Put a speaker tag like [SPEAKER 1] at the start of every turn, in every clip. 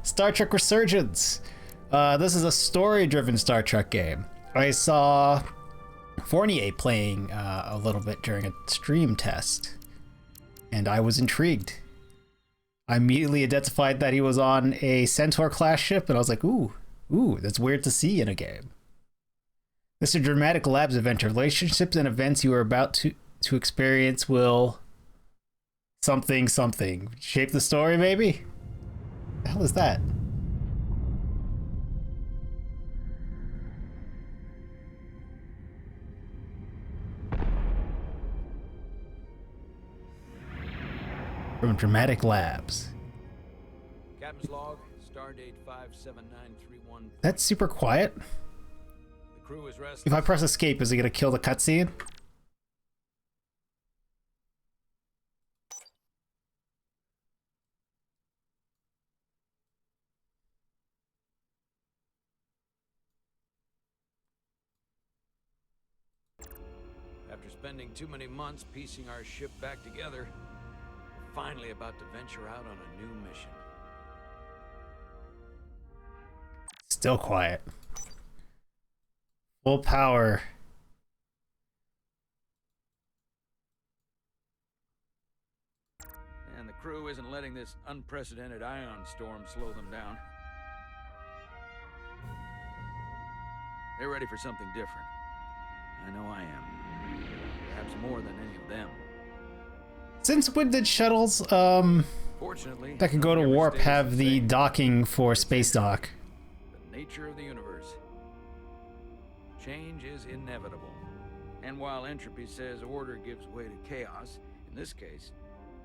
[SPEAKER 1] Star Trek Resurgence. This is a story-driven Star Trek game. I saw Fournier playing a little bit during a stream test, and I was intrigued. I immediately identified that he was on a Centaur-class ship, and I was like, ooh, that's weird to see in a game. This is a dramatic labs adventure. Relationships and events you are about to experience will something shape the story, maybe? The hell is that? From Dramatic Labs.
[SPEAKER 2] Captain's log, stardate 57931.
[SPEAKER 1] That's super quiet.
[SPEAKER 2] The crew is restless.
[SPEAKER 1] If I press escape, is it gonna kill the cutscene?
[SPEAKER 2] After spending too many months piecing our ship back together, we're finally about to venture out on a new mission.
[SPEAKER 1] Still quiet. Full power.
[SPEAKER 2] And the crew isn't letting this unprecedented ion storm slow them down. They're ready for something different. I know I am. Perhaps more than any of them.
[SPEAKER 1] Since when did shuttles
[SPEAKER 2] Fortunately,
[SPEAKER 1] that can go to
[SPEAKER 2] nothing ever
[SPEAKER 1] warp
[SPEAKER 2] stays
[SPEAKER 1] have the
[SPEAKER 2] same.
[SPEAKER 1] docking for space dock?
[SPEAKER 2] The nature of the universe. Change is inevitable. And while entropy says order gives way to chaos, in this case,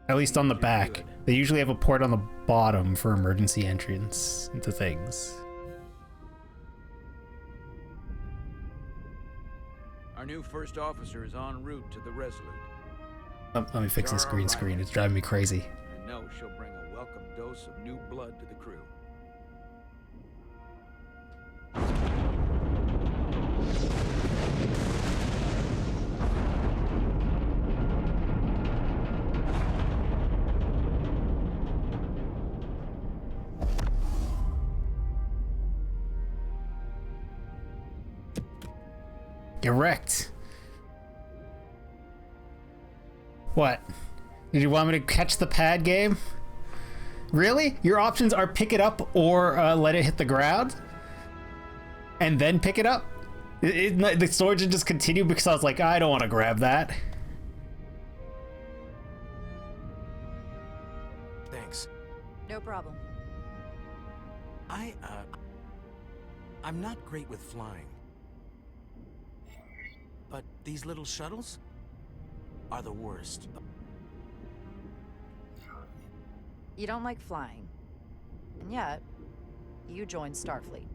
[SPEAKER 1] At least on the
[SPEAKER 2] change is
[SPEAKER 1] back.
[SPEAKER 2] good.
[SPEAKER 1] They usually have a port on the bottom for emergency entrance into things.
[SPEAKER 2] Our new first officer is en route to the Resolute.
[SPEAKER 1] Let me fix this green screen. It's driving me crazy.
[SPEAKER 2] I know she'll bring a welcome dose of new blood to the crew.
[SPEAKER 1] Get wrecked. What? Did you want me to catch the pad game? Really? Your options are pick it up or let it hit the ground? And then pick it up? The story didn't just continue because I was like, I don't want to grab that.
[SPEAKER 3] Thanks.
[SPEAKER 4] No problem.
[SPEAKER 3] I'm not great with flying. But these little shuttles are the worst.
[SPEAKER 4] You don't like flying. And yet, you joined Starfleet.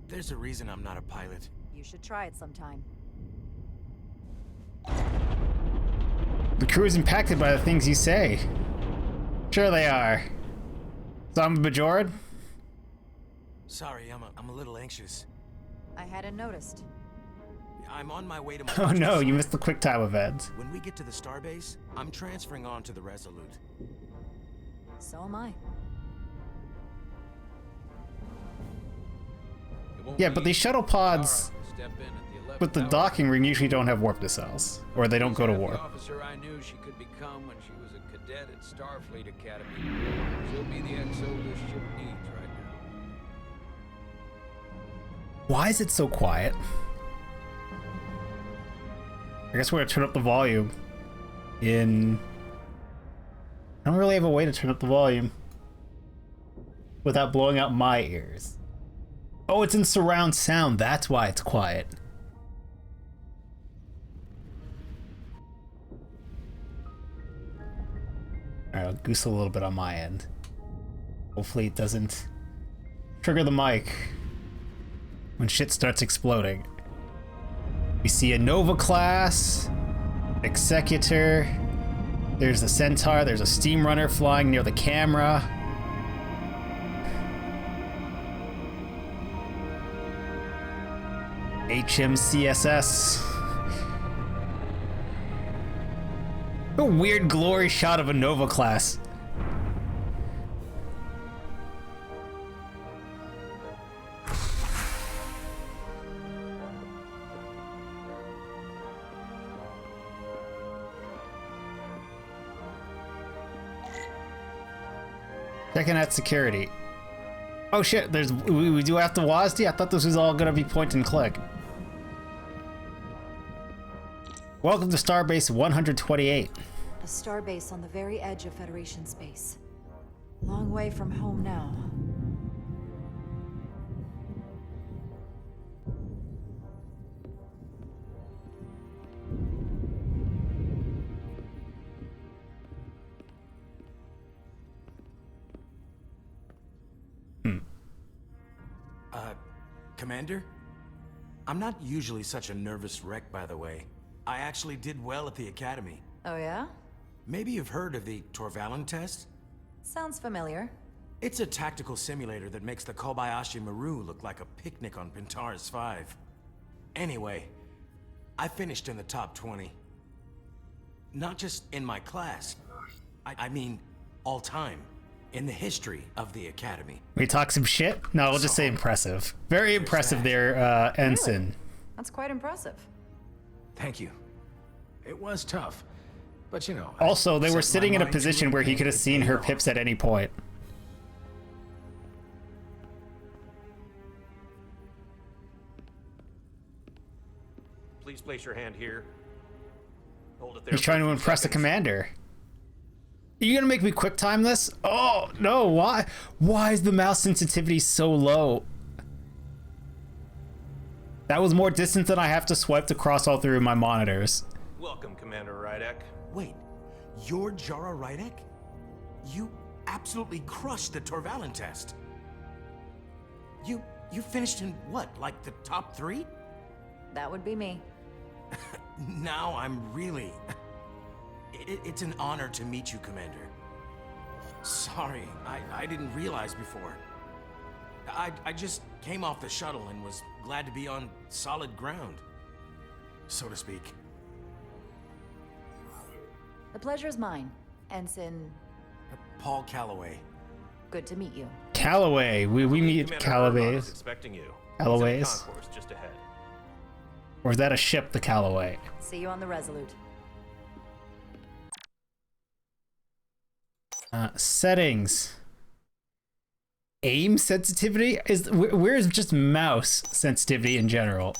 [SPEAKER 3] There's a reason I'm not a pilot.
[SPEAKER 4] You should try it sometime.
[SPEAKER 1] The crew is impacted by the things you say. Sure they are. So I'm a Bajoran?
[SPEAKER 3] Sorry, I'm a little anxious.
[SPEAKER 4] I hadn't noticed.
[SPEAKER 3] I'm on my way to my
[SPEAKER 1] Oh no,
[SPEAKER 3] mission.
[SPEAKER 1] you missed the quick time event.
[SPEAKER 3] When we get to the starbase, I'm transferring on to the Resolute.
[SPEAKER 4] So am I.
[SPEAKER 2] It won't
[SPEAKER 1] Yeah,
[SPEAKER 2] be
[SPEAKER 1] but these
[SPEAKER 2] easy.
[SPEAKER 1] shuttle pods
[SPEAKER 2] Step in at the 11th
[SPEAKER 1] with the
[SPEAKER 2] hour.
[SPEAKER 1] docking ring usually don't have warp nacelles. Or they don't go to
[SPEAKER 2] The
[SPEAKER 1] warp.
[SPEAKER 2] officer I knew she could become when she was a cadet at Starfleet Academy. She'll be the XO this ship needs right now.
[SPEAKER 1] Why is it so quiet? I guess we're gonna turn up the volume in... I don't really have a way to turn up the volume without blowing out my ears. Oh, it's in surround sound. That's why it's quiet. Alright, I'll goose a little bit on my end. Hopefully it doesn't trigger the mic when shit starts exploding. We see a Nova class, Executor, there's a Centaur, there's a steam runner flying near the camera. HMCSS. A weird glory shot of a Nova class. Checking out security. Oh shit, we do have to WASD? I thought this was all gonna be point and click. Welcome to Starbase 128.
[SPEAKER 4] A starbase on the very edge of Federation space. Long way from home now.
[SPEAKER 3] Commander? I'm not usually such a nervous wreck, by the way. I actually did well at the Academy.
[SPEAKER 4] Oh yeah?
[SPEAKER 3] Maybe you've heard of the Torvalin test?
[SPEAKER 4] Sounds familiar.
[SPEAKER 3] It's a tactical simulator that makes the Kobayashi Maru look like a picnic on Pintaris 5. Anyway, I finished in the top 20. Not just in my class. I mean, all time. In the history of the Academy.
[SPEAKER 1] We talk some shit? No, we'll just say impressive. Very impressive there, Ensign.
[SPEAKER 4] Really? That's quite impressive.
[SPEAKER 5] Thank you. It was tough, but you know.
[SPEAKER 1] Also, they were
[SPEAKER 3] set
[SPEAKER 1] sitting
[SPEAKER 3] my
[SPEAKER 1] in a
[SPEAKER 3] mind to
[SPEAKER 1] position where he
[SPEAKER 3] it
[SPEAKER 1] could have
[SPEAKER 3] and
[SPEAKER 1] seen
[SPEAKER 3] paid
[SPEAKER 1] her
[SPEAKER 3] off.
[SPEAKER 1] pips at any point.
[SPEAKER 6] Please place your hand here. Hold it there.
[SPEAKER 1] He's trying to impress the commander. Are you gonna make me quick time this? Oh, no, why? Why is the mouse sensitivity so low? That was more distant than I have to swipe to cross all through my monitors.
[SPEAKER 6] Welcome, Commander Rydek.
[SPEAKER 3] Wait, you're Jara Rydek? You absolutely crushed the Torvalin test. You finished in what, like the top 3?
[SPEAKER 4] That would be me.
[SPEAKER 3] Now I'm really... It's an honor to meet you, Commander. Sorry, I didn't realize before. I just came off the shuttle and was glad to be on solid ground, so to speak.
[SPEAKER 4] The pleasure is mine, Ensign.
[SPEAKER 3] Paul Calloway.
[SPEAKER 4] Good to meet you.
[SPEAKER 1] Callaway. We meet
[SPEAKER 6] Commander Harlock is
[SPEAKER 1] Callaways.
[SPEAKER 6] expecting you.
[SPEAKER 1] Callaways?
[SPEAKER 6] He's in the concourse just ahead.
[SPEAKER 1] Or is that a ship, the Callaway?
[SPEAKER 4] See you on the Resolute.
[SPEAKER 1] Settings. Aim sensitivity? Where is just mouse sensitivity in general?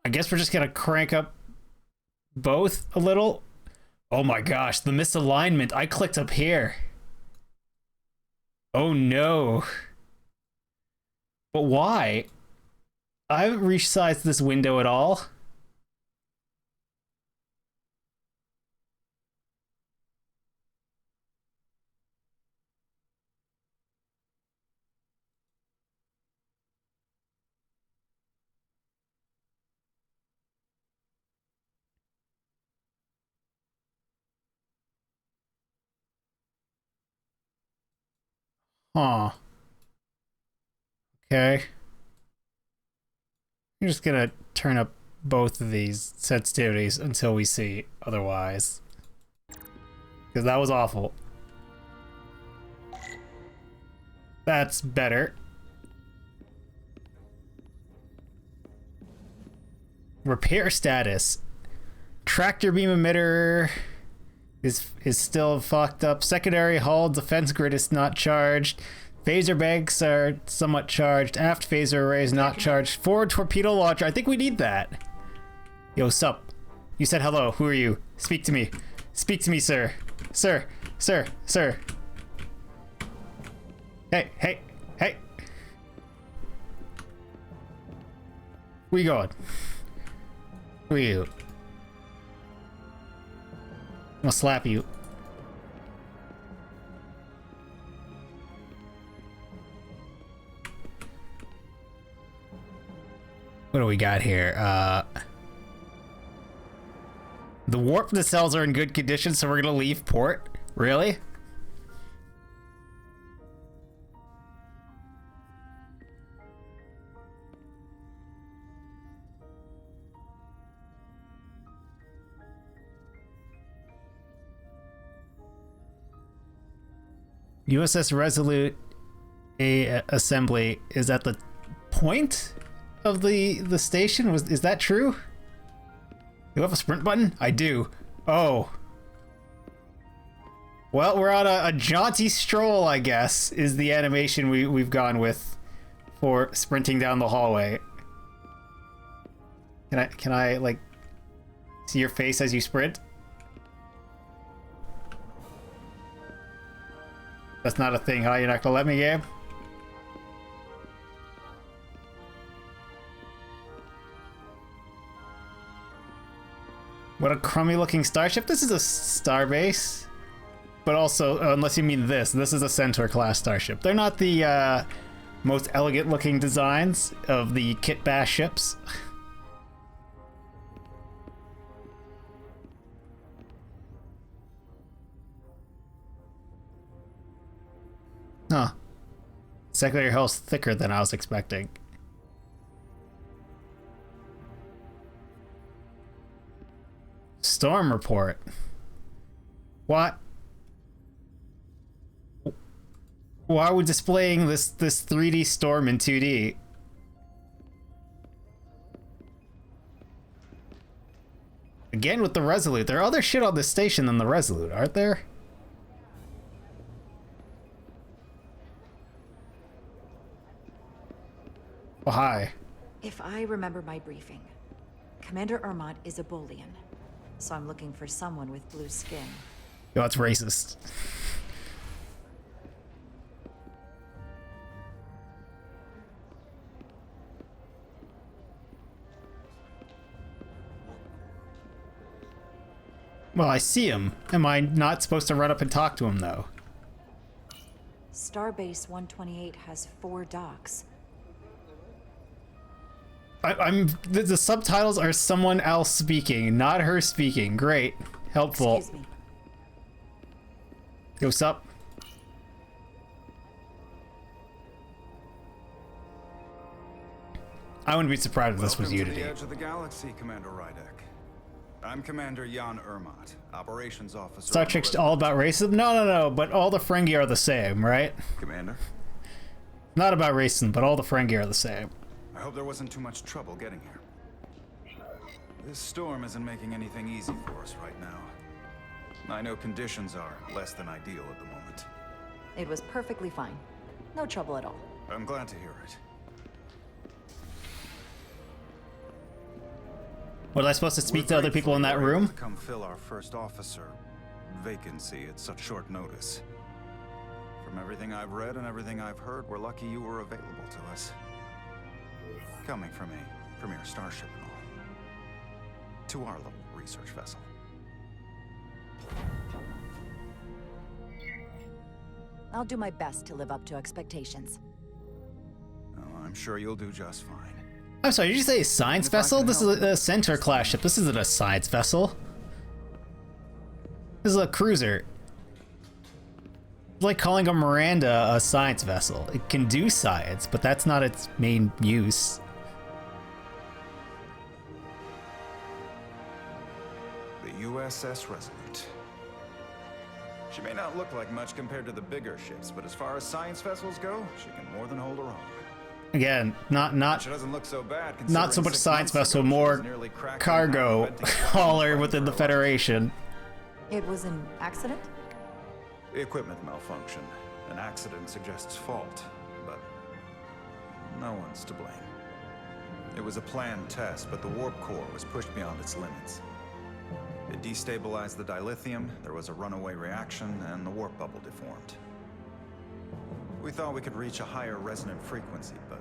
[SPEAKER 1] I guess we're just gonna crank up both a little. Oh my gosh, the misalignment. I clicked up here. Oh no. But why? I haven't resized this window at all. Huh. Okay. I'm just gonna turn up both of these sensitivities until we see otherwise. Because that was awful. That's better. Repair status. Tractor beam emitter is still fucked up. Secondary hull defense grid is not charged. Phaser banks are somewhat charged. Aft phaser array is not charged. Forward torpedo launcher. I think we need that. Yo, sup? You said hello. Who are you? Speak to me. Speak to me, sir. Sir. Sir. Sir. Hey. Hey. Hey. Where you going? Who are you? I'm gonna slap you. What do we got here? The warp nacelles are in good condition, so we're gonna leave port? Really? USS Resolute assembly is at the point of the station. Is that true? You have a sprint button? I do. Oh. Well, we're on a jaunty stroll, I guess, is the animation we've gone with for sprinting down the hallway. Can I like see your face as you sprint? That's not a thing, huh? You're not gonna let me, Gabe? What a crummy looking starship. This is a starbase. But also, unless you mean this is a Centaur class starship. They're not the most elegant looking designs of the kit bash ships. Huh. Secondary hull's thicker than I was expecting. Storm report. What? Why are we displaying this 3D storm in 2D? Again with the Resolute. There are other shit on this station than the Resolute, aren't there? Oh, hi.
[SPEAKER 4] If I remember my briefing, Commander Ermont is a Bolian, so I'm looking for someone with blue skin.
[SPEAKER 1] Yo, that's racist. Well, I see him. Am I not supposed to run up and talk to him, though?
[SPEAKER 4] Starbase 128 has 4 docks.
[SPEAKER 1] The subtitles are someone else speaking, not her speaking. Great. Helpful.
[SPEAKER 4] Excuse me.
[SPEAKER 1] Yo, sup? I wouldn't be surprised if this was
[SPEAKER 7] Welcome to
[SPEAKER 1] Unity.
[SPEAKER 7] the edge of the galaxy, Commander Rydek. I'm Commander Jan Ermont, Operations Officer.
[SPEAKER 1] Star Trek's all about racism? No, but all the Ferengi are the same, right?
[SPEAKER 7] Commander,
[SPEAKER 1] Not about racism, but all the Ferengi are the same.
[SPEAKER 7] I hope there wasn't too much trouble getting here. This storm isn't making anything easy for us right now. I know conditions are less than ideal at the moment.
[SPEAKER 4] It was perfectly fine. No trouble at all.
[SPEAKER 7] I'm glad to hear it.
[SPEAKER 1] Was I supposed to speak
[SPEAKER 7] We're
[SPEAKER 1] to other
[SPEAKER 7] grateful
[SPEAKER 1] people in that
[SPEAKER 7] you were able
[SPEAKER 1] room?
[SPEAKER 7] to come fill our first officer vacancy at such short notice. From everything I've read and everything I've heard, we're lucky you were available to us. Coming from a premier starship and all. To our little research vessel.
[SPEAKER 4] I'll do my best to live up to expectations.
[SPEAKER 7] Oh, I'm sure you'll do just fine.
[SPEAKER 1] I'm sorry, did you say a science
[SPEAKER 7] If I
[SPEAKER 1] vessel?
[SPEAKER 7] can
[SPEAKER 1] This is
[SPEAKER 7] help,
[SPEAKER 1] a Centaur class ship. This isn't a science vessel. This is a cruiser. It's like calling a Miranda a science vessel. It can do science, but that's not its main use.
[SPEAKER 7] The USS Resolute. She may not look like much compared to the bigger ships, but as far as science vessels go, she can more than hold her own.
[SPEAKER 1] Again, not
[SPEAKER 7] She doesn't look so bad.
[SPEAKER 1] not so
[SPEAKER 7] considering
[SPEAKER 1] much
[SPEAKER 7] 6
[SPEAKER 1] science
[SPEAKER 7] months
[SPEAKER 1] vessel,
[SPEAKER 7] ago she
[SPEAKER 1] more
[SPEAKER 7] was nearly cracked in
[SPEAKER 1] cargo
[SPEAKER 7] half, inventing
[SPEAKER 1] hauler
[SPEAKER 7] flying
[SPEAKER 1] within the
[SPEAKER 7] for her life.
[SPEAKER 1] Federation.
[SPEAKER 4] It was an accident?
[SPEAKER 7] Equipment malfunction. An accident suggests fault, but no one's to blame. It was a planned test, but the warp core was pushed beyond its limits. It destabilized the dilithium, there was a runaway reaction, and the warp bubble deformed. We thought we could reach a higher resonant frequency, but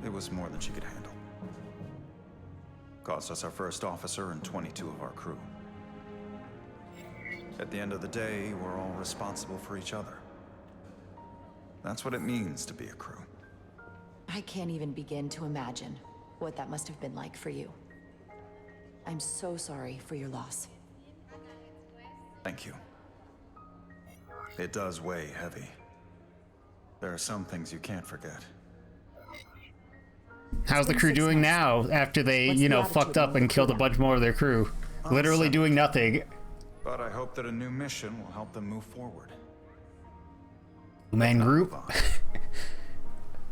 [SPEAKER 7] it was more than she could handle. Cost us our first officer and 22 of our crew. At the end of the day, we're all responsible for each other. That's what it means to be a crew.
[SPEAKER 4] I can't even begin to imagine what that must have been like for you. I'm so sorry for your loss.
[SPEAKER 7] Thank you. It does weigh heavy. There are some things you can't forget.
[SPEAKER 1] How's the crew doing now after they,
[SPEAKER 4] What's
[SPEAKER 1] you
[SPEAKER 4] the
[SPEAKER 1] know,
[SPEAKER 4] attitude
[SPEAKER 1] fucked up
[SPEAKER 4] among
[SPEAKER 1] and
[SPEAKER 4] the
[SPEAKER 1] killed a
[SPEAKER 4] crew
[SPEAKER 1] bunch more of their crew? Literally doing nothing.
[SPEAKER 7] But I hope that a new mission will help them move forward.
[SPEAKER 1] Man group.
[SPEAKER 7] Move on.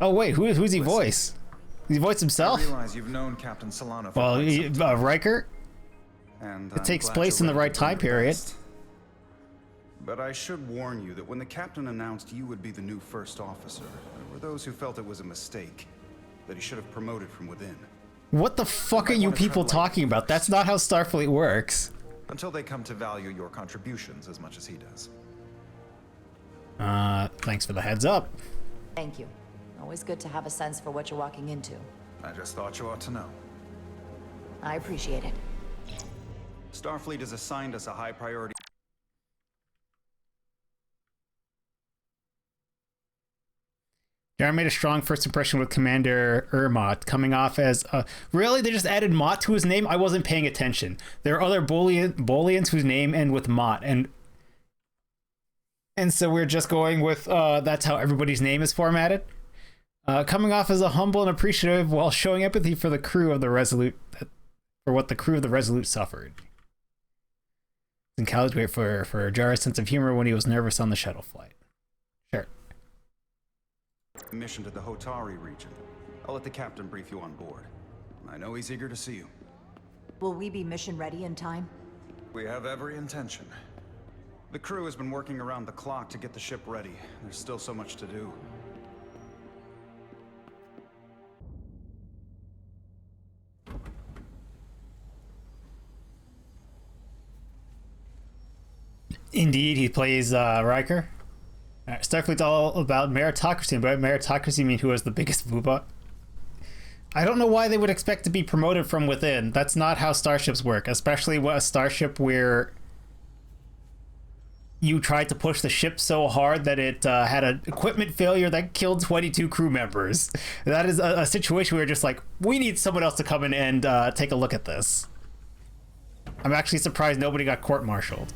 [SPEAKER 1] Oh wait, who's he voice? He voiced
[SPEAKER 7] I
[SPEAKER 1] himself?
[SPEAKER 7] realize you've known Captain Solano for
[SPEAKER 1] Well,
[SPEAKER 7] quite some time,
[SPEAKER 1] Riker?
[SPEAKER 7] and
[SPEAKER 1] It
[SPEAKER 7] I'm
[SPEAKER 1] takes
[SPEAKER 7] glad
[SPEAKER 1] place
[SPEAKER 7] you're
[SPEAKER 1] in the
[SPEAKER 7] ready
[SPEAKER 1] right
[SPEAKER 7] to do
[SPEAKER 1] time
[SPEAKER 7] your
[SPEAKER 1] period.
[SPEAKER 7] best. But I should warn you that when the captain announced you would be the new first officer, there were those who felt it was a mistake, that he should have promoted from within.
[SPEAKER 1] What the fuck are you people talking about? That's not how Starfleet works.
[SPEAKER 7] Until they come to value your contributions as much as he does.
[SPEAKER 1] Thanks for the heads up.
[SPEAKER 4] Thank you. Always good to have a sense for what you're walking into.
[SPEAKER 7] I just thought you ought to know.
[SPEAKER 4] I appreciate it.
[SPEAKER 7] Starfleet has assigned us a high priority.
[SPEAKER 1] Darren made a strong first impression with Commander Mott, coming off as really, they just added Mott to his name. I wasn't paying attention. There are other Bolians whose name end with Mott, and so we're just going with that's how everybody's name is formatted. Coming off as a humble and appreciative while showing empathy for the crew of the Resolute, for what the crew of the Resolute suffered. And Cal's for Jar's sense of humor when he was nervous on the shuttle flight. Sure.
[SPEAKER 7] Mission to the Hotari region. I'll let the captain brief you on board. I know he's eager to see you.
[SPEAKER 4] Will we be mission ready in time?
[SPEAKER 7] We have every intention. The crew has been working around the clock to get the ship ready. There's still so much to do.
[SPEAKER 1] Indeed, he plays Riker. Starfleet's all about meritocracy, but meritocracy mean who has the biggest booba. I don't know why they would expect to be promoted from within. That's not how starships work, especially a starship where you tried to push the ship so hard that it had an equipment failure that killed 22 crew members. That is a situation where you're just like, we need someone else to come in and take a look at this. I'm actually surprised nobody got court-martialed.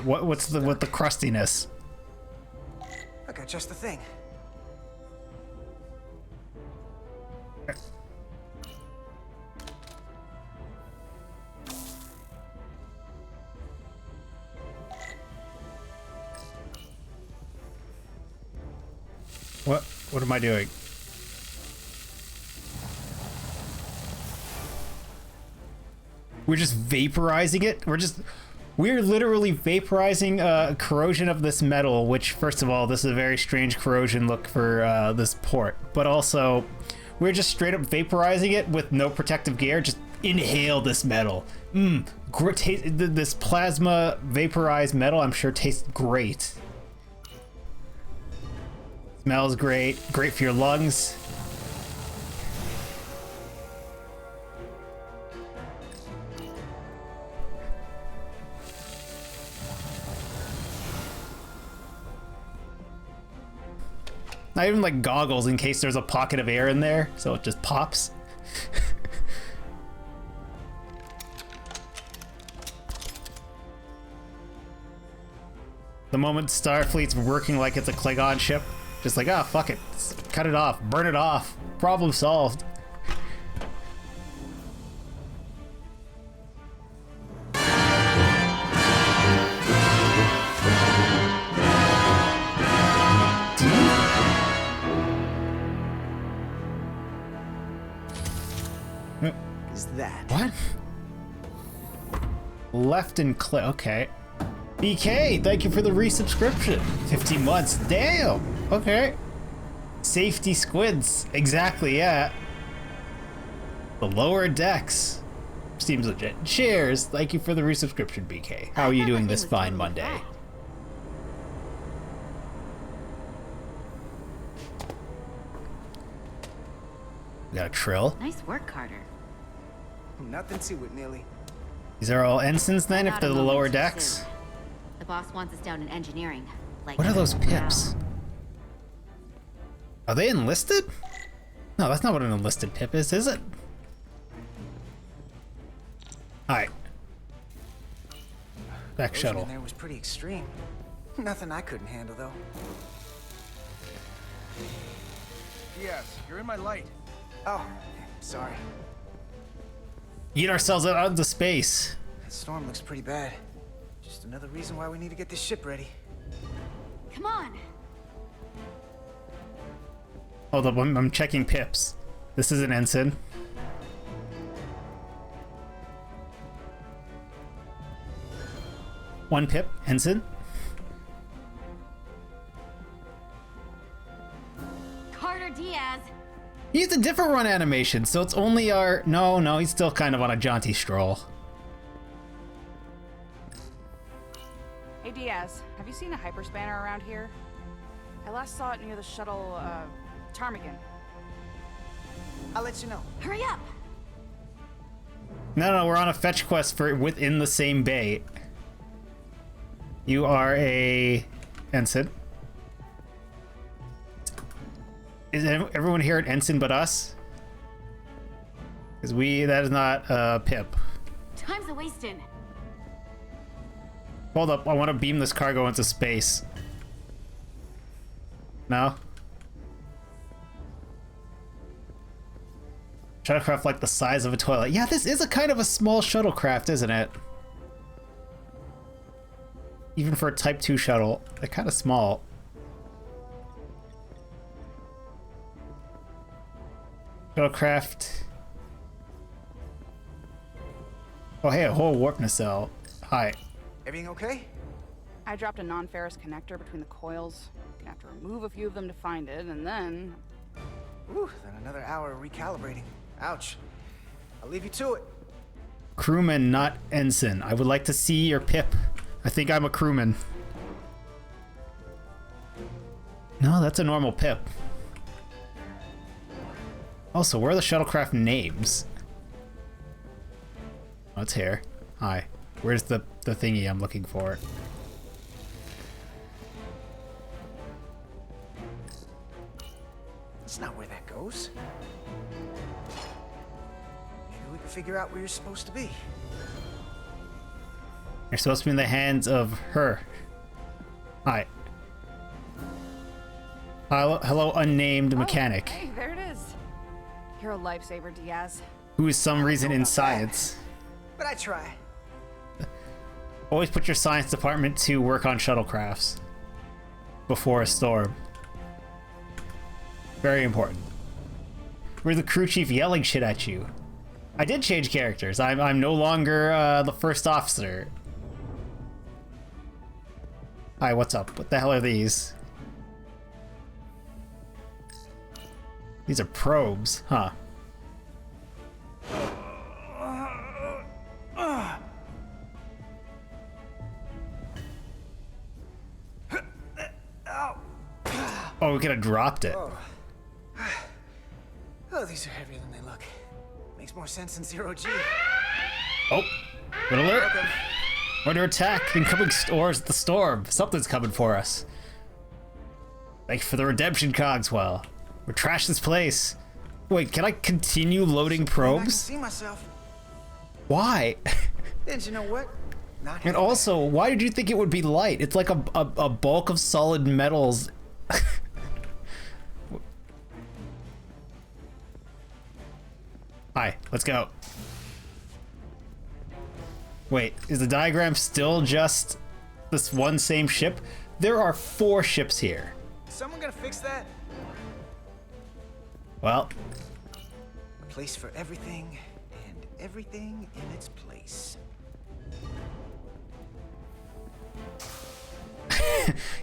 [SPEAKER 1] What's with the crustiness?
[SPEAKER 8] I got just the thing.
[SPEAKER 1] What am I doing? We're just vaporizing it? We're literally vaporizing corrosion of this metal, which, first of all, this is a very strange corrosion look for this port. But also, we're just straight up vaporizing it with no protective gear. Just inhale this metal. This plasma vaporized metal, I'm sure, tastes great. Smells great. Great for your lungs. Not even like goggles in case there's a pocket of air in there, so it just pops. The moment Starfleet's working like it's a Klingon ship, just like, fuck it, cut it off, burn it off, problem solved.
[SPEAKER 8] Is that?
[SPEAKER 1] What? Left and click. Okay. BK, thank you for the resubscription. 15 months. Damn. Okay. Safety squids. Exactly, yeah. The lower decks. Seems legit. Cheers. Thank you for the resubscription, BK. How are you doing this fine Monday? We got a Trill.
[SPEAKER 9] Nice work, Carter.
[SPEAKER 8] Nothing to it, Neely.
[SPEAKER 1] These are all ensigns then, if
[SPEAKER 9] Not
[SPEAKER 1] they're
[SPEAKER 9] a
[SPEAKER 1] the
[SPEAKER 9] moment
[SPEAKER 1] lower
[SPEAKER 9] too
[SPEAKER 1] decks?
[SPEAKER 9] soon. The boss wants us down in engineering. Like,
[SPEAKER 1] What are those
[SPEAKER 9] now.
[SPEAKER 1] pips? Are they enlisted? No, that's not what an enlisted pip is it? Alright. Back
[SPEAKER 8] Ocean
[SPEAKER 1] shuttle.
[SPEAKER 8] in there was pretty extreme. Nothing I couldn't handle, though.
[SPEAKER 5] Yes, you're in my light.
[SPEAKER 8] Oh, sorry.
[SPEAKER 1] Eat ourselves out into space.
[SPEAKER 8] That storm looks pretty bad. Just Just another reason why we need to get this ship ready.
[SPEAKER 9] Come on.
[SPEAKER 1] Hold up, I'm checking pips. This is an ensign. One pip, ensign.
[SPEAKER 9] Carter Diaz.
[SPEAKER 1] He used a different run animation, so it's only our... No, he's still kind of on a jaunty stroll.
[SPEAKER 10] Hey Diaz, have you seen a hyperspanner around here? I last saw it near the shuttle, Ptarmigan.
[SPEAKER 8] I'll let you know.
[SPEAKER 9] Hurry up.
[SPEAKER 1] No, we're on a fetch quest for within the same bay. You are a ensign. Is everyone here an ensign but us? Because that is not Pip.
[SPEAKER 9] Time's a wasting.
[SPEAKER 1] Hold up, I want to beam this cargo into space. No? Shuttlecraft like the size of a toilet. Yeah, this is a kind of a small shuttlecraft, isn't it? Even for a Type 2 shuttle, they're kind of small. Shuttlecraft. Oh, hey, a whole warp nacelle. Hi.
[SPEAKER 8] Everything okay?
[SPEAKER 10] I dropped a non-ferrous connector between the coils. Gonna have to remove a few of them to find it, and then...
[SPEAKER 8] Ooh, then another hour of recalibrating. Ouch. I'll leave you to it.
[SPEAKER 1] Crewman, not ensign. I would like to see your Pip. I think I'm a crewman. No, that's a normal Pip. Also, where are the shuttlecraft names? Oh, it's here. Hi. Where's the thingy I'm looking for?
[SPEAKER 8] That's not where that goes. Maybe we can figure out where you're supposed to be.
[SPEAKER 1] You're supposed to be in the hands of her. Hi. Hello, unnamed mechanic.
[SPEAKER 10] Hey, there it is. You're a lifesaver, Diaz.
[SPEAKER 1] Who is some reason in science.
[SPEAKER 8] But I try.
[SPEAKER 1] Always put your science department to work on shuttlecrafts before a storm. Very important. We're the crew chief yelling shit at you. I did change characters. I'm no longer the first officer. Hi, what's up? What the hell are these? These are probes, huh? Oh, we could have dropped it.
[SPEAKER 8] Oh, these are heavier than they look. Makes more sense than zero G.
[SPEAKER 1] Oh, good alert. We're under attack. Incoming stores the storm. Something's coming for us. Thank you for the redemption, Cogswell. We're trash this place. Wait, can I continue loading probes?
[SPEAKER 8] I can see myself.
[SPEAKER 1] Why?
[SPEAKER 8] Didn't you know what? Not
[SPEAKER 1] And also, why did you think it would be light? It's like a bulk of solid metals. Hi, let's go. Wait, is the diagram still just this one same ship? There are 4 ships here.
[SPEAKER 8] Someone gonna fix that?
[SPEAKER 1] Well,
[SPEAKER 8] A place for everything, and everything in its place.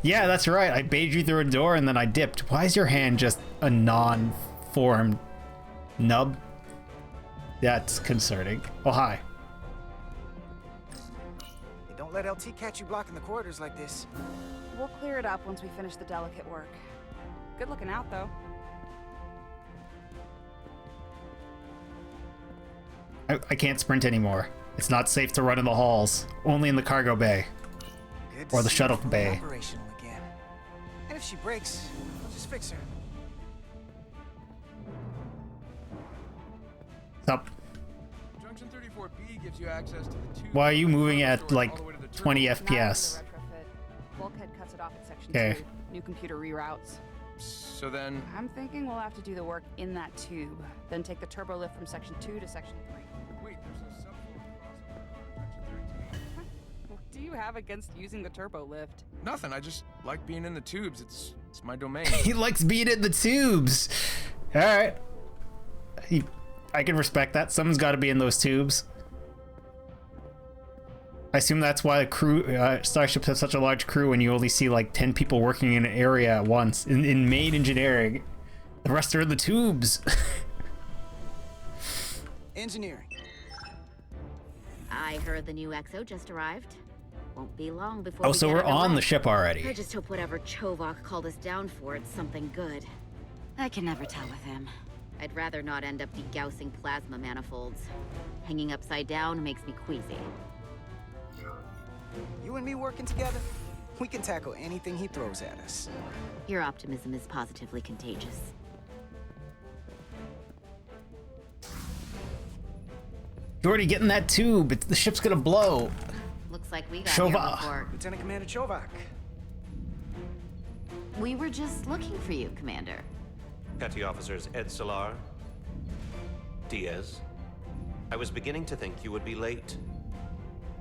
[SPEAKER 1] yeah, that's right. I baited you through a door and then I dipped. Why is your hand just a non-formed nub? That's concerning. Oh, hi.
[SPEAKER 8] Hey, don't let LT catch you blocking the corridors like this.
[SPEAKER 10] We'll clear it up once we finish the delicate work. Good looking out, though.
[SPEAKER 1] I can't sprint anymore. It's not safe to run in the halls. Only in the cargo bay.
[SPEAKER 8] Good to
[SPEAKER 1] Or the
[SPEAKER 8] see
[SPEAKER 1] shuttle
[SPEAKER 8] her fully
[SPEAKER 1] bay.
[SPEAKER 8] Operational again. And if she breaks, we'll just fix her.
[SPEAKER 1] Up.
[SPEAKER 11] Junction 34B gives you access to the 2.
[SPEAKER 1] Why are you moving at like 20
[SPEAKER 10] Now
[SPEAKER 1] FPS?
[SPEAKER 10] for the retrofit. Bulkhead cuts it off at section
[SPEAKER 1] Okay.
[SPEAKER 10] 2. New computer reroutes.
[SPEAKER 11] So then,
[SPEAKER 10] I'm thinking we'll have to do the work in that tube, then take the turbo lift from section 2 to section 3.
[SPEAKER 11] wait, there's a subfloor crossover on Junction 13.
[SPEAKER 10] Do you you have against using the turbo lift?
[SPEAKER 11] Nothing. I just like being in the tubes. It's my domain.
[SPEAKER 1] He likes being in the tubes. All right. I can respect that. Someone's got to be in those tubes. I assume that's why starships have such a large crew and you only see like 10 people working in an area at once in main engineering. The rest are in the tubes.
[SPEAKER 8] Engineering.
[SPEAKER 9] I heard the new XO just arrived. Won't be long before
[SPEAKER 1] Oh,
[SPEAKER 9] we
[SPEAKER 1] so
[SPEAKER 9] get
[SPEAKER 1] we're on
[SPEAKER 9] underway.
[SPEAKER 1] the ship already.
[SPEAKER 9] I just hope whatever Chovak called us down for, it's something good. I can never tell with him. I'd rather not end up degaussing plasma manifolds. Hanging upside down makes me queasy.
[SPEAKER 8] You and me working together, we can tackle anything he throws at us.
[SPEAKER 9] Your optimism is positively contagious.
[SPEAKER 1] You're already getting that tube. The ship's gonna blow.
[SPEAKER 9] Looks like we got here
[SPEAKER 1] Chovak.
[SPEAKER 9] before.
[SPEAKER 8] Lieutenant Commander Chovak.
[SPEAKER 9] We were just looking for you, Commander.
[SPEAKER 6] Petty Officers Ed Solar, Diaz. I was beginning to think you would be late.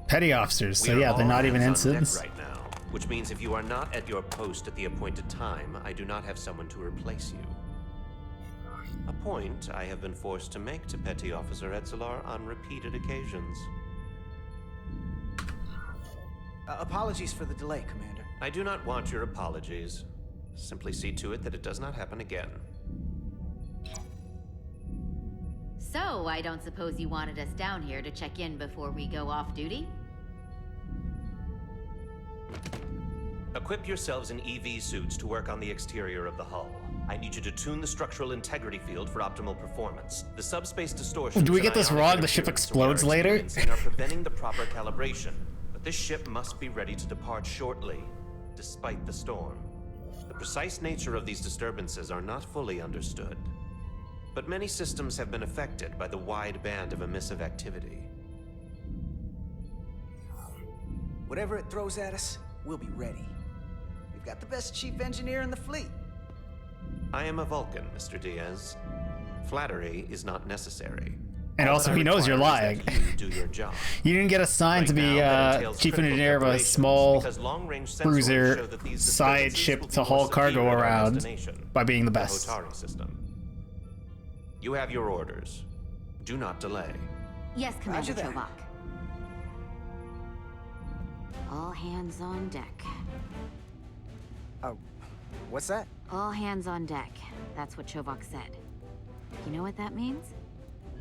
[SPEAKER 1] Petty officers, so
[SPEAKER 6] We are
[SPEAKER 1] yeah, they're
[SPEAKER 6] all
[SPEAKER 1] not even
[SPEAKER 6] hands on deck
[SPEAKER 1] ensigns.
[SPEAKER 6] right now, which means if you are not at your post at the appointed time, I do not have someone to replace you. A point I have been forced to make to Petty Officer Edzelar on repeated occasions.
[SPEAKER 8] Apologies for the delay, Commander.
[SPEAKER 6] I do not want your apologies. Simply see to it that it does not happen again.
[SPEAKER 9] So, I don't suppose you wanted us down here to check in before we go off duty?
[SPEAKER 6] Equip yourselves in EV suits to work on the exterior of the hull. I need you to tune the structural integrity field for optimal performance. The subspace distortions.
[SPEAKER 1] Do we get
[SPEAKER 6] and
[SPEAKER 1] this
[SPEAKER 6] ionic
[SPEAKER 1] wrong? The ship
[SPEAKER 6] interference we are
[SPEAKER 1] explodes later?
[SPEAKER 6] experiencing are preventing the proper calibration. But this ship must be ready to depart shortly, despite the storm. The precise nature of these disturbances are not fully understood. But many systems have been affected by the wide band of emissive activity.
[SPEAKER 8] Whatever it throws at us, we'll be ready. We've got the best chief engineer in the fleet.
[SPEAKER 6] I am a Vulcan, Mr. Diaz. Flattery is not necessary.
[SPEAKER 1] And
[SPEAKER 6] All
[SPEAKER 1] also,
[SPEAKER 6] that I
[SPEAKER 1] he knows you're
[SPEAKER 6] require is
[SPEAKER 1] lying.
[SPEAKER 6] that you do your job.
[SPEAKER 1] You didn't get assigned to
[SPEAKER 6] Right
[SPEAKER 1] be
[SPEAKER 6] now, that entails
[SPEAKER 1] chief
[SPEAKER 6] critical
[SPEAKER 1] engineer of a
[SPEAKER 6] preparations,
[SPEAKER 1] small
[SPEAKER 6] because long-range sensors
[SPEAKER 1] cruiser
[SPEAKER 6] show that these
[SPEAKER 1] side
[SPEAKER 6] disturbances
[SPEAKER 1] ship
[SPEAKER 6] will
[SPEAKER 1] to
[SPEAKER 6] be
[SPEAKER 1] haul
[SPEAKER 6] more
[SPEAKER 1] cargo
[SPEAKER 6] severe at our
[SPEAKER 1] around
[SPEAKER 6] destination,
[SPEAKER 1] by being the
[SPEAKER 6] the
[SPEAKER 1] best.
[SPEAKER 6] Hotari system. You have your orders. Do not delay.
[SPEAKER 9] Yes, Commander
[SPEAKER 8] Roger that.
[SPEAKER 9] Chovak. All hands on deck.
[SPEAKER 8] Oh, what's that?
[SPEAKER 9] All hands on deck. That's what Chovak said. You know what that means?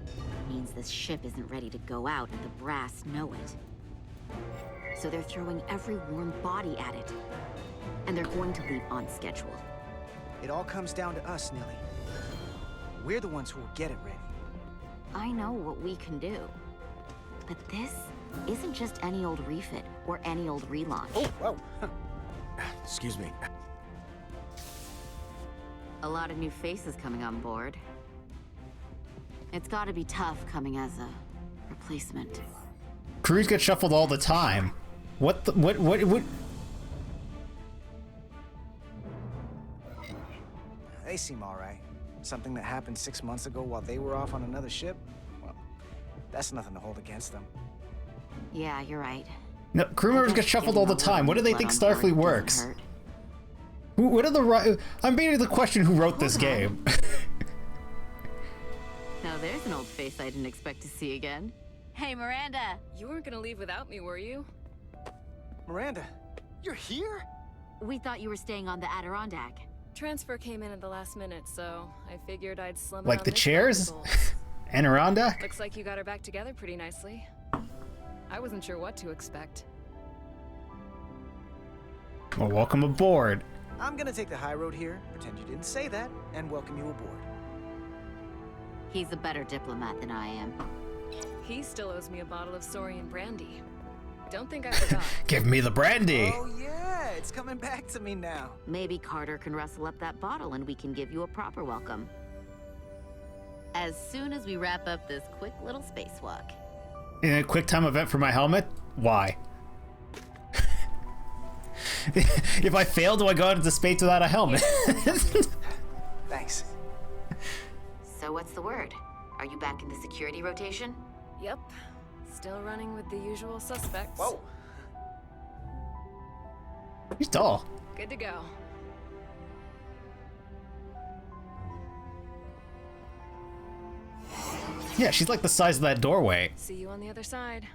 [SPEAKER 9] It means this ship isn't ready to go out and the brass know it. So they're throwing every warm body at it. And they're going to leave on schedule.
[SPEAKER 8] It all comes down to us, Nilly. We're the ones who will get it ready.
[SPEAKER 9] I know what we can do. But this isn't just any old refit or any old relaunch.
[SPEAKER 8] Oh, whoa.
[SPEAKER 3] Excuse me.
[SPEAKER 9] A lot of new faces coming on board. It's gotta be tough coming as a replacement.
[SPEAKER 1] Crews get shuffled all the time. What?
[SPEAKER 8] They seem all right. Something that happened 6 months ago while they were off on another ship? Well, that's nothing to hold against them.
[SPEAKER 9] Yeah, you're right.
[SPEAKER 1] No, crew members get shuffled all the time. What do they think Starfleet works? What are the? I'm beginning to question who wrote this game.
[SPEAKER 9] Now there's an old face I didn't expect to see again. Hey, Miranda.
[SPEAKER 12] You weren't gonna leave without me, were you?
[SPEAKER 8] Miranda, you're here?
[SPEAKER 9] We thought you were staying on the Adirondack.
[SPEAKER 12] Transfer came in at the last minute, so I figured I'd slum it
[SPEAKER 1] Like
[SPEAKER 12] on
[SPEAKER 1] the
[SPEAKER 12] this
[SPEAKER 1] chairs?
[SPEAKER 12] valuable.
[SPEAKER 1] Adirondack?
[SPEAKER 12] Looks like you got her back together pretty nicely. I wasn't sure what to expect.
[SPEAKER 1] Well, welcome aboard.
[SPEAKER 8] I'm gonna take the high road here, pretend you didn't say that, and welcome you aboard.
[SPEAKER 9] He's a better diplomat than I am.
[SPEAKER 12] He still owes me a bottle of Saurian brandy. Don't think I forgot.
[SPEAKER 1] Give me the brandy.
[SPEAKER 8] Oh yeah, it's coming back to me now.
[SPEAKER 9] Maybe Carter can rustle up that bottle and we can give you a proper welcome. As soon as we wrap up this quick little spacewalk.
[SPEAKER 1] In a quick time event for my helmet? Why? If I fail, do I go out into space without a helmet?
[SPEAKER 8] Thanks.
[SPEAKER 9] So what's the word? Are you back in the security rotation?
[SPEAKER 12] Yep. Still running with the usual suspects.
[SPEAKER 8] Whoa.
[SPEAKER 1] She's tall.
[SPEAKER 12] Good to go.
[SPEAKER 1] Yeah, she's like the size of that doorway.
[SPEAKER 12] See you on the other side.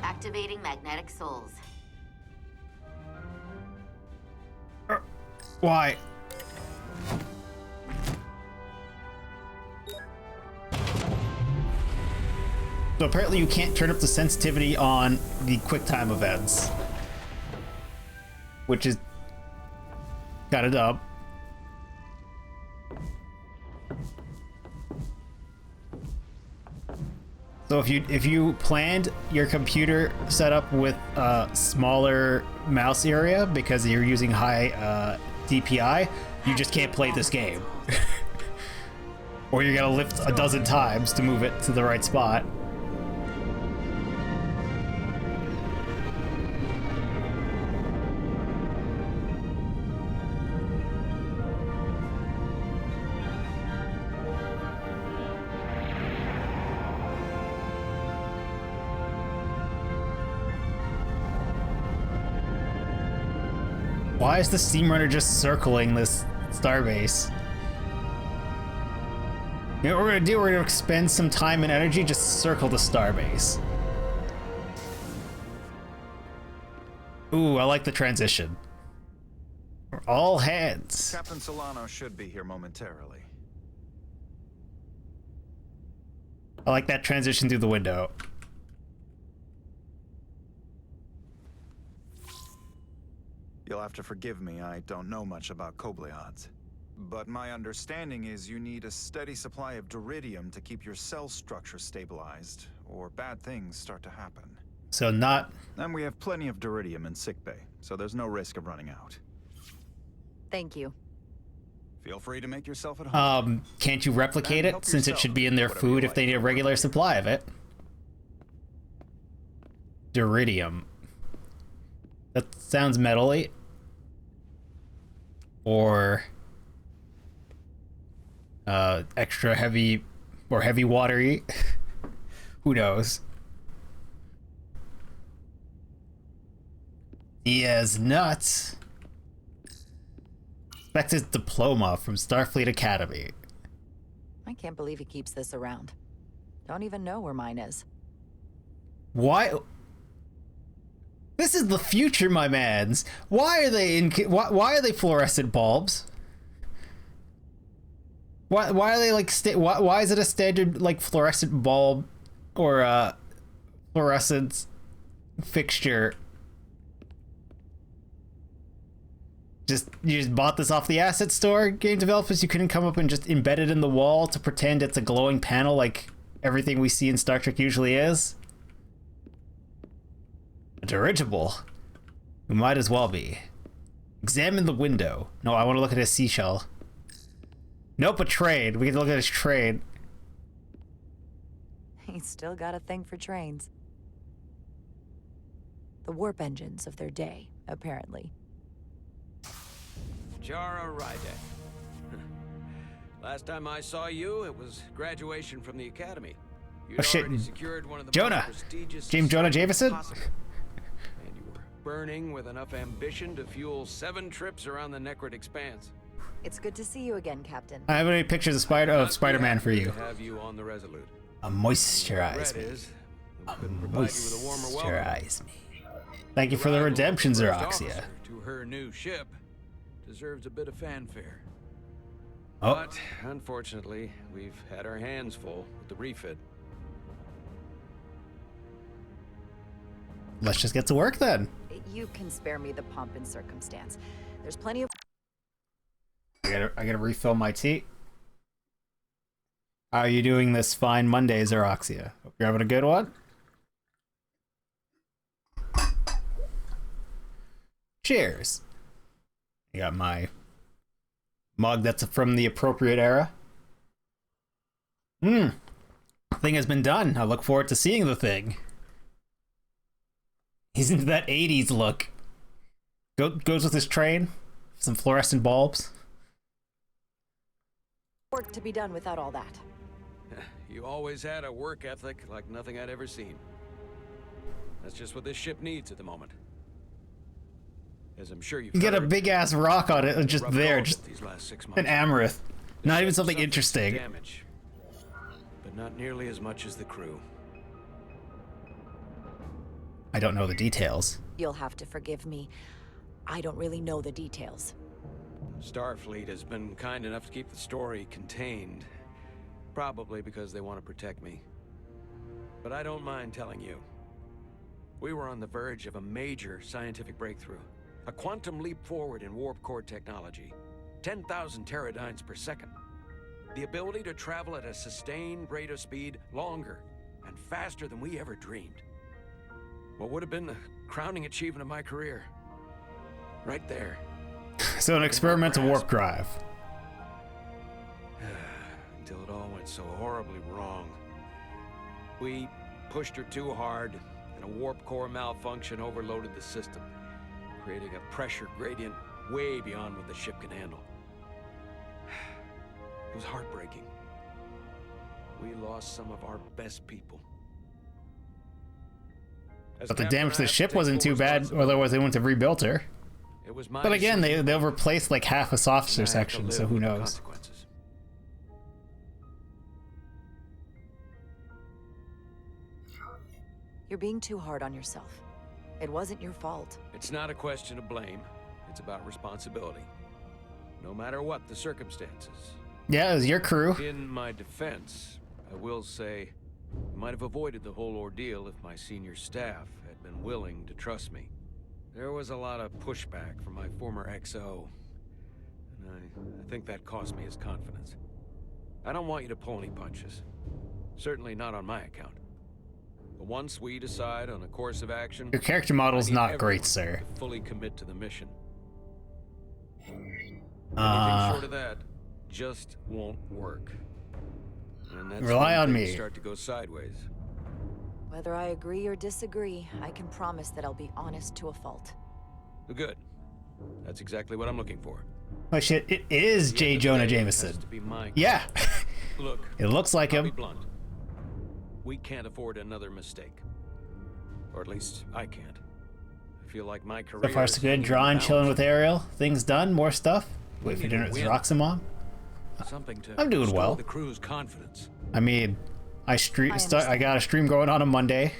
[SPEAKER 9] Activating magnetic souls.
[SPEAKER 1] Why? So apparently you can't turn up the sensitivity on the QuickTime events, which is kind of dumb. So if you planned your computer setup with a smaller mouse area because you're using high DPI, you just can't play this game. Or you're gonna lift a dozen times to move it to the right spot. Why is the steam runner just circling this starbase? You know what we're gonna do? We're gonna expend some time and energy, just circle the starbase. Ooh, I like the transition. All hands.
[SPEAKER 7] Captain Solano should be here momentarily.
[SPEAKER 1] I like that transition through the window.
[SPEAKER 7] You'll have to forgive me, I don't know much about Kobleods. But my understanding is you need a steady supply of duridium to keep your cell structure stabilized, or bad things start to happen.
[SPEAKER 1] So not...
[SPEAKER 7] And we have plenty of duridium in sickbay, so there's no risk of running out.
[SPEAKER 4] Thank you.
[SPEAKER 7] Feel free to make yourself at home.
[SPEAKER 1] Can't you replicate it, since it should be in their food if they need a regular supply of it? Duridium. That sounds metally. Or extra heavy or heavy watery. Who knows? He has nuts. Expected diploma from Starfleet Academy.
[SPEAKER 4] I can't believe he keeps this around. Don't even know where mine is.
[SPEAKER 1] Why? This is the future, my mans. Why are they in? Why are they fluorescent bulbs? Why are they like? Why is it a standard like fluorescent bulb or fluorescent fixture? You just bought this off the asset store, game developers? You couldn't come up and just embed it in the wall to pretend it's a glowing panel like everything we see in Star Trek usually is? A dirigible. We might as well be. Examine the window. No, I want to look at his seashell. Nope, a trade. We can look at his trade.
[SPEAKER 4] He's still got a thing for trains. The warp engines of their day, apparently.
[SPEAKER 2] Jara Rydek. Last time I saw you, it was graduation from the academy. You'd
[SPEAKER 1] Oh shit.
[SPEAKER 2] already secured one of the
[SPEAKER 1] Jonah.
[SPEAKER 2] most prestigious
[SPEAKER 1] James Jonah
[SPEAKER 2] assignments
[SPEAKER 1] Jameson?
[SPEAKER 2] possible. And you were burning with enough ambition to fuel 7 trips around the Necrid Expanse.
[SPEAKER 4] It's good to see you again, Captain.
[SPEAKER 1] I have any pictures of Spider-Man for you.
[SPEAKER 2] To have you on the Resolute.
[SPEAKER 1] Moisturize me.
[SPEAKER 2] Is, we couldn't provide you with a warmer welcome.
[SPEAKER 1] Moisturize me. Thank you for the redemption, Xeroxia.
[SPEAKER 2] To her new ship deserves a bit of fanfare.
[SPEAKER 1] Oh.
[SPEAKER 2] But unfortunately, we've had our hands full with the refit.
[SPEAKER 1] Let's just get to work then.
[SPEAKER 4] You can spare me the pomp and circumstance. There's plenty of...
[SPEAKER 1] I gotta refill my tea. How are you doing this fine Monday, Xeroxia? Hope you're having a good one. Cheers. I got my mug that's from the appropriate era. Thing has been done. I look forward to seeing the thing. He's into that 80s look. Goes with his train. Some fluorescent bulbs.
[SPEAKER 4] Work to be done without all that.
[SPEAKER 2] You always had a work ethic like nothing I'd ever seen. That's just what this ship needs at the moment. As I'm sure you've
[SPEAKER 1] You get a
[SPEAKER 2] heard,
[SPEAKER 1] big ass rock on it, and just
[SPEAKER 2] rough
[SPEAKER 1] there,
[SPEAKER 2] go
[SPEAKER 1] just
[SPEAKER 2] these last 6
[SPEAKER 1] an
[SPEAKER 2] months.
[SPEAKER 1] amaranth.
[SPEAKER 2] The
[SPEAKER 1] Not
[SPEAKER 2] ship
[SPEAKER 1] even something
[SPEAKER 2] suffered
[SPEAKER 1] interesting.
[SPEAKER 2] damage, but not nearly as much as the crew.
[SPEAKER 1] I don't know the details.
[SPEAKER 4] You'll have to forgive me. I don't really know the details.
[SPEAKER 2] Starfleet has been kind enough to keep the story contained, probably because they want to protect me. But I don't mind telling you. We were on the verge of a major scientific breakthrough. A quantum leap forward in warp core technology. 10,000 teradynes per second. The ability to travel at a sustained rate of speed longer and faster than we ever dreamed. What would have been the crowning achievement of my career. Right there.
[SPEAKER 1] So an experimental warp drive.
[SPEAKER 2] Until it all went so horribly wrong. We pushed her too hard, and a warp core malfunction overloaded the system, creating a pressure gradient way beyond what the ship can handle. It was heartbreaking. We lost some of our best people. As
[SPEAKER 1] But the
[SPEAKER 2] captain,
[SPEAKER 1] damage to
[SPEAKER 2] I
[SPEAKER 1] the
[SPEAKER 2] have
[SPEAKER 1] ship
[SPEAKER 2] take
[SPEAKER 1] wasn't
[SPEAKER 2] full
[SPEAKER 1] too bad,
[SPEAKER 2] responsibility.
[SPEAKER 1] otherwise they wouldn't have rebuilt her.
[SPEAKER 2] It was my
[SPEAKER 1] But again,
[SPEAKER 2] decision,
[SPEAKER 1] they'll replace like half a officer
[SPEAKER 2] and I have to
[SPEAKER 1] section, so
[SPEAKER 2] live
[SPEAKER 1] who
[SPEAKER 2] with the
[SPEAKER 1] knows?
[SPEAKER 2] consequences.
[SPEAKER 4] You're being too hard on yourself. It wasn't your fault.
[SPEAKER 2] It's not a question of blame. It's about responsibility. No matter what the circumstances.
[SPEAKER 1] Yeah, it was your crew.
[SPEAKER 2] In my defense, I will say, I might have avoided the whole ordeal if my senior staff had been willing to trust me. There was a lot of pushback from my former XO, and I think that cost me his confidence. I don't want you to pull any punches. Certainly not on my account. But once we decide on a course of action,
[SPEAKER 1] Your character model's
[SPEAKER 2] I need
[SPEAKER 1] not great,
[SPEAKER 2] everyone
[SPEAKER 1] sir.
[SPEAKER 2] to fully commit to the mission. Anything short of that just won't work. And that's
[SPEAKER 1] Rely
[SPEAKER 2] when
[SPEAKER 1] on
[SPEAKER 2] things
[SPEAKER 1] me.
[SPEAKER 2] start to go sideways.
[SPEAKER 4] Whether I agree or disagree, I can promise that I'll be honest to a fault.
[SPEAKER 2] Good. That's exactly what I'm looking for.
[SPEAKER 1] Oh shit, it is
[SPEAKER 2] At the
[SPEAKER 1] J.
[SPEAKER 2] end of the
[SPEAKER 1] Jonah
[SPEAKER 2] day, it
[SPEAKER 1] Jameson.
[SPEAKER 2] has to be my
[SPEAKER 1] Yeah.
[SPEAKER 2] Look,
[SPEAKER 1] It looks like
[SPEAKER 2] I'll be
[SPEAKER 1] him.
[SPEAKER 2] blunt. We can't afford another mistake. Or at least I can't. I feel like my career
[SPEAKER 1] So far so
[SPEAKER 2] is
[SPEAKER 1] good.
[SPEAKER 2] hanging in the
[SPEAKER 1] Drawing, chilling
[SPEAKER 2] balance.
[SPEAKER 1] with Ariel. Things done. More stuff. Wait for
[SPEAKER 2] need
[SPEAKER 1] dinner
[SPEAKER 2] to
[SPEAKER 1] at
[SPEAKER 2] win.
[SPEAKER 1] Roxamon.
[SPEAKER 2] Something to
[SPEAKER 1] I'm doing
[SPEAKER 2] restore
[SPEAKER 1] well.
[SPEAKER 2] the crew's confidence.
[SPEAKER 1] I mean, I
[SPEAKER 4] understand.
[SPEAKER 1] got a stream going on Monday.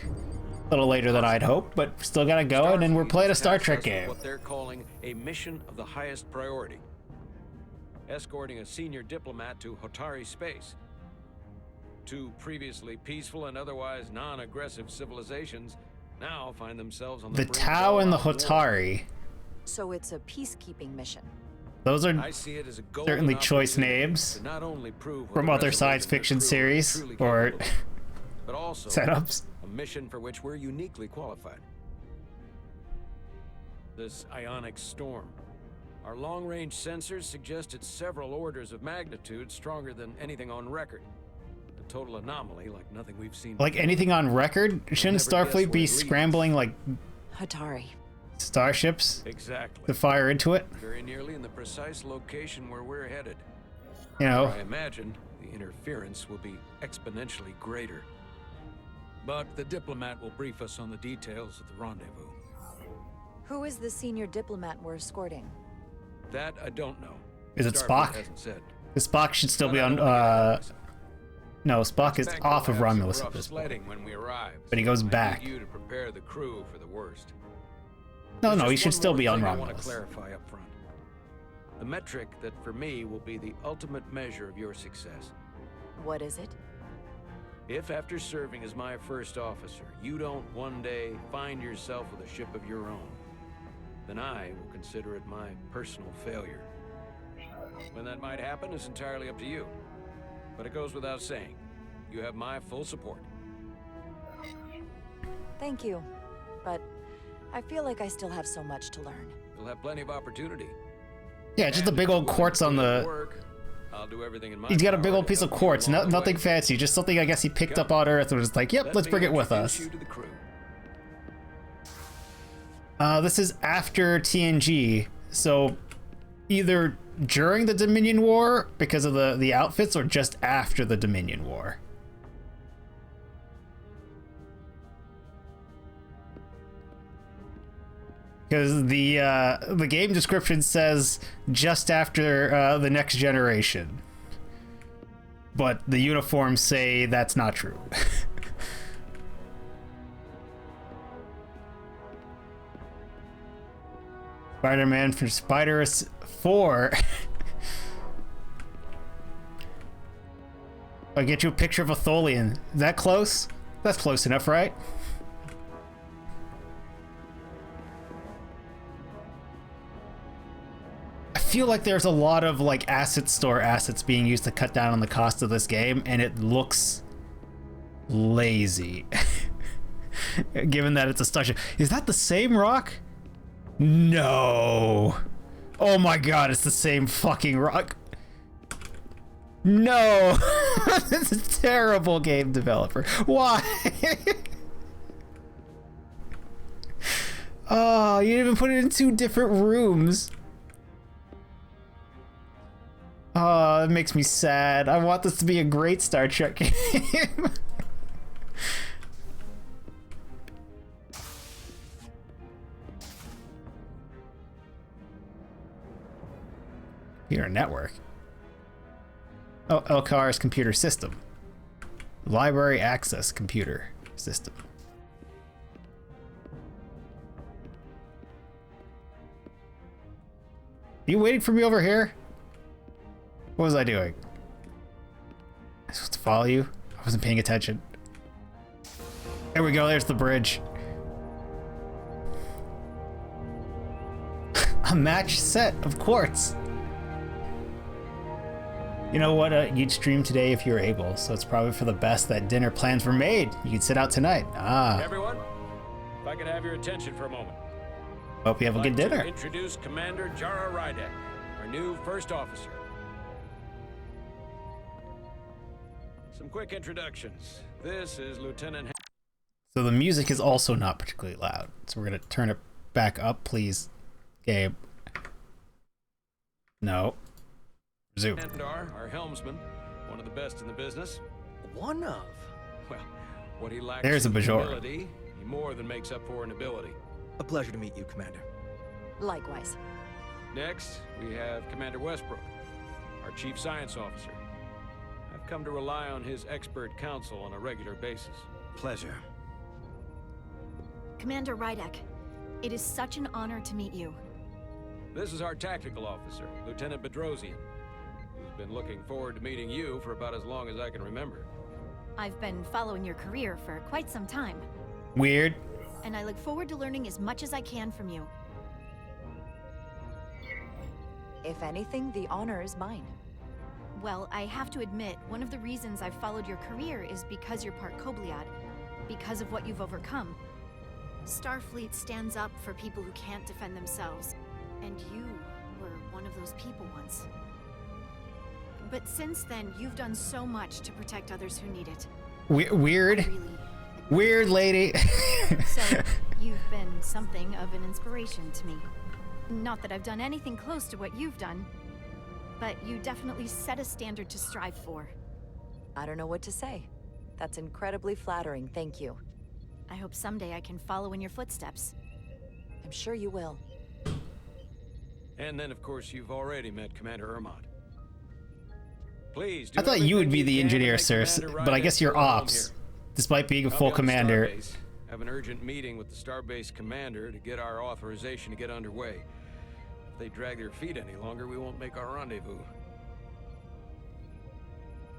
[SPEAKER 1] A little later than I'd hoped, but still gotta go, and then we're playing a Star
[SPEAKER 2] Starfleet
[SPEAKER 1] Trek
[SPEAKER 2] has tasked us with
[SPEAKER 1] game.
[SPEAKER 2] What they're calling a mission of the highest priority. Escorting a senior diplomat to Hotari space. Two previously peaceful and otherwise non-aggressive civilizations now find themselves on the
[SPEAKER 1] The
[SPEAKER 2] brink
[SPEAKER 1] Tau
[SPEAKER 2] of
[SPEAKER 1] and the
[SPEAKER 2] all-out war.
[SPEAKER 1] Hotari.
[SPEAKER 4] So it's a peacekeeping mission.
[SPEAKER 1] Those are
[SPEAKER 2] I see it as a golden
[SPEAKER 1] certainly choice
[SPEAKER 2] opportunity
[SPEAKER 1] names
[SPEAKER 2] to not only prove what
[SPEAKER 1] from
[SPEAKER 2] a
[SPEAKER 1] other
[SPEAKER 2] resolute
[SPEAKER 1] science
[SPEAKER 2] and their
[SPEAKER 1] fiction
[SPEAKER 2] crew are
[SPEAKER 1] series
[SPEAKER 2] truly
[SPEAKER 1] or
[SPEAKER 2] capable of, but also
[SPEAKER 1] setups.
[SPEAKER 2] a mission for which we're uniquely qualified. This ionic storm. Our long-range sensors suggest it's several orders of magnitude stronger than anything on record. A total anomaly like nothing we've seen
[SPEAKER 1] Like
[SPEAKER 2] before.
[SPEAKER 1] anything on record? Shouldn't
[SPEAKER 2] never guess
[SPEAKER 1] Starfleet
[SPEAKER 2] where
[SPEAKER 1] be
[SPEAKER 2] it leads.
[SPEAKER 1] scrambling like
[SPEAKER 4] Hatari.
[SPEAKER 1] starships
[SPEAKER 2] Exactly.
[SPEAKER 1] to fire into it?
[SPEAKER 2] Very nearly in the precise location where we're headed.
[SPEAKER 1] You know,
[SPEAKER 2] I imagine the interference will be exponentially greater. But the diplomat will brief us on the details of the rendezvous.
[SPEAKER 4] Who is the senior diplomat we're escorting?
[SPEAKER 2] That I don't know.
[SPEAKER 1] Is it
[SPEAKER 2] Starfleet
[SPEAKER 1] Spock?
[SPEAKER 2] hasn't said.
[SPEAKER 1] the Spock should still
[SPEAKER 2] But
[SPEAKER 1] be
[SPEAKER 2] I
[SPEAKER 1] on.
[SPEAKER 2] don't think it happens.
[SPEAKER 1] No, Spock is
[SPEAKER 2] Expect
[SPEAKER 1] off
[SPEAKER 2] we'll
[SPEAKER 1] of
[SPEAKER 2] have some
[SPEAKER 1] Romulus
[SPEAKER 2] rough
[SPEAKER 1] at this point.
[SPEAKER 2] sledding when we arrive,
[SPEAKER 1] But he
[SPEAKER 2] so
[SPEAKER 1] goes
[SPEAKER 2] I need
[SPEAKER 1] back.
[SPEAKER 2] you to prepare the crew for the worst.
[SPEAKER 1] No,
[SPEAKER 2] There's
[SPEAKER 1] no, he
[SPEAKER 2] just
[SPEAKER 1] should
[SPEAKER 2] one
[SPEAKER 1] still
[SPEAKER 2] more
[SPEAKER 1] be on
[SPEAKER 2] thing I want to
[SPEAKER 1] Romulus.
[SPEAKER 2] clarify up front. The metric that for me will be the ultimate measure of your success.
[SPEAKER 4] What is it?
[SPEAKER 2] If after serving as my first officer, you don't one day find yourself with a ship of your own, then I will consider it my personal failure. When that might happen is entirely up to you. But it goes without saying, you have my full support.
[SPEAKER 4] Thank you. But I feel like I still have so much to learn.
[SPEAKER 2] You'll have plenty of opportunity.
[SPEAKER 1] Yeah, just a
[SPEAKER 2] And
[SPEAKER 1] big
[SPEAKER 2] if
[SPEAKER 1] old
[SPEAKER 2] you're willing
[SPEAKER 1] quartz
[SPEAKER 2] to
[SPEAKER 1] on
[SPEAKER 2] put in
[SPEAKER 1] the.
[SPEAKER 2] work, I'll do everything in my
[SPEAKER 1] He's got a big
[SPEAKER 2] power
[SPEAKER 1] old
[SPEAKER 2] to
[SPEAKER 1] piece of
[SPEAKER 2] help you
[SPEAKER 1] quartz,
[SPEAKER 2] along the
[SPEAKER 1] nothing
[SPEAKER 2] way.
[SPEAKER 1] fancy, just something I guess he picked up on Earth and was like, yep,
[SPEAKER 2] Let
[SPEAKER 1] let's
[SPEAKER 2] me
[SPEAKER 1] bring it with
[SPEAKER 2] introduce
[SPEAKER 1] us.
[SPEAKER 2] you to the crew.
[SPEAKER 1] This is after TNG, so either during the Dominion War because of the outfits, or just after the Dominion War. Because the game description says just after the next generation. But the uniforms say that's not true. Spider-Man for Spiders 4. I'll get you a picture of a Tholian. Is that close? That's close enough, right? I feel like there's a lot of like asset store assets being used to cut down on the cost of this game, and it looks lazy. Given that it's a starship. Is that the same rock? No. Oh my god, it's the same fucking rock. No. This is a terrible game developer. Why? Oh, you didn't even put it in 2 different rooms. Oh, that makes me sad. I want this to be a great Star Trek game. Computer network. Oh, LCAR's computer system. Library access computer system. Are you waiting for me over here? What was I doing? I supposed to follow you? I wasn't paying attention. There we go, there's the bridge. A match set of quartz. You know what, you'd stream today if you were able, so it's probably for the best that dinner plans were made. You could sit out tonight. Ah.
[SPEAKER 13] Everyone, if I could have your attention for a moment.
[SPEAKER 1] Hope you have a good dinner.
[SPEAKER 2] Introduce Commander Jara Rydek, our new first officer. Some quick introductions. This is Lieutenant...
[SPEAKER 1] So the music is also not particularly loud, so we're gonna turn it back up, please. Gabe. No. Zoom.
[SPEAKER 2] Our helmsman, one of the best in the business.
[SPEAKER 5] One of?
[SPEAKER 2] Well, what he lacks
[SPEAKER 1] There's a
[SPEAKER 2] in
[SPEAKER 1] Bajor.
[SPEAKER 2] ability, he more than makes up for in ability.
[SPEAKER 5] A pleasure to meet you, Commander.
[SPEAKER 4] Likewise.
[SPEAKER 2] Next, we have Commander Westbrook, our chief science officer. I've come to rely on his expert counsel on a regular basis.
[SPEAKER 5] Pleasure.
[SPEAKER 14] Commander Rydek, it is such an honor to meet you.
[SPEAKER 2] This is our tactical officer, Lieutenant Bedrosian, who's been looking forward to meeting you for about as long as I can remember.
[SPEAKER 14] I've been following your career for quite some time.
[SPEAKER 1] Weird.
[SPEAKER 14] And I look forward to learning as much as I can from you.
[SPEAKER 4] If anything, the honor is mine.
[SPEAKER 14] Well, I have to admit, one of the reasons I've followed your career is because you're part Kobliad, because of what you've overcome. Starfleet stands up for people who can't defend themselves, and you were one of those people once. But since then, you've done so much to protect others who need it.
[SPEAKER 1] Weird. Weird lady.
[SPEAKER 14] So, you've been something of an inspiration to me. Not that I've done anything close to what you've done, but you definitely set a standard to strive for.
[SPEAKER 4] I don't know what to say. That's incredibly flattering, thank you.
[SPEAKER 14] I hope someday I can follow in your footsteps.
[SPEAKER 4] I'm sure you will.
[SPEAKER 2] And then, of course, you've already met Commander Ermont. Please,
[SPEAKER 1] I thought you would be the engineer, sir, but I guess you're ops, despite being a full commander.
[SPEAKER 2] Have an urgent meeting with the Starbase commander to get our authorization to get underway. If they drag their feet any longer, we won't make our rendezvous.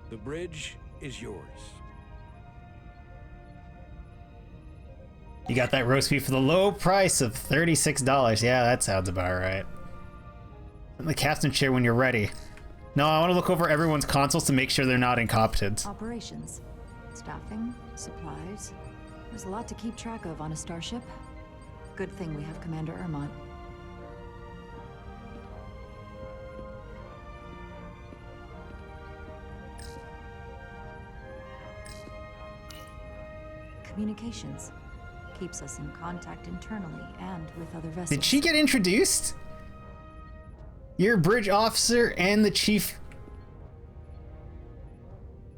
[SPEAKER 2] The bridge is yours.
[SPEAKER 1] You got that roast beef for the low price of $36. Yeah, that sounds about right. In the captain chair when you're ready. No, I want to look over everyone's consoles to make sure they're not incompetent.
[SPEAKER 4] Operations, staffing, supplies. There's a lot to keep track of on a starship. Good thing we have Commander Ermont. Communications. Keeps us in contact internally and with other vessels.
[SPEAKER 1] Did she get introduced? You're a bridge officer and the chief.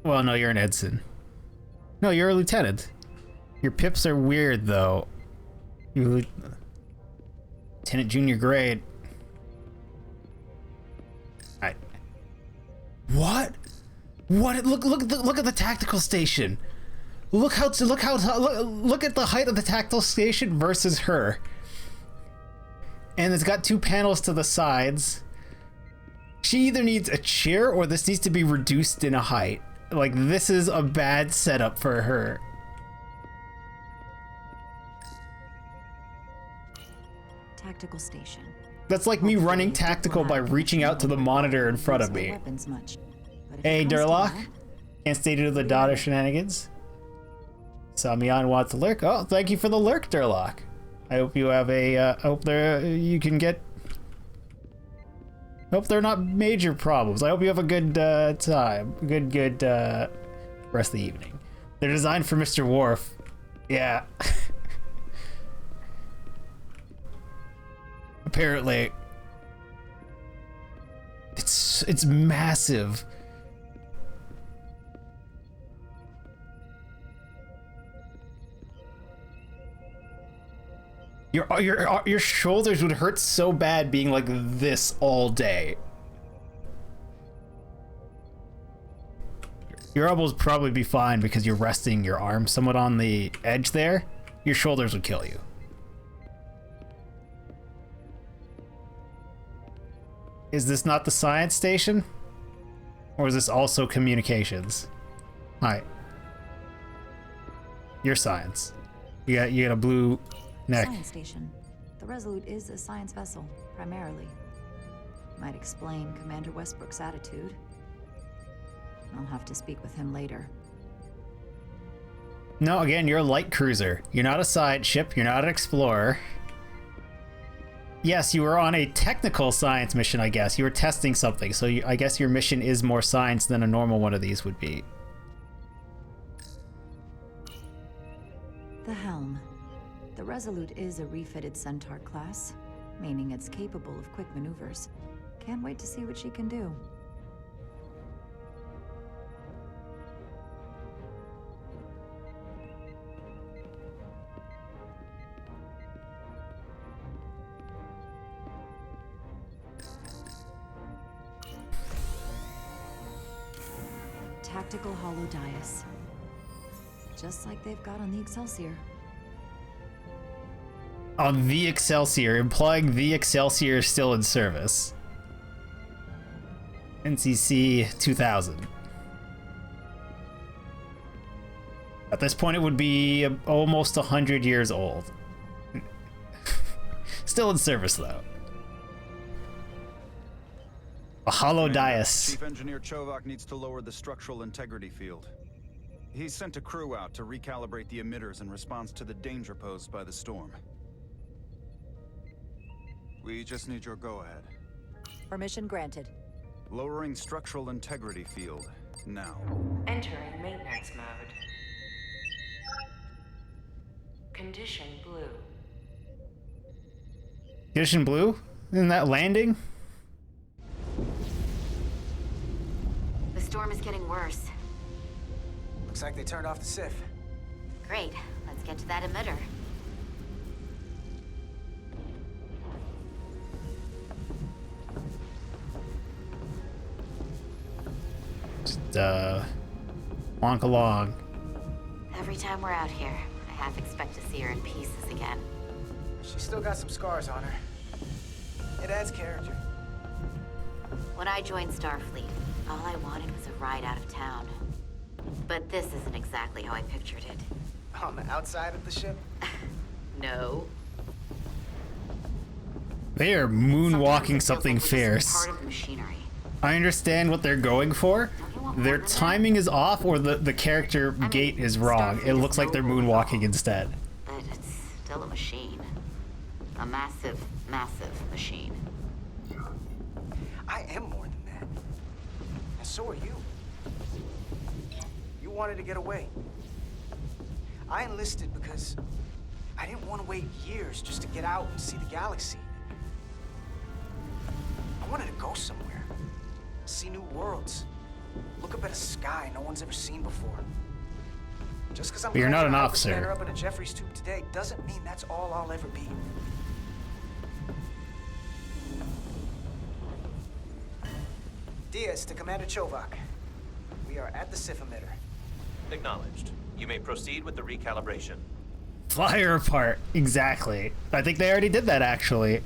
[SPEAKER 1] Well, no, you're an ensign. No, you're a lieutenant. Your pips are weird, though. Lieutenant junior grade. Alright. What? What? Look at the tactical station. Look at the height of the tactical station versus her. And it's got 2 panels to the sides. She either needs a chair or this needs to be reduced in a height. Like, this is a bad setup for her.
[SPEAKER 4] Tactical station.
[SPEAKER 1] That's like me running tactical by reaching out to the monitor in front of me. Hey, Durlock. Can't stay to the daughter shenanigans. Samyan wants a lurk. Oh, thank you for the lurk, Durlock. I hope you have a, I hope you can get... Hope they're not major problems. I hope you have a good time. Good rest of the evening. They're designed for Mr. Worf. Yeah. Apparently. It's massive. Your shoulders would hurt so bad being like this all day. Your elbows probably be fine because you're resting your arm somewhat on the edge there. Your shoulders would kill you. Is this not the science station? Or is this also communications? Hi. You're science. You got a blue neck.
[SPEAKER 4] Science station. The Resolute is a science vessel, primarily. Might explain Commander Westbrook's attitude. I'll have to speak with him later.
[SPEAKER 1] No, again, you're a light cruiser. You're not a side ship. You're not an explorer. Yes, you were on a technical science mission, I guess. You were testing something, so I guess your mission is more science than a normal one of these would be.
[SPEAKER 4] The helm. The Resolute is a refitted Centaur class, meaning it's capable of quick maneuvers. Can't wait to see what she can do. Tactical hollow dais. Just like they've got on the Excelsior.
[SPEAKER 1] On the Excelsior, implying the Excelsior is still in service. NCC 2000. At this point, it would be almost 100 years old. Still in service, though. A hollow dais.
[SPEAKER 7] Chief Engineer Chovak needs to lower the structural integrity field. He's sent a crew out to recalibrate the emitters in response to the danger posed by the storm. We just need your go-ahead.
[SPEAKER 4] Permission granted.
[SPEAKER 7] Lowering structural integrity field, now.
[SPEAKER 15] Entering maintenance mode. Condition blue.
[SPEAKER 1] Condition blue? Isn't that landing?
[SPEAKER 9] The storm is getting worse.
[SPEAKER 8] Looks like they turned off the SIF.
[SPEAKER 9] Great. Let's get to that emitter.
[SPEAKER 1] Just, wonk along.
[SPEAKER 9] Every time we're out here, I half expect to see her in pieces again.
[SPEAKER 8] She's still got some scars on her. It adds character.
[SPEAKER 9] When I joined Starfleet, all I wanted was a ride out of town. But this isn't exactly how I pictured it.
[SPEAKER 8] On the outside of the ship?
[SPEAKER 9] No.
[SPEAKER 1] They are moonwalking something fierce.
[SPEAKER 9] Part of the machinery.
[SPEAKER 1] I understand what they're going for. Their timing is off, or the character gait is wrong. It looks like they're moonwalking instead.
[SPEAKER 9] But it's still a machine. A massive, massive machine.
[SPEAKER 8] I am more than that. And so are you. You wanted to get away. I enlisted because I didn't want to wait years just to get out and see the galaxy. I wanted to go somewhere. See new worlds. Look up at a sky no one's ever seen before. Just because I'm
[SPEAKER 1] But you're not an
[SPEAKER 8] spanner
[SPEAKER 1] officer.
[SPEAKER 8] up at a Jeffries tube today doesn't mean that's all I'll ever be. Diaz to Commander Chovak. We are at the SIF emitter.
[SPEAKER 6] Acknowledged. You may proceed with the recalibration.
[SPEAKER 1] Flyer apart. Exactly. I think they already did that, actually.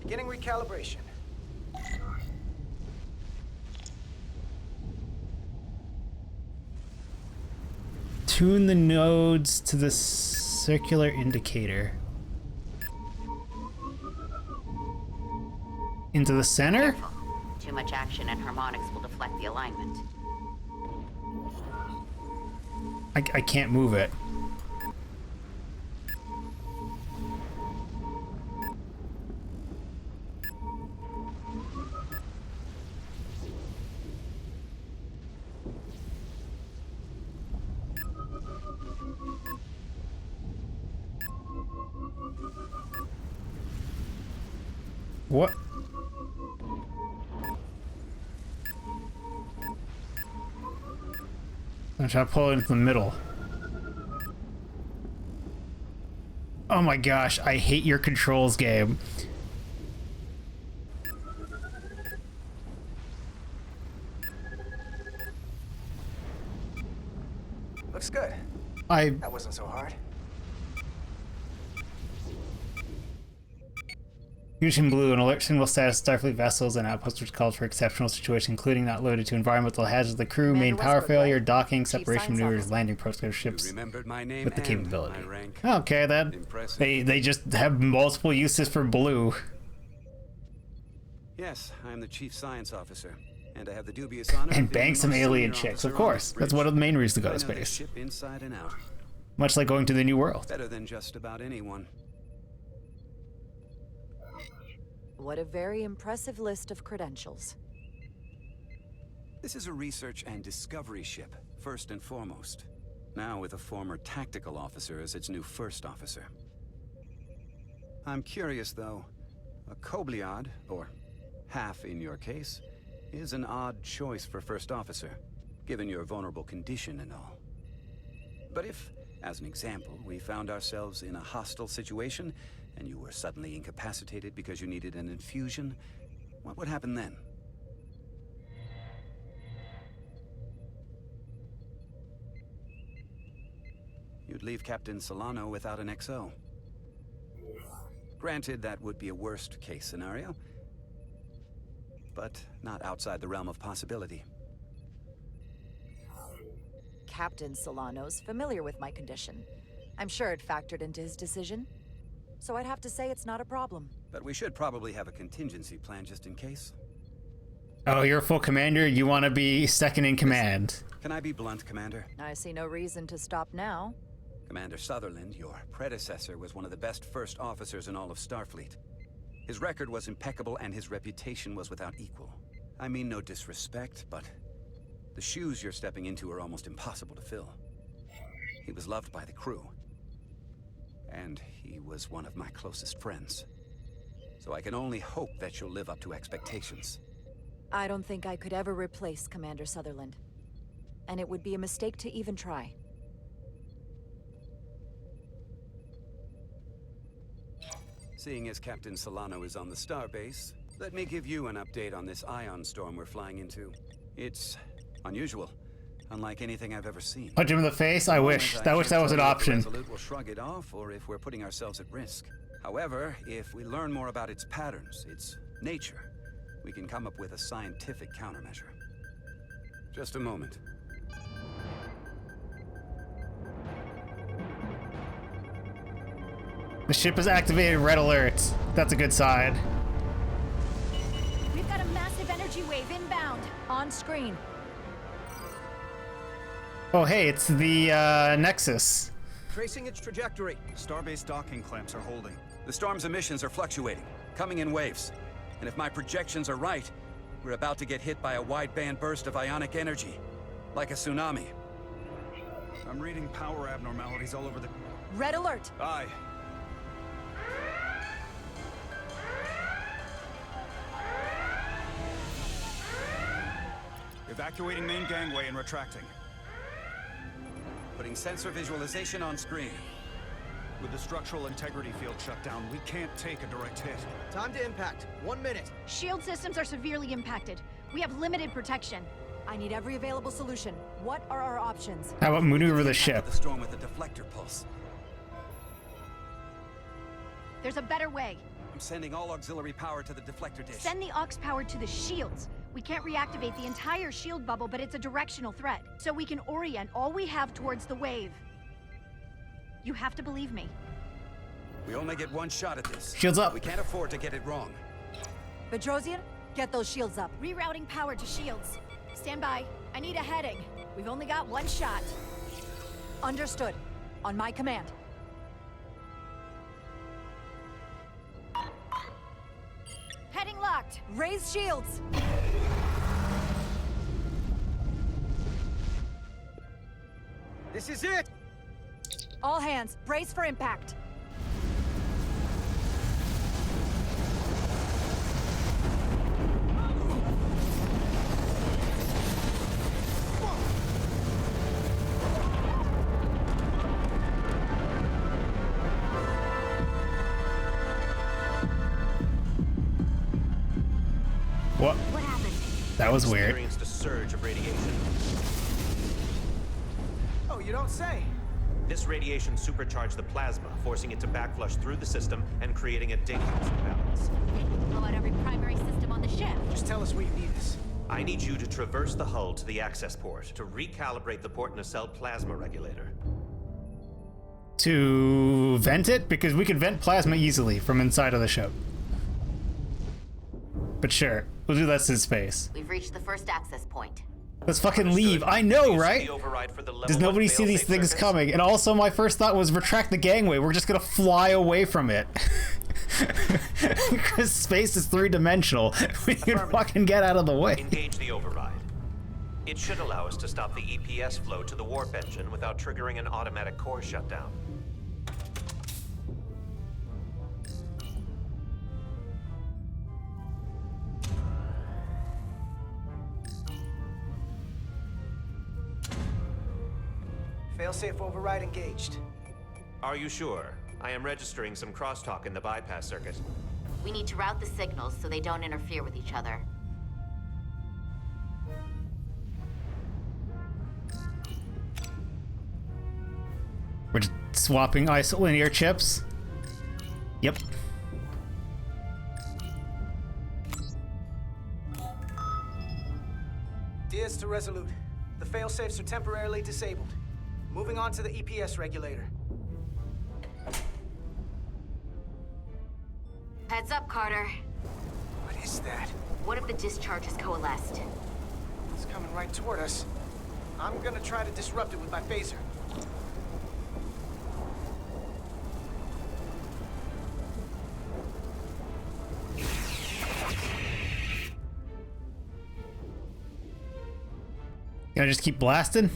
[SPEAKER 8] Beginning recalibration.
[SPEAKER 1] Tune the nodes to the circular indicator. Into the center?
[SPEAKER 9] Careful. Too much action and harmonics will deflect the alignment.
[SPEAKER 1] I can't move it. What? I'm trying to pull it into the middle. Oh my gosh, I hate your controls game.
[SPEAKER 8] Looks good. That wasn't so hard.
[SPEAKER 1] Fusion Blue, an alert signal status Starfleet vessels and outposts which calls for exceptional situation, including not loaded to environmental hazards of the crew, main power failure, docking, separation maneuvers, landing protocols ships with the capability. Okay, then. They just have multiple uses for Blue.
[SPEAKER 16] Yes, I am the chief science officer, and I have the dubious honor
[SPEAKER 1] And bang some alien chicks, of course. That's one of the main reasons to go to space.
[SPEAKER 16] Ship inside and out.
[SPEAKER 1] Much like going to the New World.
[SPEAKER 16] Better than just about anyone.
[SPEAKER 17] What a very impressive list of credentials.
[SPEAKER 16] This is a research and discovery ship, first and foremost. Now with a former tactical officer as its new first officer. I'm curious, though. A Kobliad, or half in your case, is an odd choice for first officer, given your vulnerable condition and all. But if, as an example, we found ourselves in a hostile situation, and you were suddenly incapacitated because you needed an infusion, what would happen then? You'd leave Captain Solano without an XO. Granted, that would be a worst-case scenario, but not outside the realm of possibility.
[SPEAKER 17] Captain Solano's familiar with my condition. I'm sure it factored into his decision. So I'd have to say it's not a problem.
[SPEAKER 16] But we should probably have a contingency plan just in case.
[SPEAKER 1] Oh, you're a full commander? You want to be second in command?
[SPEAKER 16] Can I be blunt, Commander?
[SPEAKER 17] I see no reason to stop now.
[SPEAKER 16] Commander Sutherland, your predecessor, was one of the best first officers in all of Starfleet. His record was impeccable and his reputation was without equal. I mean no disrespect, but the shoes you're stepping into are almost impossible to fill. He was loved by the crew. And he was one of my closest friends. So I can only hope that you'll live up to expectations.
[SPEAKER 17] I don't think I could ever replace Commander Sutherland. And it would be a mistake to even try.
[SPEAKER 16] Seeing as Captain Solano is on the starbase, let me give you an update on this ion storm we're flying into. It's unusual. Unlike anything I've ever seen.
[SPEAKER 1] Punch him in the face? I wish. I wish that was an option.
[SPEAKER 16] We'll shrug it off, or if we're putting ourselves at risk. However, if we learn more about its patterns, its nature, we can come up with a scientific countermeasure. Just a moment.
[SPEAKER 1] The ship has activated red alert. That's a good sign.
[SPEAKER 14] We've got a massive energy wave inbound.
[SPEAKER 17] On screen.
[SPEAKER 1] Oh, hey, it's the Nexus.
[SPEAKER 7] Tracing its trajectory. Starbase docking clamps are holding.
[SPEAKER 16] The storm's emissions are fluctuating, coming in waves. And if my projections are right, we're about to get hit by a wideband burst of ionic energy. Like a tsunami.
[SPEAKER 7] I'm reading power abnormalities all over the...
[SPEAKER 17] Red alert!
[SPEAKER 7] Aye. Evacuating main gangway and retracting.
[SPEAKER 16] Putting sensor visualization on screen.
[SPEAKER 7] With the structural integrity field shut down, we can't take a direct hit.
[SPEAKER 8] Time to impact. 1 minute.
[SPEAKER 14] Shield systems are severely impacted. We have limited protection.
[SPEAKER 17] I need every available solution. What are our options?
[SPEAKER 1] How about maneuver the ship?
[SPEAKER 16] The storm with the deflector pulse.
[SPEAKER 14] There's a better way.
[SPEAKER 16] I'm sending all auxiliary power to the deflector dish.
[SPEAKER 14] Send the aux power to the shields. We can't reactivate the entire shield bubble, but it's a directional threat. So we can orient all we have towards the wave. You have to believe me.
[SPEAKER 16] We only get one shot at this.
[SPEAKER 1] Shields up.
[SPEAKER 16] We can't afford to get it wrong.
[SPEAKER 17] Bedrosian, get those shields up.
[SPEAKER 14] Rerouting power to shields. Stand by. I need a heading. We've only got one shot.
[SPEAKER 17] Understood. On my command.
[SPEAKER 14] Heading locked.
[SPEAKER 17] Raise shields.
[SPEAKER 8] This is it!
[SPEAKER 17] All hands, brace for impact.
[SPEAKER 1] What?
[SPEAKER 9] What happened?
[SPEAKER 1] That was weird.
[SPEAKER 6] Experienced a surge of radiation.
[SPEAKER 8] Oh, you don't say.
[SPEAKER 6] This radiation supercharged the plasma, forcing it to backflush through the system and creating a dangerous imbalance.
[SPEAKER 14] Blow out every primary system on the ship.
[SPEAKER 8] Just tell us where you need us.
[SPEAKER 6] I need you to traverse the hull to the access port to recalibrate the port nacelle plasma regulator.
[SPEAKER 1] To vent it? Because we can vent plasma easily from inside of the ship. But sure, we'll do that in space.
[SPEAKER 9] We've reached the first access point.
[SPEAKER 1] Let's fucking leave. I know, right? Does nobody see these things coming? And also my first thought was retract the gangway. We're just gonna fly away from it. Because space is three-dimensional. We can fucking get out of the way.
[SPEAKER 6] Engage the override. It should allow us to stop the EPS flow to the warp engine without triggering an automatic core shutdown.
[SPEAKER 8] Failsafe override engaged.
[SPEAKER 6] Are you sure? I am registering some crosstalk in the bypass circuit.
[SPEAKER 9] We need to route the signals so they don't interfere with each other.
[SPEAKER 1] We're just swapping isolinear chips. Yep.
[SPEAKER 8] Diaz to Resolute. The failsafes are temporarily disabled. Moving on to the EPS regulator.
[SPEAKER 9] Heads up, Carter.
[SPEAKER 8] What is that?
[SPEAKER 9] One of the discharges coalesced.
[SPEAKER 8] It's coming right toward us. I'm gonna try to disrupt it with my phaser.
[SPEAKER 1] Can I just keep blasting?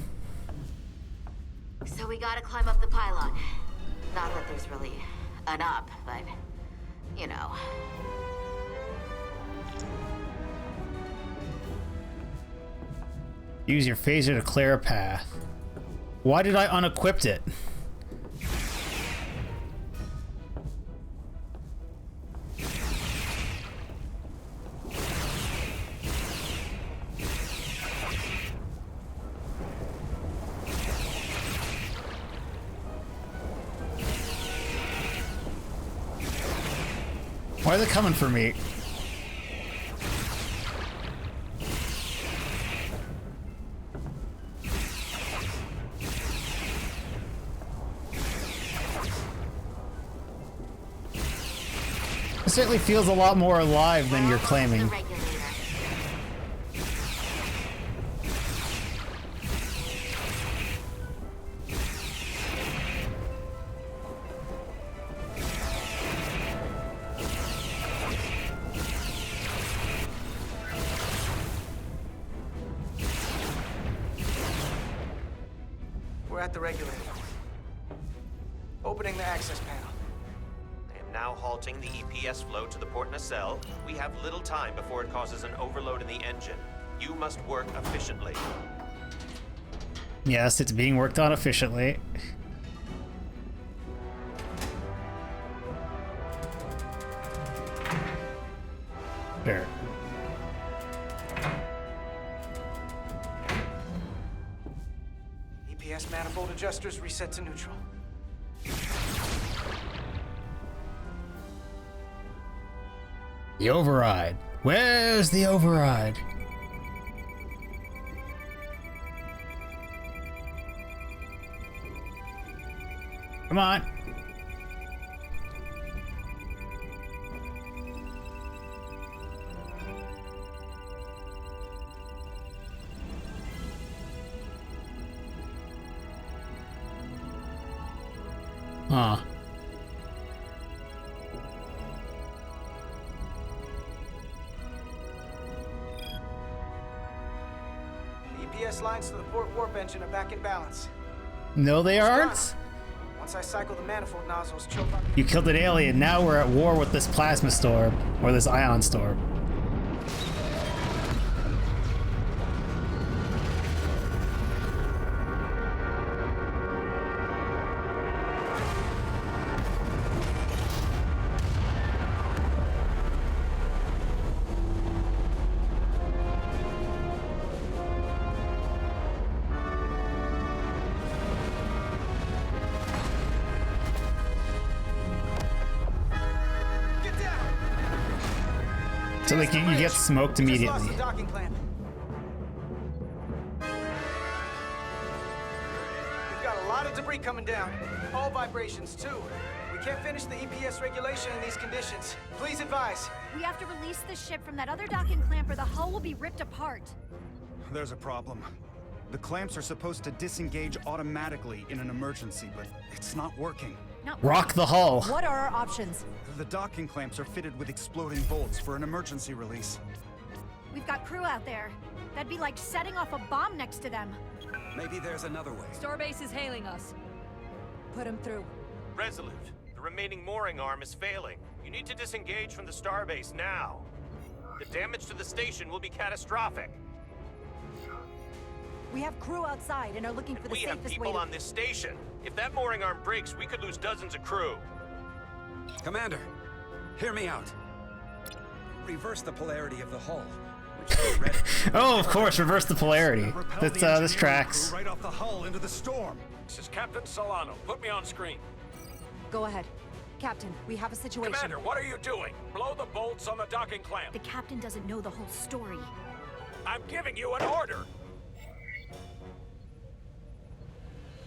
[SPEAKER 9] So we gotta climb up the pylon. Not that there's really an up, but, you know.
[SPEAKER 1] Use your phaser to clear a path. Why did I unequip it? Why are they coming for me? It certainly feels a lot more alive than you're claiming.
[SPEAKER 8] We're at the regulator. Opening the access panel.
[SPEAKER 6] I am now halting the EPS flow to the port nacelle. We have little time before it causes an overload in the engine. You must work efficiently.
[SPEAKER 1] Yes, it's being worked on efficiently. Sure.
[SPEAKER 8] EPS manifold adjusters reset to neutral.
[SPEAKER 1] The override. Where's the override? Come on. Huh.
[SPEAKER 8] The EPS lines to the port warp engine are back in balance.
[SPEAKER 1] No, they aren't.
[SPEAKER 8] Once I cycle the manifold nozzles, Chobot...
[SPEAKER 1] You killed an alien. Now we're at war with this plasma storm, or this ion storm. So like you get smoked immediately.
[SPEAKER 8] We've got a lot of debris coming down. All vibrations too. We can't finish the EPS regulation in these conditions. Please advise.
[SPEAKER 14] We have to release the ship from that other docking clamp or the hull will be ripped apart.
[SPEAKER 18] There's a problem. The clamps are supposed to disengage automatically in an emergency, but it's not working.
[SPEAKER 1] Rock the hull.
[SPEAKER 17] What are our options?
[SPEAKER 18] The docking clamps are fitted with exploding bolts for an emergency release.
[SPEAKER 14] We've got crew out there. That'd be like setting off a bomb next to them.
[SPEAKER 16] Maybe there's another way.
[SPEAKER 12] Starbase is hailing us.
[SPEAKER 17] Put him through.
[SPEAKER 6] Resolute, the remaining mooring arm is failing. You need to disengage from the starbase now. The damage to the station will be catastrophic.
[SPEAKER 17] We have crew outside and are looking for the
[SPEAKER 6] We have
[SPEAKER 17] safest
[SPEAKER 6] people
[SPEAKER 17] way to...
[SPEAKER 6] on this station. If that mooring arm breaks, we could lose dozens of crew.
[SPEAKER 16] Commander, hear me out. Reverse the polarity of the hull, which is red.
[SPEAKER 1] Oh, of course, reverse the polarity. This tracks.
[SPEAKER 18] Right off the hull into the storm.
[SPEAKER 13] This is Captain Solano. Put me on screen.
[SPEAKER 17] Go ahead. Captain, we have a situation.
[SPEAKER 13] Commander, what are you doing? Blow the bolts on the docking clamp.
[SPEAKER 14] The captain doesn't know the whole story.
[SPEAKER 13] I'm giving you an order.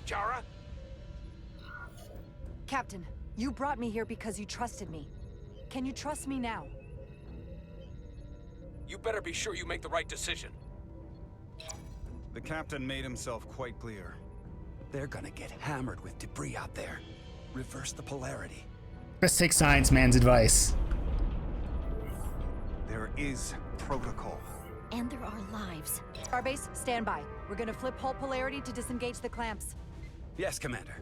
[SPEAKER 13] Chara?
[SPEAKER 17] Captain, you brought me here because you trusted me. Can you trust me now?
[SPEAKER 13] You better be sure you make the right decision.
[SPEAKER 18] The captain made himself quite clear.
[SPEAKER 16] They're gonna get hammered with debris out there. Reverse the polarity.
[SPEAKER 1] Let's take Science Man's advice.
[SPEAKER 18] There is protocol.
[SPEAKER 14] And there are lives.
[SPEAKER 17] Starbase, stand by. We're gonna flip hull polarity to disengage the clamps.
[SPEAKER 16] Yes, Commander.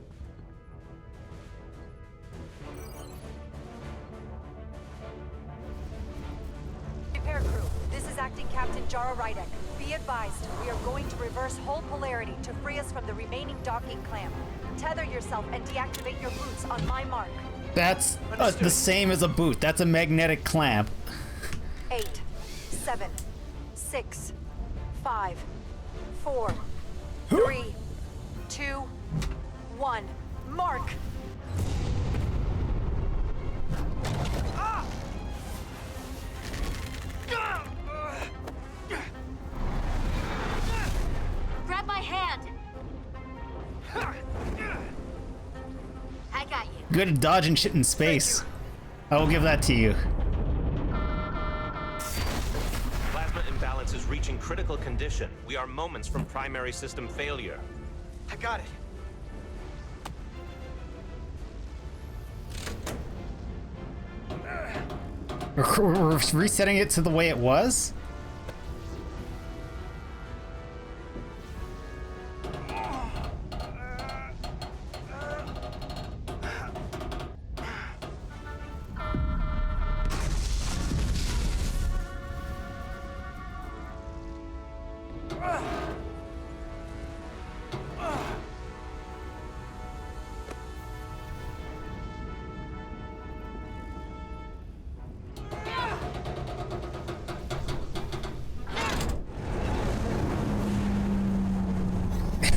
[SPEAKER 17] Repair crew, this is Acting Captain Jara Rydek. Be advised, we are going to reverse hull polarity to free us from the remaining docking clamp. Tether yourself and deactivate your boots on my mark.
[SPEAKER 1] That's the same as a boot. That's a magnetic clamp.
[SPEAKER 17] 8, 7, 6, 5, 4, 3, 2, 1. Mark!
[SPEAKER 9] Grab my hand. I got you.
[SPEAKER 1] Good at dodging shit in space. I will give that to you.
[SPEAKER 6] Plasma imbalance is reaching critical condition. We are moments from primary system failure.
[SPEAKER 8] I got it.
[SPEAKER 1] We're resetting it to the way it was?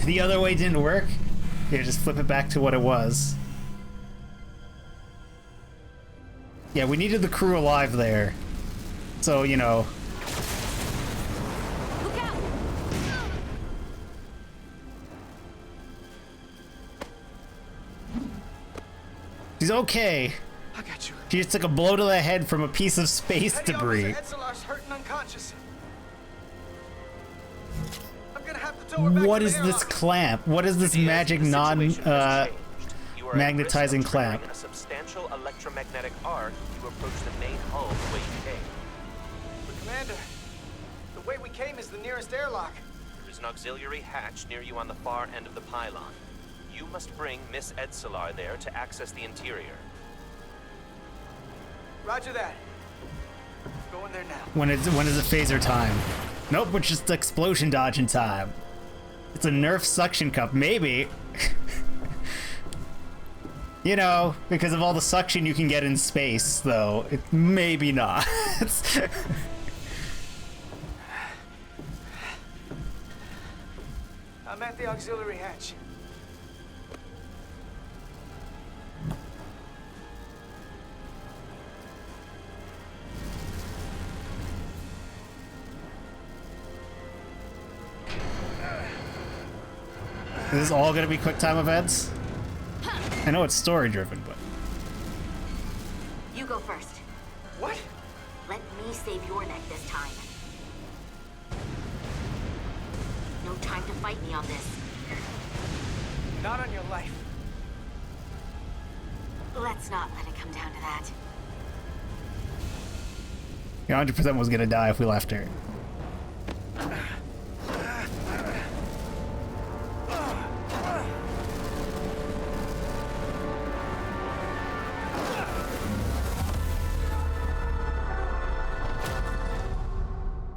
[SPEAKER 1] The other way didn't work? Here, just flip it back to what it was. Yeah, we needed the crew alive there. So, you know.
[SPEAKER 14] Look out!
[SPEAKER 1] She's okay.
[SPEAKER 8] I got you.
[SPEAKER 1] She just took a blow to the head from a piece of space debris.
[SPEAKER 8] Edsalar's hurt and unconscious. I'm gonna have to tow her back
[SPEAKER 1] What
[SPEAKER 8] to the
[SPEAKER 1] is this
[SPEAKER 8] airlock.
[SPEAKER 1] clamp? What is this magic magnetizing clamp?
[SPEAKER 6] In a substantial electromagnetic arc to approach the main hull the way you came.
[SPEAKER 8] But Commander, the way we came is the nearest airlock.
[SPEAKER 6] There is an auxiliary hatch near you on the far end of the pylon. You must bring Miss Edsalar there to access the interior.
[SPEAKER 8] Roger that. Going there now.
[SPEAKER 1] When is it phaser time? Nope, it's just explosion dodging time. It's a Nerf suction cup, maybe. You know, because of all the suction you can get in space, though, it maybe not.
[SPEAKER 8] I'm at the auxiliary hatch.
[SPEAKER 1] Is this all gonna be quick time events? I know it's story driven, but
[SPEAKER 9] You go first.
[SPEAKER 8] What?
[SPEAKER 9] Let me save your neck this time. No time to fight me on this.
[SPEAKER 8] Not on your life.
[SPEAKER 9] Let's not let it come down to that.
[SPEAKER 1] 100% was gonna die if we left her.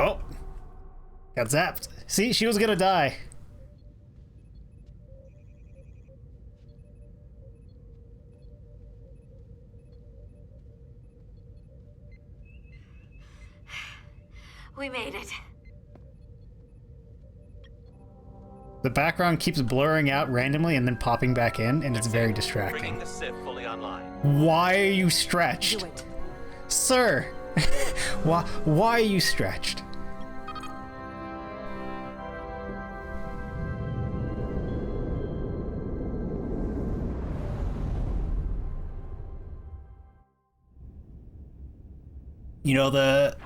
[SPEAKER 1] Oh, got zapped. See, she was gonna die.
[SPEAKER 9] We made it.
[SPEAKER 1] The background keeps blurring out randomly and then popping back in, and it's very distracting.
[SPEAKER 6] Bringing the Sith fully online.
[SPEAKER 1] Why are you stretched?
[SPEAKER 4] Do it.
[SPEAKER 1] Sir! why are you stretched? You know, the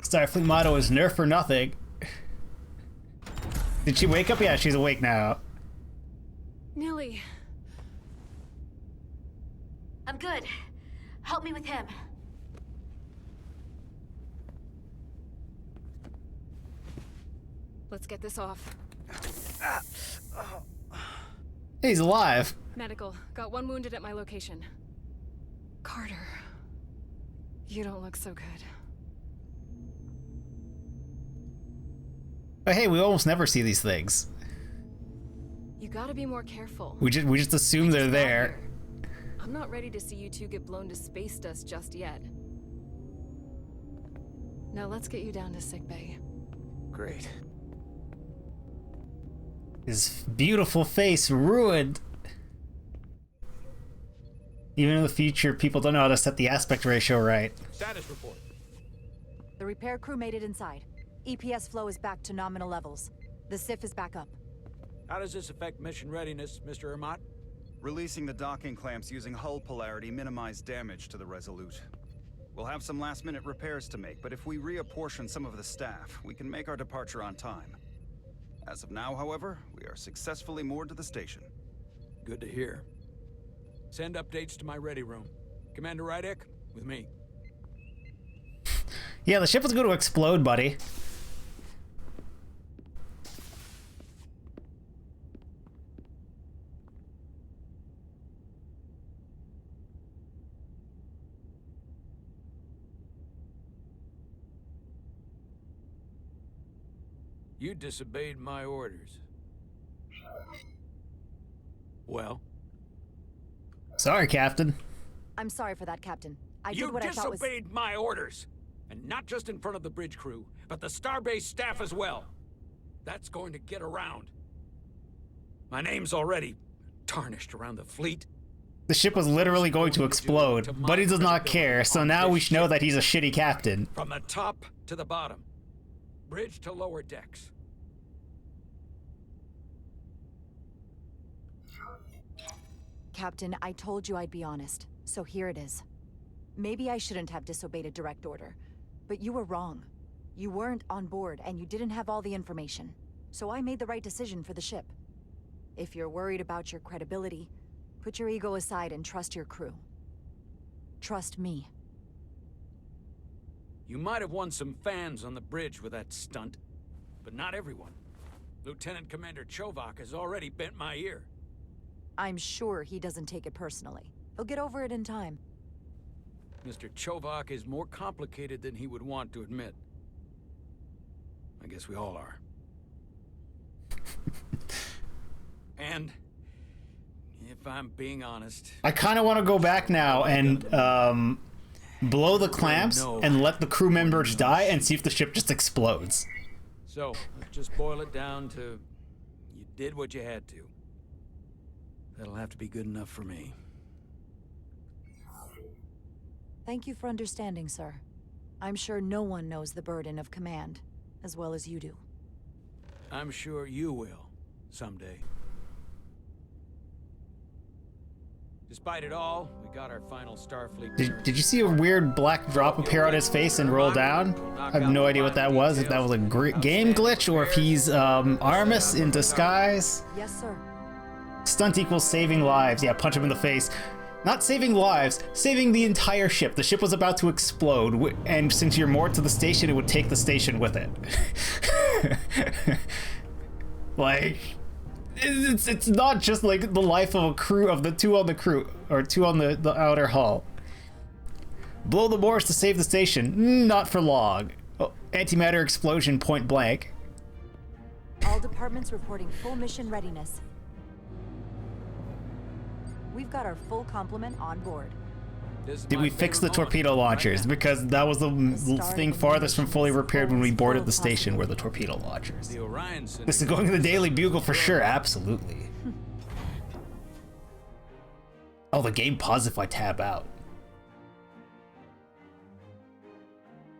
[SPEAKER 1] Starfleet motto is nerf or nothing. Did she wake up? Yeah, she's awake now.
[SPEAKER 14] Nilly.
[SPEAKER 9] I'm good. Help me with him.
[SPEAKER 12] Let's get this off.
[SPEAKER 1] He's alive.
[SPEAKER 12] Medical. Got one wounded at my location. Carter. You don't look so good.
[SPEAKER 1] But hey, we almost never see these things.
[SPEAKER 12] You gotta be more careful.
[SPEAKER 1] We just assume they're there.
[SPEAKER 12] I'm not ready to see you two get blown to space dust just yet. Now let's get you down to sickbay.
[SPEAKER 8] Great.
[SPEAKER 1] His beautiful face ruined. Even in the future, people don't know how to set the aspect ratio right.
[SPEAKER 13] Status report.
[SPEAKER 17] The repair crew made it inside. EPS flow is back to nominal levels. The SIF is back up.
[SPEAKER 13] How does this affect mission readiness, Mr. Ermot?
[SPEAKER 18] Releasing the docking clamps using hull polarity minimized damage to the Resolute. We'll have some last-minute repairs to make, but if we reapportion some of the staff, we can make our departure on time. As of now, however, we are successfully moored to the station.
[SPEAKER 13] Good to hear. Send updates to my ready room. Commander Rydek, with me.
[SPEAKER 1] Yeah, the ship was going to explode, buddy.
[SPEAKER 13] You disobeyed my orders. Well?
[SPEAKER 1] Sorry, Captain.
[SPEAKER 17] I'm sorry for that, Captain. I did what I thought was...
[SPEAKER 13] You disobeyed my orders! And not just in front of the bridge crew, but the Starbase staff as well. That's going to get around. My name's already tarnished around the fleet.
[SPEAKER 1] The ship was literally going to explode, but he does not care, so now we should know that he's a shitty captain.
[SPEAKER 13] From the top to the bottom. Bridge to lower decks.
[SPEAKER 17] Captain, I told you I'd be honest, so here it is. Maybe I shouldn't have disobeyed a direct order, but you were wrong. You weren't on board, and you didn't have all the information. So I made the right decision for the ship. If you're worried about your credibility, put your ego aside and trust your crew. Trust me.
[SPEAKER 13] You might have won some fans on the bridge with that stunt, but not everyone. Lieutenant Commander Chovak has already bent my ear.
[SPEAKER 17] I'm sure he doesn't take it personally. He'll get over it in time.
[SPEAKER 13] Mr. Chovak is more complicated than he would want to admit. I guess we all are. And, if I'm being honest...
[SPEAKER 1] I kind of want to go back now and, blow the clamps and let the crew members die and see if the ship just explodes.
[SPEAKER 13] So, let's just boil it down to... You did what you had to. That'll have to be good enough for me.
[SPEAKER 17] Thank you for understanding, sir. I'm sure no one knows the burden of command as well as you do.
[SPEAKER 13] I'm sure you will, someday. Despite it all, we got our final Starfleet.
[SPEAKER 1] Did you see a weird black drop appear on his face and roll down? I have no idea what that was, if that was a game glitch or if he's Armus in disguise.
[SPEAKER 17] Yes, sir.
[SPEAKER 1] Stunt equals saving lives. Yeah, punch him in the face. Not saving lives, saving the entire ship. The ship was about to explode, and since you're moored to the station, it would take the station with it. Like, it's not just like the life of a crew, of the two on the crew, or two on the outer hull. Blow the Moors to save the station. Not for long. Oh, antimatter explosion point blank.
[SPEAKER 17] All departments reporting full mission readiness. We've got our full complement on board.
[SPEAKER 1] Did we fix the torpedo launchers? Because that was the thing farthest from fully repaired when we boarded the station, were the torpedo launchers. This is going in the Daily Bugle for sure, absolutely. Oh, the game pauses if I tab out.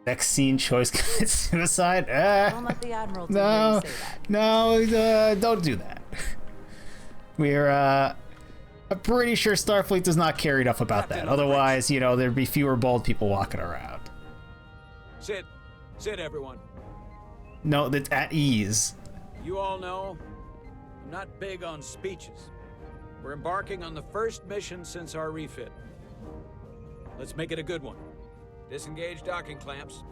[SPEAKER 1] Next scene, choice commits suicide?
[SPEAKER 17] Don't let the Admiral tell you to say that.
[SPEAKER 1] No, don't do that. We're, I'm pretty sure Starfleet does not care enough about that. Otherwise, you know, there'd be fewer bald people walking around.
[SPEAKER 13] Sit, everyone.
[SPEAKER 1] No, that's at ease.
[SPEAKER 13] You all know, I'm not big on speeches. We're embarking on the first mission since our refit. Let's make it a good one. Disengage docking clamps.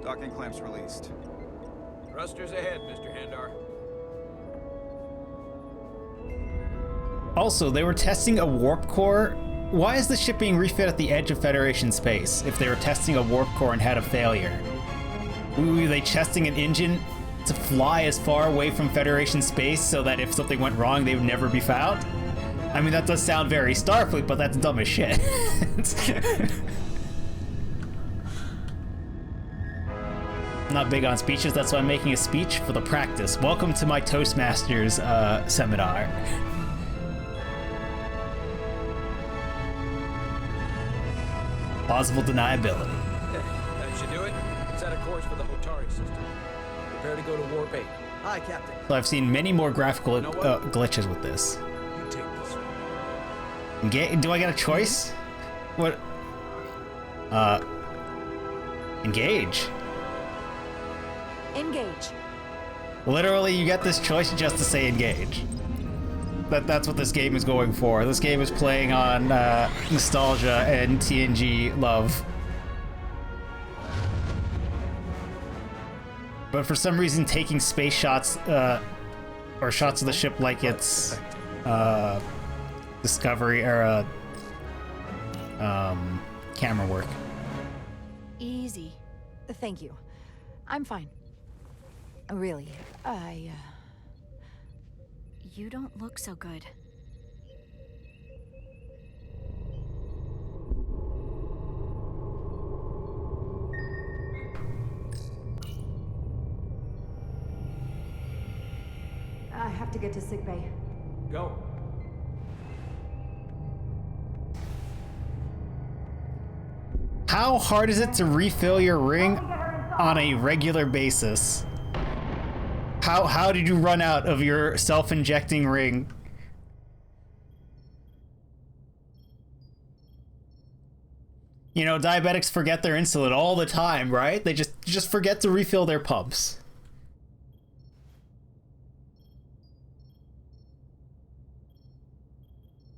[SPEAKER 18] Docking clamps released.
[SPEAKER 13] Thrusters ahead, Mr. Handar.
[SPEAKER 1] Also, they were testing a warp core. Why is the ship being refit at the edge of Federation space if they were testing a warp core and had a failure? Were they testing an engine to fly as far away from Federation space so that if something went wrong, they would never be found? I mean, that does sound very Starfleet, but that's dumb as shit. I'm not big on speeches, that's why I'm making a speech for the practice. Welcome to my Toastmasters seminar. Plausible deniability.
[SPEAKER 13] That should do it. Set a course for the Hotari system. Prepare to go to Warp 8.
[SPEAKER 8] Hi, Captain.
[SPEAKER 1] So I've seen many more graphical glitches with this.
[SPEAKER 13] You take this one.
[SPEAKER 1] Do I get a choice? What? Engage.
[SPEAKER 17] Engage.
[SPEAKER 1] Literally, you get this choice just to say engage. That's what this game is going for. This game is playing on nostalgia and TNG love. But for some reason, taking space shots, or shots of the ship like it's Discovery era camera work.
[SPEAKER 14] Easy.
[SPEAKER 4] Thank you. I'm fine. Really,
[SPEAKER 14] You don't look so good.
[SPEAKER 4] I have to get to sickbay.
[SPEAKER 5] Go.
[SPEAKER 1] How hard is it to refill your ring on a regular basis? How did you run out of your self-injecting ring? You know, diabetics forget their insulin all the time, right? They just forget to refill their pumps.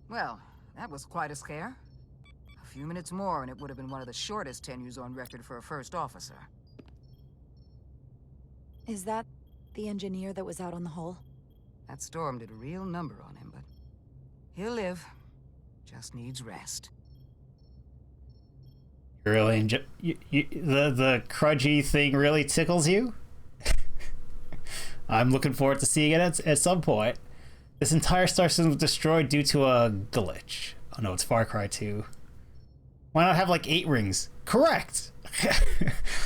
[SPEAKER 19] Well, that was quite a scare. A few minutes more and it would have been one of the shortest tenures on record for a first officer.
[SPEAKER 4] Is that the engineer that was out on the hull?
[SPEAKER 19] That storm did a real number on him, but he'll live. Just needs rest.
[SPEAKER 1] Really, the crudgy thing really tickles you? I'm looking forward to seeing it at some point. This entire star system was destroyed due to a glitch. Oh no, it's Far Cry 2. Why not have like 8 rings? Correct!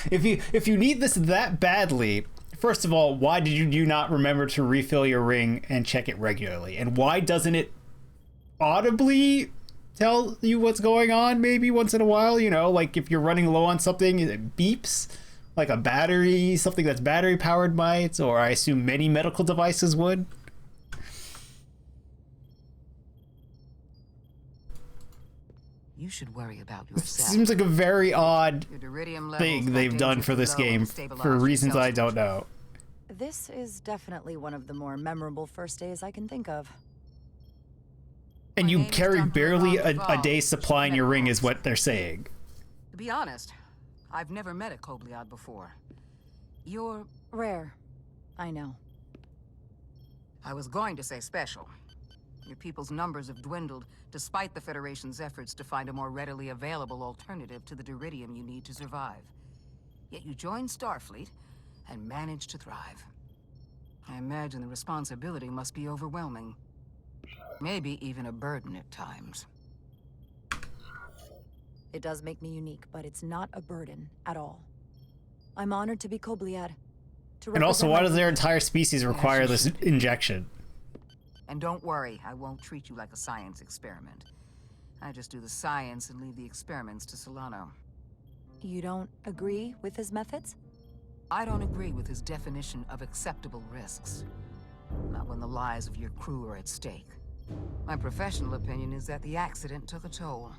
[SPEAKER 1] If you need this that badly, first of all, why did you not remember to refill your ring and check it regularly? And why doesn't it audibly tell you what's going on maybe once in a while? You know, like if you're running low on something, it beeps. Like a battery, something that's battery powered might, or I assume many medical devices would.
[SPEAKER 19] You should worry about yourself.
[SPEAKER 1] Seems like a very odd
[SPEAKER 19] Your
[SPEAKER 1] thing they've done for this game for reasons I don't know.
[SPEAKER 4] This is definitely one of the more memorable first days I can think of.
[SPEAKER 1] And you carry barely a day's supply in your ring is what they're saying.
[SPEAKER 19] To be honest, I've never met a Kobliad before. You're
[SPEAKER 4] rare. I know.
[SPEAKER 19] I was going to say special. Your people's numbers have dwindled, despite the Federation's efforts to find a more readily available alternative to the Duridium you need to survive. Yet you joined Starfleet, and managed to thrive. I imagine the responsibility must be overwhelming. Maybe even a burden at times.
[SPEAKER 4] It does make me unique, but it's not a burden at all. I'm honored to be Kobliad.
[SPEAKER 1] And also, why does their entire species require this injection?
[SPEAKER 19] And don't worry, I won't treat you like a science experiment. I just do the science and leave the experiments to Solano.
[SPEAKER 4] You don't agree with his methods?
[SPEAKER 19] I don't agree with his definition of acceptable risks. Not when the lives of your crew are at stake. My professional opinion is that the accident took a toll.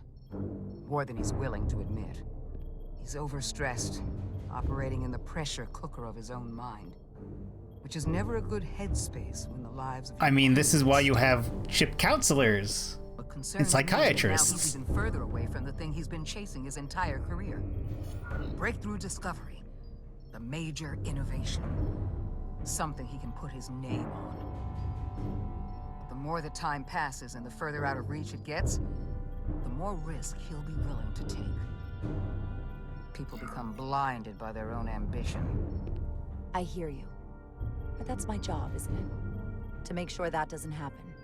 [SPEAKER 19] More than he's willing to admit. He's overstressed, operating in the pressure cooker of his own mind. Which is never a good headspace when the lives of...
[SPEAKER 1] I mean, this is why you have ship counselors and psychiatrists.
[SPEAKER 19] Now he's even further away from the thing he's been chasing his entire career. Breakthrough discovery. The major innovation. Something he can put his name on. The more the time passes and the further out of reach it gets, the more risk he'll be willing to take. People become blinded by their own ambition.
[SPEAKER 4] I hear you. But that's my job, isn't it? To make sure that doesn't happen.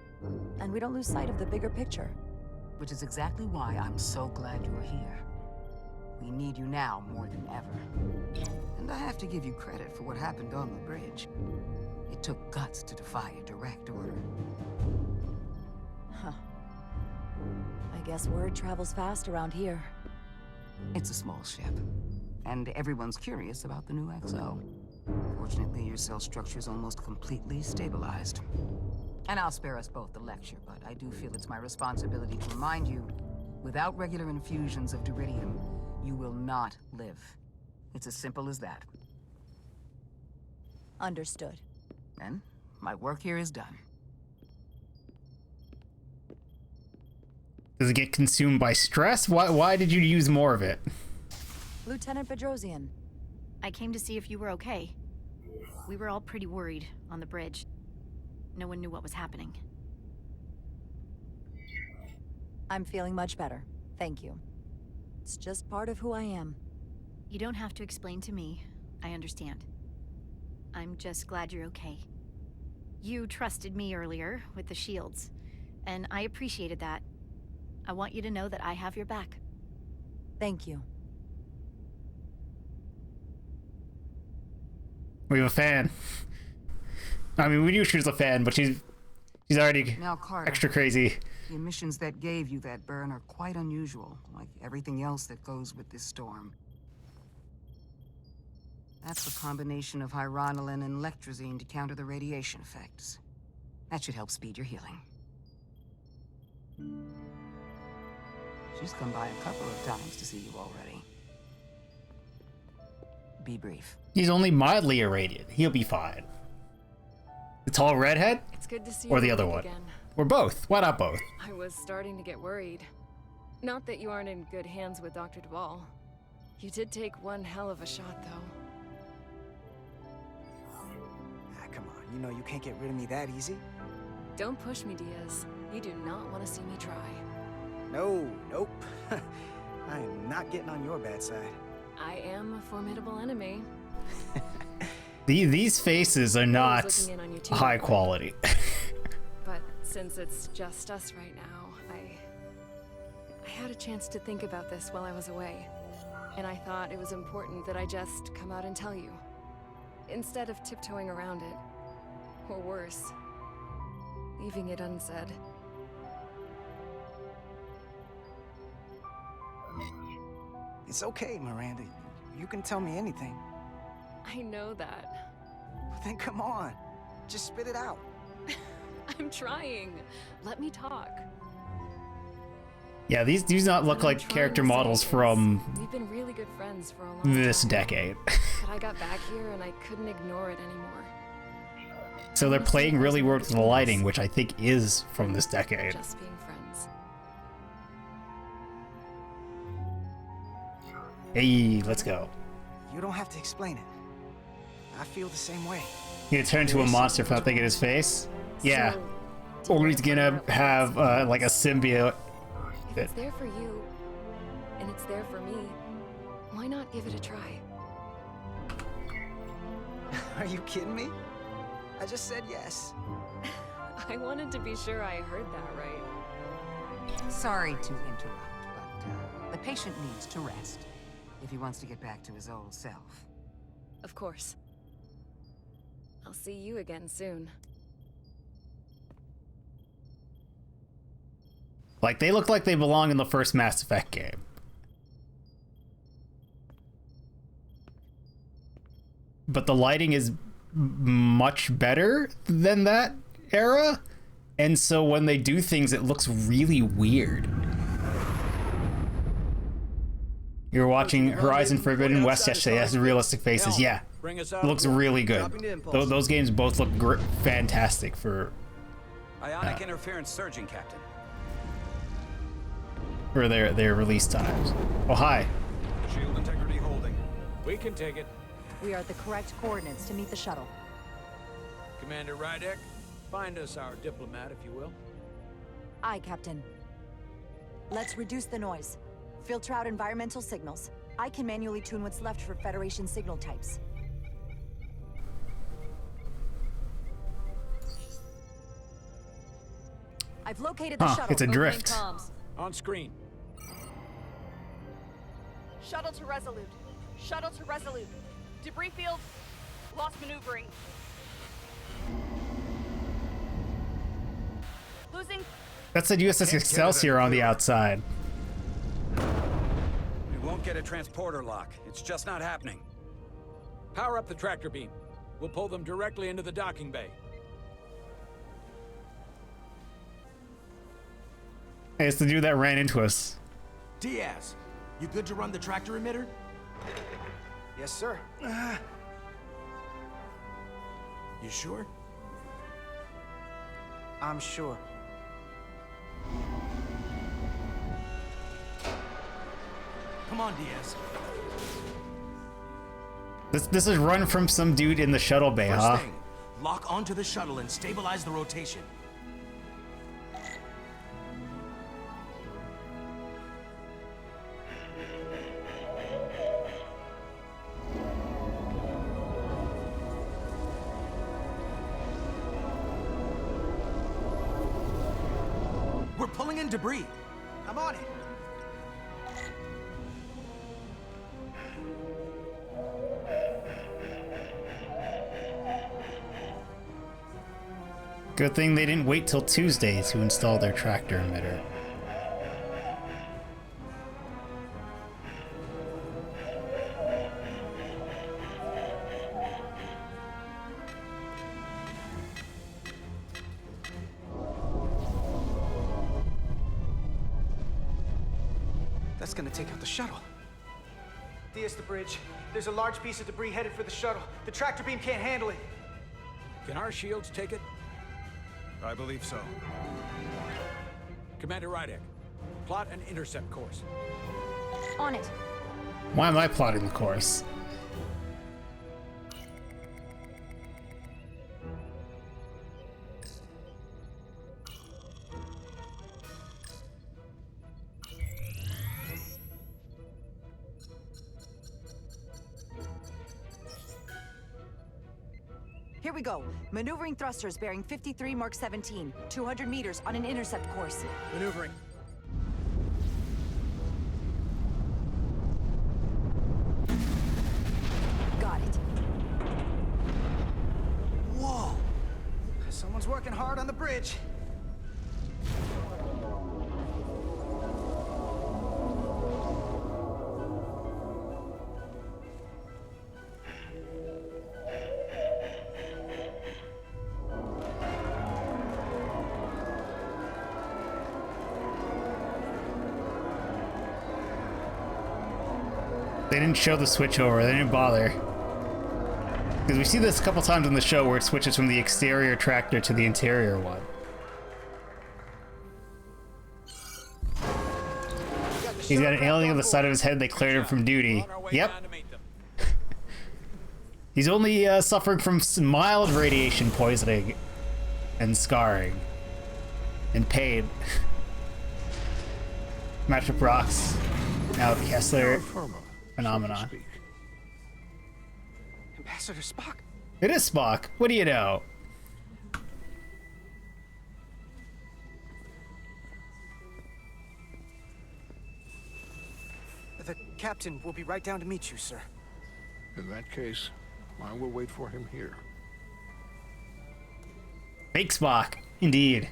[SPEAKER 4] And we don't lose sight of the bigger picture.
[SPEAKER 19] Which is exactly why I'm so glad you're here. We need you now more than ever. And I have to give you credit for what happened on the bridge. It took guts to defy a direct order.
[SPEAKER 4] Huh. I guess word travels fast around here.
[SPEAKER 19] It's a small ship. And everyone's curious about the new XO. Fortunately, your cell structure's almost completely stabilized. And I'll spare us both the lecture, but I do feel it's my responsibility to remind you, without regular infusions of Duridium, you will not live. It's as simple as that.
[SPEAKER 4] Understood.
[SPEAKER 19] And my work here is done.
[SPEAKER 1] Does it get consumed by stress? Why did you use more of it?
[SPEAKER 4] Lieutenant Bedrosian.
[SPEAKER 14] I came to see if you were okay. We were all pretty worried on the bridge. No one knew what was happening.
[SPEAKER 4] I'm feeling much better. Thank you. It's just part of who I am.
[SPEAKER 14] You don't have to explain to me. I understand. I'm just glad you're okay. You trusted me earlier with the shields, and I appreciated that. I want you to know that I have your back.
[SPEAKER 4] Thank you.
[SPEAKER 1] We have a fan. I mean, we knew she was a fan, but she's already
[SPEAKER 19] Now, Carter,
[SPEAKER 1] extra crazy.
[SPEAKER 19] the emissions that gave you that burn are quite unusual, like everything else that goes with this storm. That's a combination of hyronolin and lectrazine to counter the radiation effects. That should help speed your healing. She's come by a couple of times to see you already. Be brief.
[SPEAKER 1] He's only mildly irradiated. He'll be fine. The tall redhead?
[SPEAKER 12] It's good to see
[SPEAKER 1] or
[SPEAKER 12] you
[SPEAKER 1] the other
[SPEAKER 12] awake
[SPEAKER 1] one?
[SPEAKER 12] again.
[SPEAKER 1] Or both? Why not both?
[SPEAKER 12] I was starting to get worried. Not that you aren't in good hands with Dr. Duvall. You did take one hell of a shot, though.
[SPEAKER 8] Ah, come on. You know you can't get rid of me that easy.
[SPEAKER 12] Don't push me, Diaz. You do not want to see me try.
[SPEAKER 8] No, nope. I am not getting on your bad side.
[SPEAKER 12] I am a formidable enemy.
[SPEAKER 1] These faces are not
[SPEAKER 12] looking in on you too,
[SPEAKER 1] high quality.
[SPEAKER 12] But since it's just us right now, I had a chance to think about this while I was away. And I thought it was important that I just come out and tell you. Instead of tiptoeing around it. Or worse, leaving it unsaid.
[SPEAKER 8] It's okay, Miranda. You can tell me anything.
[SPEAKER 12] I know that.
[SPEAKER 8] Then come on. Just spit it out.
[SPEAKER 12] I'm trying. Let me talk.
[SPEAKER 1] Yeah, these do not look like character models from
[SPEAKER 12] We've been really good friends for a long
[SPEAKER 1] this
[SPEAKER 12] time.
[SPEAKER 1] decade.
[SPEAKER 12] But I got back here and I couldn't ignore it anymore.
[SPEAKER 1] So they're playing really well with the lighting, which I think is from this decade.
[SPEAKER 12] Just being friends.
[SPEAKER 1] Hey, let's go.
[SPEAKER 8] You don't have to explain it. I feel the same way.
[SPEAKER 1] He gonna turn into a monster for that thing in his face? Yeah. Or he's gonna have like a symbiote.
[SPEAKER 12] If it's there for you, and it's there for me, why not give it a try?
[SPEAKER 8] Are you kidding me? I just said yes.
[SPEAKER 12] I wanted to be sure I heard that right.
[SPEAKER 19] Sorry to interrupt, but the patient needs to rest if he wants to get back to his old self.
[SPEAKER 12] Of course. I'll see you again soon.
[SPEAKER 1] Like, they look like they belong in the first Mass Effect game. But the lighting is much better than that era, and so when they do things, it looks really weird. You're watching Horizon Forbidden West yesterday. Has realistic faces. Yeah, it looks really good. Those games both look fantastic for
[SPEAKER 16] Ionic interference surging, Captain.
[SPEAKER 1] For their release times. Oh, hi.
[SPEAKER 7] Shield integrity holding.
[SPEAKER 13] We can take it.
[SPEAKER 17] We are at the correct coordinates to meet the shuttle.
[SPEAKER 13] Commander Rydek, find us our diplomat, if you will.
[SPEAKER 17] Aye, Captain. Let's reduce the noise. Filter out environmental signals. I can manually tune what's left for Federation signal types. I've located the shuttle.
[SPEAKER 1] It's a drift.
[SPEAKER 13] On screen.
[SPEAKER 10] Shuttle to Resolute. Shuttle to Resolute. Debris field. Lost maneuvering. Losing.
[SPEAKER 1] That said USS Excelsior on the outside.
[SPEAKER 16] We won't get a transporter lock. It's just not happening.
[SPEAKER 13] Power up the tractor beam. We'll pull them directly into the docking bay.
[SPEAKER 1] Hey, it's the dude that ran into us.
[SPEAKER 3] Diaz, you good to run the tractor emitter?
[SPEAKER 8] Yes, sir.
[SPEAKER 3] You sure?
[SPEAKER 8] I'm sure.
[SPEAKER 3] Come on, Diaz.
[SPEAKER 1] This is run from some dude in the shuttle bay,
[SPEAKER 3] First
[SPEAKER 1] huh?
[SPEAKER 3] thing, lock onto the shuttle and stabilize the rotation. pulling in debris.
[SPEAKER 8] I'm on it.
[SPEAKER 1] Good thing they didn't wait till Tuesday to install their tractor emitter.
[SPEAKER 8] That's gonna take out the shuttle. Diaz, the bridge. There's a large piece of debris headed for the shuttle. The tractor beam can't handle it.
[SPEAKER 13] Can our shields take it?
[SPEAKER 7] I believe so.
[SPEAKER 13] Commander Rydek, plot an intercept course.
[SPEAKER 14] On it.
[SPEAKER 1] Why am I plotting the course?
[SPEAKER 17] Here we go. Maneuvering thrusters bearing 53 Mark 17, 200 meters on an intercept course.
[SPEAKER 13] Maneuvering.
[SPEAKER 17] Got it.
[SPEAKER 8] Whoa! Someone's working hard on the bridge.
[SPEAKER 1] They didn't show the switch over, they didn't bother. Because we see this a couple times in the show where it switches from the exterior tractor to the interior one. He's got an alien on the side of his head, they cleared him from duty. Yep. He's only suffering from mild radiation poisoning and scarring and pain. Matchup rocks. Now Kessler phenomenon.
[SPEAKER 8] Ambassador Spock?
[SPEAKER 1] It is Spock. What do you know?
[SPEAKER 8] The captain will be right down to meet you, sir.
[SPEAKER 20] In that case, I will wait for him here.
[SPEAKER 1] Fake Spock, indeed.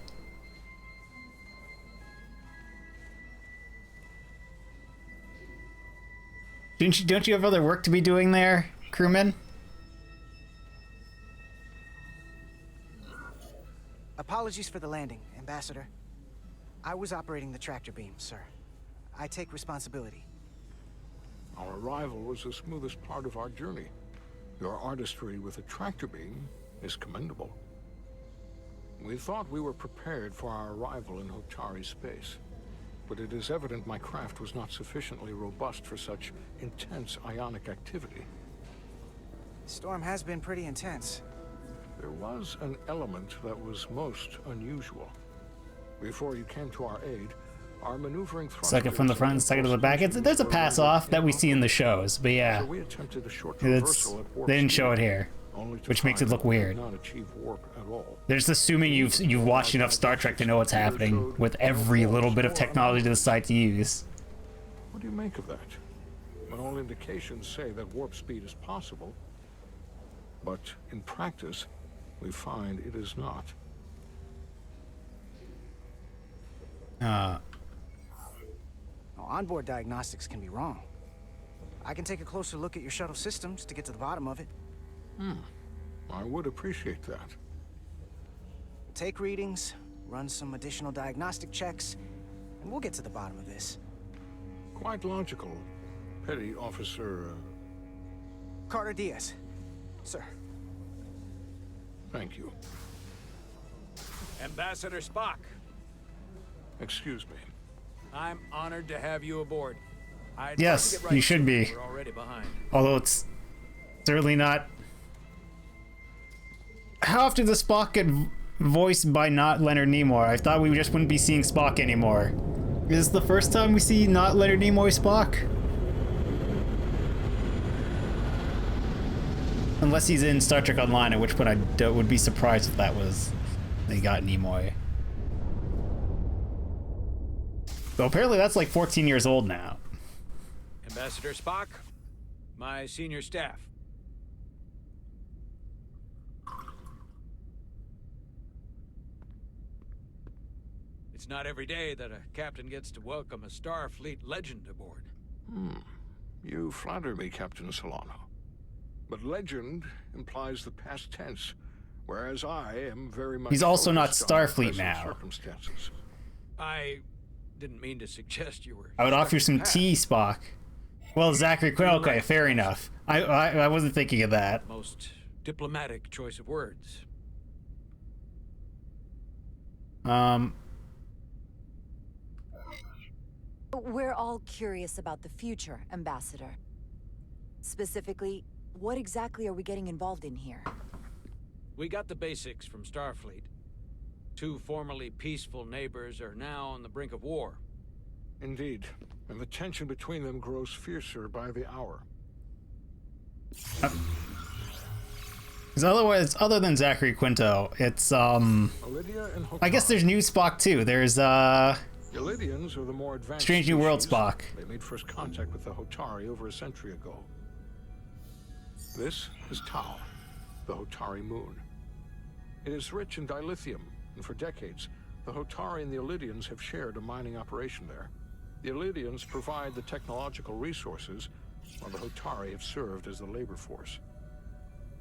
[SPEAKER 1] Don't you have other work to be doing there, crewman?
[SPEAKER 8] Apologies for the landing, Ambassador. I was operating the tractor beam, sir. I take responsibility.
[SPEAKER 20] Our arrival was the smoothest part of our journey. Your artistry with a tractor beam is commendable. We thought we were prepared for our arrival in Hotari space, but it is evident my craft was not sufficiently robust for such intense ionic activity.
[SPEAKER 8] The storm has been pretty intense.
[SPEAKER 20] There was an element that was most unusual. Before you came to our aid, our maneuvering thrusters...
[SPEAKER 1] Second from the front and second to the back. There's a pass off that we see in the shows, but yeah.
[SPEAKER 20] So we attempted a short reversal at warp
[SPEAKER 1] they didn't show it
[SPEAKER 20] speed,
[SPEAKER 1] here, which makes it look
[SPEAKER 20] we
[SPEAKER 1] weird.
[SPEAKER 20] did not achieve warp at all.
[SPEAKER 1] They're just assuming you've watched enough Star Trek to know what's happening with every little bit of technology to the side to use.
[SPEAKER 20] What do you make of that? When all indications say that warp speed is possible, but in practice, we find it is not.
[SPEAKER 8] Onboard diagnostics can be wrong. I can take a closer look at your shuttle systems to get to the bottom of it.
[SPEAKER 20] I would appreciate that.
[SPEAKER 8] Take readings, run some additional diagnostic checks, and we'll get to the bottom of this.
[SPEAKER 20] Quite logical, Petty Officer...
[SPEAKER 8] Carter Diaz. Sir.
[SPEAKER 20] Thank you.
[SPEAKER 13] Ambassador Spock.
[SPEAKER 20] Excuse me.
[SPEAKER 13] I'm honored to have you aboard.
[SPEAKER 1] Yes, you should be.
[SPEAKER 13] We're already behind.
[SPEAKER 1] Although it's certainly not. How often does Spock get voiced by not Leonard Nimoy? I thought we just wouldn't be seeing Spock anymore. Is this the first time we see not Leonard Nimoy Spock? Unless he's in Star Trek Online, at which point I would be surprised if that was they got Nimoy. So apparently that's like 14 years old now.
[SPEAKER 13] Ambassador Spock, my senior staff. It's not every day that a captain gets to welcome a Starfleet legend aboard.
[SPEAKER 20] You flatter me, Captain Solano. But legend implies the past tense, whereas I am very much.
[SPEAKER 1] He's also not
[SPEAKER 20] focused on
[SPEAKER 1] Starfleet
[SPEAKER 20] present
[SPEAKER 1] now.
[SPEAKER 20] Circumstances.
[SPEAKER 13] I didn't mean to suggest you were.
[SPEAKER 1] I would offer you some
[SPEAKER 13] past.
[SPEAKER 1] tea, Spock. Well, Zachary Quinn. Okay, fair enough. I wasn't thinking of that.
[SPEAKER 13] Most diplomatic choice of words.
[SPEAKER 17] We're all curious about the future, Ambassador. Specifically, what exactly are we getting involved in here?
[SPEAKER 13] We got the basics from Starfleet. Two formerly peaceful neighbors are now on the brink of war.
[SPEAKER 20] Indeed, and the tension between them grows fiercer by the hour.
[SPEAKER 1] Because otherwise, other than Zachary Quinto, it's
[SPEAKER 20] Olivia and
[SPEAKER 1] I guess there's new Spock too. There's
[SPEAKER 20] The Illidians are the more advanced
[SPEAKER 1] Strange New World
[SPEAKER 20] species.
[SPEAKER 1] Spock.
[SPEAKER 20] They made first contact with the Hotari over a century ago. This is Tau, the Hotari moon. It is rich in dilithium, and for decades, the Hotari and the Illidians have shared a mining operation there. The Illidians provide the technological resources, while the Hotari have served as the labor force.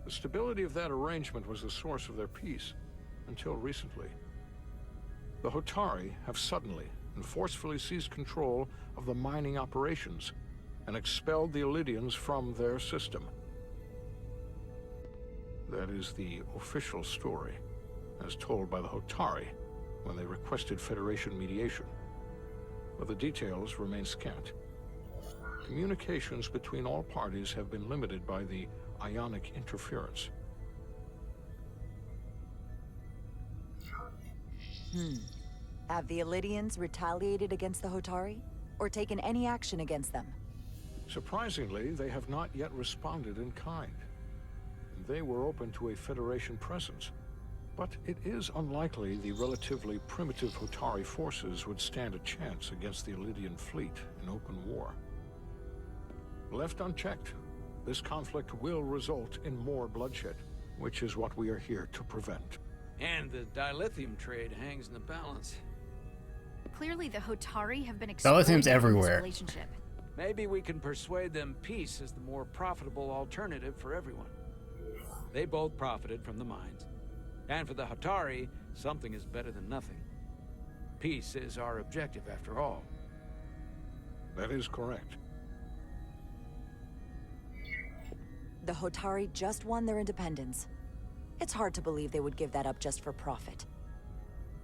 [SPEAKER 20] The stability of that arrangement was the source of their peace, until recently. The Hotari have suddenly and forcefully seized control of the mining operations and expelled the Illidians from their system. That is the official story, as told by the Hotari when they requested Federation mediation. But the details remain scant. Communications between all parties have been limited by the ionic interference.
[SPEAKER 17] Have the Illidians retaliated against the Hotari? Or taken any action against them?
[SPEAKER 20] Surprisingly, they have not yet responded in kind. They were open to a Federation presence, but it is unlikely the relatively primitive Hotari forces would stand a chance against the Illidian fleet in open war. Left unchecked, this conflict will result in more bloodshed, which is what we are here to prevent.
[SPEAKER 13] And the dilithium trade hangs in the balance.
[SPEAKER 14] Clearly, the Hotari have been exploiting
[SPEAKER 1] Dilithium's
[SPEAKER 14] this
[SPEAKER 1] everywhere.
[SPEAKER 14] relationship.
[SPEAKER 13] Maybe we can persuade them peace is the more profitable alternative for everyone. They both profited from the mines. And for the Hotari, something is better than nothing. Peace is our objective, after all.
[SPEAKER 20] That is correct.
[SPEAKER 17] The Hotari just won their independence. It's hard to believe they would give that up just for profit.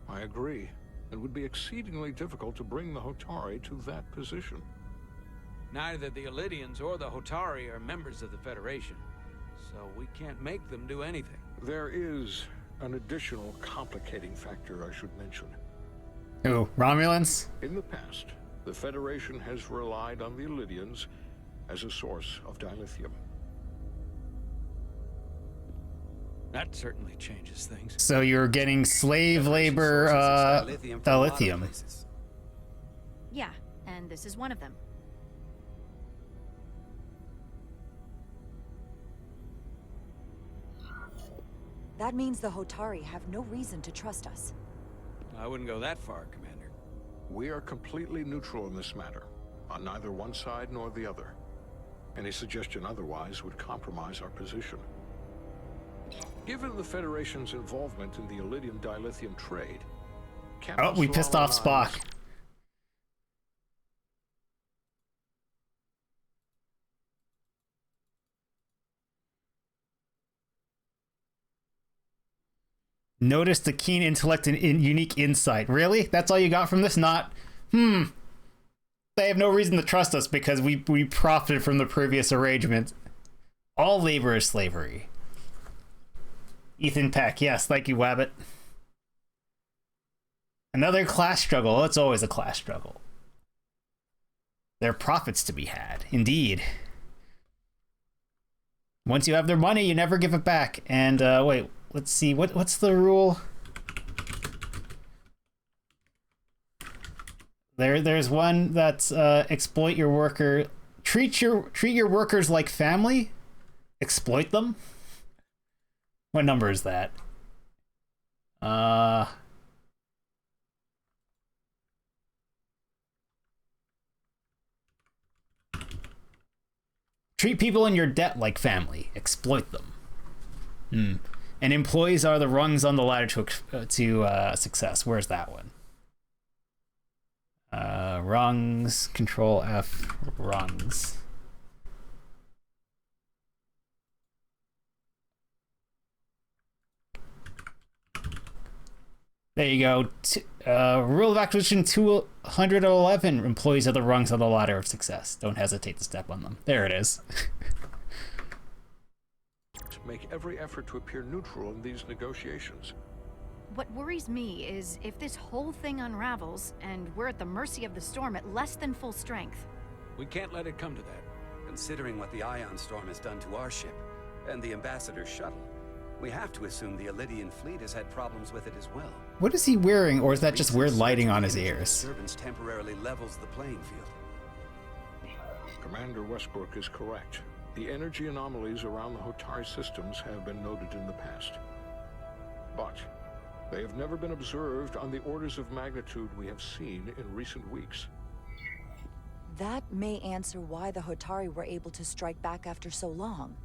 [SPEAKER 20] I agree. It would be exceedingly difficult to bring the Hotari to that position.
[SPEAKER 13] Neither the Illidians or the Hotari are members of the Federation, so we can't make them do anything.
[SPEAKER 20] There is an additional complicating factor I should mention.
[SPEAKER 1] Who? Romulans?
[SPEAKER 20] In the past, the Federation has relied on the Illidians as a source of dilithium.
[SPEAKER 13] That certainly changes things.
[SPEAKER 1] So you're getting slave labor, dilithium.
[SPEAKER 14] Yeah, and this is one of them.
[SPEAKER 17] That means the Hotari have no reason to trust us.
[SPEAKER 13] I wouldn't go that far, Commander.
[SPEAKER 20] We are completely neutral in this matter, on neither one side nor the other. Any suggestion otherwise would compromise our position. Given the Federation's involvement in the Illidian dilithium trade,
[SPEAKER 1] Oh, we pissed off Spock. Notice the keen intellect and unique insight. Really? That's all you got from this? Not, they have no reason to trust us because we profited from the previous arrangement. All labor is slavery. Ethan Peck, yes, thank you, Wabbit. Another class struggle. It's always a class struggle. There are profits to be had, indeed. Once you have their money, you never give it back. And wait, let's see, what's the rule? There's one that's exploit your worker, treat your workers like family, exploit them. What number is that? Treat people in your debt like family, exploit them. And employees are the rungs on the ladder to success. Where's that one? Rungs, Control F, rungs. There you go. Rule of acquisition 211. Employees are the rungs on the ladder of success. Don't hesitate to step on them. There it is.
[SPEAKER 20] Make every effort to appear neutral in these negotiations.
[SPEAKER 14] What worries me is if this whole thing unravels and we're at the mercy of the storm at less than full strength.
[SPEAKER 13] We can't let it come to that.
[SPEAKER 16] Considering what the ion storm has done to our ship and the ambassador's shuttle, we have to assume the Elydian fleet has had problems with it as well.
[SPEAKER 1] What is he wearing, or is that just weird lighting on his ears?
[SPEAKER 16] Disturbance temporarily levels the playing field.
[SPEAKER 20] Commander Westbrook is correct. The energy anomalies around the Hotari systems have been noted in the past. But they have never been observed on the orders of magnitude we have seen in recent weeks.
[SPEAKER 17] That may answer why the Hotari were able to strike back after so long.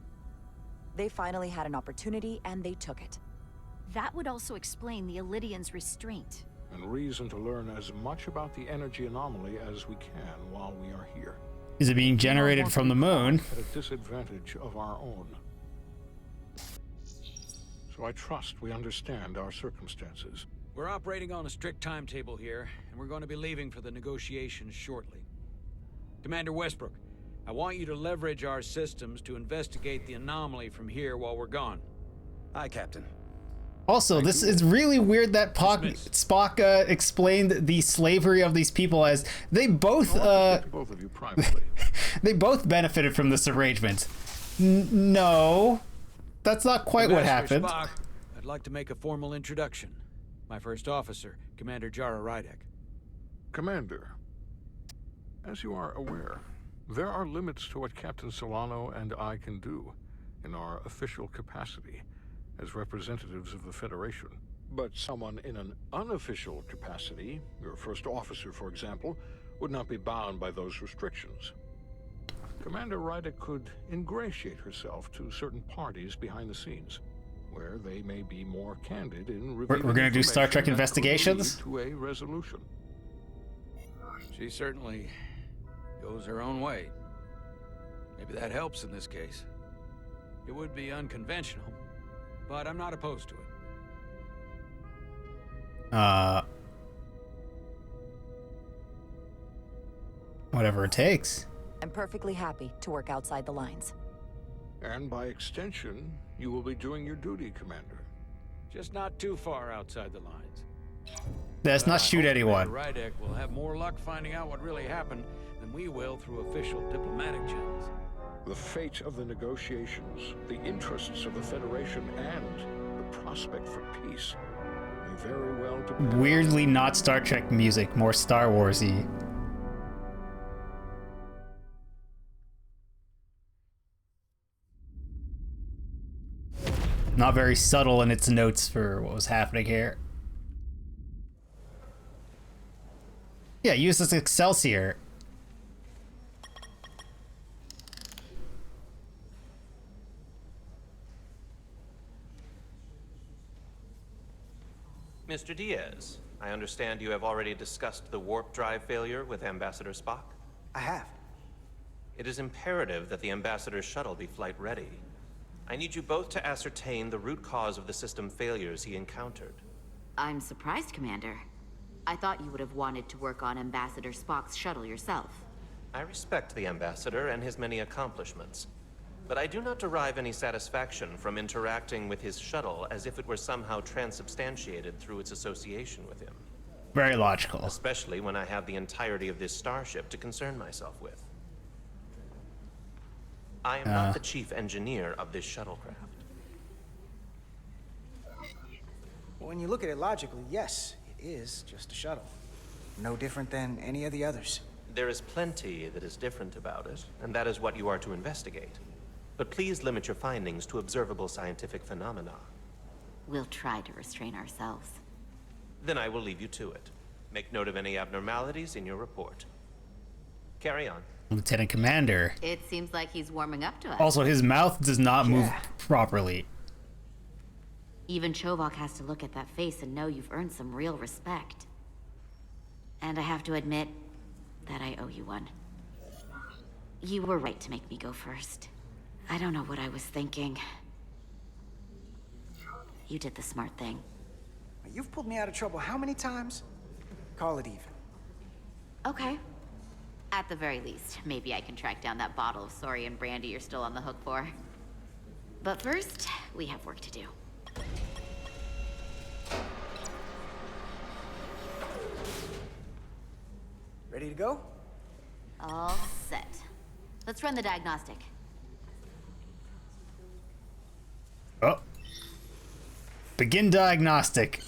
[SPEAKER 17] They finally had an opportunity, and they took it.
[SPEAKER 14] That would also explain the Elydians' restraint.
[SPEAKER 20] And reason to learn as much about the energy anomaly as we can while we are here.
[SPEAKER 1] Is it being generated from the moon?
[SPEAKER 20] At a disadvantage of our own. So I trust we understand our circumstances.
[SPEAKER 13] We're operating on a strict timetable here, and we're going to be leaving for the negotiations shortly. Commander Westbrook, I want you to leverage our systems to investigate the anomaly from here while we're gone.
[SPEAKER 16] Aye, Captain.
[SPEAKER 1] Also, this is really weird that Spock explained the slavery of these people as they both
[SPEAKER 20] both of you privately.
[SPEAKER 1] They both benefited from this arrangement. No, that's not quite what happened.
[SPEAKER 13] Spock, I'd like to make a formal introduction. My first officer, Commander Jara Rydek.
[SPEAKER 20] Commander, as you are aware, there are limits to what Captain Solano and I can do in our official capacity as representatives of the Federation. But someone in an unofficial capacity, your first officer, for example, would not be bound by those restrictions. Commander Rydek could ingratiate herself to certain parties behind the scenes, where they may be more candid in revealing
[SPEAKER 1] We're gonna do Star Trek investigations?
[SPEAKER 20] To a resolution.
[SPEAKER 13] She certainly goes her own way. Maybe that helps in this case. It would be unconventional, but I'm not opposed to it.
[SPEAKER 1] Whatever it takes.
[SPEAKER 17] I'm perfectly happy to work outside the lines.
[SPEAKER 20] And by extension, you will be doing your duty, Commander.
[SPEAKER 13] Just not too far outside the lines.
[SPEAKER 1] Let's not shoot anyone.
[SPEAKER 13] Rydek will have more luck finding out what really happened than we will through official diplomatic channels.
[SPEAKER 20] The fate of the negotiations, the interests of the Federation, and the prospect for peace may very well depend.
[SPEAKER 1] Weirdly not Star Trek music, more Star Wars-y. Not very subtle in its notes for what was happening here. Yeah, use this Excelsior.
[SPEAKER 6] Mr. Diaz, I understand you have already discussed the warp drive failure with Ambassador Spock?
[SPEAKER 8] I have.
[SPEAKER 6] It is imperative that the Ambassador's shuttle be flight ready. I need you both to ascertain the root cause of the system failures he encountered.
[SPEAKER 9] I'm surprised, Commander. I thought you would have wanted to work on Ambassador Spock's shuttle yourself.
[SPEAKER 6] I respect the Ambassador and his many accomplishments, but I do not derive any satisfaction from interacting with his shuttle as if it were somehow transubstantiated through its association with him.
[SPEAKER 1] Very logical.
[SPEAKER 6] Especially when I have the entirety of this starship to concern myself with. I am not the chief engineer of this shuttlecraft.
[SPEAKER 8] When you look at it logically, yes, it is just a shuttle. No different than any of the others.
[SPEAKER 6] There is plenty that is different about it, and that is what you are to investigate. But please limit your findings to observable scientific phenomena.
[SPEAKER 9] We'll try to restrain ourselves.
[SPEAKER 6] Then I will leave you to it. Make note of any abnormalities in your report. Carry on.
[SPEAKER 1] Lieutenant Commander.
[SPEAKER 9] It seems like he's warming up to us.
[SPEAKER 1] Also, his mouth does not move properly.
[SPEAKER 9] Even Chovok has to look at that face and know you've earned some real respect. And I have to admit that I owe you one. You were right to make me go first. I don't know what I was thinking. You did the smart thing.
[SPEAKER 8] You've pulled me out of trouble how many times? Call it even.
[SPEAKER 9] Okay. At the very least, maybe I can track down that bottle of Saurian brandy you're still on the hook for. But first, we have work to do.
[SPEAKER 8] Ready to go?
[SPEAKER 9] All set. Let's run the diagnostic.
[SPEAKER 1] Oh. Begin diagnostic.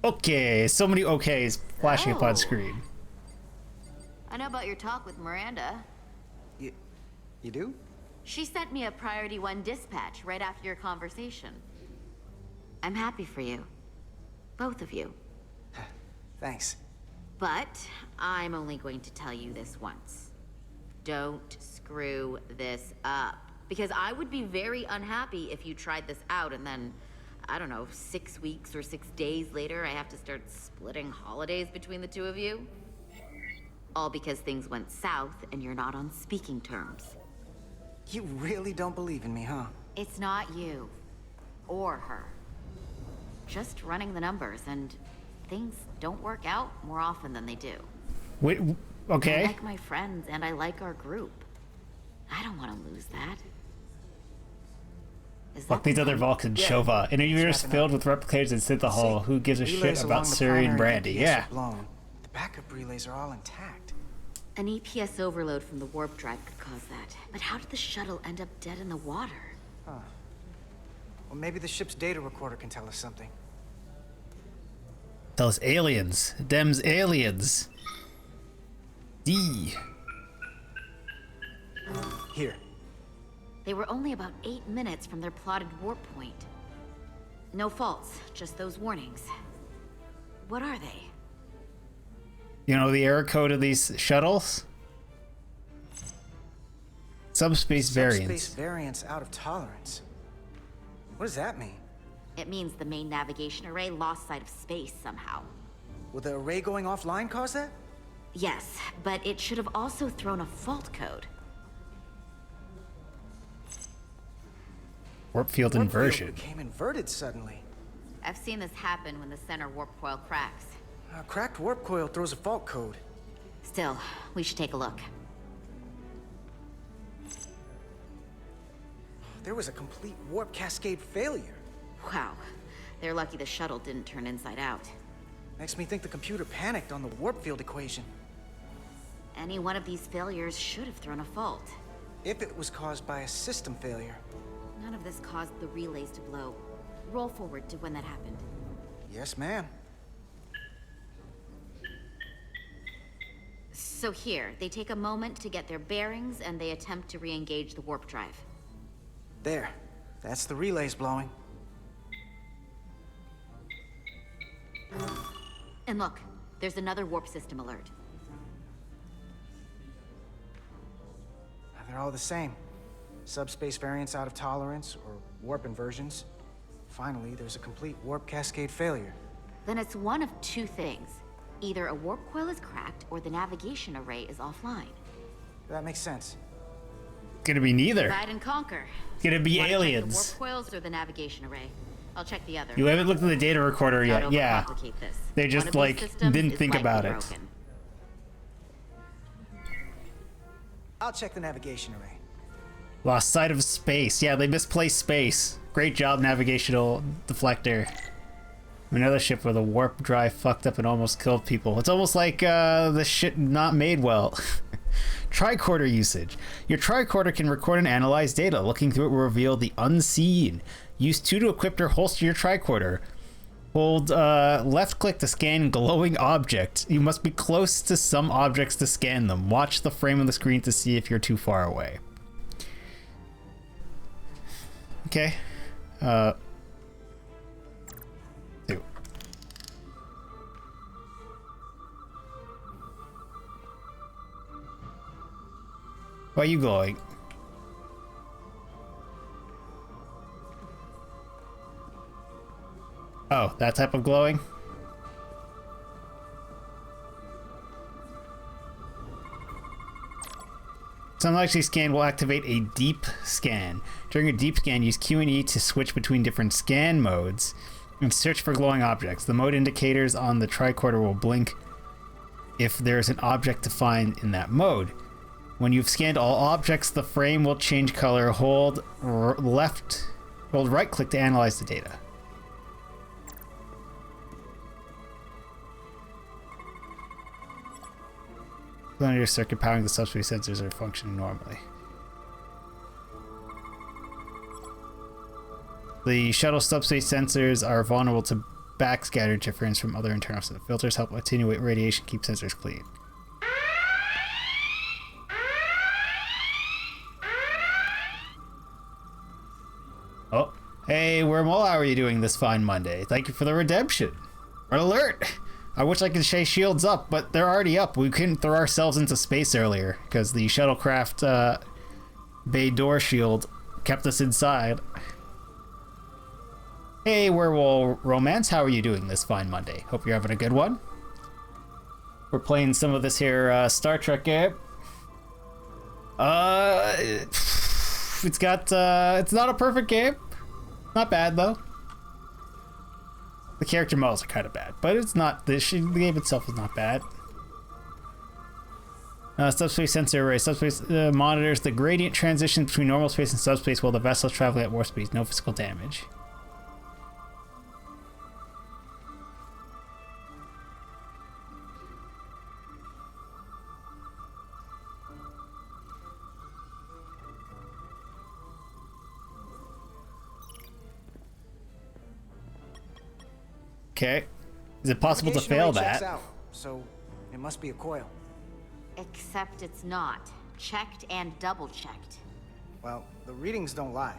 [SPEAKER 1] Okay, so many okays flashing up on screen.
[SPEAKER 9] I know about your talk with Miranda.
[SPEAKER 8] You do?
[SPEAKER 9] She sent me a Priority 1 dispatch right after your conversation. I'm happy for you. Both of you.
[SPEAKER 8] Thanks.
[SPEAKER 9] But I'm only going to tell you this once. Don't screw this up. Because I would be very unhappy if you tried this out and then, I don't know, 6 weeks or 6 days later, I have to start splitting holidays between the two of you. All because things went south and you're not on speaking terms.
[SPEAKER 8] You really don't believe in me, huh?
[SPEAKER 9] It's not you. Or her. Just running the numbers, and things don't work out more often than they do.
[SPEAKER 1] Wait, okay.
[SPEAKER 9] I like my friends, and I like our group. I don't want to lose that.
[SPEAKER 1] Fuck these other Vulcans, Shova. In a universe filled with replicators and synth hull, who gives a shit about Syrian brandy? Yeah.
[SPEAKER 8] The backup relays are all intact.
[SPEAKER 9] An EPS overload from the warp drive could cause that. But how did the shuttle end up dead in the water?
[SPEAKER 8] Huh. Well, maybe the ship's data recorder can tell us something.
[SPEAKER 1] Tell us aliens. Dem's aliens. D.
[SPEAKER 8] Here.
[SPEAKER 9] They were only about 8 minutes from their plotted warp point. No faults, just those warnings. What are they?
[SPEAKER 1] You know the error code of these shuttles? Subspace variance.
[SPEAKER 8] Subspace variance out of tolerance. What does that mean?
[SPEAKER 9] It means the main navigation array lost sight of space somehow.
[SPEAKER 8] Will the array going offline cause that?
[SPEAKER 9] Yes, but it should have also thrown a fault code.
[SPEAKER 1] Warp field inversion.
[SPEAKER 8] Warp field became inverted suddenly.
[SPEAKER 9] I've seen this happen when the center warp coil cracks.
[SPEAKER 8] A cracked warp coil throws a fault code.
[SPEAKER 9] Still, we should take a look.
[SPEAKER 8] There was a complete warp cascade failure.
[SPEAKER 9] Wow. They're lucky the shuttle didn't turn inside out.
[SPEAKER 8] Makes me think the computer panicked on the warp field equation.
[SPEAKER 9] Any one of these failures should have thrown a fault.
[SPEAKER 8] If it was caused by a system failure.
[SPEAKER 9] None of this caused the relays to blow. Roll forward to when that happened.
[SPEAKER 8] Yes, ma'am.
[SPEAKER 9] So here, they take a moment to get their bearings and they attempt to re-engage the warp drive.
[SPEAKER 8] There. That's the relays blowing.
[SPEAKER 9] And look, there's another warp system alert.
[SPEAKER 8] They're all the same. Subspace variance out of tolerance, or warp inversions. Finally, there's a complete warp cascade failure.
[SPEAKER 9] Then it's one of two things. Either a warp coil is cracked, or the navigation array is offline.
[SPEAKER 8] That makes sense.
[SPEAKER 1] Gonna be neither.
[SPEAKER 9] Divide and conquer.
[SPEAKER 1] Gonna be
[SPEAKER 9] Wanna check
[SPEAKER 1] aliens.
[SPEAKER 9] the warp coils or the navigation array? I'll check the other.
[SPEAKER 1] You haven't looked at the data recorder yet.
[SPEAKER 9] Don't
[SPEAKER 1] Yeah.
[SPEAKER 9] overcomplicate this.
[SPEAKER 1] They
[SPEAKER 9] One
[SPEAKER 1] just
[SPEAKER 9] of these
[SPEAKER 1] like
[SPEAKER 9] systems
[SPEAKER 1] didn't
[SPEAKER 9] is
[SPEAKER 1] think
[SPEAKER 9] likely
[SPEAKER 1] about it.
[SPEAKER 9] broken.
[SPEAKER 8] I'll check the navigation array.
[SPEAKER 1] Lost sight of space. Yeah, they misplaced space. Great job, navigational deflector. Another ship where the warp drive fucked up and almost killed people. It's almost like the shit not made well. Tricorder usage. Your tricorder can record and analyze data. Looking through it will reveal the unseen. Use 2 to equip or holster your tricorder. Hold left click to scan glowing objects. You must be close to some objects to scan them. Watch the frame of the screen to see if you're too far away. Okay. Two. Why are you glowing? Oh, that type of glowing? Some actually scan will activate a deep scan. During a deep scan, use Q and E to switch between different scan modes and search for glowing objects. The mode indicators on the tricorder will blink if there's an object to find in that mode. When you've scanned all objects, the frame will change color. Hold right click to analyze the data. Your circuit powering the subspace sensors are functioning normally. The shuttle subspace sensors are vulnerable to backscatter interference from other internal filters. Help attenuate radiation, keep sensors clean. Oh, hey, Wormhole, how are you doing this fine Monday? Thank you for the redemption. Red alert! I wish I could say shields up, but they're already up. We couldn't throw ourselves into space earlier because the shuttlecraft bay door shield kept us inside. Hey, Werewolf Romance, how are you doing this fine Monday? Hope you're having a good one. We're playing some of this here Star Trek game. It's not a perfect game. Not bad though. The character models are kind of bad, but it's not. The game itself is not bad. Subspace sensor array. Subspace monitors the gradient transition between normal space and subspace while the vessel is traveling at warp speed. No physical damage. Okay. Is it possible to fail that?
[SPEAKER 8] Checks out, so it must be a coil.
[SPEAKER 9] Except it's not. Checked and double checked.
[SPEAKER 8] Well, the readings don't lie.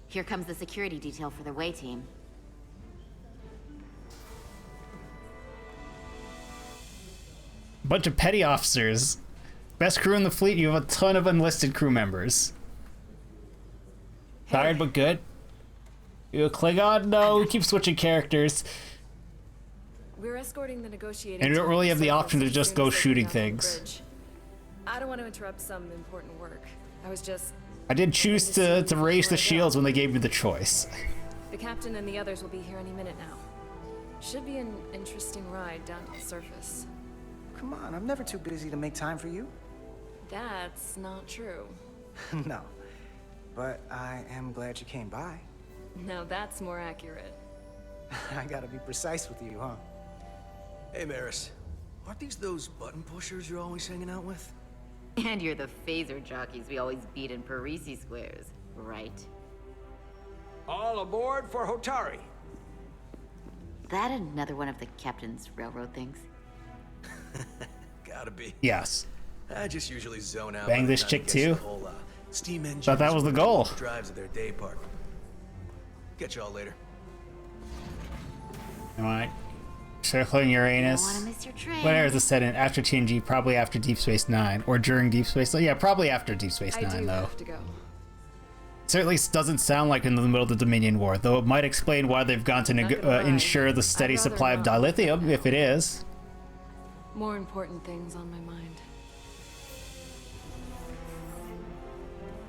[SPEAKER 9] Here comes the security detail for the away team.
[SPEAKER 1] Bunch of petty officers. Best crew in the fleet, you have a ton of enlisted crew members. Tired but good. You a Klingon? No, we keep switching characters.
[SPEAKER 12] We're escorting the negotiating.
[SPEAKER 1] And you don't really have the option to just go shooting things.
[SPEAKER 12] I don't want to interrupt some important work.
[SPEAKER 1] I did choose to raise the shields when they gave me the choice.
[SPEAKER 12] The captain and the others will be here any minute now. Should be an interesting ride down to the surface.
[SPEAKER 8] Come on, I'm never too busy to make time for you.
[SPEAKER 12] That's not true.
[SPEAKER 8] No, but I am glad you came by.
[SPEAKER 12] Now that's more accurate.
[SPEAKER 8] I gotta be precise with you, huh?
[SPEAKER 21] Hey, Maris. Aren't these those button pushers you're always hanging out with?
[SPEAKER 9] And you're the phaser jockeys we always beat in Parisi squares, right?
[SPEAKER 13] All aboard for Hotari.
[SPEAKER 9] That another one of the captain's railroad things?
[SPEAKER 21] Gotta be.
[SPEAKER 1] Yes.
[SPEAKER 21] I just usually zone out.
[SPEAKER 1] Bang this chick too?
[SPEAKER 21] Whole, steam engine.
[SPEAKER 1] Thought that was the goal.
[SPEAKER 21] Drives at their day part. Catch y'all later.
[SPEAKER 1] Alright. Circling Uranus.
[SPEAKER 9] Don't wanna miss your train.
[SPEAKER 1] When is the set in? After TNG, probably after Deep Space Nine. Or during Deep Space Nine. Yeah, probably after Deep Space Nine, though.
[SPEAKER 12] Have to go.
[SPEAKER 1] Certainly doesn't sound like in the middle of the Dominion War, though it might explain why they've gone to ensure the steady supply of dilithium, if it is.
[SPEAKER 12] More important things on my mind.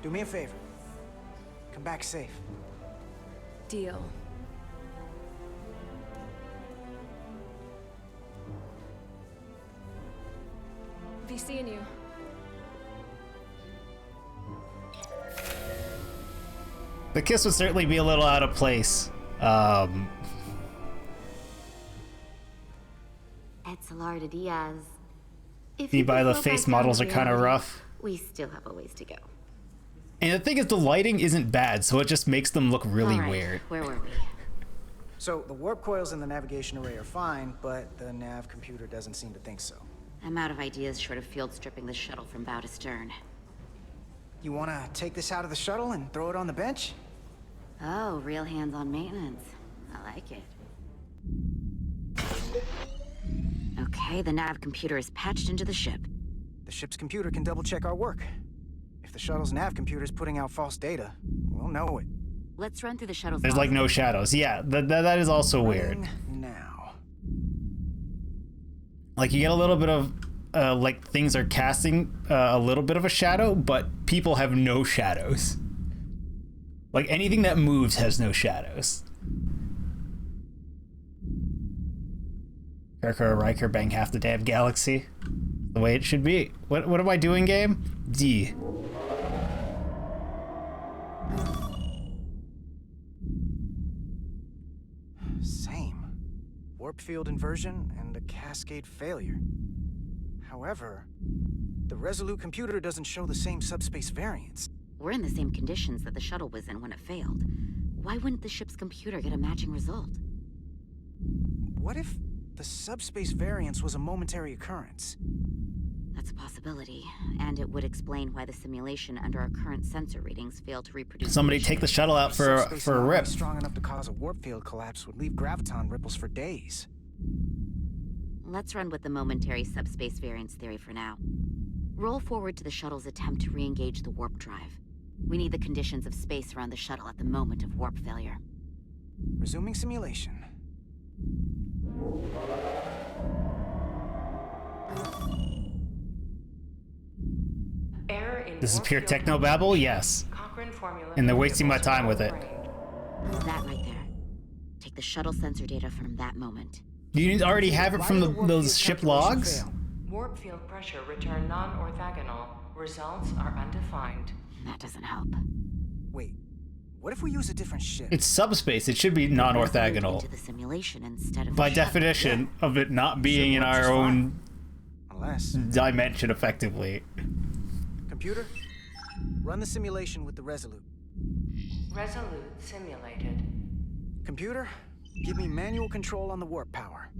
[SPEAKER 8] Do me a favor. Come back safe.
[SPEAKER 12] Deal. Be seeing you.
[SPEAKER 1] The kiss would certainly be a little out of place.
[SPEAKER 9] Etzelarda Diaz.
[SPEAKER 1] See, by the face models are kind of rough.
[SPEAKER 9] We still have a ways to go.
[SPEAKER 1] And the thing is, the lighting isn't bad, so it just makes them look really
[SPEAKER 9] All right,
[SPEAKER 1] weird.
[SPEAKER 9] Where were we?
[SPEAKER 8] So, the warp coils in the navigation array are fine, but the nav computer doesn't seem to think so.
[SPEAKER 9] I'm out of ideas short of field stripping the shuttle from bow to stern.
[SPEAKER 8] You wanna take this out of the shuttle and throw it on the bench?
[SPEAKER 9] Oh, real hands-on maintenance. I like it. Okay, the nav computer is patched into the ship.
[SPEAKER 8] The ship's computer can double-check our work. If the shuttle's nav computer is putting out false data, we'll know it.
[SPEAKER 9] Let's run through the shuttle's...
[SPEAKER 1] There's like no shadows. Yeah, that is also weird.
[SPEAKER 8] Now.
[SPEAKER 1] Like you get a little bit of like things are casting a little bit of a shadow, but people have no shadows. Like anything that moves has no shadows. Kirker, Riker bang half the damn galaxy. The way it should be. What am I doing, game? D.
[SPEAKER 8] Same. Warp field inversion and a cascade failure. However, the Resolute computer doesn't show the same subspace variance.
[SPEAKER 9] We're in the same conditions that the shuttle was in when it failed. Why wouldn't the ship's computer get a matching result?
[SPEAKER 8] What if the subspace variance was a momentary occurrence?
[SPEAKER 9] That's a possibility, and it would explain why the simulation under our current sensor readings failed to reproduce.
[SPEAKER 1] Somebody take the shuttle out for a rip.
[SPEAKER 8] Strong enough to cause a warp field collapse would leave graviton ripples for days.
[SPEAKER 9] Let's run with the momentary subspace variance theory for now. Roll forward to the shuttle's attempt to re-engage the warp drive. We need the conditions of space around the shuttle at the moment of warp failure.
[SPEAKER 8] Resuming simulation.
[SPEAKER 1] This is pure technobabble? Yes. And they're wasting my time with it.
[SPEAKER 9] That right there. Take the shuttle sensor data from that moment.
[SPEAKER 1] Do you already have it from those ship logs?
[SPEAKER 15] Warp field pressure returned non-orthogonal. Results are undefined.
[SPEAKER 9] That doesn't help.
[SPEAKER 8] Wait, what if we use a different ship?
[SPEAKER 1] It's subspace. It should be non-orthogonal.
[SPEAKER 9] Into the simulation instead of
[SPEAKER 1] by definition of it not being in our own dimension, effectively.
[SPEAKER 8] Computer, run the simulation with the Resolute.
[SPEAKER 15] Resolute simulated.
[SPEAKER 8] Computer, give me manual control on the warp power.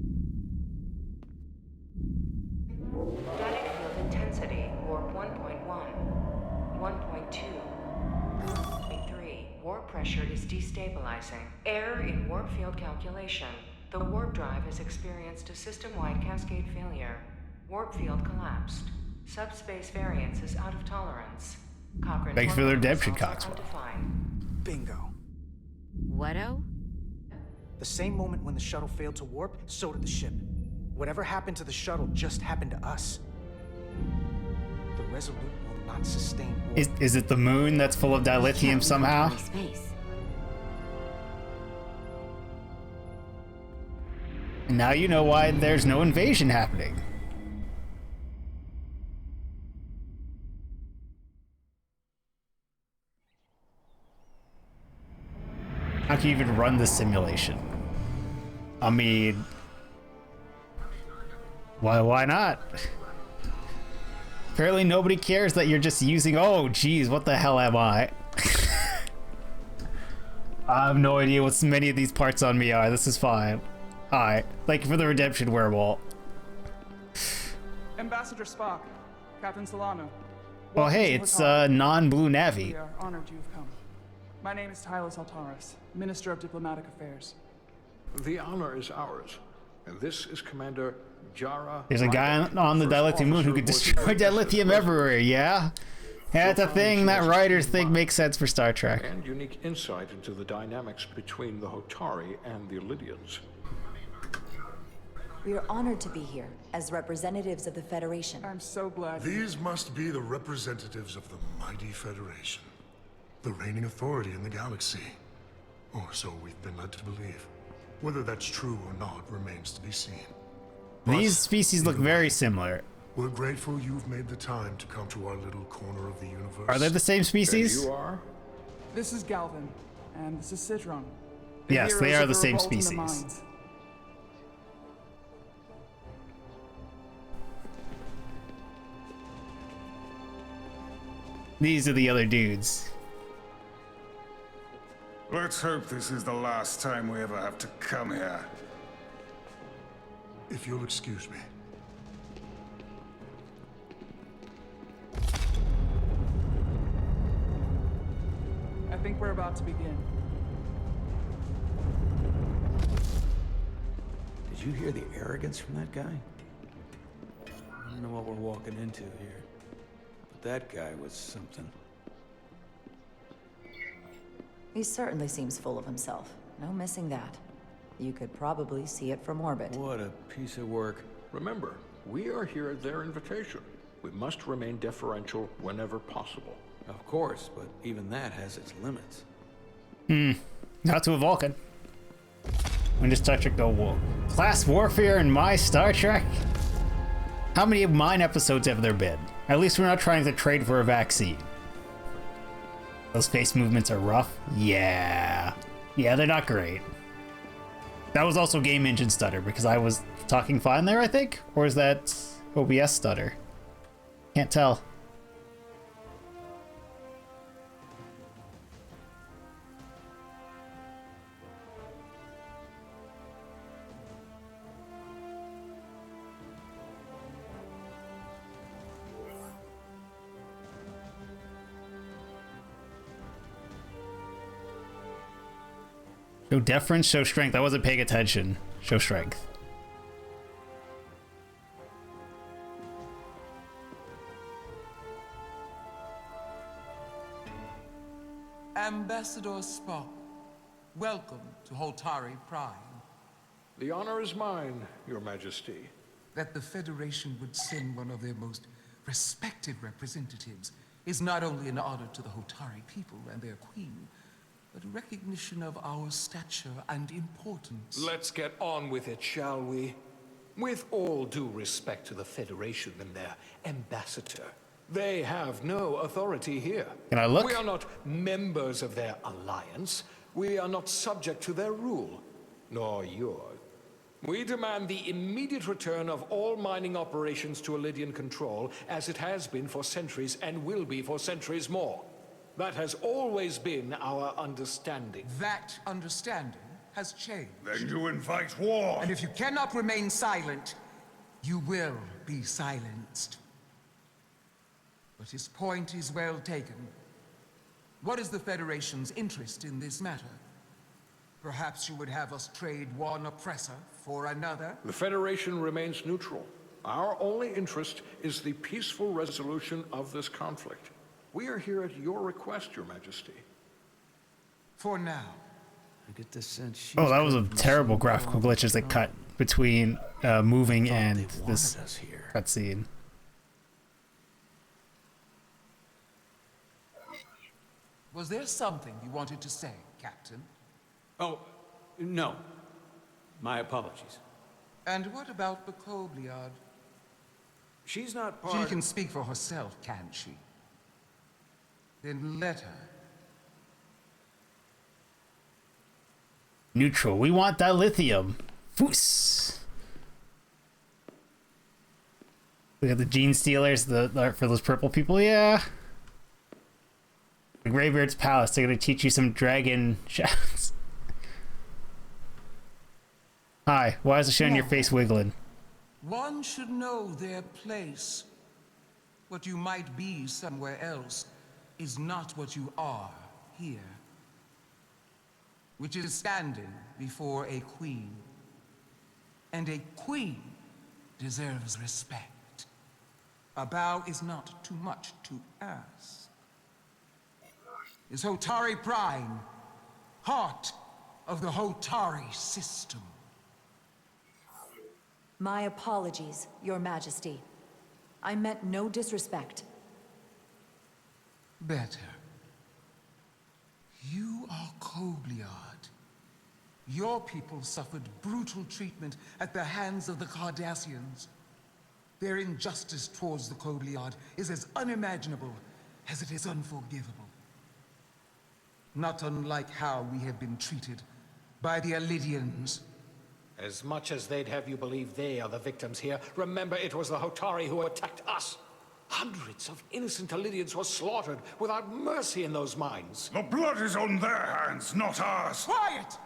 [SPEAKER 15] Static field intensity, warp 1.1. 1.2. 3. Warp pressure is destabilizing. Error in warp field calculation. The warp drive has experienced a system-wide cascade failure. Warp field collapsed. Subspace variance is out of tolerance. Cochrane.
[SPEAKER 1] Thanks for the redemption, Coxwell.
[SPEAKER 8] Bingo.
[SPEAKER 9] What-o?
[SPEAKER 8] The same moment when the shuttle failed to warp, so did the ship. Whatever happened to the shuttle just happened to us. The Resolute will not sustain warp.
[SPEAKER 1] Is it the moon that's full of dilithium somehow? And now you know why there's no invasion happening. How can you even run this simulation? I mean, why not? Apparently nobody cares that you're just using, oh geez, what the hell am I? I have no idea what many of these parts on me are. This is fine. Alright, thank you for the redemption, Werewolf.
[SPEAKER 11] Ambassador Spock, Captain Solano.
[SPEAKER 1] Oh hey, it's non-blue Navy.
[SPEAKER 11] We are honored you've come. My name is Tylos Altaris, Minister of Diplomatic Affairs.
[SPEAKER 20] The honor is ours, and this is Commander Jara.
[SPEAKER 1] There's a guy on the dilithium moon who could destroy dilithium everywhere, yeah? That's a thing that writers think makes sense for Star Trek.
[SPEAKER 20] And unique insight into the dynamics between the Hotari and the Illydians.
[SPEAKER 17] We are honored to be here as representatives of the Federation.
[SPEAKER 11] I'm so glad.
[SPEAKER 22] These must be the representatives of the mighty Federation, the reigning authority in the galaxy. Or so we've been led to believe. Whether that's true or not remains to be seen.
[SPEAKER 1] These species look very similar.
[SPEAKER 22] We're grateful you've made the time to come to our little corner of the universe.
[SPEAKER 1] Are they the same species?
[SPEAKER 22] And you are?
[SPEAKER 11] This is Galvin, and this is Citron.
[SPEAKER 1] Yes, they are the same species. These are the other dudes.
[SPEAKER 22] We're
[SPEAKER 7] Let's hope this is the last time we ever have to come here.
[SPEAKER 22] If you'll excuse me.
[SPEAKER 11] I think we're about to begin.
[SPEAKER 5] Did you hear the arrogance from that guy? I don't know what we're walking into here, but that guy was something.
[SPEAKER 4] He certainly seems full of himself. No missing that. You could probably see it from orbit.
[SPEAKER 5] What a piece of work.
[SPEAKER 20] Remember, we are here at their invitation. We must remain deferential whenever possible.
[SPEAKER 5] Of course, but even that has its limits.
[SPEAKER 1] Not to a Vulcan. When does Star Trek go war? Class warfare in my Star Trek? How many of mine episodes have there been? At least we're not trying to trade for a vaccine. Those face movements are rough? Yeah. Yeah, they're not great. That was also game engine stutter because I was talking fine there, I think? Or is that OBS stutter? Can't tell. Show deference, show strength. I wasn't paying attention. Show strength.
[SPEAKER 2] Ambassador Spock, welcome to Holtari Prime.
[SPEAKER 20] The honor is mine, Your Majesty.
[SPEAKER 2] That the Federation would send one of their most respected representatives is not only an honor to the Holtari people and their queen, but a recognition of our stature and importance.
[SPEAKER 20] Let's get on with it, shall we? With all due respect to the Federation and their ambassador, they have no authority here.
[SPEAKER 1] Can I look?
[SPEAKER 20] We are not members of their alliance. We are not subject to their rule, nor yours. We demand the immediate return of all mining operations to Elydian control, as it has been for centuries and will be for centuries more. That has always been our understanding.
[SPEAKER 2] That understanding has changed.
[SPEAKER 7] Then you invite war.
[SPEAKER 2] And if you cannot remain silent, you will be silenced. But his point is well taken. What is the Federation's interest in this matter? Perhaps you would have us trade one oppressor for another?
[SPEAKER 20] The Federation remains neutral. Our only interest is the peaceful resolution of this conflict. We are here at your request, Your Majesty.
[SPEAKER 2] For now.
[SPEAKER 5] I get the sense she's
[SPEAKER 1] Oh, that was a terrible graphical glitch as they cut between moving and this cutscene.
[SPEAKER 2] Was there something you wanted to say, Captain?
[SPEAKER 5] Oh, no. My apologies.
[SPEAKER 2] And what about the Kobliad?
[SPEAKER 5] She's not part...
[SPEAKER 2] She can speak for herself, can't she? Then let her.
[SPEAKER 1] Neutral. We want that lithium. Foos. Look at the gene stealers for those purple people. Yeah. The Greybeard's Palace. They're gonna teach you some dragon shots. Hi. Why is the shit on your face wiggling?
[SPEAKER 2] One should know their place. What you might be somewhere else is not what you are here. Which is standing before a queen. And a queen deserves respect. A bow is not too much to ask. Is Holtari Prime, heart of the Holtari system.
[SPEAKER 4] My apologies, Your Majesty. I meant no disrespect.
[SPEAKER 2] Better. You are Kobliad. Your people suffered brutal treatment at the hands of the Cardassians. Their injustice towards the Kobliad is as unimaginable as it is unforgivable. Not unlike how we have been treated by the Elydians.
[SPEAKER 20] As much as they'd have you believe they are the victims here, remember it was the Hotari who attacked us.
[SPEAKER 13] Hundreds of innocent Illyrians were slaughtered without mercy in those mines.
[SPEAKER 22] The blood is on their hands, not ours.
[SPEAKER 2] Quiet!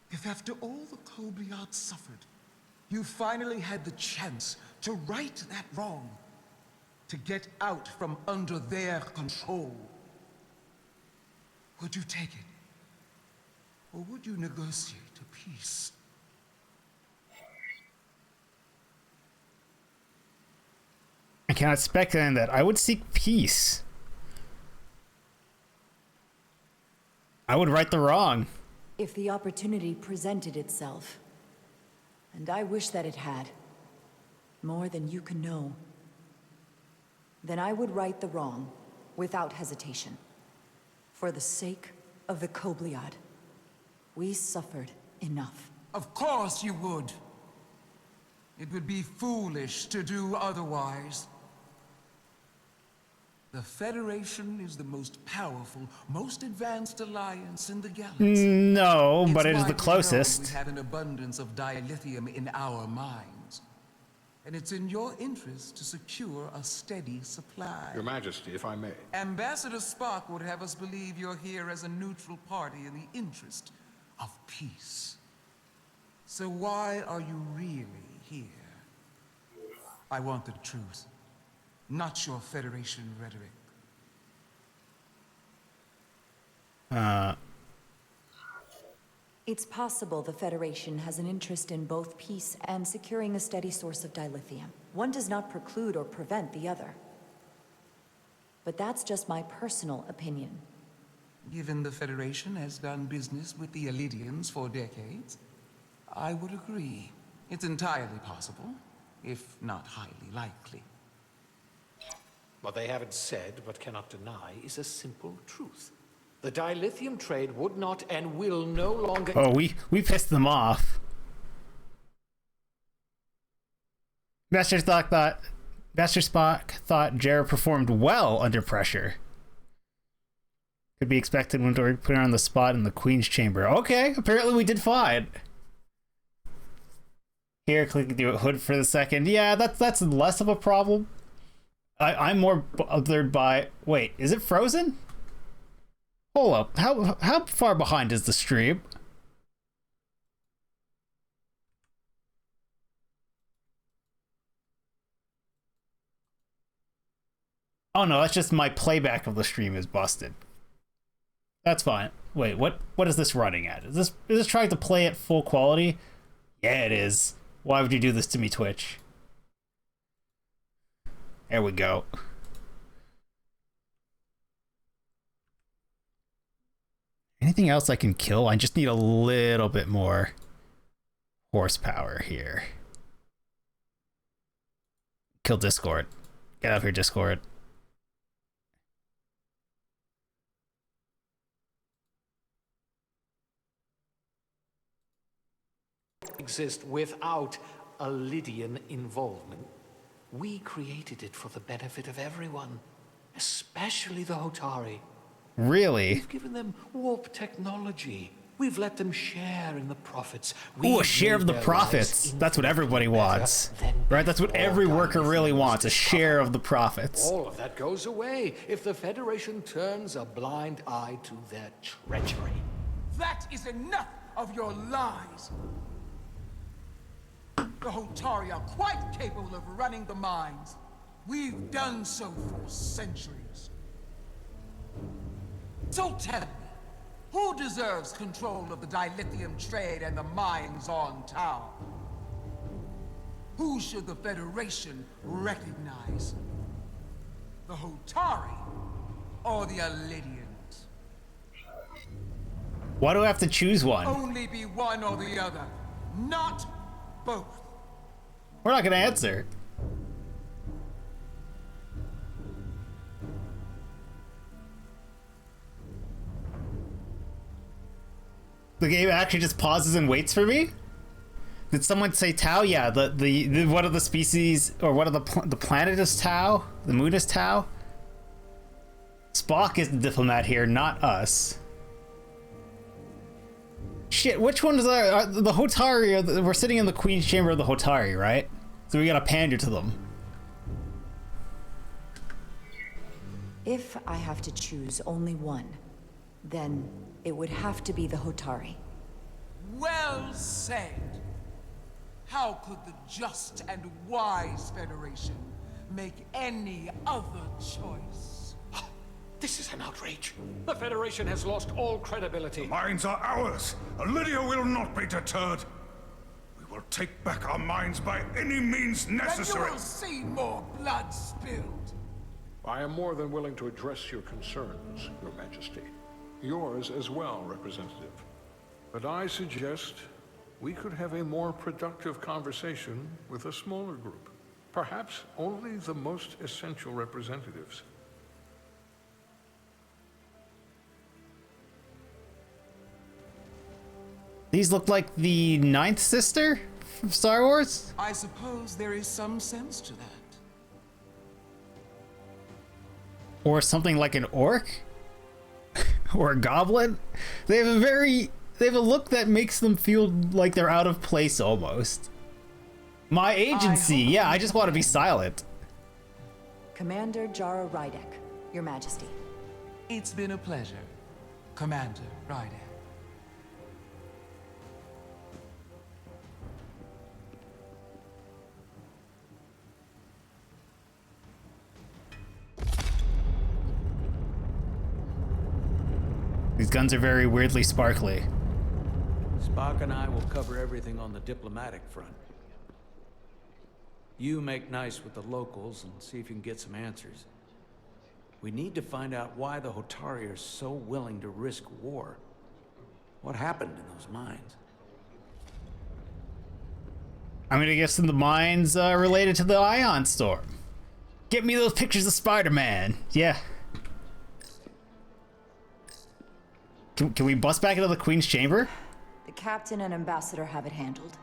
[SPEAKER 2] If after all the Kobliad suffered, you finally had the chance to right that wrong, to get out from under their control, would you take it? Or would you negotiate a peace?
[SPEAKER 1] I cannot speculate on that. I would seek peace. I would right the wrong.
[SPEAKER 4] If the opportunity presented itself, and I wish that it had, more than you can know, then I would right the wrong without hesitation. For the sake of the Kobliad, we suffered enough.
[SPEAKER 2] Of course you would. It would be foolish to do otherwise. The Federation is the most powerful, most advanced alliance in the galaxy.
[SPEAKER 1] No, but it is the
[SPEAKER 2] We
[SPEAKER 1] closest.
[SPEAKER 2] have an abundance of dilithium in our mines. And it's in your interest to secure a steady supply.
[SPEAKER 20] Your Majesty, if I may.
[SPEAKER 2] Ambassador Spock would have us believe you're here as a neutral party in the interest of peace. So why are you really here? I want the truth, not your Federation rhetoric.
[SPEAKER 4] It's possible the Federation has an interest in both peace and securing a steady source of dilithium. One does not preclude or prevent the other. But that's just my personal opinion.
[SPEAKER 2] Given the Federation has done business with the Illyrians for decades, I would agree. It's entirely possible, if not highly likely.
[SPEAKER 13] What they haven't said, but cannot deny, is a simple truth. The dilithium trade would not and will no longer...
[SPEAKER 1] Oh, we pissed them off. Master Spock thought Jarrah performed well under pressure. Could be expected when we put her on the spot in the Queen's chamber. Okay, apparently we did fine. Here, clicking through a hood for the second. Yeah, that's less of a problem. I'm more bothered by... Wait, is it frozen? Hold up. How far behind is the stream? Oh no, that's just my playback of the stream is busted. That's fine. Wait, what is this running at? Is this trying to play at full quality? Yeah, it is. Why would you do this to me, Twitch? There we go. Anything else I can kill? I just need a little bit more horsepower here. Kill Discord. Get out of here, Discord.
[SPEAKER 13] Exist without a Lydian involvement. We created it for the benefit of everyone, especially the Hotari.
[SPEAKER 1] Really?
[SPEAKER 13] We've given them warp technology. We've let them share in the profits.
[SPEAKER 1] Ooh, a share of the profits. That's what everybody wants. Right? That's what every worker really wants, a share of the profits.
[SPEAKER 13] All of that goes away if the Federation turns a blind eye to their treachery.
[SPEAKER 2] That is enough of your lies! The Hotari are quite capable of running the mines. We've done so for centuries. So tell me, who deserves control of the dilithium trade and the mines on Tau? Who should the Federation recognize? The Hotari or the Illyrians?
[SPEAKER 1] Why do I have to choose one?
[SPEAKER 2] Only be one or the other, not both.
[SPEAKER 1] We're not gonna answer. The game actually just pauses and waits for me? Did someone say Tau? Yeah, the one of the species, or one of the planet is Tau? The moon is Tau? Spock is the diplomat here, not us. Shit, which one is the Hotari? We're sitting in the Queen's Chamber of the Hotari, right? So we gotta pander to them.
[SPEAKER 4] If I have to choose only one, then it would have to be the Hotari.
[SPEAKER 2] Well said. How could the just and wise Federation make any other choice?
[SPEAKER 18] This is an outrage. The Federation has lost all credibility.
[SPEAKER 7] The mines are ours. Lydia will not be deterred. We will take back our mines by any means necessary.
[SPEAKER 2] And you will see more blood spilled.
[SPEAKER 20] I am more than willing to address your concerns, Your Majesty. Yours as well, Representative. But I suggest we could have a more productive conversation with a smaller group. Perhaps only the most essential representatives.
[SPEAKER 1] These look like the ninth sister from Star Wars?
[SPEAKER 2] I suppose there is some sense to that.
[SPEAKER 1] Or something like an orc? Or a goblin? They have a look that makes them feel like they're out of place almost. My agency, yeah, I just want to be silent.
[SPEAKER 4] Commander Jara Rydek, Your Majesty.
[SPEAKER 2] It's been a pleasure, Commander Rydek.
[SPEAKER 1] These guns are very weirdly sparkly.
[SPEAKER 13] Spock and I will cover everything on the diplomatic front. You make nice with the locals and see if you can get some answers. We need to find out why the Hotari are so willing to risk war. What happened in those mines?
[SPEAKER 1] I'm gonna guess in the mines related to the Ion Storm. Get me those pictures of Spider-Man. Yeah. Can we bust back into the Queen's Chamber?
[SPEAKER 4] The Captain and Ambassador have it handled.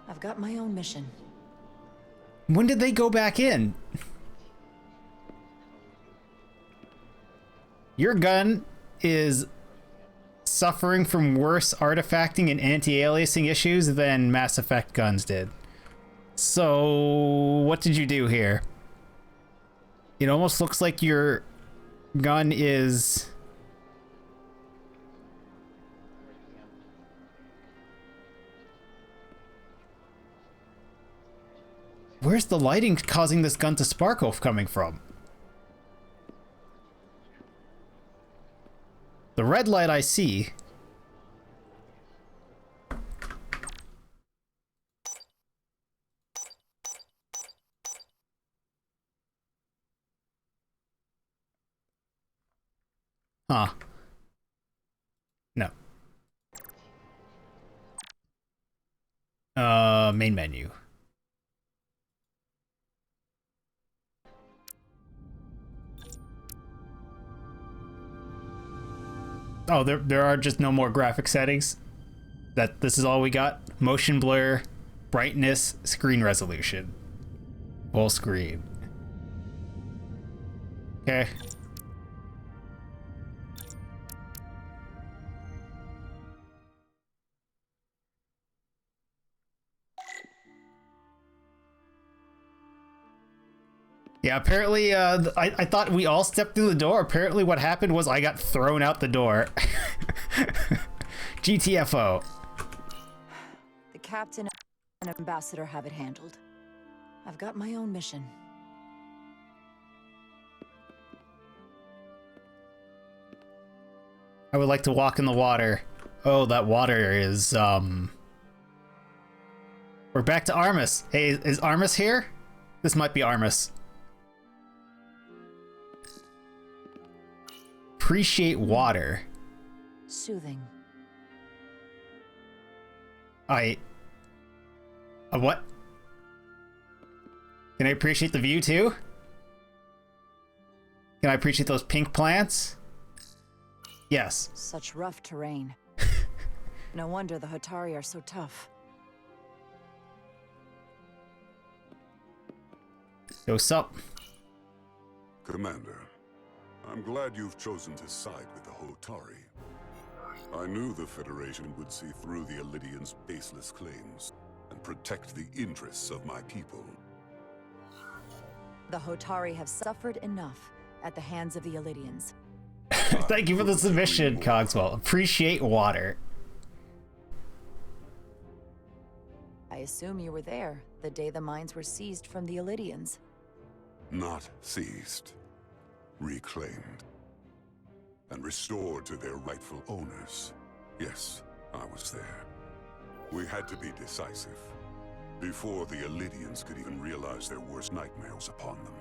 [SPEAKER 4] I've got my own mission.
[SPEAKER 1] When did they go back in? Your gun is suffering from worse artifacting and anti-aliasing issues than Mass Effect guns did. So, what did you do here? It almost looks like your gun is... Where's the lighting causing this gun to sparkle coming from? The red light I see. Huh. No. Main menu. Oh, there are just no more graphic settings. This is all we got. Motion blur, brightness, screen resolution. Full screen. Okay. Yeah, apparently, I thought we all stepped through the door. Apparently what happened was I got thrown out the door. GTFO.
[SPEAKER 4] The Captain and Ambassador have it handled. I've got my own mission.
[SPEAKER 1] I would like to walk in the water. Oh, that water is, We're back to Armus. Hey, is Armus here? This might be Armus. Appreciate water.
[SPEAKER 4] Soothing.
[SPEAKER 1] What? Can I appreciate the view too? Can I appreciate those pink plants? Yes.
[SPEAKER 4] Such rough terrain. No wonder the Hotari are so tough.
[SPEAKER 1] Yo, what's up?
[SPEAKER 19] Commander, I'm glad you've chosen to side with the Hotari.
[SPEAKER 10] I knew the Federation would see through the Illidians' baseless claims and protect the interests of my people.
[SPEAKER 4] The Hotari have suffered enough at the hands of the Illidians.
[SPEAKER 1] Thank you for the submission, Cogswell. Appreciate water.
[SPEAKER 4] I assume you were there the day the mines were seized from the Illidians.
[SPEAKER 10] Not seized. Reclaimed. And restored to their rightful owners. Yes, I was there. We had to be decisive. Before the Illidians could even realize their worst nightmares upon them.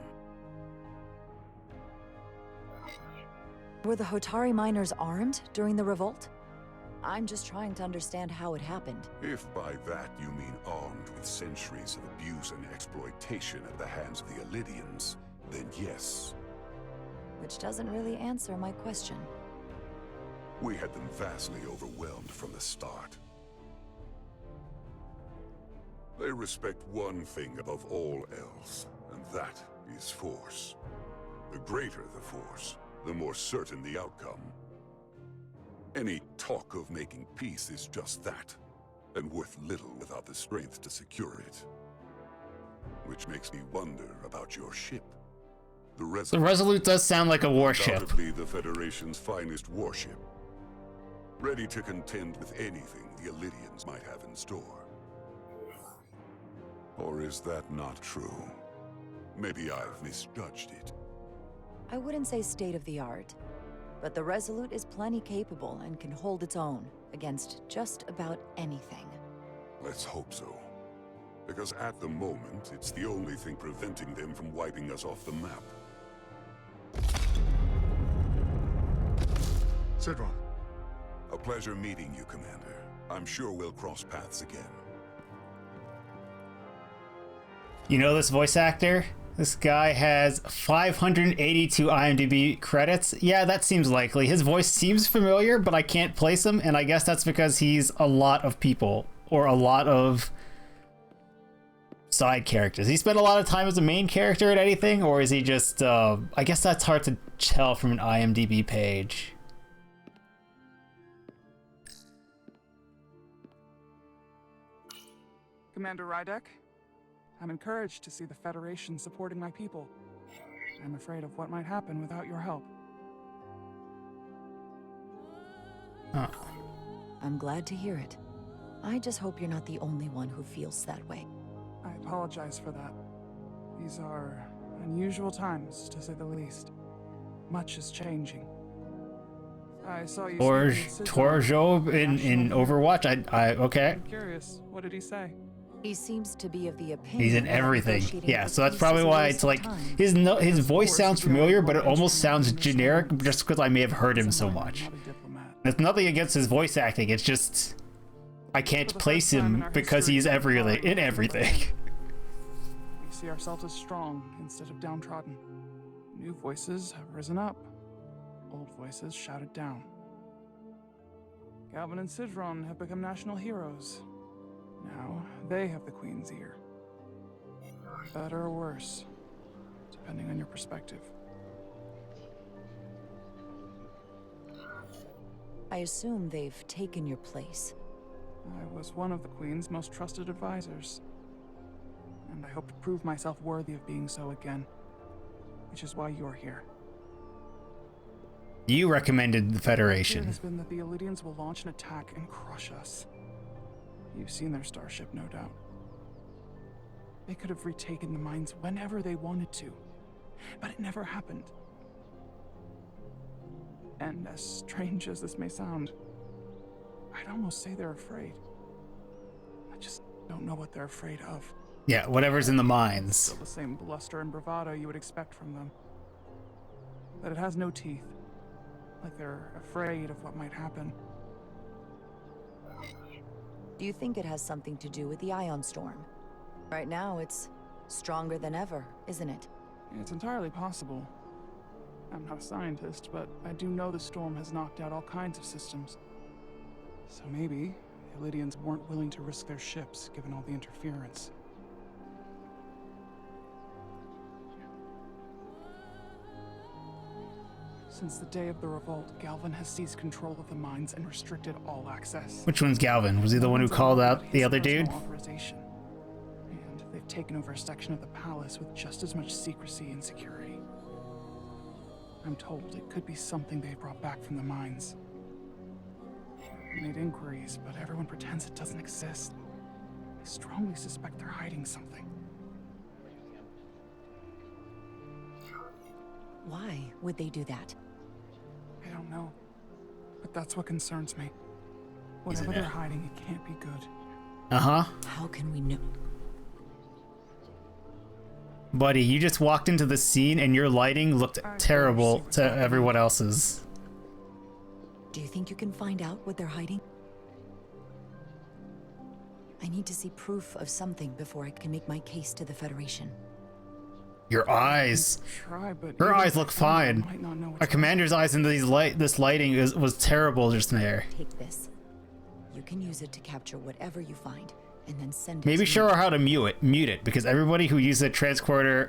[SPEAKER 4] Were the Hotari miners armed during the revolt? I'm just trying to understand how it happened.
[SPEAKER 10] If by that you mean armed with centuries of abuse and exploitation at the hands of the Illidians, then yes.
[SPEAKER 4] Which doesn't really answer my question.
[SPEAKER 10] We had them vastly overwhelmed from the start. They respect one thing above all else, and that is force. The greater the force, the more certain the outcome. Any talk of making peace is just that, and worth little without the strength to secure it. Which makes me wonder about your ship. The
[SPEAKER 1] Resolute does sound like a warship.
[SPEAKER 10] Undoubtedly the Federation's finest warship. Ready to contend with anything the Illidians might have in store. Or is that not true? Maybe I've misjudged it.
[SPEAKER 4] I wouldn't say state-of-the-art, but the Resolute is plenty capable and can hold its own against just about anything.
[SPEAKER 10] Let's hope so. Because at the moment, it's the only thing preventing them from wiping us off the map.
[SPEAKER 22] Sidron.
[SPEAKER 10] A pleasure meeting you, Commander. I'm sure we'll cross paths again.
[SPEAKER 1] You know this voice actor? This guy has 582 IMDb credits. Yeah, that seems likely. His voice seems familiar, but I can't place him, and I guess that's because he's a lot of people, or a lot of side characters. He spent a lot of time as a main character at anything, or is he just, I guess that's hard to tell from an IMDb page.
[SPEAKER 11] Commander Rydek, I'm encouraged to see the Federation supporting my people. I'm afraid of what might happen without your help.
[SPEAKER 1] Huh.
[SPEAKER 4] I'm glad to hear it. I just hope you're not the only one who feels that way.
[SPEAKER 11] I apologize for that. These are unusual times, to say the least. Much is changing. I saw you
[SPEAKER 1] Torjob in Overwatch. Okay.
[SPEAKER 11] I'm curious, what did he say?
[SPEAKER 4] He seems to be of the opinion.
[SPEAKER 1] He's in everything. Yeah, so that's probably why it's like his voice sounds familiar, but it almost sounds generic just because I may have heard him so much. There's nothing against his voice acting. It's just I can't place him because he's in everything.
[SPEAKER 11] We see ourselves as strong instead of downtrodden. New voices have risen up. Old voices shouted down. Galvin and Sidron have become national heroes. Now they have the Queen's ear. Better or worse, depending on your perspective.
[SPEAKER 4] I assume they've taken your place.
[SPEAKER 11] I was one of the Queen's most trusted advisors. And I hope to prove myself worthy of being so again. Which is why you're here.
[SPEAKER 1] You recommended the
[SPEAKER 11] The
[SPEAKER 1] Federation.
[SPEAKER 11] fear has been that the Illidians will launch an attack and crush us. You've seen their starship, no doubt. They could have retaken the mines whenever they wanted to, but it never happened. And as strange as this may sound, I'd almost say they're afraid. I just don't know what they're afraid of.
[SPEAKER 1] Yeah, whatever's in the mines.
[SPEAKER 11] Still the same bluster and bravado you would expect from them. But it has no teeth. Like they're afraid of what might happen.
[SPEAKER 4] Do you think it has something to do with the Ion Storm? Right now, it's stronger than ever, isn't it?
[SPEAKER 11] It's entirely possible. I'm not a scientist, but I do know the storm has knocked out all kinds of systems. So maybe the Illidians weren't willing to risk their ships, given all the interference. Since the day of the revolt, Galvin has seized control of the mines and restricted all access.
[SPEAKER 1] Which one's Galvin? Was he the one who called out the other dude?
[SPEAKER 11] Authorization. And they've taken over a section of the palace with just as much secrecy and security. I'm told it could be something they brought back from the mines. I made inquiries, but everyone pretends it doesn't exist. I strongly suspect they're hiding something.
[SPEAKER 4] Why would they do that?
[SPEAKER 11] I don't know. But that's what concerns me. Whatever they're hiding, it can't be good.
[SPEAKER 1] Uh-huh.
[SPEAKER 4] How can we know?
[SPEAKER 1] Buddy, you just walked into the scene and your lighting looked terrible to everyone else's.
[SPEAKER 4] Do you think you can find out what they're hiding? I need to see proof of something before I can make my case to the Federation.
[SPEAKER 1] Your eyes. Her eyes look fine. A commander's eyes in this lighting was terrible just there.
[SPEAKER 4] Take this. You can use it to capture whatever you find, and then send it.
[SPEAKER 1] Maybe
[SPEAKER 4] to
[SPEAKER 1] show
[SPEAKER 4] me.
[SPEAKER 1] her how to mute it, because everybody who uses a tricorder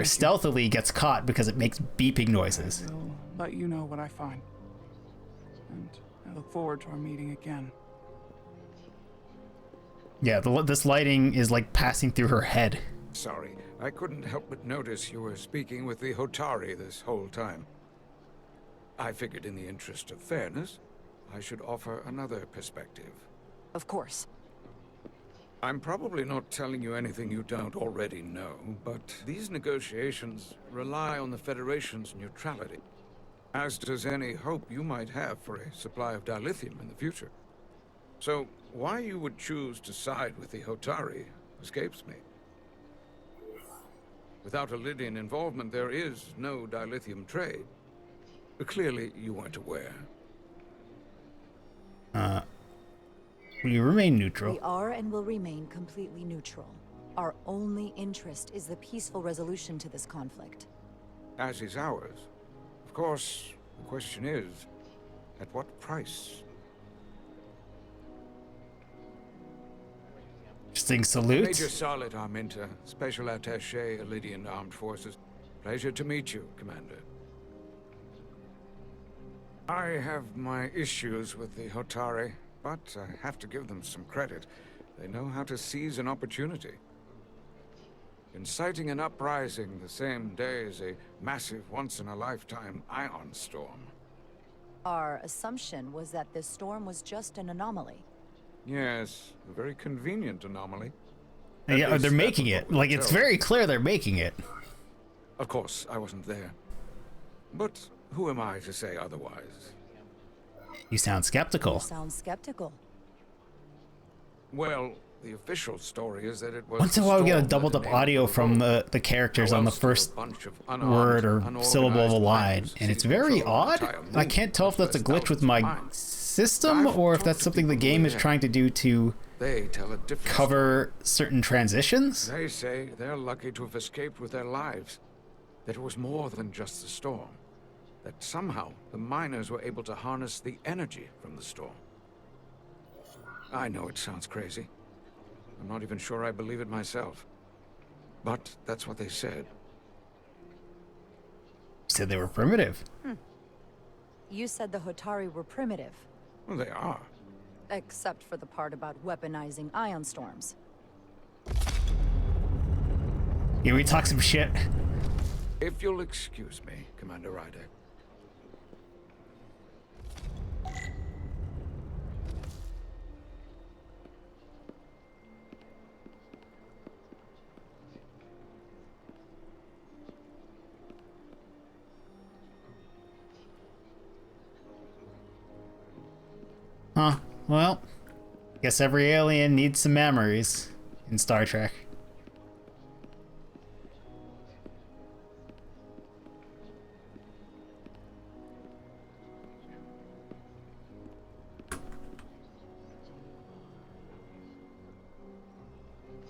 [SPEAKER 1] stealthily gets caught because it makes beeping noises.
[SPEAKER 11] I'll let you know what I find. And I look forward to our meeting again.
[SPEAKER 1] Yeah, this lighting is like passing through her head.
[SPEAKER 3] Sorry, I couldn't help but notice you were speaking with the Hotari this whole time. I figured in the interest of fairness, I should offer another perspective.
[SPEAKER 4] Of course.
[SPEAKER 3] I'm probably not telling you anything you don't already know, but these negotiations rely on the Federation's neutrality, as does any hope you might have for a supply of dilithium in the future. So, why you would choose to side with the Hotari escapes me. Without a Lydian involvement, there is no dilithium trade. But clearly, you weren't aware.
[SPEAKER 1] We remain neutral.
[SPEAKER 4] We are and will remain completely neutral. Our only interest is the peaceful resolution to this conflict.
[SPEAKER 3] As is ours. Of course, the question is, at what price?
[SPEAKER 1] Interesting salute.
[SPEAKER 3] Major Solid Arminta, Special Attaché, Lydian Armed Forces. Pleasure to meet you, Commander. I have my issues with the Hotari, but I have to give them some credit. They know how to seize an opportunity. Inciting an uprising the same day as a massive, once-in-a-lifetime ion storm.
[SPEAKER 4] Our assumption was that this storm was just an anomaly.
[SPEAKER 3] Yes, a very convenient anomaly.
[SPEAKER 1] Yeah, they're making it. Like, it's very clear they're making it.
[SPEAKER 3] Of course, I wasn't there. But who am I to say otherwise?
[SPEAKER 1] You sound skeptical.
[SPEAKER 4] You sound skeptical.
[SPEAKER 3] Well, the official story is that it was...
[SPEAKER 1] Once in a while we get a doubled up audio from the characters on the first word or syllable of a line, and it's very odd. I can't tell if that's a glitch with my system or if that's something the game is trying to do to cover certain transitions.
[SPEAKER 3] They say they're lucky to have escaped with their lives. That it was more than just the storm. That somehow the miners were able to harness the energy from the storm. I know it sounds crazy. I'm not even sure I believe it myself. But that's what they said.
[SPEAKER 1] Said they were primitive.
[SPEAKER 4] You said the Hotari were primitive.
[SPEAKER 3] Well, they are.
[SPEAKER 4] Except for the part about weaponizing ion storms.
[SPEAKER 1] Yeah, we talk some shit.
[SPEAKER 3] If you'll excuse me, Commander Rydek.
[SPEAKER 1] Huh. Well, guess every alien needs some memories in Star Trek.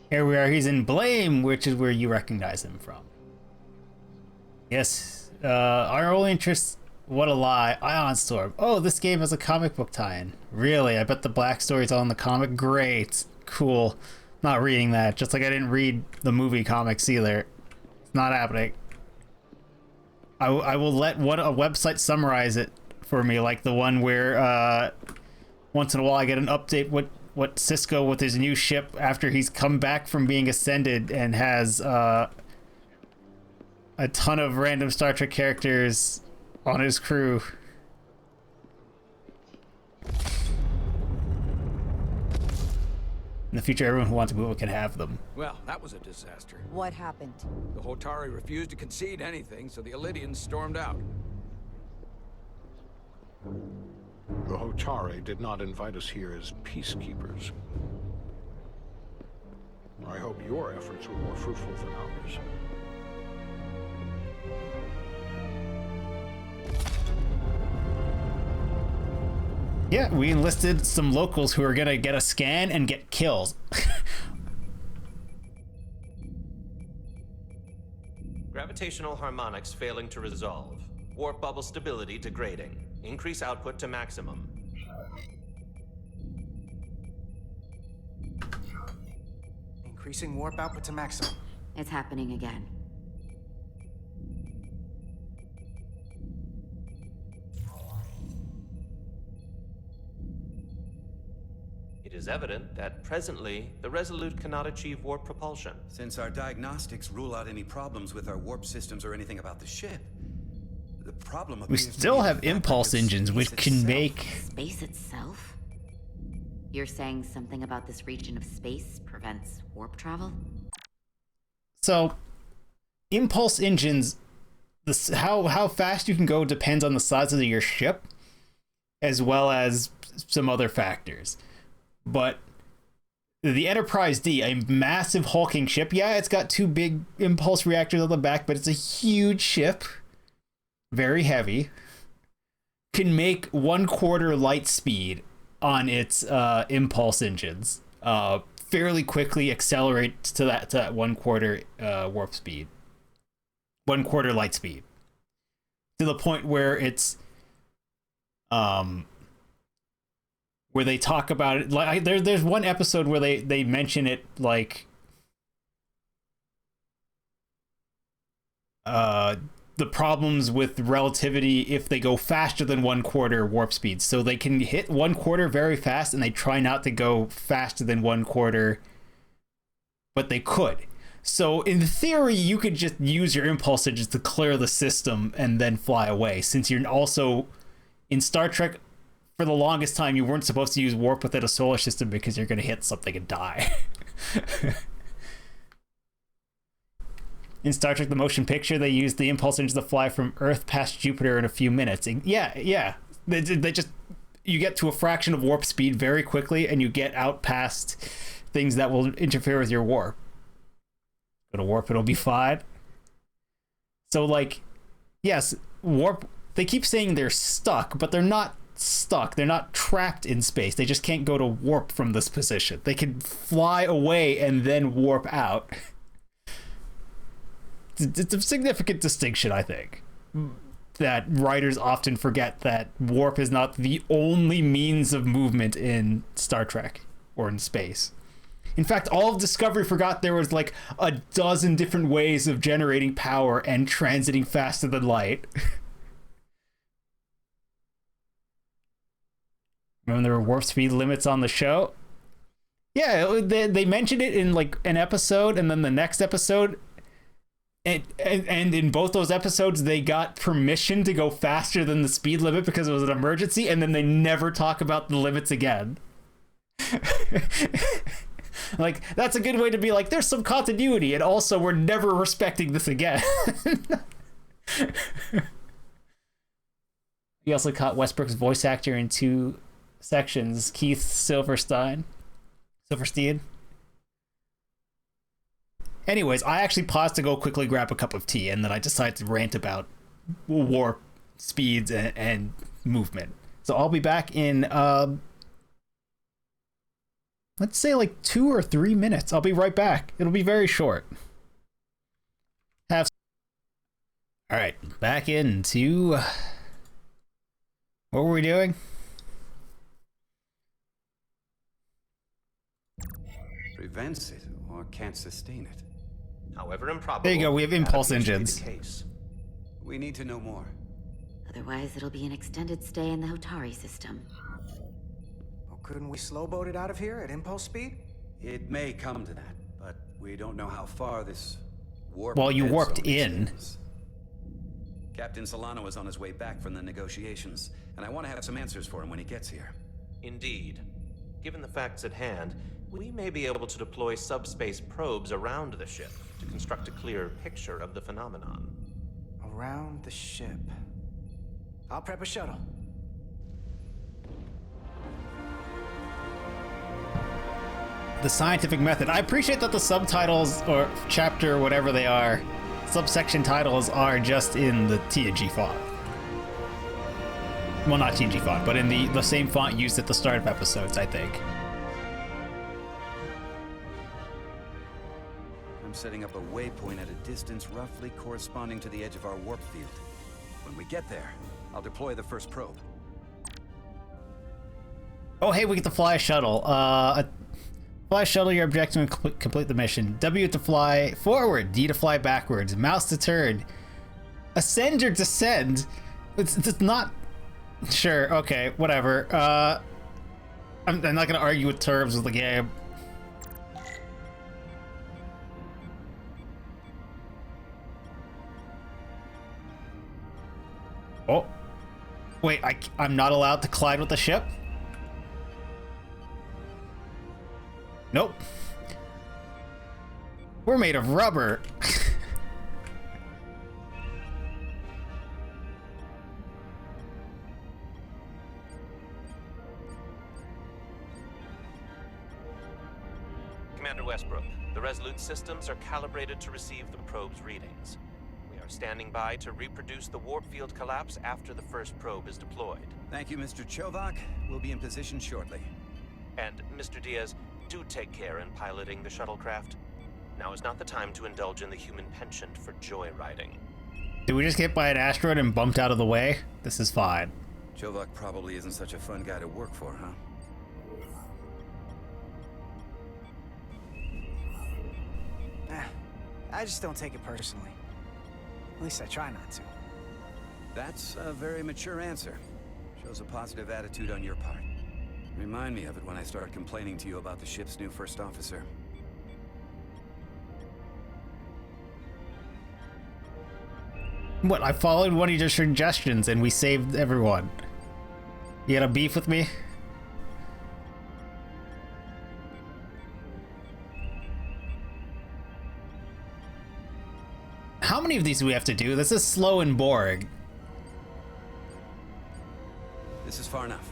[SPEAKER 1] Here we are. He's in Blame, which is where you recognize him from. Yes. Our only interest... What a lie. Ion Storm. Oh, this game has a comic book tie-in. Really? I bet the Black Story's all in the comic. Great. Cool. Not reading that. Just like I didn't read the movie comics either. It's not happening. I will let a website summarize it for me, like the one where once in a while I get an update what Cisco with his new ship after he's come back from being ascended and has a ton of random Star Trek characters on his crew. In the future, everyone who wants to move can have them.
[SPEAKER 13] Well, that was a disaster.
[SPEAKER 17] What happened?
[SPEAKER 13] The Hotari refused to concede anything, so the Elydians stormed out.
[SPEAKER 20] The Hotari did not invite us here as peacekeepers. I hope your efforts were more fruitful than ours.
[SPEAKER 1] Yeah, we enlisted some locals who are gonna get a scan and get kills.
[SPEAKER 6] Gravitational harmonics failing to resolve. Warp bubble stability degrading. Increase output to maximum.
[SPEAKER 8] Increasing warp output to maximum.
[SPEAKER 9] It's happening again.
[SPEAKER 6] It is evident that presently, the Resolute cannot achieve warp propulsion.
[SPEAKER 16] Since our diagnostics rule out any problems with our warp systems or anything about the ship, the problem
[SPEAKER 1] We still have impulse engines, which can make...
[SPEAKER 9] Space itself? You're saying something about this region of space prevents warp travel?
[SPEAKER 1] So, impulse engines, how fast you can go depends on the size of your ship, as well as some other factors. But the Enterprise D, a massive hulking ship, yeah, it's got 2 big impulse reactors on the back, but it's a huge ship, very heavy, can make 1/4 light speed on its impulse engines, fairly quickly accelerate to that 1/4 warp speed, 1/4 light speed, to the point where it's where they talk about it, like there's one episode where they mention it, like the problems with relativity if they go faster than 1/4 warp speed. So they can hit 1/4 very fast, and they try not to go faster than 1/4, but they could. So in theory, you could just use your impulse engines to clear the system and then fly away, since you're also in Star Trek. For the longest time, you weren't supposed to use warp within a solar system because you're going to hit something and die. In Star Trek The Motion Picture, they used the impulse engines to fly from Earth past Jupiter in a few minutes. And yeah. They just... You get to a fraction of warp speed very quickly, and you get out past things that will interfere with your warp. Go to warp, it'll be fine. So, like, yes, warp... They keep saying they're stuck, but they're not stuck. They're not trapped in space. They just can't go to warp from this position. They can fly away and then warp out. It's a significant distinction, I think, that writers often forget, that warp is not the only means of movement in Star Trek or in space. In fact, all of Discovery forgot there was like a dozen different ways of generating power and transiting faster than light. Remember there were warp speed limits on the show? Yeah, they mentioned it in like an episode, and then the next episode, and in both those episodes, they got permission to go faster than the speed limit because it was an emergency, and then they never talk about the limits again. Like, that's a good way to be like, there's some continuity, and also we're never respecting this again. You also caught Westbrook's voice actor in 2 sections, Keith Silverstein. Anyways, I actually paused to go quickly grab a cup of tea, and then I decided to rant about warp speeds and movement. So I'll be back in, let's say like 2 or 3 minutes. I'll be right back. It'll be very short. All right, back into... What were we doing?
[SPEAKER 16] Prevents it or can't sustain it.
[SPEAKER 6] However improbable,
[SPEAKER 1] There you go, we have impulse
[SPEAKER 6] that appears to be
[SPEAKER 1] engines.
[SPEAKER 6] the case.
[SPEAKER 16] We need to know more.
[SPEAKER 9] Otherwise, it'll be an extended stay in the Hotari system.
[SPEAKER 8] Well, couldn't we slowboat it out of here at impulse speed?
[SPEAKER 16] It may come to that, but we don't know how far this warp.
[SPEAKER 1] Well, you
[SPEAKER 16] dead
[SPEAKER 1] warped
[SPEAKER 16] zone
[SPEAKER 1] in.
[SPEAKER 16] extends. Captain Solano is on his way back from the negotiations, and I want to have some answers for him when he gets here.
[SPEAKER 6] Indeed. Given the facts at hand, we may be able to deploy subspace probes around the ship to construct a clear picture of the phenomenon.
[SPEAKER 8] Around the ship. I'll prep a shuttle.
[SPEAKER 1] The scientific method. I appreciate that the subtitles, or chapter, whatever they are, subsection titles are just in the TNG font. Well, not TNG font, but in the same font used at the start of episodes, I think.
[SPEAKER 16] I'm setting up a waypoint at a distance roughly corresponding to the edge of our warp field. When we get there, I'll deploy the first probe.
[SPEAKER 1] Oh, hey, we get to fly a shuttle. Fly a shuttle, your objective to complete the mission. W to fly forward, D to fly backwards, mouse to turn. Ascend or descend? It's not... Sure, okay, whatever. I'm not gonna argue with terms of the game. Oh. Wait, I'm not allowed to collide with the ship? Nope. We're made of rubber.
[SPEAKER 6] Commander Westbrook, the Resolute systems are calibrated to receive the probe's readings. We are standing by to reproduce the warp field collapse after the first probe is deployed.
[SPEAKER 16] Thank you, Mr. Chovak. We'll be in position shortly.
[SPEAKER 6] And, Mr. Diaz, do take care in piloting the shuttlecraft. Now is not the time to indulge in the human penchant for joyriding.
[SPEAKER 1] Did we just get hit by an asteroid and bumped out of the way? This is fine.
[SPEAKER 16] Chovak probably isn't such a fun guy to work for, huh?
[SPEAKER 8] I just don't take it personally. At least I try not to.
[SPEAKER 16] That's a very mature answer. Shows a positive attitude on your part. Remind me of it when I start complaining to you about the ship's new first officer.
[SPEAKER 1] What, I followed one of your suggestions and we saved everyone. You got a beef with me? How many of these do we have to do? This is slow and boring.
[SPEAKER 16] This is far enough.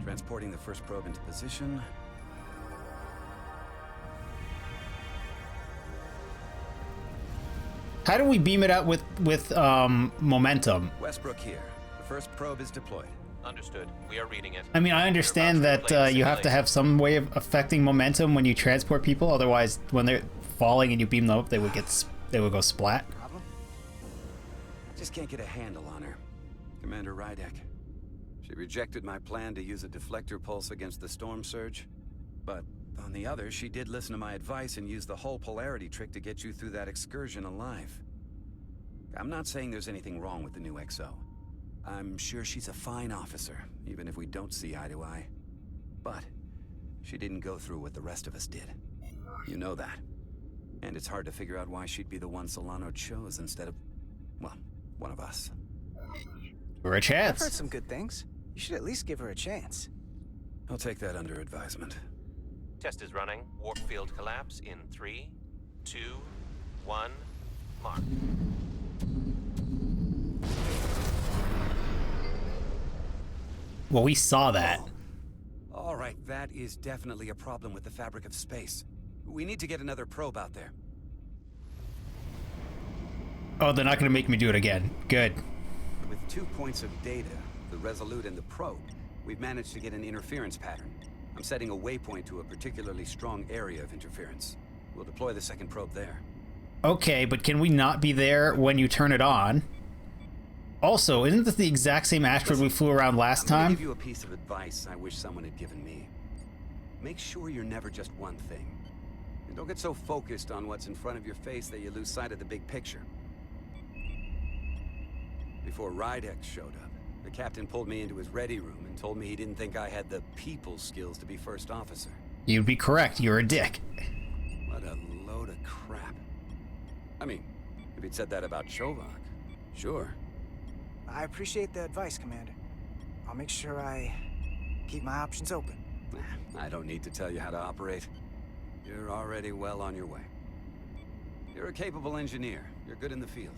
[SPEAKER 16] Transporting the first probe into position.
[SPEAKER 1] How do we beam it out with momentum?
[SPEAKER 16] Westbrook here. The first probe is deployed.
[SPEAKER 6] Understood. We are reading it.
[SPEAKER 1] I mean, I understand that you have to have some way of affecting momentum when you transport people. Otherwise, when they're falling and you beam them up, they would go splat.
[SPEAKER 16] Problem? Just can't get a handle on her. Commander Rydek. She rejected my plan to use a deflector pulse against the storm surge. But on the other, she did listen to my advice and use the whole polarity trick to get you through that excursion alive. I'm not saying there's anything wrong with the new XO. I'm sure she's a fine officer, even if we don't see eye to eye. But she didn't go through what the rest of us did. You know that. And it's hard to figure out why she'd be the one Solano chose instead of, well, one of us.
[SPEAKER 1] We're a chance.
[SPEAKER 8] I've heard some good things. You should at least give her a chance.
[SPEAKER 16] I'll take that under advisement.
[SPEAKER 6] Test is running. Warp field collapse in 3, 2, 1, mark.
[SPEAKER 1] Well, we saw that.
[SPEAKER 16] All right, that is definitely a problem with the fabric of space. We need to get another probe out there.
[SPEAKER 1] Oh, they're not going to make me do it again. Good.
[SPEAKER 16] With 2 points of data, the Resolute and the probe, we've managed to get an interference pattern. I'm setting a waypoint to a particularly strong area of interference. We'll deploy the second probe there.
[SPEAKER 1] Okay, but can we not be there when you turn it on? Also, isn't this the exact same asteroid we flew around last time?
[SPEAKER 16] I'm gonna give you a piece of advice I wish someone had given me. Make sure you're never just one thing. And don't get so focused on what's in front of your face that you lose sight of the big picture. Before Rydex showed up, the captain pulled me into his ready room and told me he didn't think I had the people skills to be first officer.
[SPEAKER 1] You'd be correct. You're a dick.
[SPEAKER 16] What a load of crap. I mean, if he'd said that about Chovak, sure.
[SPEAKER 8] I appreciate the advice, Commander. I'll make sure I keep my options open.
[SPEAKER 16] I don't need to tell you how to operate. You're already well on your way. You're a capable engineer. You're good in the field.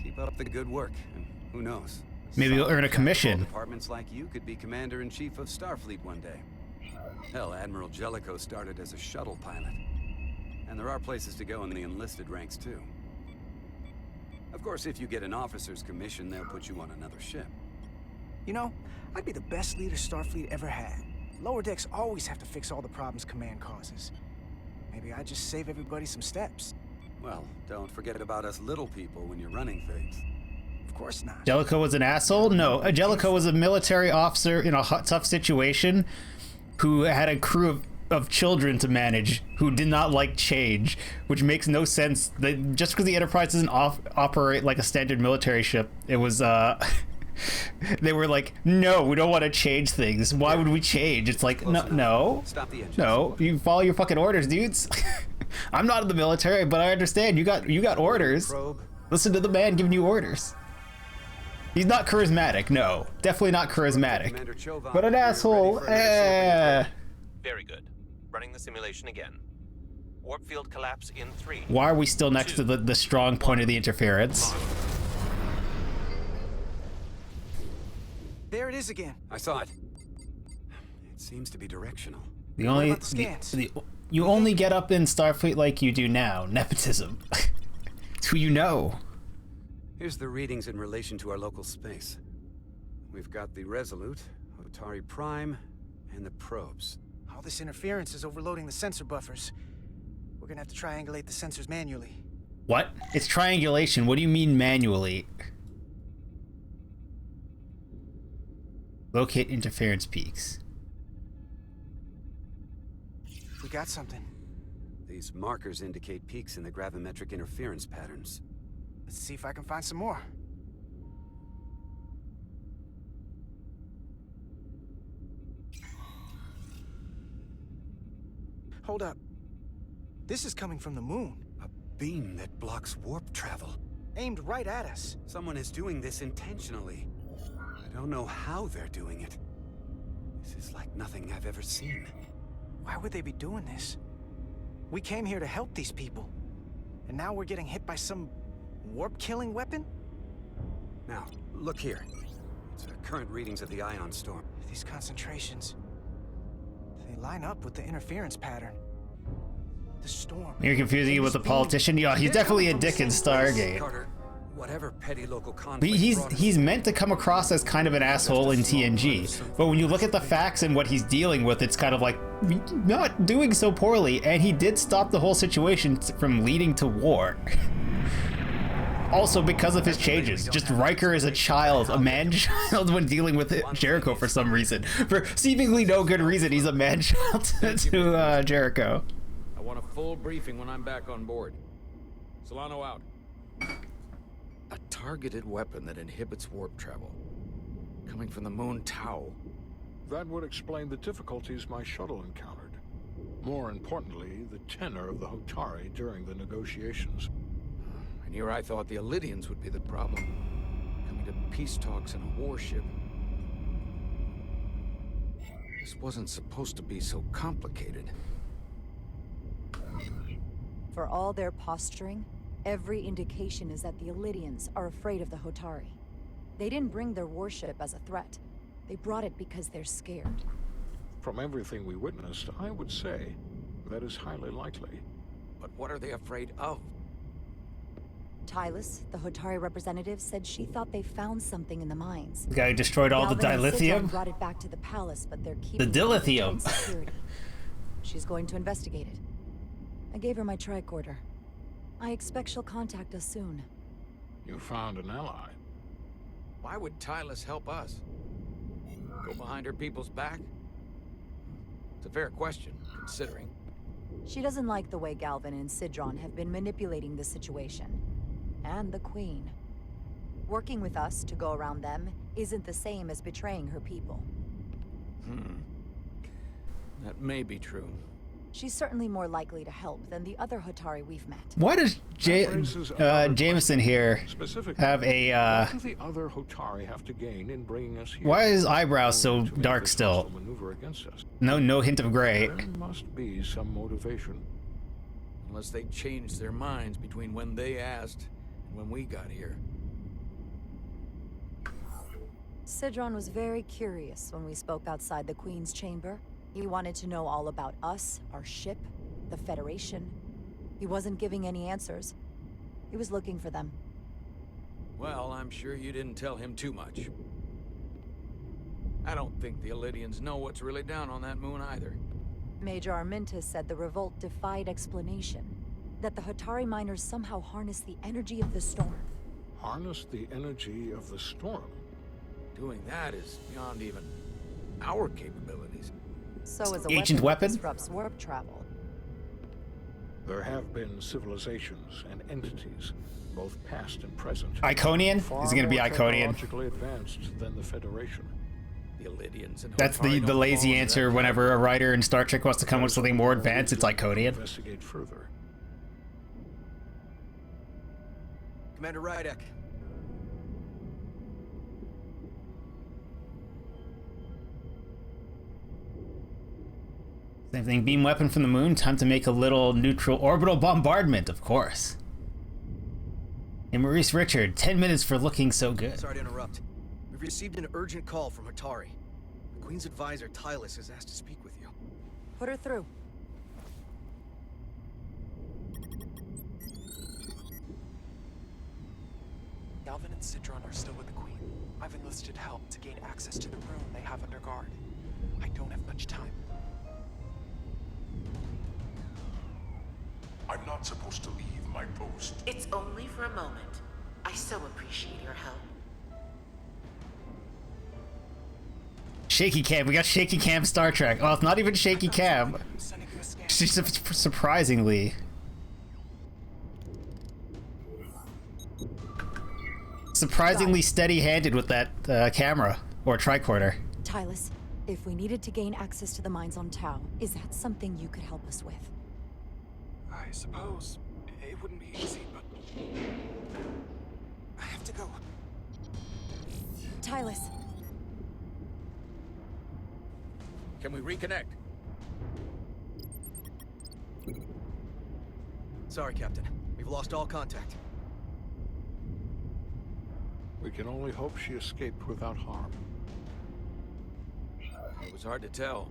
[SPEAKER 16] Keep up the good work, and who knows?
[SPEAKER 1] Maybe you'll earn a commission.
[SPEAKER 16] Departments like you could be Commander-in-Chief of Starfleet one day. Hell, Admiral Jellicoe started as a shuttle pilot. And there are places to go in the enlisted ranks, too. Of course, if you get an officer's commission, they'll put you on another ship.
[SPEAKER 8] You know, I'd be the best leader Starfleet ever had. Lower decks always have to fix all the problems Command causes. Maybe I just save everybody some steps.
[SPEAKER 16] Well, don't forget about us little people when you're running things.
[SPEAKER 8] Of course not.
[SPEAKER 1] Jellicoe was an asshole? No, Jellicoe was a military officer in a tough situation who had a crew of children to manage who did not like change, which makes no sense. Just because the Enterprise doesn't operate like a standard military ship, it was, they were like, no, we don't want to change things. Why would we change? It's like, no,
[SPEAKER 16] Stop the engine.
[SPEAKER 1] no, you follow your fucking orders, dudes. I'm not in the military, but I understand. You got orders. Listen to the man giving you orders. He's not charismatic, no. Definitely not charismatic. But an asshole,
[SPEAKER 6] Very good. Running the simulation again. Warp field collapse in 3.
[SPEAKER 1] Why are we still next to the strong point of the interference?
[SPEAKER 8] There it is again.
[SPEAKER 16] I saw it. It seems to be directional.
[SPEAKER 1] The only you only get up in Starfleet like you do now. Nepotism. It's who you know.
[SPEAKER 16] Here's the readings in relation to our local space. We've got the Resolute, Otari Prime, and the probes.
[SPEAKER 8] All this interference is overloading the sensor buffers. We're gonna have to triangulate the sensors manually.
[SPEAKER 1] What? It's triangulation. What do you mean manually? Locate interference peaks.
[SPEAKER 8] We got something.
[SPEAKER 16] These markers indicate peaks in the gravimetric interference patterns.
[SPEAKER 8] Let's see if I can find some more. Hold up. This is coming from the moon.
[SPEAKER 16] A beam that blocks warp travel.
[SPEAKER 8] Aimed right at us.
[SPEAKER 16] Someone is doing this intentionally. I don't know how they're doing it. This is like nothing I've ever seen.
[SPEAKER 8] Why would they be doing this? We came here to help these people. And now we're getting hit by some warp-killing weapon?
[SPEAKER 16] Now, look here. It's the current readings of the ion storm.
[SPEAKER 8] These concentrations, they line up with the interference pattern. The storm.
[SPEAKER 1] You're confusing it with the politician? Yeah, he's definitely a dick in Stargate.
[SPEAKER 16] Carter, whatever petty local conflict
[SPEAKER 1] He's meant to come across as kind of an asshole in TNG, but when you look at the facts and what he's dealing with, it's kind of like not doing so poorly, and he did stop the whole situation from leading to war. Also because of his changes. Just Riker is a child, a man-child when dealing with Jericho for some reason. For seemingly no good reason, he's a man-child to Jericho.
[SPEAKER 13] I want a full briefing when I'm back on board. Solano out.
[SPEAKER 3] A targeted weapon that inhibits warp travel. Coming from the moon Tau.
[SPEAKER 20] That would explain the difficulties my shuttle encountered. More importantly, the tenor of the Hotari during the negotiations.
[SPEAKER 3] And here I thought the Elydians would be the problem. Coming to peace talks in a warship. This wasn't supposed to be so complicated.
[SPEAKER 4] For all their posturing, every indication is that the Elydians are afraid of the Hotari. They didn't bring their warship as a threat. They brought it because they're scared.
[SPEAKER 20] From everything we witnessed, I would say that is highly likely.
[SPEAKER 3] But what are they afraid of?
[SPEAKER 4] Tylus, the Hotari representative, said she thought they found something in the mines.
[SPEAKER 1] The guy who destroyed all the
[SPEAKER 4] Galvin and
[SPEAKER 1] dilithium?
[SPEAKER 4] Sidron brought it back to the palace, but they're keeping
[SPEAKER 1] The dilithium.
[SPEAKER 4] it in security. She's going to investigate it. I gave her my tricorder. I expect she'll contact us soon.
[SPEAKER 20] You found an ally.
[SPEAKER 3] Why would Tylus help us? Go behind her people's back? It's a fair question, considering.
[SPEAKER 4] She doesn't like the way Galvin and Sidron have been manipulating the situation. And the Queen. Working with us to go around them isn't the same as betraying her people.
[SPEAKER 13] That may be true.
[SPEAKER 4] She's certainly more likely to help than the other Hotari we've met.
[SPEAKER 1] Why does Jameson here have a
[SPEAKER 20] What do the other Hotari have to gain in bringing us here?
[SPEAKER 1] why is his eyebrows so dark still?
[SPEAKER 20] Maneuver against us?
[SPEAKER 1] No hint of gray.
[SPEAKER 20] There must be some motivation.
[SPEAKER 13] Unless they changed their minds between when they asked and when we got here.
[SPEAKER 4] Sidron was very curious when we spoke outside the Queen's chamber. He wanted to know all about us, our ship, the Federation. He wasn't giving any answers. He was looking for them.
[SPEAKER 13] Well, I'm sure you didn't tell him too much. I don't think the Elydians know what's really down on that moon either.
[SPEAKER 4] Major Armintas said the revolt defied explanation. That the Hotari miners somehow harnessed the energy of the storm.
[SPEAKER 20] Harness the energy of the storm?
[SPEAKER 13] Doing that is beyond even our capabilities.
[SPEAKER 4] So is a
[SPEAKER 1] Ancient
[SPEAKER 4] weapon
[SPEAKER 1] weapon?
[SPEAKER 4] that disrupts warp travel.
[SPEAKER 20] There have been civilizations and entities, both past and present.
[SPEAKER 1] Iconian? Is it going to be Iconian?
[SPEAKER 20] Technologically advanced than the Federation.
[SPEAKER 13] The Elydians and
[SPEAKER 1] That's the lazy answer whenever a writer in Star Trek wants to come up with something more advanced. It's Iconian.
[SPEAKER 20] Investigate further.
[SPEAKER 21] Commander Rydek.
[SPEAKER 1] Same thing. Beam weapon from the moon. Time to make a little neutral orbital bombardment, of course. And Maurice Richard, 10 minutes for looking so good.
[SPEAKER 21] Sorry to interrupt. We've received an urgent call from Hotari. The Queen's advisor, Tylus, has asked to speak with you.
[SPEAKER 4] Put her through.
[SPEAKER 14] Galvin and Sidron are still with the Queen. I've enlisted help to gain access to the room they have under guard. I don't have much time.
[SPEAKER 22] I'm not supposed to leave my post.
[SPEAKER 19] It's only for a moment. I so appreciate your help.
[SPEAKER 1] Shaky cam. We got shaky cam Star Trek. Oh, it's not even shaky cam. She's surprisingly. Surprisingly steady-handed with that camera or tricorder.
[SPEAKER 4] Tylus, if we needed to gain access to the mines on Tau, is that something you could help us with?
[SPEAKER 14] I suppose it wouldn't be easy, but I have to go.
[SPEAKER 4] Tylus.
[SPEAKER 13] Can we reconnect?
[SPEAKER 21] Sorry, Captain. We've lost all contact.
[SPEAKER 20] We can only hope she escaped without harm.
[SPEAKER 13] It was hard to tell.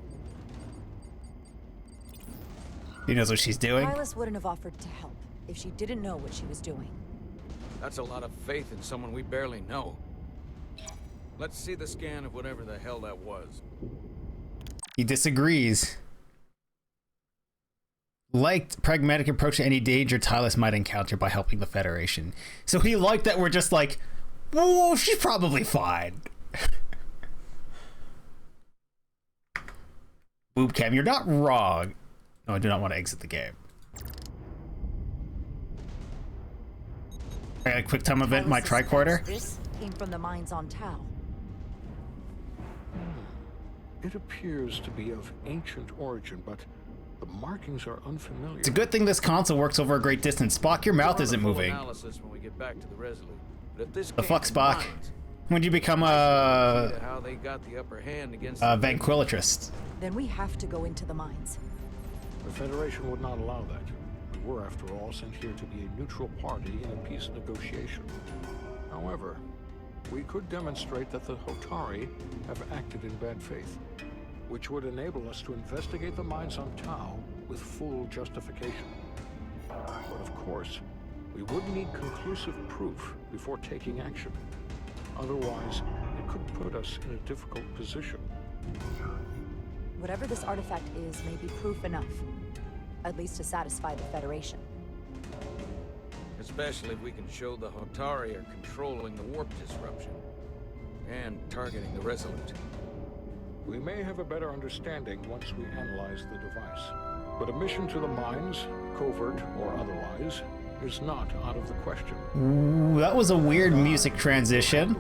[SPEAKER 1] He knows what she's doing.
[SPEAKER 4] Tylus wouldn't have offered to help if she didn't know what she was doing.
[SPEAKER 13] That's a lot of faith in someone we barely know. Let's see the scan of whatever the hell that was.
[SPEAKER 1] He disagrees. Liked pragmatic approach to any danger Tylus might encounter by helping the Federation. So he liked that we're just like, whoa, she's probably fine. Boob cam, you're not wrong. No, I do not want to exit the game. I got a quick time event, my tricorder.
[SPEAKER 4] This came from the mines on Tau.
[SPEAKER 20] It appears to be of ancient origin, but the markings are unfamiliar.
[SPEAKER 1] It's a good thing this console works over a great distance. Spock, your mouth isn't moving.
[SPEAKER 13] Analysis when we get back to the Resolute. But if this
[SPEAKER 1] The fuck,
[SPEAKER 13] came to
[SPEAKER 1] Spock?
[SPEAKER 13] mines,
[SPEAKER 1] When did you become
[SPEAKER 13] how they got the upper hand against the
[SPEAKER 1] ventriloquist?
[SPEAKER 4] Then we have to go into the mines.
[SPEAKER 20] The Federation would not allow that. We were, after all, sent here to be a neutral party in a peace negotiation. However, we could demonstrate that the Hotari have acted in bad faith, which would enable us to investigate the mines on Tau with full justification. But of course, we would need conclusive proof before taking action. Otherwise, it could put us in a difficult position.
[SPEAKER 4] Whatever this artifact is may be proof enough. At least to satisfy the Federation.
[SPEAKER 13] Especially if we can show the Hotari are controlling the warp disruption. And targeting the Resolute.
[SPEAKER 20] We may have a better understanding once we analyze the device. But a mission to the mines, covert or otherwise, is not out of the question.
[SPEAKER 1] Ooh, that was a weird music transition.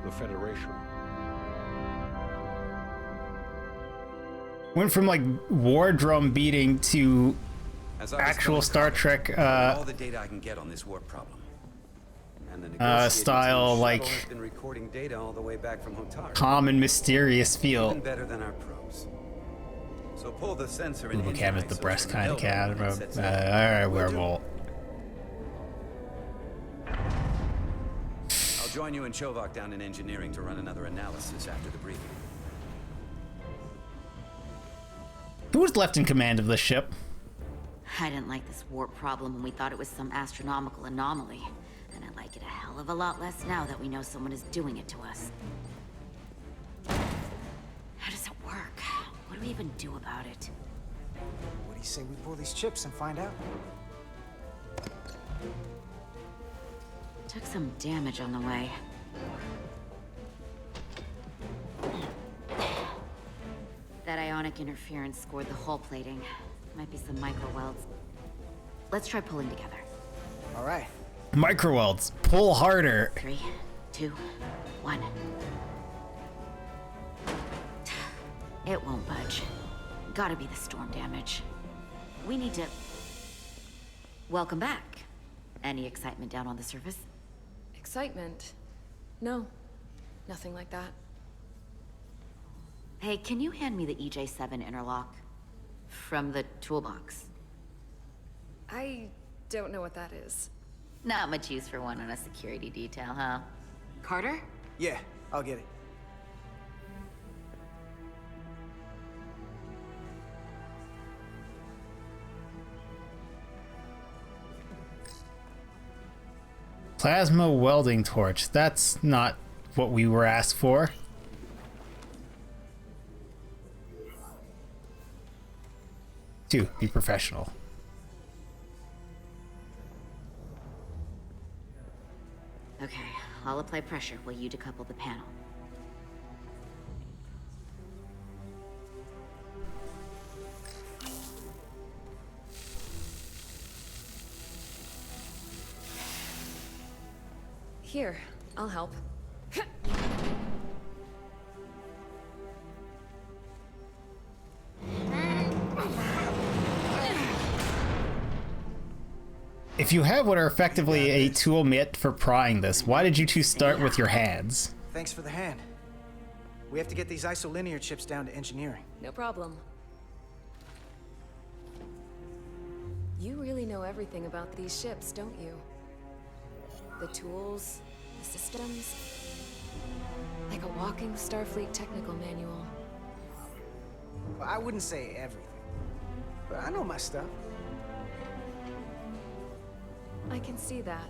[SPEAKER 20] The Federation.
[SPEAKER 1] Went from like war drum beating to actual Star Trek
[SPEAKER 16] all the data I can get on this warp problem. And the
[SPEAKER 1] style, like
[SPEAKER 16] has been recording data all the way back from Hotari.
[SPEAKER 1] calm and mysterious feel.
[SPEAKER 16] Even better than our probes. So pull the sensor
[SPEAKER 1] Ooh,
[SPEAKER 16] and
[SPEAKER 1] cam is the breast kind of cat. Alright, werewolf.
[SPEAKER 16] I'll join you and Chovok down in engineering to run another analysis after the briefing.
[SPEAKER 1] Who was left in command of the ship?
[SPEAKER 9] I didn't like this warp problem when we thought it was some astronomical anomaly. And I like it a hell of a lot less now that we know someone is doing it to us. How does it work? What do we even do about it?
[SPEAKER 8] What do you say we pull these chips and find out?
[SPEAKER 9] Took some damage on the way. That ionic interference scored the hull plating. Might be some micro welds. Let's try pulling together.
[SPEAKER 8] All right.
[SPEAKER 1] Micro welds. Pull harder.
[SPEAKER 9] 3, 2, 1. It won't budge. Gotta be the storm damage. We need to... Welcome back. Any excitement down on the surface?
[SPEAKER 12] Excitement? No. Nothing like that.
[SPEAKER 9] Hey, can you hand me the EJ7 interlock? From the toolbox.
[SPEAKER 12] I don't know what that is.
[SPEAKER 9] Not much use for one on a security detail, huh? Carter?
[SPEAKER 8] Yeah, I'll get it.
[SPEAKER 1] Plasma welding torch. That's not what we were asked for. Two, be professional.
[SPEAKER 9] Okay, I'll apply pressure while you decouple the panel.
[SPEAKER 12] Here, I'll help.
[SPEAKER 1] If you have what are effectively a tool mitt for prying this, why did you two start with your hands?
[SPEAKER 8] Thanks for the hand. We have to get these isolinear chips down to engineering.
[SPEAKER 12] No problem. You really know everything about these ships, don't you? The tools, the systems. Like a walking Starfleet technical manual.
[SPEAKER 8] Well, I wouldn't say everything, but I know my stuff.
[SPEAKER 12] I can see that.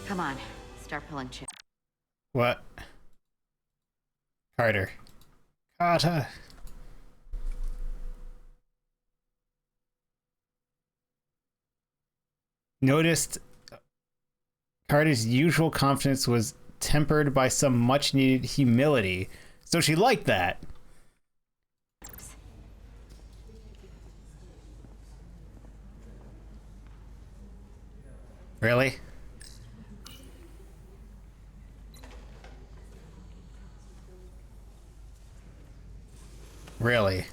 [SPEAKER 9] Come on, start pulling chip.
[SPEAKER 1] What? Carter. Carter. Noticed Carter's usual confidence was tempered by some much-needed humility. So she liked that. Really? Really?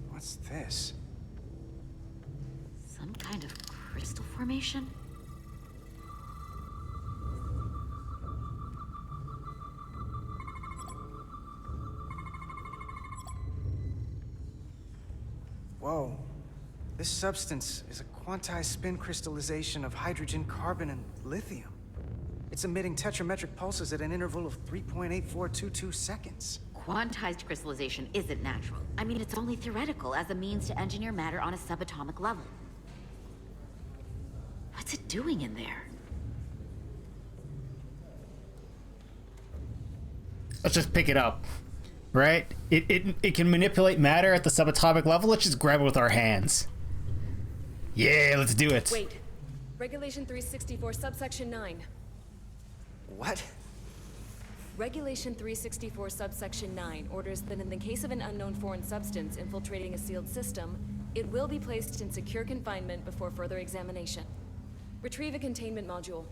[SPEAKER 8] What's this?
[SPEAKER 9] Some kind of crystal formation?
[SPEAKER 8] Whoa. This substance is a quantized spin crystallization of hydrogen, carbon, and lithium. It's emitting tetrametric pulses at an interval of 3.8422 seconds.
[SPEAKER 9] Quantized crystallization isn't natural. I mean, it's only theoretical as a means to engineer matter on a subatomic level. What's it doing in there?
[SPEAKER 1] Let's just pick it up. right? It can manipulate matter at the subatomic level. Let's just grab it with our hands. Yeah, let's do it.
[SPEAKER 12] Wait. Regulation 364, subsection 9.
[SPEAKER 8] What?
[SPEAKER 12] Regulation 364, subsection 9 orders that in the case of an unknown foreign substance infiltrating a sealed system, it will be placed in secure confinement before further examination. Retrieve a containment module.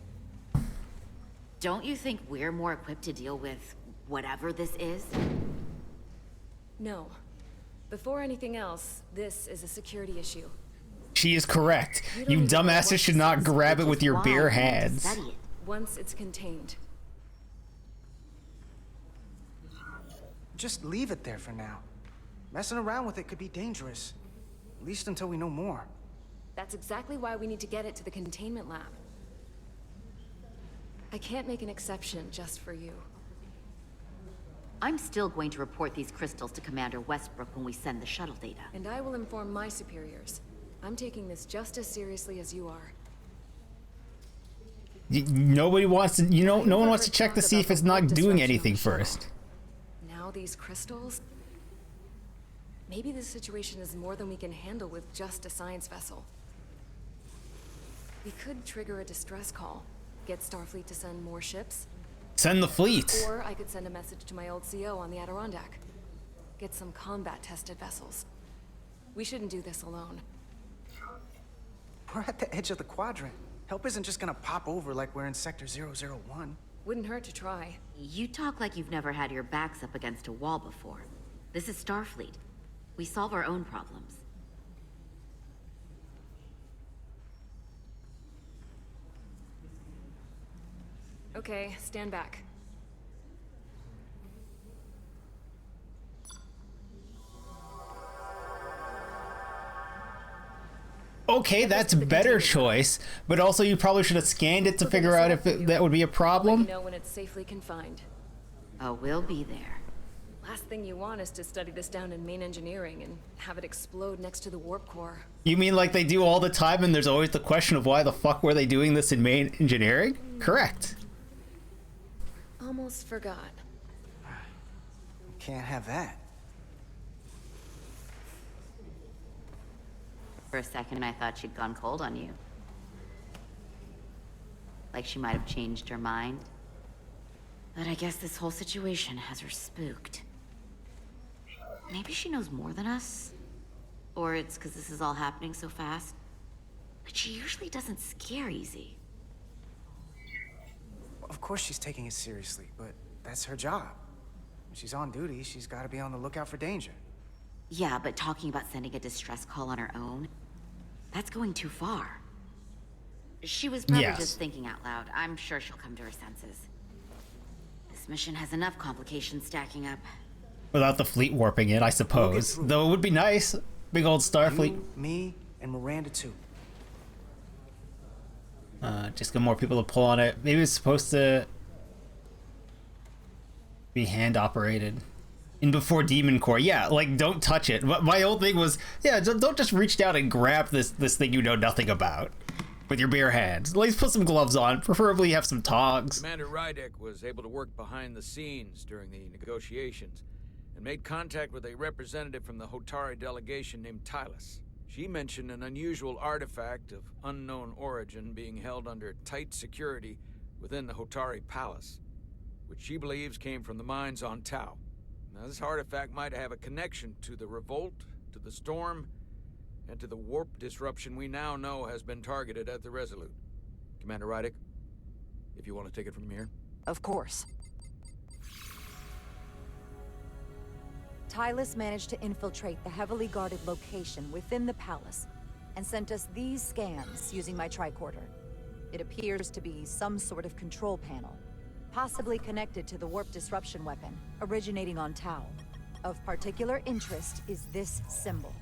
[SPEAKER 9] Don't you think we're more equipped to deal with whatever this is?
[SPEAKER 12] No. Before anything else, this is a security issue.
[SPEAKER 1] She is correct. You dumbasses should not grab it with your bare hands.
[SPEAKER 12] Once it's contained.
[SPEAKER 8] Just leave it there for now. Messing around with it could be dangerous. At least until we know more.
[SPEAKER 12] That's exactly why we need to get it to the containment lab. I can't make an exception just for you.
[SPEAKER 9] I'm still going to report these crystals to Commander Westbrook when we send the shuttle data.
[SPEAKER 12] And I will inform my superiors. I'm taking this just as seriously as you are.
[SPEAKER 1] Nobody wants to, no one wants to check to see if it's not doing anything first.
[SPEAKER 12] Now these crystals? Maybe this situation is more than we can handle with just a science vessel. We could trigger a distress call, get Starfleet to send more ships.
[SPEAKER 1] Send the fleet.
[SPEAKER 12] Or I could send a message to my old CO on the Adirondack. Get some combat-tested vessels. We shouldn't do this alone.
[SPEAKER 8] We're at the edge of the quadrant. Help isn't just gonna pop over like we're in Sector 001.
[SPEAKER 12] Wouldn't hurt to try.
[SPEAKER 9] You talk like you've never had your backs up against a wall before. This is Starfleet. We solve our own problems.
[SPEAKER 12] Okay, stand back.
[SPEAKER 1] Okay, that's a better choice, but also you probably should have scanned it to figure out if that would be a problem.
[SPEAKER 12] Let you know when it's safely confined.
[SPEAKER 9] Oh, we'll be there.
[SPEAKER 12] Last thing you want is to study this down in main engineering and have it explode next to the warp core.
[SPEAKER 1] You mean like they do all the time and there's always the question of why the fuck were they doing this in main engineering? Correct.
[SPEAKER 12] Almost forgot.
[SPEAKER 8] Can't have that.
[SPEAKER 9] For a second, I thought she'd gone cold on you. Like she might have changed her mind. But I guess this whole situation has her spooked. Maybe she knows more than us? Or it's because this is all happening so fast? But she usually doesn't scare easy.
[SPEAKER 8] Of course she's taking it seriously, but that's her job. When she's on duty, she's gotta be on the lookout for danger.
[SPEAKER 9] Yeah, but talking about sending a distress call on her own? That's going too far. She was probably just thinking out loud. I'm sure she'll come to her senses. This mission has enough complications stacking up.
[SPEAKER 1] Without the fleet warping it, I suppose. Though it would be nice. Big old Starfleet.
[SPEAKER 8] You, me, and Miranda too.
[SPEAKER 1] Just get more people to pull on it. Maybe it's supposed to be hand operated. In before Demon Core, yeah, like don't touch it. My old thing was, yeah, don't just reach down and grab this thing you know nothing about with your bare hands. At least put some gloves on, preferably have some tongs.
[SPEAKER 13] Commander Rydek was able to work behind the scenes during the negotiations and made contact with a representative from the Hotari delegation named Tylus. She mentioned an unusual artifact of unknown origin being held under tight security within the Hotari Palace, which she believes came from the mines on Tau. Now, this artifact might have a connection to the revolt, to the storm, and to the warp disruption we now know has been targeted at the Resolute. Commander Rydek, if you want to take it from here.
[SPEAKER 17] Of course. Tylus managed to infiltrate the heavily guarded location within the palace and sent us these scans using my tricorder. It appears to be some sort of control panel, possibly connected to the warp disruption weapon originating on Tau. Of particular interest is this symbol,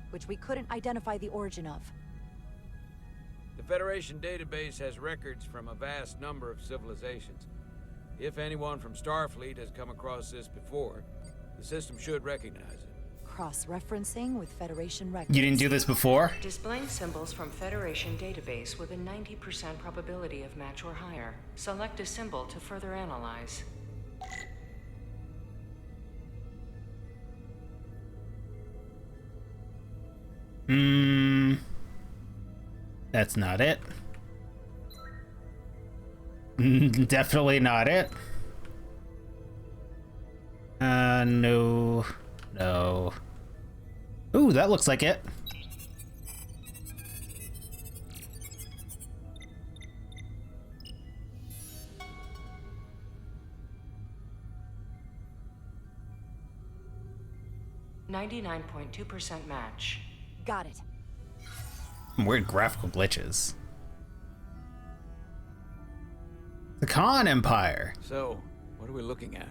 [SPEAKER 17] which we couldn't identify the origin of.
[SPEAKER 13] The Federation database has records from a vast number of civilizations. If anyone from Starfleet has come across this before, the system should recognize it.
[SPEAKER 17] Cross-referencing with Federation records.
[SPEAKER 1] You didn't do this before?
[SPEAKER 5] Displaying symbols from Federation database with a 90% probability of match or higher. Select a symbol to further analyze.
[SPEAKER 1] That's not it. Definitely not it. No. No. Ooh, that looks like it.
[SPEAKER 5] .2% match.
[SPEAKER 17] Got it.
[SPEAKER 1] Weird graphical glitches. The Khan Empire.
[SPEAKER 13] So, what are we looking at?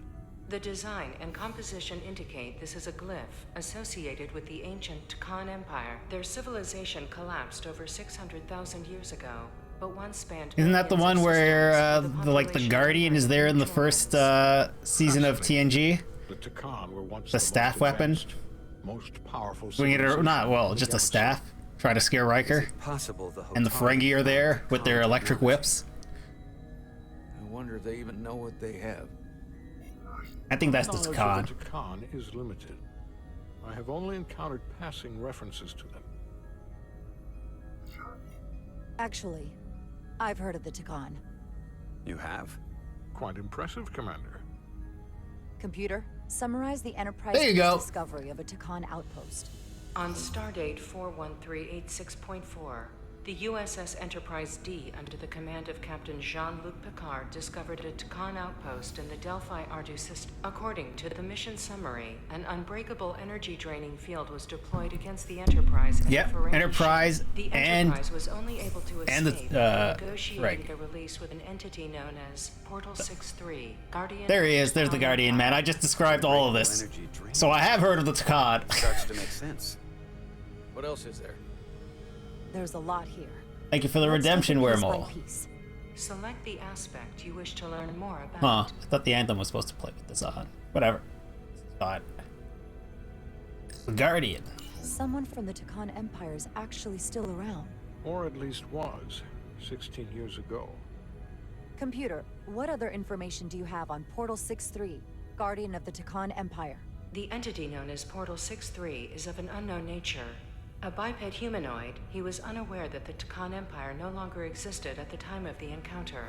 [SPEAKER 5] The design and composition indicate this is a glyph associated with the ancient Khan Empire. Their civilization collapsed over 600,000 years ago, but once spanned.
[SPEAKER 1] Isn't that the one where the Guardian is there in the first season of TNG?
[SPEAKER 20] The Takan were once
[SPEAKER 1] the staff weapon.
[SPEAKER 20] Most powerful.
[SPEAKER 1] Wing it or not? Well, just a staff. Try to scare Riker. And the Ferengi are there with their electric whips.
[SPEAKER 3] I wonder if they even know what they have.
[SPEAKER 1] I think that's the
[SPEAKER 20] Takan.
[SPEAKER 1] Takan.
[SPEAKER 20] The Takan is limited. I have only encountered passing references to them.
[SPEAKER 17] Actually, I've heard of the Takan.
[SPEAKER 16] You have?
[SPEAKER 20] Quite impressive, Commander.
[SPEAKER 17] Computer, summarize the Enterprise
[SPEAKER 1] There you go.
[SPEAKER 17] discovery of a Takan outpost.
[SPEAKER 5] On stardate 41386.4, the USS Enterprise D, under the command of Captain Jean-Luc Picard, discovered a Takan outpost in the Delphi Ardu system. According to the mission summary, an unbreakable energy-draining field was deployed against the Enterprise. And
[SPEAKER 1] Yep,
[SPEAKER 5] the Ferengi
[SPEAKER 1] Enterprise
[SPEAKER 5] ship. The
[SPEAKER 1] and
[SPEAKER 5] Enterprise was only able to escape
[SPEAKER 1] and the
[SPEAKER 5] negotiating
[SPEAKER 1] right.
[SPEAKER 5] the release with an entity known as Portal 6-3, Guardian.
[SPEAKER 1] There he is. There's the Guardian, man. I just described all of this, so I have heard of the Takan.
[SPEAKER 16] Starts to make sense.
[SPEAKER 13] What else is there?
[SPEAKER 17] There's a lot here.
[SPEAKER 1] Thank you for the redemption, wormhole.
[SPEAKER 5] Select the aspect you wish to learn more about.
[SPEAKER 1] Huh? I thought the anthem was supposed to play with this on. Whatever. It's fine. The Guardian.
[SPEAKER 17] Someone from the Takan Empire is actually still around.
[SPEAKER 20] Or at least was, 16 years ago.
[SPEAKER 17] Computer, what other information do you have on Portal 6-3, Guardian of the Takan Empire?
[SPEAKER 5] The entity known as Portal 6-3 is of an unknown nature. A biped humanoid, he was unaware that the Takan Empire no longer existed at the time of the encounter.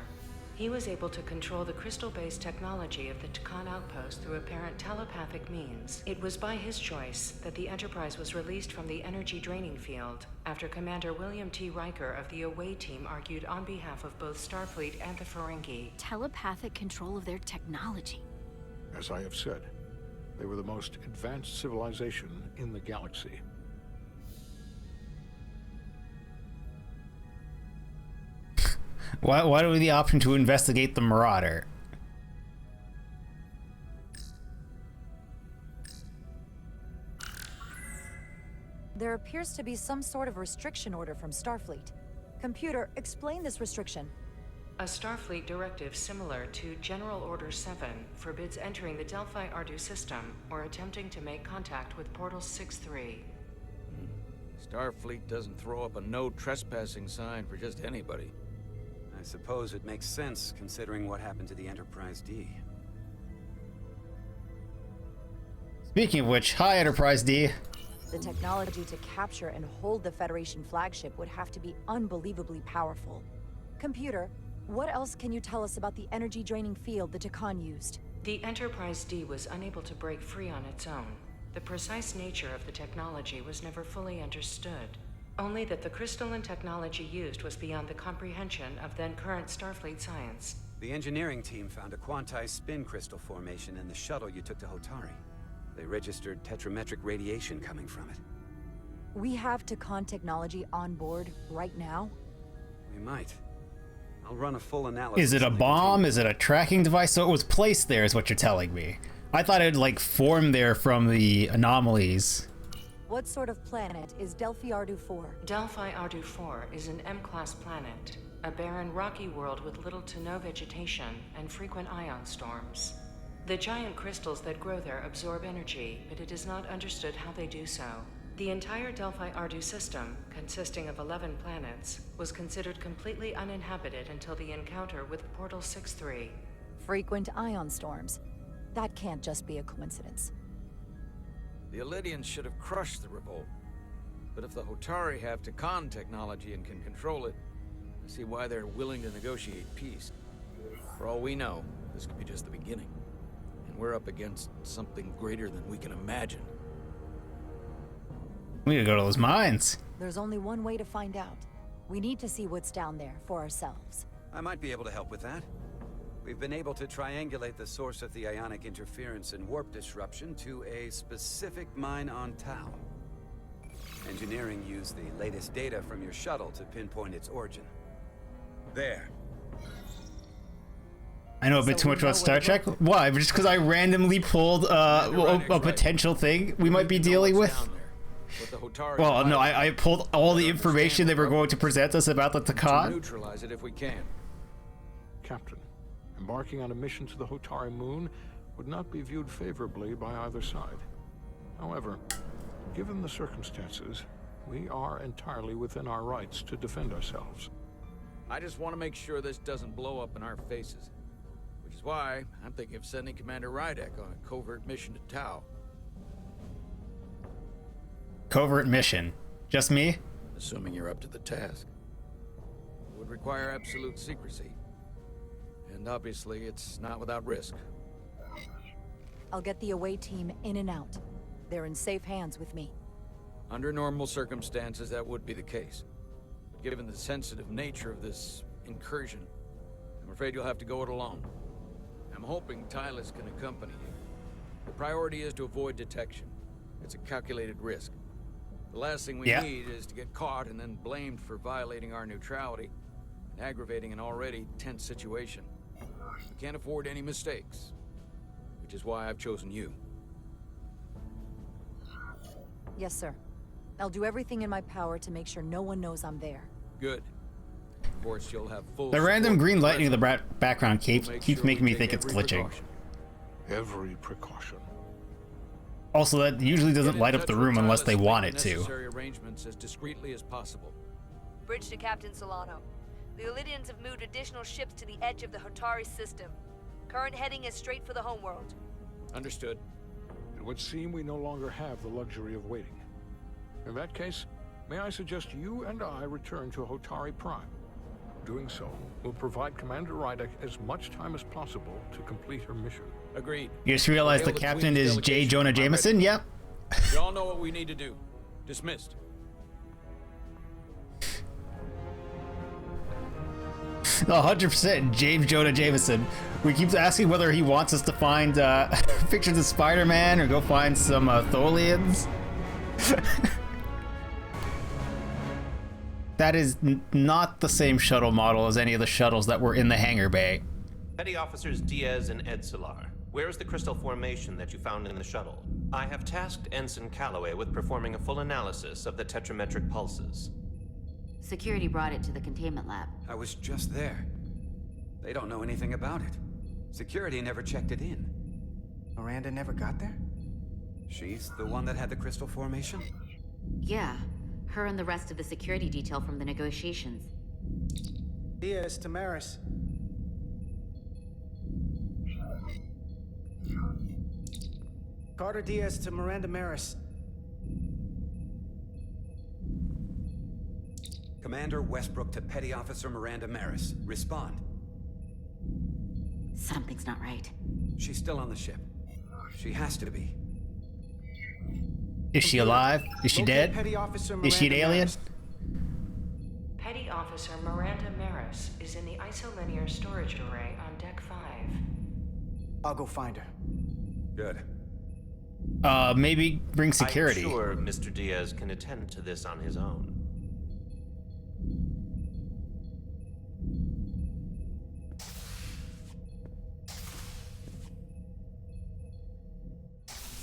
[SPEAKER 5] He was able to control the crystal-based technology of the Takan outpost through apparent telepathic means. It was by his choice that the Enterprise was released from the energy-draining field, after Commander William T. Riker of the Away Team argued on behalf of both Starfleet and the Ferengi.
[SPEAKER 9] Telepathic control of their technology.
[SPEAKER 20] As I have said, they were the most advanced civilization in the galaxy.
[SPEAKER 1] Why do we have the option to investigate the Marauder?
[SPEAKER 17] There appears to be some sort of restriction order from Starfleet. Computer, explain this restriction.
[SPEAKER 5] A Starfleet directive similar to General Order 7 forbids entering the Delphi Ardu system or attempting to make contact with Portal 6-3.
[SPEAKER 13] Starfleet doesn't throw up a no trespassing sign for just anybody.
[SPEAKER 16] I suppose it makes sense, considering what happened to the Enterprise D.
[SPEAKER 1] Speaking of which, hi Enterprise D.
[SPEAKER 17] The technology to capture and hold the Federation flagship would have to be unbelievably powerful. Computer, what else can you tell us about the energy-draining field the Takan used?
[SPEAKER 5] The Enterprise D was unable to break free on its own. The precise nature of the technology was never fully understood. Only that the crystalline technology used was beyond the comprehension of then-current Starfleet science.
[SPEAKER 16] The engineering team found a quantized spin crystal formation in the shuttle you took to Hotari. They registered tetrametric radiation coming from it.
[SPEAKER 17] We have Takan technology on board right now?
[SPEAKER 16] We might. I'll run a full analysis.
[SPEAKER 1] Is it a bomb? Is it a tracking device? So it was placed there is what you're telling me. I thought it like formed there from the anomalies.
[SPEAKER 17] What sort of planet is Delphi Ardu 4?
[SPEAKER 5] Delphi Ardu 4 is an M-class planet, a barren rocky world with little to no vegetation and frequent ion storms. The giant crystals that grow there absorb energy, but it is not understood how they do so. The entire Delphi Ardu system, consisting of 11 planets, was considered completely uninhabited until the encounter with Portal 6-3.
[SPEAKER 17] Frequent ion storms. That can't just be a coincidence.
[SPEAKER 13] The Elydians should have crushed the revolt.
[SPEAKER 3] But if the Hotari have Takan technology and can control it, I see why they're willing to negotiate peace. For all we know, this could be just the beginning. And we're up against something greater than we can imagine.
[SPEAKER 1] We gotta go to those mines.
[SPEAKER 4] There's only one way to find out. We need to see what's down there for ourselves.
[SPEAKER 16] I might be able to help with that. We've been able to triangulate the source of the ionic interference and warp disruption to a specific mine on Tau. Engineering used the latest data from your shuttle to pinpoint its origin. There.
[SPEAKER 1] I know a bit too much about Star Trek. Why? Just because I randomly pulled a potential thing we might be dealing with? Well, no, I pulled all the information they were going to present us about the Takan.
[SPEAKER 3] Neutralize it if we can.
[SPEAKER 20] Captain, embarking on a mission to the Hotari moon would not be viewed favorably by either side. However, given the circumstances, we are entirely within our rights to defend ourselves.
[SPEAKER 3] I just want to make sure this doesn't blow up in our faces. Which is why I'm thinking of sending Commander Rydek on a covert mission to Tau.
[SPEAKER 1] Covert mission? Just me?
[SPEAKER 3] Assuming you're up to the task. It would require absolute secrecy. And obviously, it's not without risk.
[SPEAKER 4] I'll get the away team in and out. They're in safe hands with me.
[SPEAKER 3] Under normal circumstances, that would be the case. But given the sensitive nature of this incursion, I'm afraid you'll have to go it alone. I'm hoping Tylus can accompany you. The priority is to avoid detection. It's a calculated risk. The last thing we need is to get caught and then blamed for violating our neutrality and aggravating an already tense situation. We can't afford any mistakes, which is why I've chosen you.
[SPEAKER 4] Yes, sir. I'll do everything in my power to make sure no one knows I'm there.
[SPEAKER 3] Good. Of course, you'll have full
[SPEAKER 1] The random green lightning in the background keeps making me think it's glitching.
[SPEAKER 20] Every precaution.
[SPEAKER 1] Also, that usually doesn't light up the room unless they want it to.
[SPEAKER 3] Necessary arrangements as discreetly as possible.
[SPEAKER 15] Bridge to Captain Solano. The Illidians have moved additional ships to the edge of the Hotari system. Current heading is straight for the homeworld.
[SPEAKER 3] Understood.
[SPEAKER 20] It would seem we no longer have the luxury of waiting. In that case, may I suggest you and I return to Hotari Prime. Doing so will provide Commander Rydek as much time as possible to complete her mission.
[SPEAKER 3] Agreed.
[SPEAKER 1] You just realized the captain is J. Jonah Jameson? Yep.
[SPEAKER 3] We all know what we need to do. Dismissed.
[SPEAKER 1] 100% James Jonah Jameson. We keep asking whether he wants us to find pictures of Spider-Man or go find some Tholians. That is not the same shuttle model as any of the shuttles that were in the hangar bay.
[SPEAKER 6] Petty Officers Diaz and Edsolar, where is the crystal formation that you found in the shuttle? I have tasked Ensign Calloway with performing a full analysis of the tetrametric pulses.
[SPEAKER 9] Security brought it to the containment lab.
[SPEAKER 16] I was just there. They don't know anything about it. Security never checked it in.
[SPEAKER 8] Miranda never got there?
[SPEAKER 16] She's the one that had the crystal formation?
[SPEAKER 9] Yeah, her and the rest of the security detail from the negotiations.
[SPEAKER 8] Diaz to Maris. Carter Diaz to Miranda Maris.
[SPEAKER 16] Commander Westbrook to Petty Officer Miranda Maris. Respond.
[SPEAKER 9] Something's not right.
[SPEAKER 16] She's still on the ship. She has to be.
[SPEAKER 1] Is she alive? Is she dead? Is she an alien?
[SPEAKER 5] Petty Officer Miranda Maris is in the isolinear storage array on Deck 5.
[SPEAKER 8] I'll go find her.
[SPEAKER 16] Good.
[SPEAKER 1] Maybe bring security.
[SPEAKER 6] I'm sure Mr. Diaz can attend to this on his own.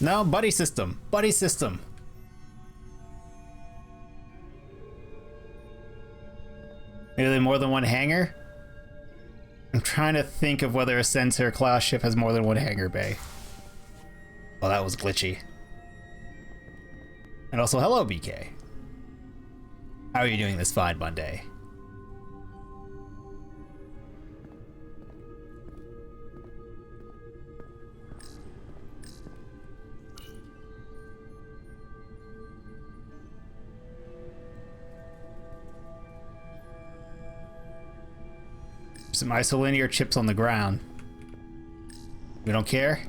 [SPEAKER 1] No, buddy system. Buddy system. Maybe there's more than one hangar? I'm trying to think of whether a Centaur class ship has more than one hangar bay. Oh, that was glitchy. And also, hello, BK. How are you doing this fine Monday? Some isolinear chips on the ground. We don't care?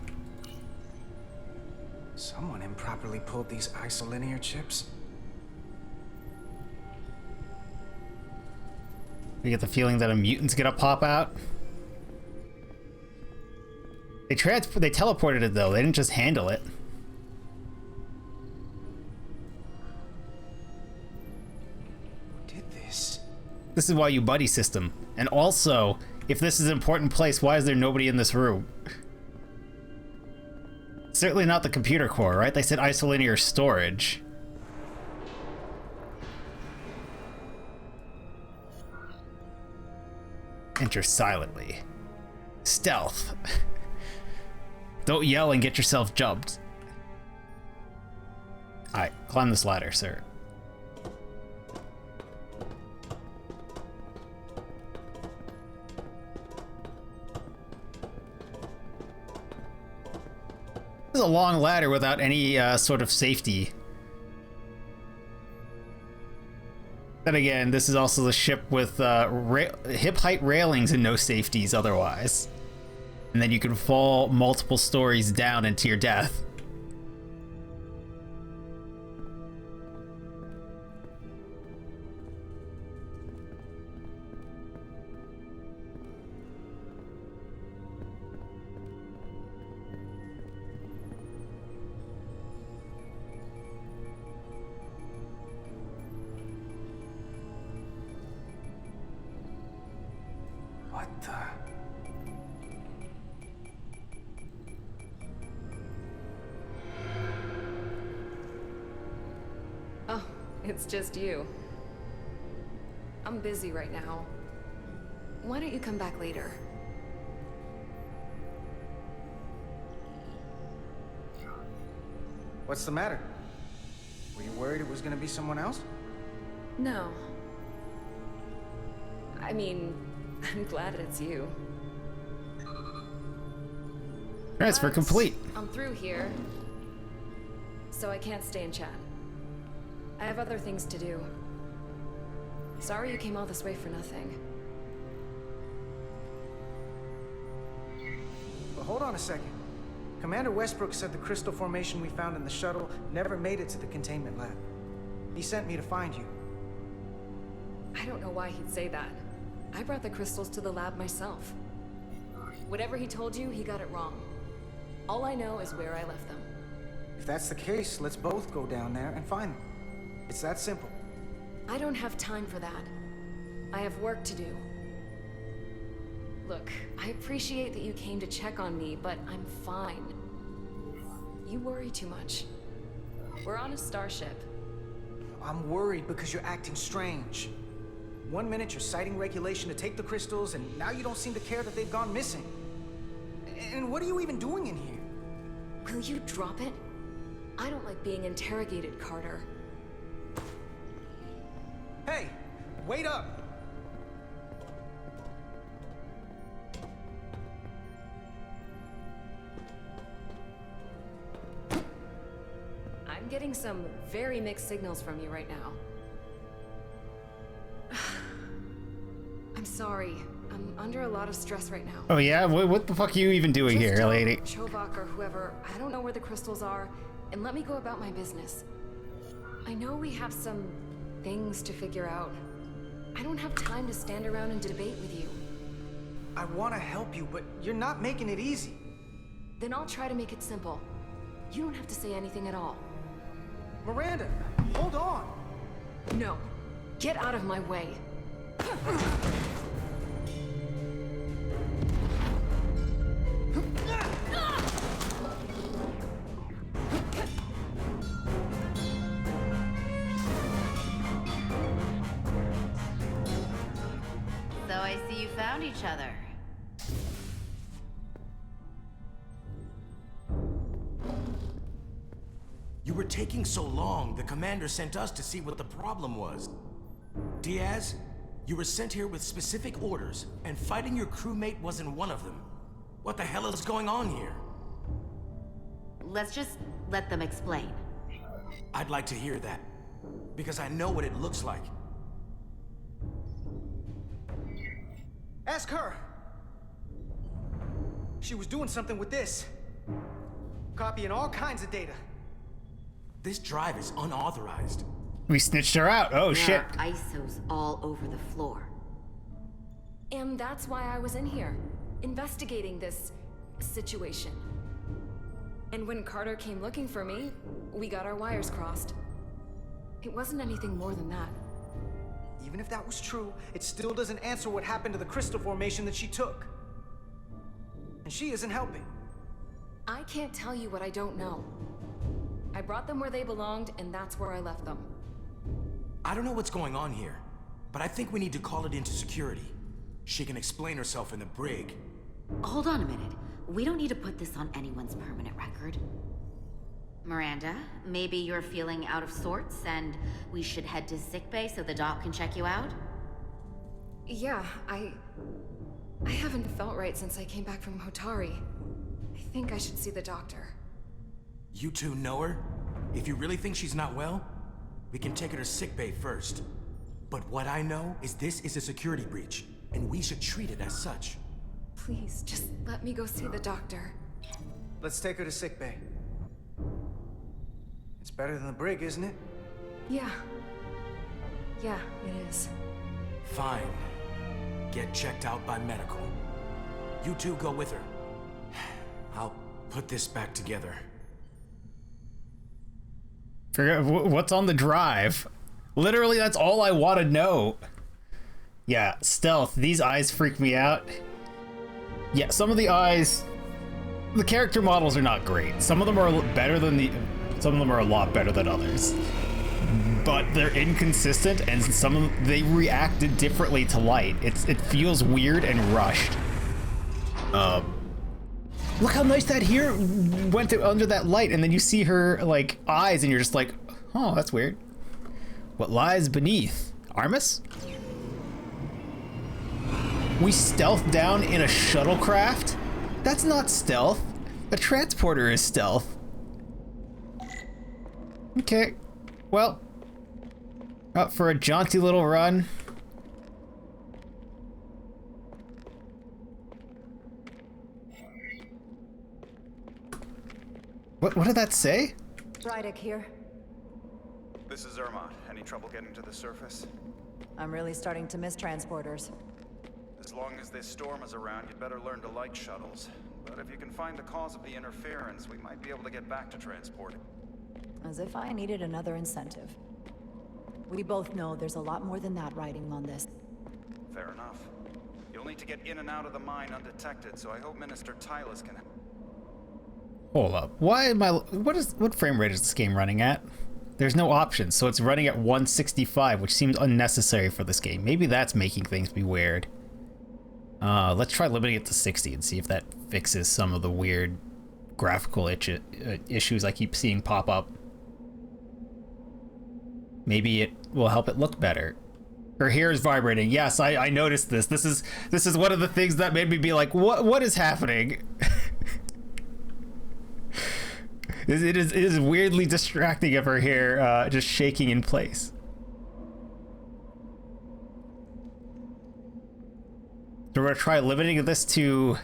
[SPEAKER 8] Someone improperly pulled these isolinear chips.
[SPEAKER 1] You get the feeling that a mutant's gonna pop out. They teleported it though. They didn't just handle it.
[SPEAKER 8] Who did this?
[SPEAKER 1] This is why you buddy system. And also, if this is an important place, why is there nobody in this room? Certainly not the computer core, right? They said isolinear storage. Enter silently. Stealth. Don't yell and get yourself jumped. Alright, climb this ladder, sir. This is a long ladder without any sort of safety. Then again, this is also the ship with hip height railings and no safeties otherwise. And then you can fall multiple stories down into your death.
[SPEAKER 8] What the?
[SPEAKER 12] Oh, it's just you. I'm busy right now. Why don't you come back later?
[SPEAKER 8] What's the matter? Were you worried it was gonna be someone else?
[SPEAKER 12] No. I mean, I'm glad it's you.
[SPEAKER 1] Transfer complete.
[SPEAKER 12] I'm through here, so I can't stay and chat. I have other things to do. Sorry you came all this way for nothing.
[SPEAKER 8] But hold on a second. Commander Westbrook said the crystal formation we found in the shuttle never made it to the containment lab. He sent me to find you.
[SPEAKER 12] I don't know why he'd say that. I brought the crystals to the lab myself. Whatever he told you, he got it wrong. All I know is where I left them.
[SPEAKER 8] If that's the case, let's both go down there and find them. It's that simple.
[SPEAKER 12] I don't have time for that. I have work to do. Look, I appreciate that you came to check on me, but I'm fine. You worry too much. We're on a starship.
[SPEAKER 8] I'm worried because you're acting strange. 1 minute you're citing regulation to take the crystals, and now you don't seem to care that they've gone missing. And what are you even doing in here?
[SPEAKER 12] Will you drop it? I don't like being interrogated, Carter.
[SPEAKER 8] Hey, wait up!
[SPEAKER 12] I'm getting some very mixed signals from you right now. I'm sorry. I'm under a lot of stress right now.
[SPEAKER 1] Oh yeah? What the fuck are you even doing here, lady?
[SPEAKER 12] Chovak or whoever, I don't know where the crystals are, and let me go about my business. I know we have some things to figure out. I don't have time to stand around and debate with you.
[SPEAKER 8] I want to help you, but you're not making it easy.
[SPEAKER 12] Then I'll try to make it simple. You don't have to say anything at all.
[SPEAKER 8] Miranda, hold on!
[SPEAKER 12] No. Get out of my way.
[SPEAKER 9] So I see you found each other.
[SPEAKER 7] You were taking so long, the commander sent us to see what the problem was. Diaz, you were sent here with specific orders, and fighting your crewmate wasn't one of them. What the hell is going on here?
[SPEAKER 9] Let's just let them explain.
[SPEAKER 7] I'd like to hear that, because I know what it looks like.
[SPEAKER 8] Ask her. She was doing something with this. Copying all kinds of data.
[SPEAKER 7] This drive is unauthorized.
[SPEAKER 1] We snitched her out. Oh, shit.
[SPEAKER 9] There are ISOs all over the floor.
[SPEAKER 12] And that's why I was in here, investigating this situation. And when Carter came looking for me, we got our wires crossed. It wasn't anything more than that.
[SPEAKER 8] Even if that was true, it still doesn't answer what happened to the crystal formation that she took. And she isn't helping.
[SPEAKER 12] I can't tell you what I don't know. I brought them where they belonged, and that's where I left them.
[SPEAKER 7] I don't know what's going on here, but I think we need to call it into security. She can explain herself in the brig.
[SPEAKER 9] Hold on a minute. We don't need to put this on anyone's permanent record. Miranda, maybe you're feeling out of sorts and we should head to sickbay so the doc can check you out?
[SPEAKER 12] Yeah, I haven't felt right since I came back from Hotari. I think I should see the doctor.
[SPEAKER 7] You two know her? If you really think she's not well, we can take her to sickbay first. But what I know is this is a security breach, and we should treat it as such.
[SPEAKER 12] Please, just let me go see the doctor.
[SPEAKER 8] Let's take her to sickbay. It's better than the brig, isn't it?
[SPEAKER 12] Yeah. Yeah, it is.
[SPEAKER 7] Fine. Get checked out by medical. You two go with her. I'll put this back together.
[SPEAKER 1] Forget what's on the drive. Literally, that's all I want to know. Yeah, stealth. These eyes freak me out. Yeah, some of the eyes, the character models are not great. Some of them are better than some of them are a lot better than others. But they're inconsistent, and some of them, they reacted differently to light. It feels weird and rushed. Look how nice that here went under that light, and then you see her like eyes, and you're just like, oh, that's weird. What lies beneath? Armus? We stealth down in a shuttlecraft? That's not stealth. A transporter is stealth. Okay, well, up for a jaunty little run. What did that say?
[SPEAKER 4] Rydick here.
[SPEAKER 2] This is Zermatt. Any trouble getting to the surface?
[SPEAKER 4] I'm really starting to miss transporters.
[SPEAKER 2] As long as this storm is around, you'd better learn to like shuttles. But if you can find the cause of the interference, we might be able to get back to transporting.
[SPEAKER 4] As if I needed another incentive. We both know there's a lot more than that riding on this.
[SPEAKER 2] Fair enough. You'll need to get in and out of the mine undetected, so I hope Minister Tylus can...
[SPEAKER 1] Hold up. Why am I... What frame rate is this game running at? There's no options, so it's running at 165, which seems unnecessary for this game. Maybe that's making things be weird. Let's try limiting it to 60 and see if that fixes some of the weird graphical issues I keep seeing pop up. Maybe it will help it look better. Her hair is vibrating. Yes, I noticed this. This is one of the things that made me be like, what is happening? It is weirdly distracting of her hair just shaking in place. So we're gonna try limiting this to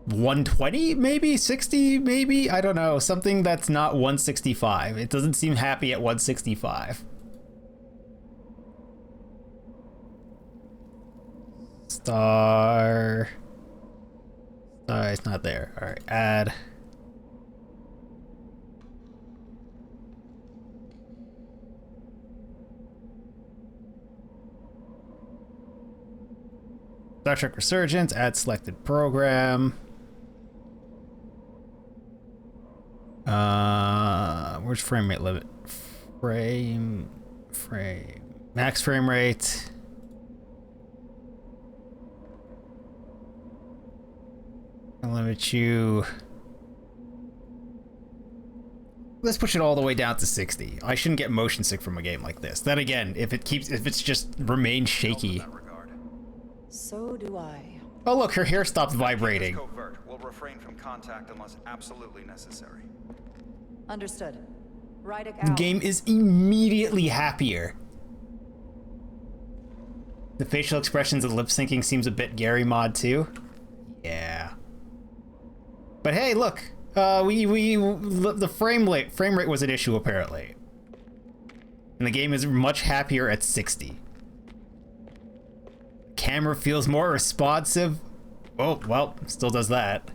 [SPEAKER 1] 120, maybe 60, maybe, I don't know, something that's not 165. It doesn't seem happy at 165. Star, it's not there. All right, add. Star Trek Resurgence, add selected program. Where's frame rate limit? Max frame rate. I'll limit you. Let's push it all the way down to 60. I shouldn't get motion sick from a game like this. Then again, if it's just remains shaky.
[SPEAKER 4] So do I.
[SPEAKER 1] Oh look, her hair stopped vibrating.
[SPEAKER 2] Covert. We'll refrain from contact unless absolutely necessary.
[SPEAKER 4] Understood. Rydick
[SPEAKER 1] The
[SPEAKER 4] out.
[SPEAKER 1] game is immediately happier. The facial expressions and lip syncing seems a bit Gary mod too. Yeah. But hey, look, the frame rate was an issue apparently, and the game is much happier at 60. Camera feels more responsive. Oh well, still does that.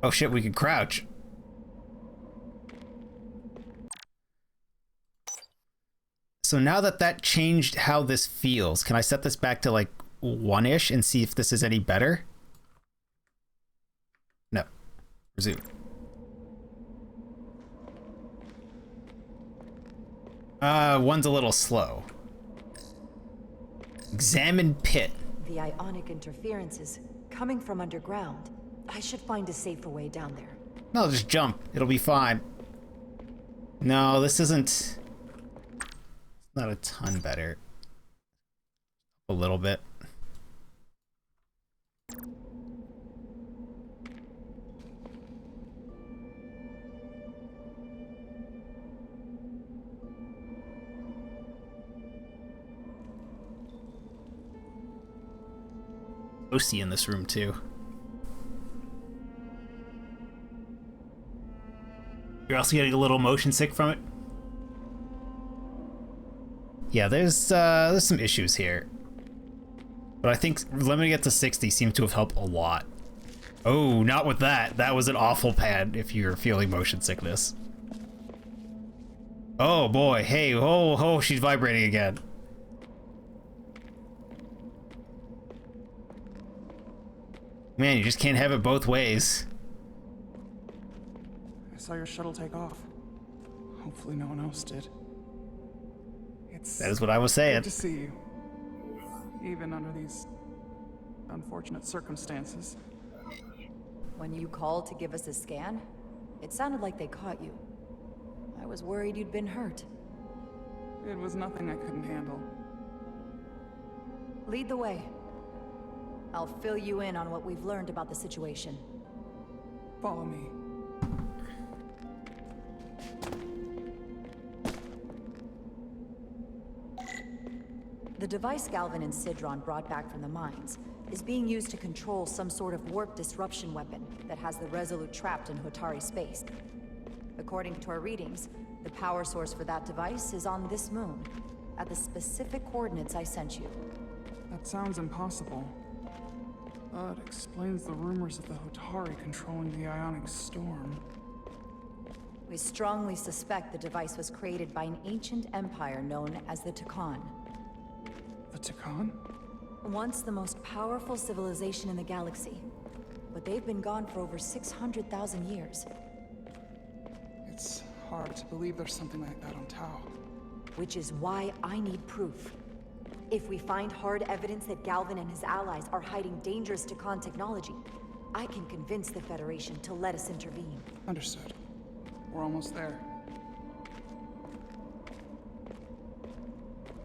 [SPEAKER 1] Oh shit, we can crouch. So now that changed how this feels, can I set this back to like 1-ish and see if this is any better? No. Resume. One's a little slow. Examine pit.
[SPEAKER 4] The ionic interferences coming from underground. I should find a safer way down there.
[SPEAKER 1] No, just jump. It'll be fine. No, this isn't... Not a ton better. A little bit. OC in this room too. You're also getting a little motion sick from it. Yeah, there's some issues here, but I think limiting it to 60 seems to have helped a lot. Oh, not with that. That was an awful pad if you're feeling motion sickness. Oh boy, hey, oh, she's vibrating again. Man, you just can't have it both ways.
[SPEAKER 11] I saw your shuttle take off. Hopefully no one else did.
[SPEAKER 1] That is what I was saying.
[SPEAKER 11] Good to see you. Even under these unfortunate circumstances.
[SPEAKER 4] When you called to give us a scan, it sounded like they caught you. I was worried you'd been hurt.
[SPEAKER 11] It was nothing I couldn't handle.
[SPEAKER 4] Lead the way. I'll fill you in on what we've learned about the situation.
[SPEAKER 11] Follow me.
[SPEAKER 4] The device Galvin and Sidron brought back from the mines is being used to control some sort of warp disruption weapon that has the Resolute trapped in Hotari space. According to our readings, the power source for that device is on this moon, at the specific coordinates I sent you.
[SPEAKER 11] That sounds impossible. But explains the rumors of the Hotari controlling the ionic storm.
[SPEAKER 4] We strongly suspect the device was created by an ancient empire known as the Takan.
[SPEAKER 11] The Takan?
[SPEAKER 4] Once the most powerful civilization in the galaxy, but they've been gone for over 600,000 years.
[SPEAKER 11] It's hard to believe there's something like that on Tau.
[SPEAKER 4] Which is why I need proof. If we find hard evidence that Galvin and his allies are hiding dangerous Takan technology, I can convince the Federation to let us intervene.
[SPEAKER 11] Understood. We're almost there.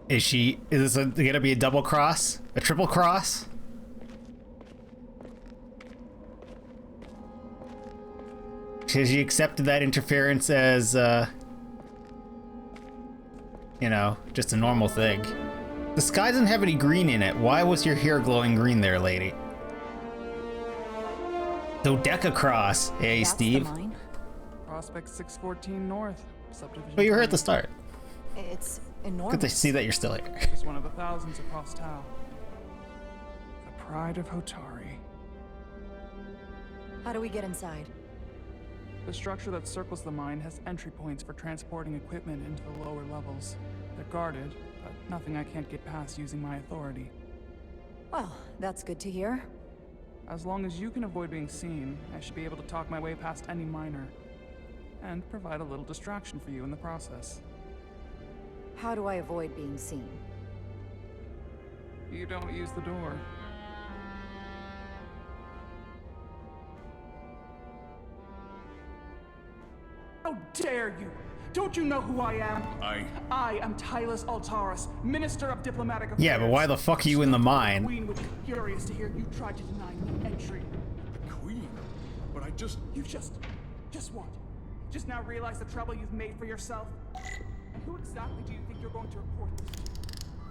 [SPEAKER 1] Is this gonna be a double cross? A triple cross? Has she accepted that interference as, you know, just a normal thing? The sky doesn't have any green in it. Why was your hair glowing green there, lady? Dodeca Cross. Hey,
[SPEAKER 4] That's
[SPEAKER 1] Steve.
[SPEAKER 4] the mine?
[SPEAKER 11] Prospect 614 North, subdivision.
[SPEAKER 1] Oh, you were here at the start.
[SPEAKER 4] It's enormous.
[SPEAKER 1] Good to see that you're still here.
[SPEAKER 11] It's one of the thousands across Tau. The pride of Hotari.
[SPEAKER 4] How do we get inside?
[SPEAKER 11] The structure that circles the mine has entry points for transporting equipment into the lower levels. They're guarded, but nothing I can't get past using my authority.
[SPEAKER 4] Well, that's good to hear.
[SPEAKER 11] As long as you can avoid being seen, I should be able to talk my way past any miner. And provide a little distraction for you in the process.
[SPEAKER 4] How do I avoid being seen?
[SPEAKER 11] You don't use the door. How dare you! Don't you know who I am? I am Tylus Altaris, Minister of Diplomatic Affairs.
[SPEAKER 1] Yeah, but why the fuck are you in the
[SPEAKER 11] The
[SPEAKER 1] mine?
[SPEAKER 11] Queen would be furious to hear you tried to deny me entry.
[SPEAKER 10] The Queen? But
[SPEAKER 11] You just what? Just now realize the trouble you've made for yourself? And who exactly do you think you're going to report this to?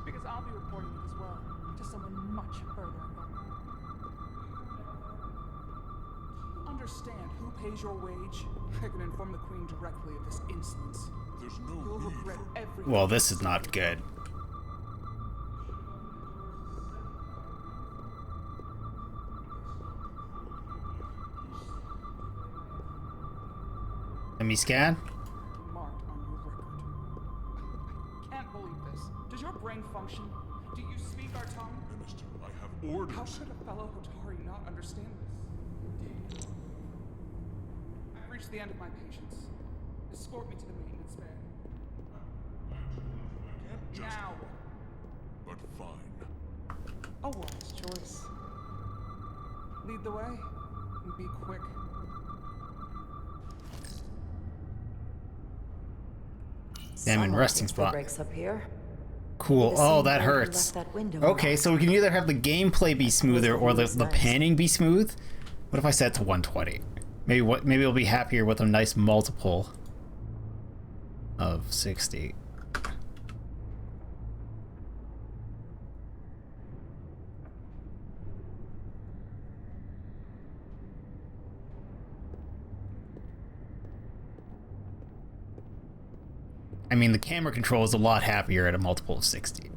[SPEAKER 11] Because I'll be reporting it as well, to someone much further above. Understand who pays your wage? I can inform the Queen directly of this insolence.
[SPEAKER 22] There's no
[SPEAKER 11] You'll
[SPEAKER 22] need
[SPEAKER 11] regret everything.
[SPEAKER 1] Well, this is not good. Let me scan.
[SPEAKER 11] Marked on your record. I can't believe this. Does your brain function? Do you speak our tongue?
[SPEAKER 22] Minister, I have orders.
[SPEAKER 11] How could a fellow Hotari not understand this? I've reached the end of my patience. Escort me to the maintenance bay. Now.
[SPEAKER 22] But fine.
[SPEAKER 11] A wise choice. Lead the way, and be quick.
[SPEAKER 1] Damn, in resting spot.
[SPEAKER 4] Breaks up here.
[SPEAKER 1] Cool. Oh, that
[SPEAKER 4] Left
[SPEAKER 1] hurts.
[SPEAKER 4] that window
[SPEAKER 1] Okay, so we can either have the gameplay be smoother or the panning be smooth. What if I set it to 120? Maybe we'll be happier with a nice multiple of 60. I mean, the camera control is a lot happier at a multiple of 60.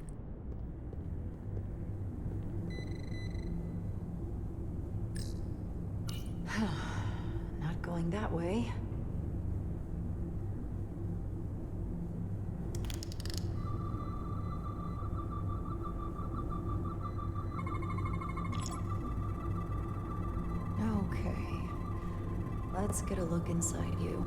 [SPEAKER 4] Not going that way. Okay. Let's get a look inside you.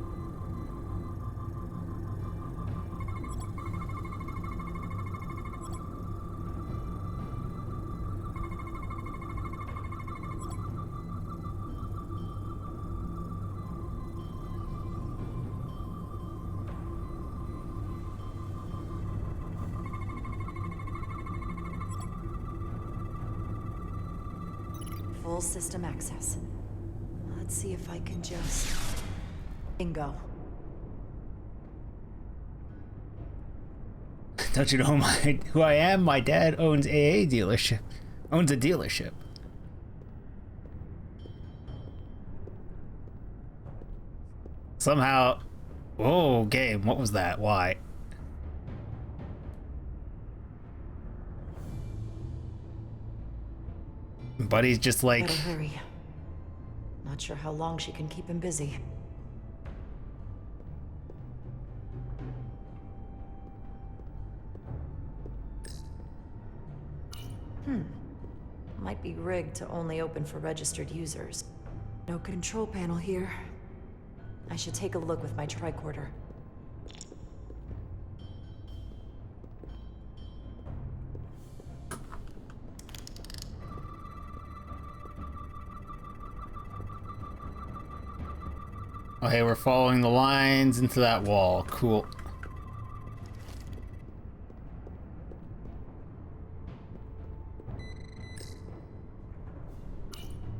[SPEAKER 4] Full system access. Let's see if I can just... Bingo.
[SPEAKER 1] Don't you know who I am? My dad owns a dealership. Owns a dealership. Somehow... Whoa, game. What was that? Why? Buddy's just like...
[SPEAKER 4] Better hurry. Not sure how long she can keep him busy. Might be rigged to only open for registered users. No control panel here. I should take a look with my tricorder.
[SPEAKER 1] Okay, we're following the lines into that wall. Cool.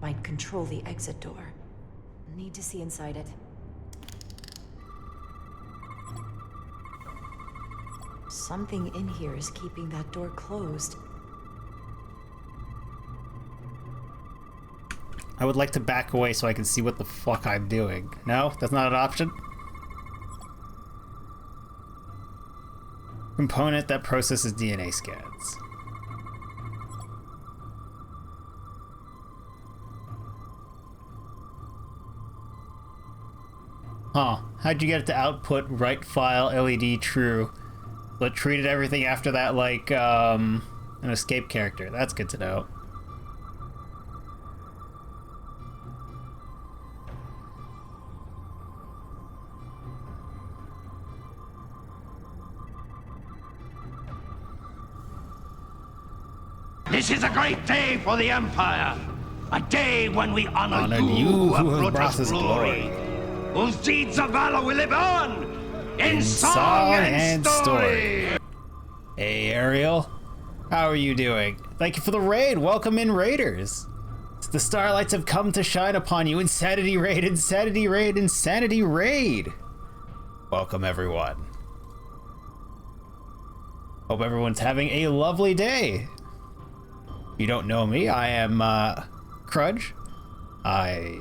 [SPEAKER 4] Might control the exit door. Need to see inside it. Something in here is keeping that door closed.
[SPEAKER 1] I would like to back away so I can see what the fuck I'm doing. No? That's not an option? Component that processes DNA scans. Huh. How'd you get it to output write file LED true, but treated everything after that like an escape character? That's good to know.
[SPEAKER 10] This is a great day for the Empire. A day when we honor you
[SPEAKER 1] who
[SPEAKER 10] of
[SPEAKER 1] have brought
[SPEAKER 10] Brutus
[SPEAKER 1] us
[SPEAKER 10] glory. Whose deeds of valor will live on in song and story.
[SPEAKER 1] Hey, Ariel. How are you doing? Thank you for the raid. Welcome in, Raiders. The starlights have come to shine upon you. Insanity raid, insanity raid, insanity raid. Welcome, everyone. Hope everyone's having a lovely day. If you don't know me, I am Crudge. I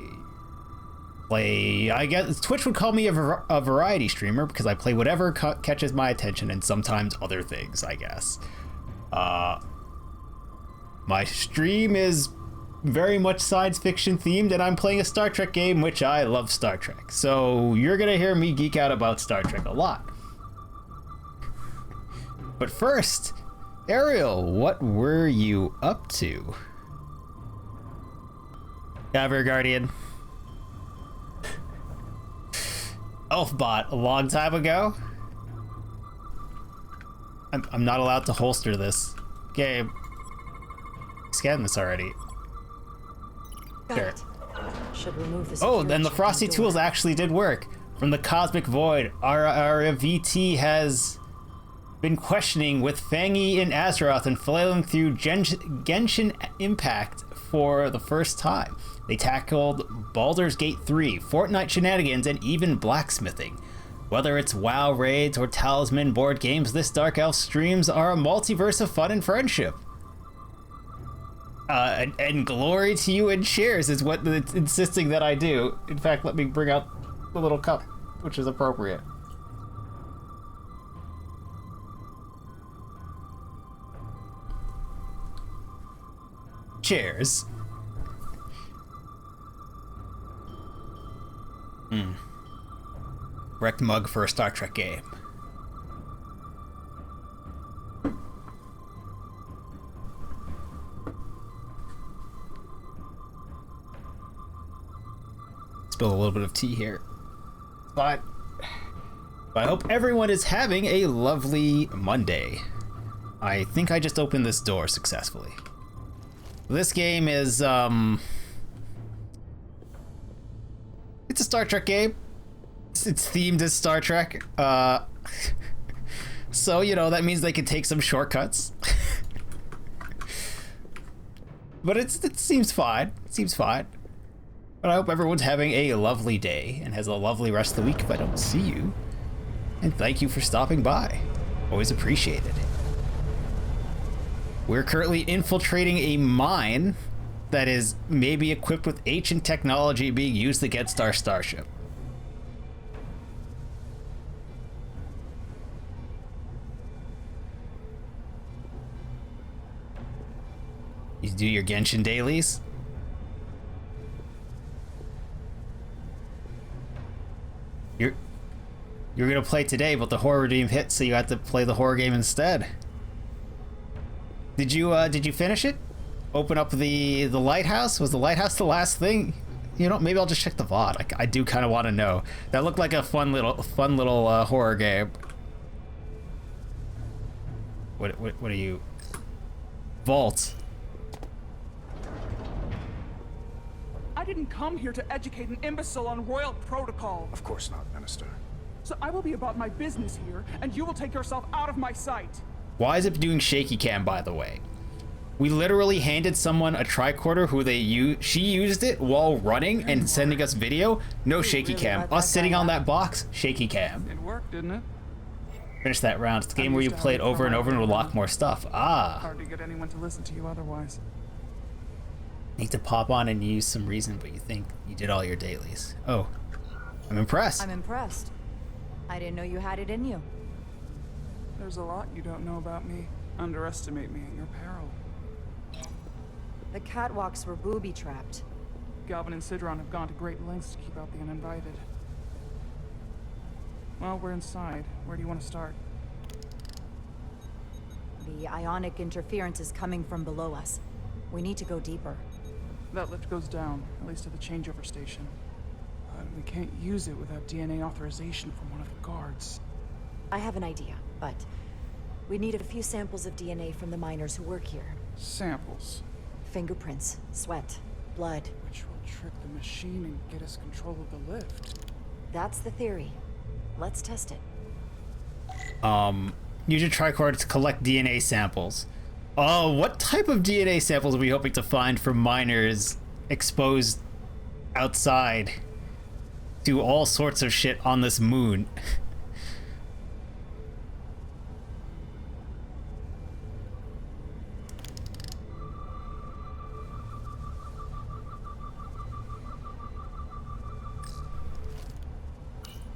[SPEAKER 1] guess Twitch would call me a variety streamer because I play whatever catches my attention and sometimes other things, I guess. My stream is very much science fiction themed, and I'm playing a Star Trek game, which I love Star Trek. So you're gonna hear me geek out about Star Trek a lot. But first, Ariel, what were you up to? Cavalry Guardian. Elfbot, a long time ago? I'm not allowed to holster this. Okay. Scanned this already. Sure.
[SPEAKER 4] Should remove this.
[SPEAKER 1] Oh, then the frosty tools actually did work. From the cosmic void, our VT has been questioning with Fangi and Azeroth and flailing through Genshin Impact for the first time. They tackled Baldur's Gate 3, Fortnite shenanigans, and even blacksmithing. Whether it's WoW raids or Talisman board games, this Dark Elf streams are a multiverse of fun and friendship. And glory to you and cheers is what it's insisting that I do. In fact, let me bring out the little cup, which is appropriate. Cheers. Wrecked mug for a Star Trek game. Spill a little bit of tea here. But I hope everyone is having a lovely Monday. I think I just opened this door successfully. This game is, it's a Star Trek game. It's themed as Star Trek. So, you know, that means they can take some shortcuts. But it seems fine. It seems fine. But I hope everyone's having a lovely day and has a lovely rest of the week if I don't see you. And thank you for stopping by. Always appreciated. We're currently infiltrating a mine that is maybe equipped with ancient technology being used against our starship. You do your Genshin dailies? You're gonna play today, but the horror game hit, so you had to play the horror game instead. Did you finish it? Open up the lighthouse? Was the lighthouse the last thing? You know, maybe I'll just check the VOD. I do kind of want to know. That looked like a fun little horror game. What are you? Vault.
[SPEAKER 11] I didn't come here to educate an imbecile on royal protocol.
[SPEAKER 22] Of course not, Minister.
[SPEAKER 11] So I will be about my business here, and you will take yourself out of my sight.
[SPEAKER 1] Why is it doing shaky cam, by the way? We literally handed someone a tricorder who she used it while running and sending us video. No shaky cam. Us sitting on that box, shaky cam.
[SPEAKER 11] It worked, didn't it?
[SPEAKER 1] Finish that round. It's a game where you play it over and over and unlock more stuff. Ah.
[SPEAKER 11] Hard to get anyone to listen to you otherwise.
[SPEAKER 1] Need to pop on and use some reason, but you think you did all your dailies. Oh, I'm impressed.
[SPEAKER 4] I'm impressed. I didn't know you had it in you.
[SPEAKER 11] There's a lot you don't know about me. Underestimate me at your peril.
[SPEAKER 4] The catwalks were booby-trapped.
[SPEAKER 11] Galvin and Sidron have gone to great lengths to keep out the uninvited. Well, we're inside. Where do you want to start?
[SPEAKER 4] The ionic interference is coming from below us. We need to go deeper.
[SPEAKER 11] That lift goes down, at least at the changeover station. But we can't use it without DNA authorization from one of the guards.
[SPEAKER 4] I have an idea, but we need a few samples of DNA from the miners who work here.
[SPEAKER 11] Samples?
[SPEAKER 4] Fingerprints, sweat, blood.
[SPEAKER 11] Which will trick the machine and get us control of the lift.
[SPEAKER 4] That's the theory. Let's test it.
[SPEAKER 1] Use your tricorder to collect DNA samples. What type of DNA samples are we hoping to find from miners exposed outside to all sorts of shit on this moon.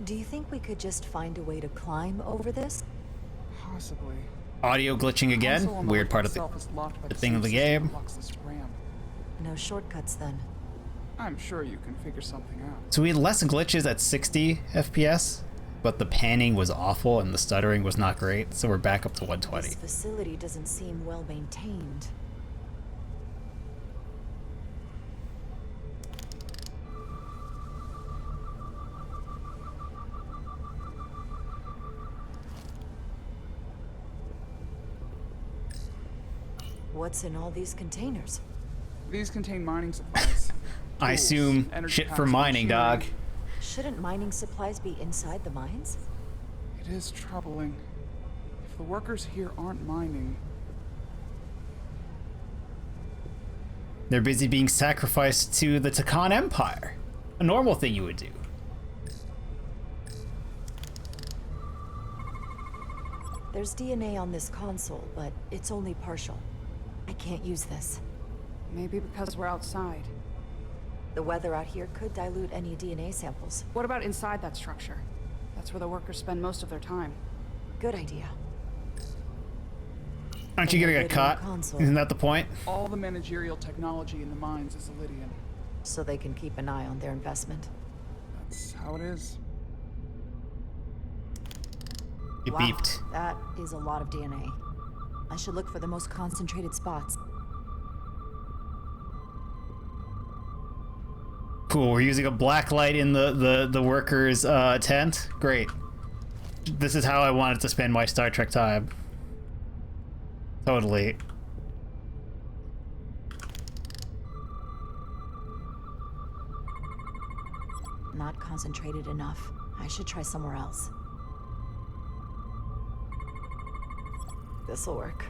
[SPEAKER 4] Do you think we could just find a way to climb over this?
[SPEAKER 11] Possibly.
[SPEAKER 1] Audio glitching again.
[SPEAKER 11] Console
[SPEAKER 1] Weird part of
[SPEAKER 11] itself is locked by
[SPEAKER 1] the thing of the
[SPEAKER 11] same system
[SPEAKER 1] game.
[SPEAKER 11] that locks this to RAM.
[SPEAKER 4] No shortcuts then.
[SPEAKER 11] I'm sure you can figure something out.
[SPEAKER 1] So we had less glitches at 60 FPS, but the panning was awful and the stuttering was not great, so we're back up to 120.
[SPEAKER 4] This facility doesn't seem well maintained. What's in all these containers?
[SPEAKER 11] These contain mining supplies.
[SPEAKER 1] I
[SPEAKER 11] Tools,
[SPEAKER 1] assume
[SPEAKER 11] energy
[SPEAKER 1] shit for
[SPEAKER 11] packs,
[SPEAKER 1] mining, dog.
[SPEAKER 11] machinery.
[SPEAKER 4] Shouldn't mining supplies be inside the mines?
[SPEAKER 11] It is troubling. If the workers here aren't mining,
[SPEAKER 1] They're busy being sacrificed to the Takan Empire. A normal thing you would do.
[SPEAKER 4] There's DNA on this console, but it's only partial. I can't use this.
[SPEAKER 18] Maybe because we're outside.
[SPEAKER 4] The weather out here could dilute any DNA samples.
[SPEAKER 18] What about inside that structure? That's where the workers spend most of their time.
[SPEAKER 4] Good idea.
[SPEAKER 1] Aren't you gonna get caught? Isn't that the point?
[SPEAKER 11] all the managerial technology in the mines is Illidian.
[SPEAKER 4] So they can keep an eye on their investment.
[SPEAKER 11] That's how it is.
[SPEAKER 1] It
[SPEAKER 4] Wow,
[SPEAKER 1] beeped.
[SPEAKER 4] that is a lot of DNA. I should look for the most concentrated spots.
[SPEAKER 1] Cool, we're using a black light in the workers' tent. Great. This is how I wanted to spend my Star Trek time. Totally.
[SPEAKER 4] Not concentrated enough. I should try somewhere else. This'll work.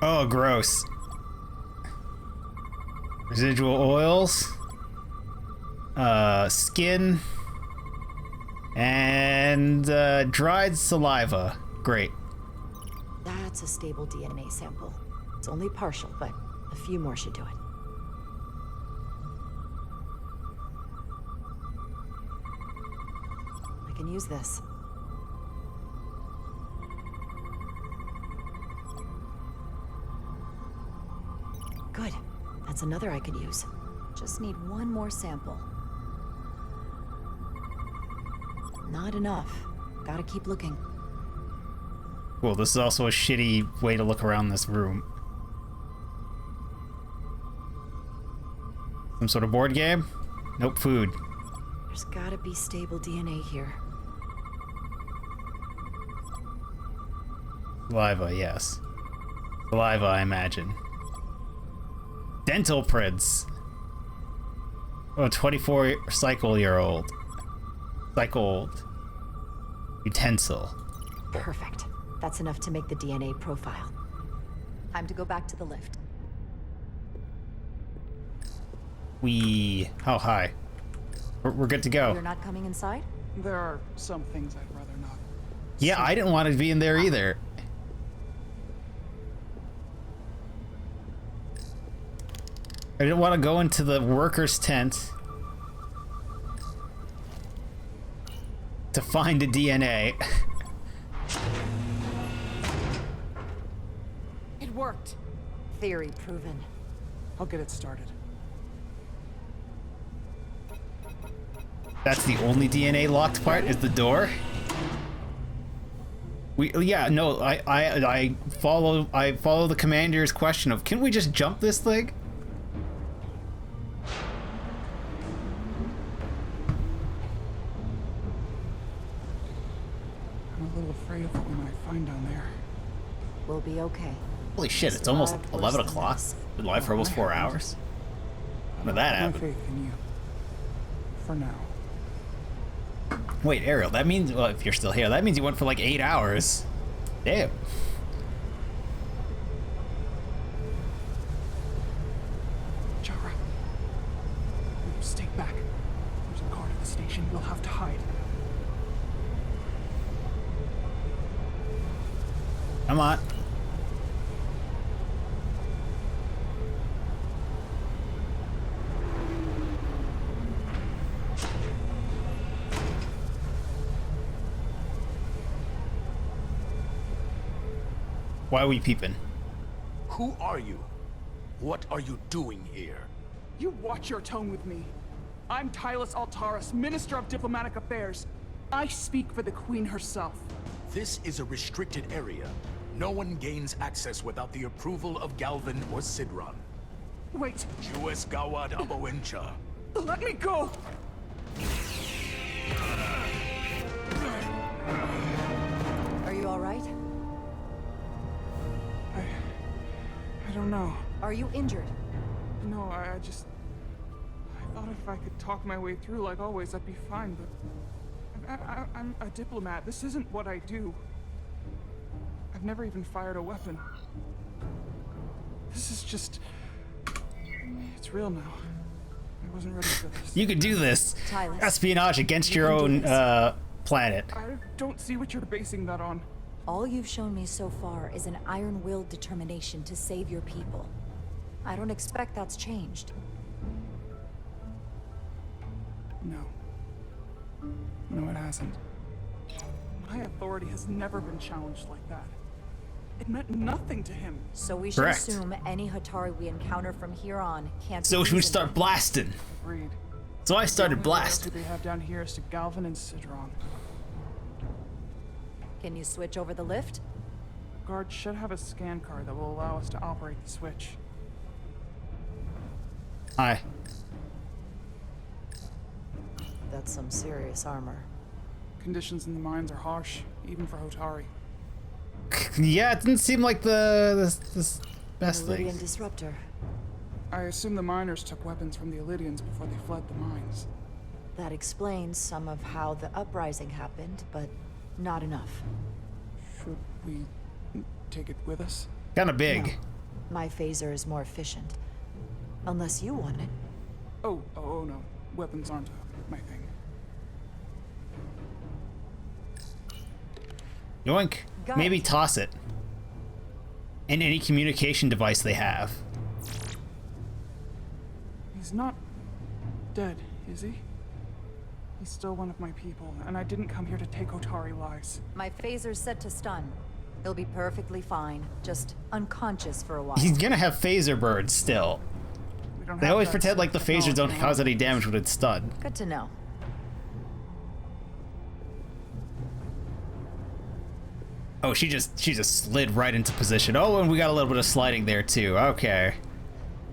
[SPEAKER 1] Oh, gross. Residual oils. Skin. And dried saliva. Great.
[SPEAKER 4] That's a stable DNA sample. It's only partial, but a few more should do it. I can use this. Good. That's another I could use. Just need one more sample. Not enough. Gotta keep looking.
[SPEAKER 1] Cool, this is also a shitty way to look around this room. Some sort of board game? Nope, food.
[SPEAKER 4] There's gotta be stable DNA here.
[SPEAKER 1] Saliva, yes. Saliva, I imagine. Dental prints. Oh, 24 cycle-year-old. Cycle-old. Utensil.
[SPEAKER 4] Perfect. That's enough to make the DNA profile. Time to go back to the lift.
[SPEAKER 1] Oh, hi. We're good to go.
[SPEAKER 4] You're not coming inside?
[SPEAKER 11] There are some things I'd rather not.
[SPEAKER 1] Yeah, I didn't want to be in there either. I didn't want to go into the workers' tent to find the DNA.
[SPEAKER 18] It worked.
[SPEAKER 4] Theory proven.
[SPEAKER 11] I'll get it started.
[SPEAKER 1] That's the only DNA locked part is the door. Yeah, no, I follow the commander's question of, can we just jump this thing?
[SPEAKER 11] I'm a little afraid of what we might find down there.
[SPEAKER 4] We'll be okay.
[SPEAKER 1] Holy shit, it's almost 11 o'clock. Been live for almost 4 hours. How did that
[SPEAKER 11] My
[SPEAKER 1] happen?
[SPEAKER 11] faith in you. For now.
[SPEAKER 1] Wait, Ariel, that means, well, if you're still here, that means you went for like 8 hours. Damn. Come on. Why are we peeping?
[SPEAKER 14] Who are you? What are you doing here?
[SPEAKER 11] You watch your tone with me. I'm Tylus Altaris, Minister of Diplomatic Affairs. I speak for the Queen herself.
[SPEAKER 14] This is a restricted area. No one gains access without the approval of Galvin or Sidron.
[SPEAKER 11] Wait.
[SPEAKER 14] Jues Gawad Abowincha.
[SPEAKER 11] Let me go!
[SPEAKER 4] Are you all right?
[SPEAKER 11] I don't know.
[SPEAKER 4] Are you injured?
[SPEAKER 11] No, I thought if I could talk my way through like always, I'd be fine, but I'm a diplomat. This isn't what I do. I've never even fired a weapon. This is just... It's real now. I wasn't ready for this.
[SPEAKER 1] You could do this.
[SPEAKER 4] Tylus,
[SPEAKER 1] Espionage against your own planet.
[SPEAKER 11] I don't see what you're basing that on.
[SPEAKER 4] all you've shown me so far is an iron-willed determination to save your people. I don't expect that's changed.
[SPEAKER 11] No. No, it hasn't. My authority has never been challenged like that. It meant nothing to him.
[SPEAKER 4] So we should
[SPEAKER 1] Correct.
[SPEAKER 4] assume any Hatari we encounter from here on can't
[SPEAKER 1] So
[SPEAKER 4] be
[SPEAKER 1] should we
[SPEAKER 4] reasoned.
[SPEAKER 1] start blasting?
[SPEAKER 11] Agreed.
[SPEAKER 1] So I started
[SPEAKER 11] The only
[SPEAKER 1] blasting.
[SPEAKER 11] loyalty they have down here is to Galvin and Sidron.
[SPEAKER 4] Can you switch over the lift?
[SPEAKER 11] Guard should have a scan card that will allow us to operate the switch.
[SPEAKER 1] Hi.
[SPEAKER 4] That's some serious armor.
[SPEAKER 11] Conditions in the mines are harsh, even for Hotari.
[SPEAKER 1] Yeah, it didn't seem like the best
[SPEAKER 4] Meridian
[SPEAKER 1] thing.
[SPEAKER 4] disruptor.
[SPEAKER 11] I assume the miners took weapons from the Illidians before they fled the mines.
[SPEAKER 4] That explains some of how the uprising happened, but not enough.
[SPEAKER 11] Should we take it with us?
[SPEAKER 1] Kinda big.
[SPEAKER 4] No. My phaser is more efficient. Unless you want it.
[SPEAKER 11] Oh no. Weapons aren't my thing.
[SPEAKER 1] Yoink.
[SPEAKER 4] Got
[SPEAKER 1] Maybe
[SPEAKER 4] it.
[SPEAKER 1] toss it. In any communication device they have.
[SPEAKER 11] He's not dead, is he? He's still one of my people, and I didn't come here to take Hotari lives.
[SPEAKER 4] My phaser's set to stun. He'll be perfectly fine, just unconscious for a while.
[SPEAKER 1] He's gonna have phaser birds still.
[SPEAKER 11] We don't
[SPEAKER 1] They
[SPEAKER 11] have
[SPEAKER 1] always
[SPEAKER 11] that
[SPEAKER 1] pretend
[SPEAKER 11] sort
[SPEAKER 1] like
[SPEAKER 11] of
[SPEAKER 1] the phasers don't
[SPEAKER 11] technology
[SPEAKER 1] cause
[SPEAKER 11] now.
[SPEAKER 1] any damage when it's stunned.
[SPEAKER 4] Good to know.
[SPEAKER 1] Oh, she just slid right into position. Oh, and we got a little bit of sliding there too. Okay.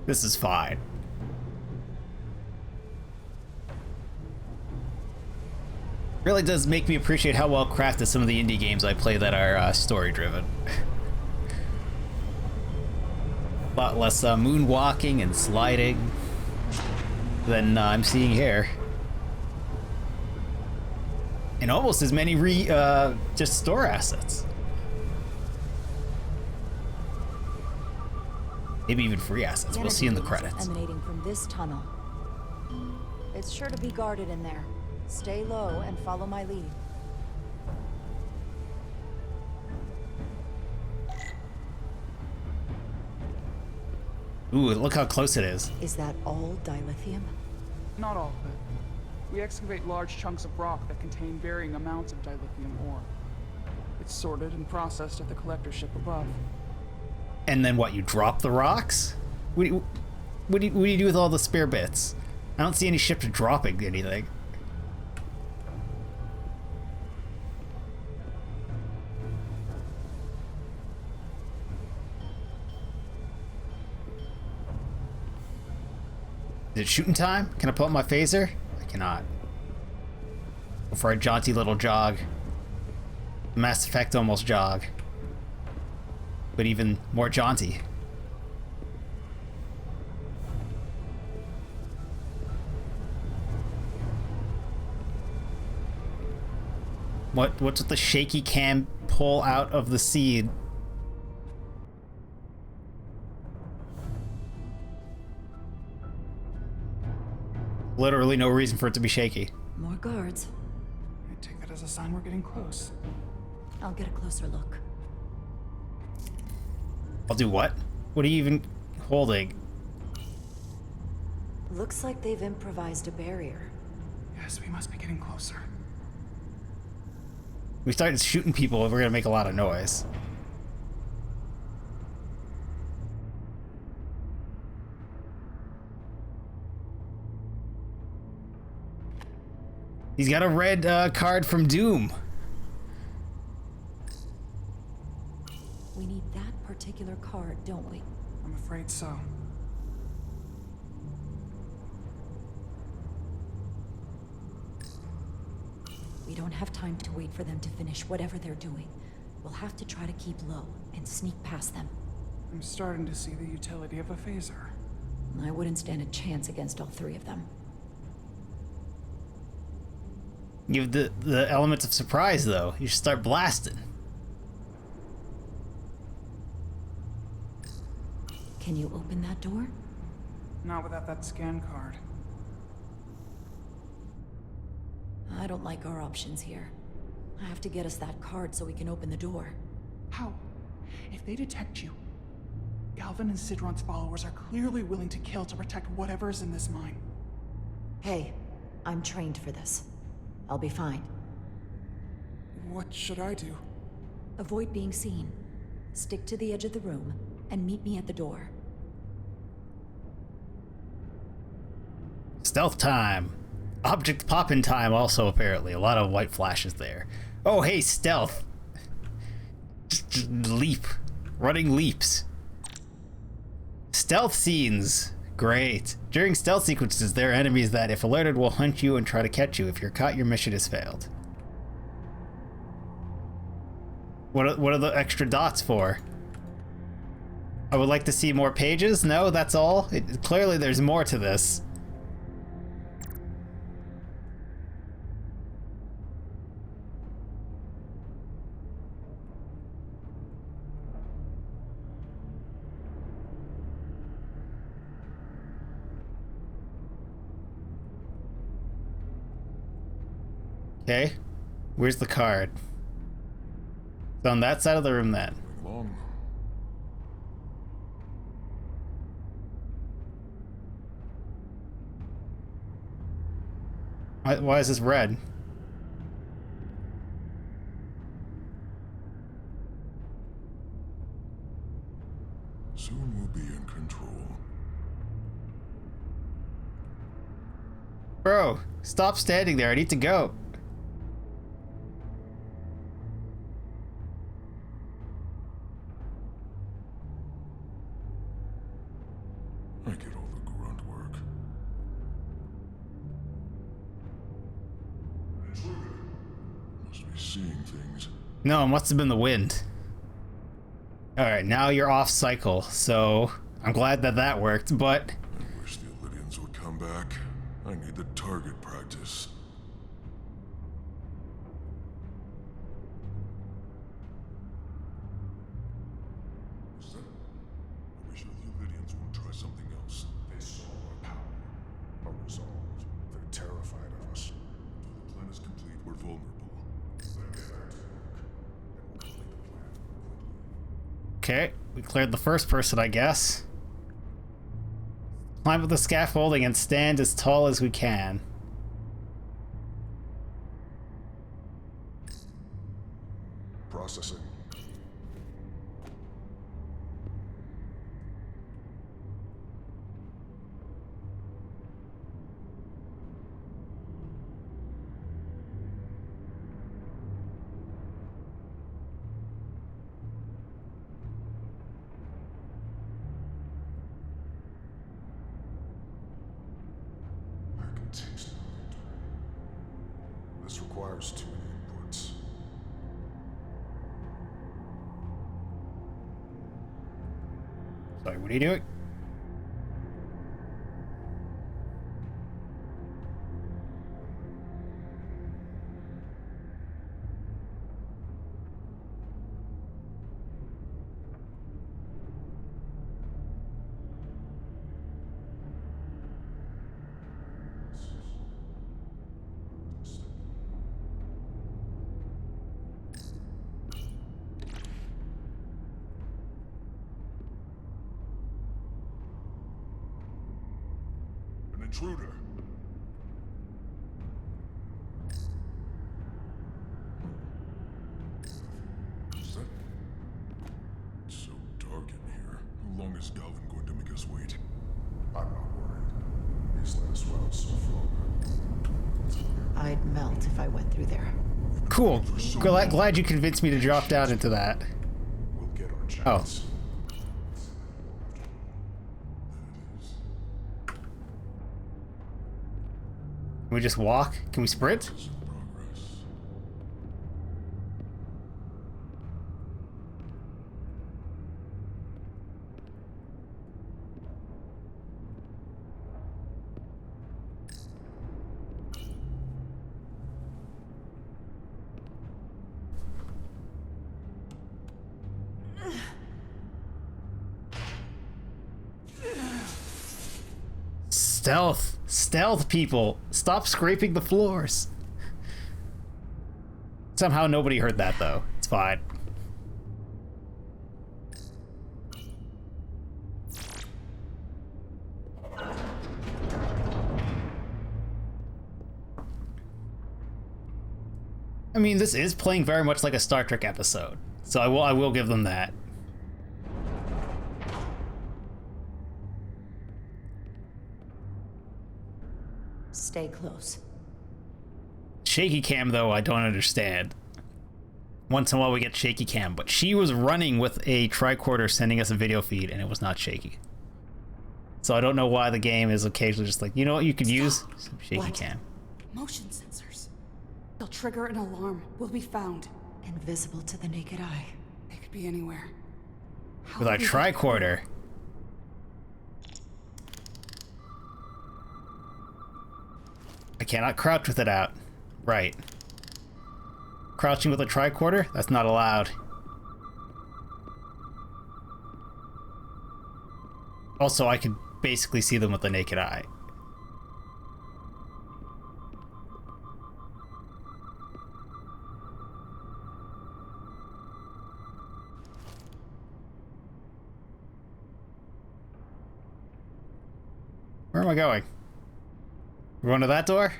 [SPEAKER 1] This is fine. Really does make me appreciate how well crafted some of the indie games I play that are story driven. A lot less moonwalking and sliding than I'm seeing here. And almost as many just store assets. Maybe even free assets. We'll see in the
[SPEAKER 4] Energy
[SPEAKER 1] credits.
[SPEAKER 4] emanating from this tunnel. It's sure to be guarded in there. Stay low and follow my lead.
[SPEAKER 1] Ooh, look how close it is.
[SPEAKER 4] Is that all dilithium?
[SPEAKER 11] Not all of it. We excavate large chunks of rock that contain varying amounts of dilithium ore. It's sorted and processed at the collector ship above.
[SPEAKER 1] And then what, you drop the rocks? What do you do with all the spare bits? I don't see any ships dropping anything. Is it shooting time? Can I pull up my phaser? I cannot. Go for a jaunty little jog. Mass Effect almost jog. But even more jaunty. What's with the shaky cam pull out of the seed? Literally no reason for it to be shaky.
[SPEAKER 4] More guards.
[SPEAKER 11] I take that as a sign we're getting close.
[SPEAKER 4] I'll get a closer look.
[SPEAKER 1] I'll do what? What are you even holding?
[SPEAKER 4] Looks like they've improvised a barrier.
[SPEAKER 11] Yes, we must be getting closer.
[SPEAKER 1] We started shooting people, we're gonna make a lot of noise. He's got a red card from Doom.
[SPEAKER 4] We need that particular card, don't we?
[SPEAKER 11] I'm afraid so.
[SPEAKER 4] We don't have time to wait for them to finish whatever they're doing. We'll have to try to keep low and sneak past them.
[SPEAKER 11] I'm starting to see the utility of a phaser.
[SPEAKER 4] I wouldn't stand a chance against all three of them.
[SPEAKER 1] You have the elements of surprise, though. You should start blasting.
[SPEAKER 4] Can you open that door?
[SPEAKER 11] Not without that scan card.
[SPEAKER 4] I don't like our options here. I have to get us that card so we can open the door.
[SPEAKER 11] How? If they detect you, Galvin and Sidron's followers are clearly willing to kill to protect whatever's in this mine.
[SPEAKER 4] Hey, I'm trained for this. I'll be fine.
[SPEAKER 11] What should I do?
[SPEAKER 4] Avoid being seen. Stick to the edge of the room, and meet me at the door.
[SPEAKER 1] Stealth time. Object pop-in time also, apparently. A lot of white flashes there. Oh, hey, stealth. Just leap. Running leaps. Stealth scenes. Great. During stealth sequences, there are enemies that, if alerted, will hunt you and try to catch you. If you're caught, your mission has failed. What are the extra dots for? I would like to see more pages? No, that's all? Clearly there's more to this. Okay, where's the card? It's on that side of the room then. Why is this red?
[SPEAKER 22] Soon we'll be in control.
[SPEAKER 1] Bro, stop standing there. I need to go.
[SPEAKER 22] I get all the grunt work. Must be seeing things.
[SPEAKER 1] No, it must have been the wind. Alright, now you're off cycle, so I'm glad that worked, but...
[SPEAKER 22] I wish the Illyrians would come back. I need the target practice. Is that... Are we sure the Illyrians won't try something else? They saw our power. Our resolve. They're terrified of us. Until the plan is complete, we're vulnerable. Let's get back to work. And we'll complete the plan quickly.
[SPEAKER 1] Okay, we cleared the first person, I guess. Climb up the scaffolding and stand as tall as we can.
[SPEAKER 22] Processing. I can taste the victory. This requires too many inputs.
[SPEAKER 1] Sorry, what are you doing?
[SPEAKER 22] intruder. Is that... It's so dark in here. How long is Galvin going to make us wait? I'm not worried. These last rounds so far.
[SPEAKER 4] I'd melt if I went through there.
[SPEAKER 1] Cool. Glad you convinced me to drop down into that.
[SPEAKER 22] We'll get our
[SPEAKER 1] Oh.
[SPEAKER 22] chance.
[SPEAKER 1] Can we just walk? Can we sprint? Stealth. Stealth, people. Stop scraping the floors. Somehow nobody heard that, though. It's fine. I mean, this is playing very much like a Star Trek episode, so I will give them that.
[SPEAKER 4] Stay close.
[SPEAKER 1] Shaky cam, though, I don't understand. Once in a while we get shaky cam, but she was running with a tricorder sending us a video feed, and it was not shaky. So I don't know why the game is occasionally just like, you know what you could use? Some shaky cam.
[SPEAKER 18] Motion sensors. They'll trigger an alarm. We'll be found.
[SPEAKER 4] Invisible to the naked eye.
[SPEAKER 18] They could be anywhere. How
[SPEAKER 1] With our
[SPEAKER 18] do we-
[SPEAKER 1] tricorder. I cannot crouch with it out. Right. Crouching with a tricorder? That's not allowed. Also, I can basically see them with the naked eye. Where am I going? We're going to that door?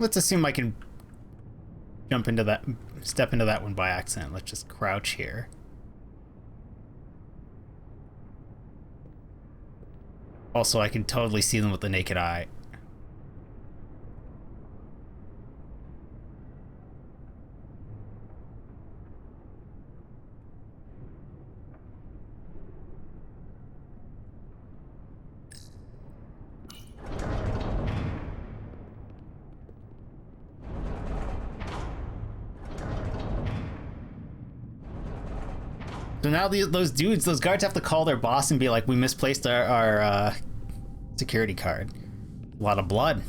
[SPEAKER 1] Let's assume I can jump into that, step into that one by accident. Let's just crouch here. Also, I can totally see them with the naked eye. So now those dudes, those guards have to call their boss and be like, we misplaced our security card. A lot of blood.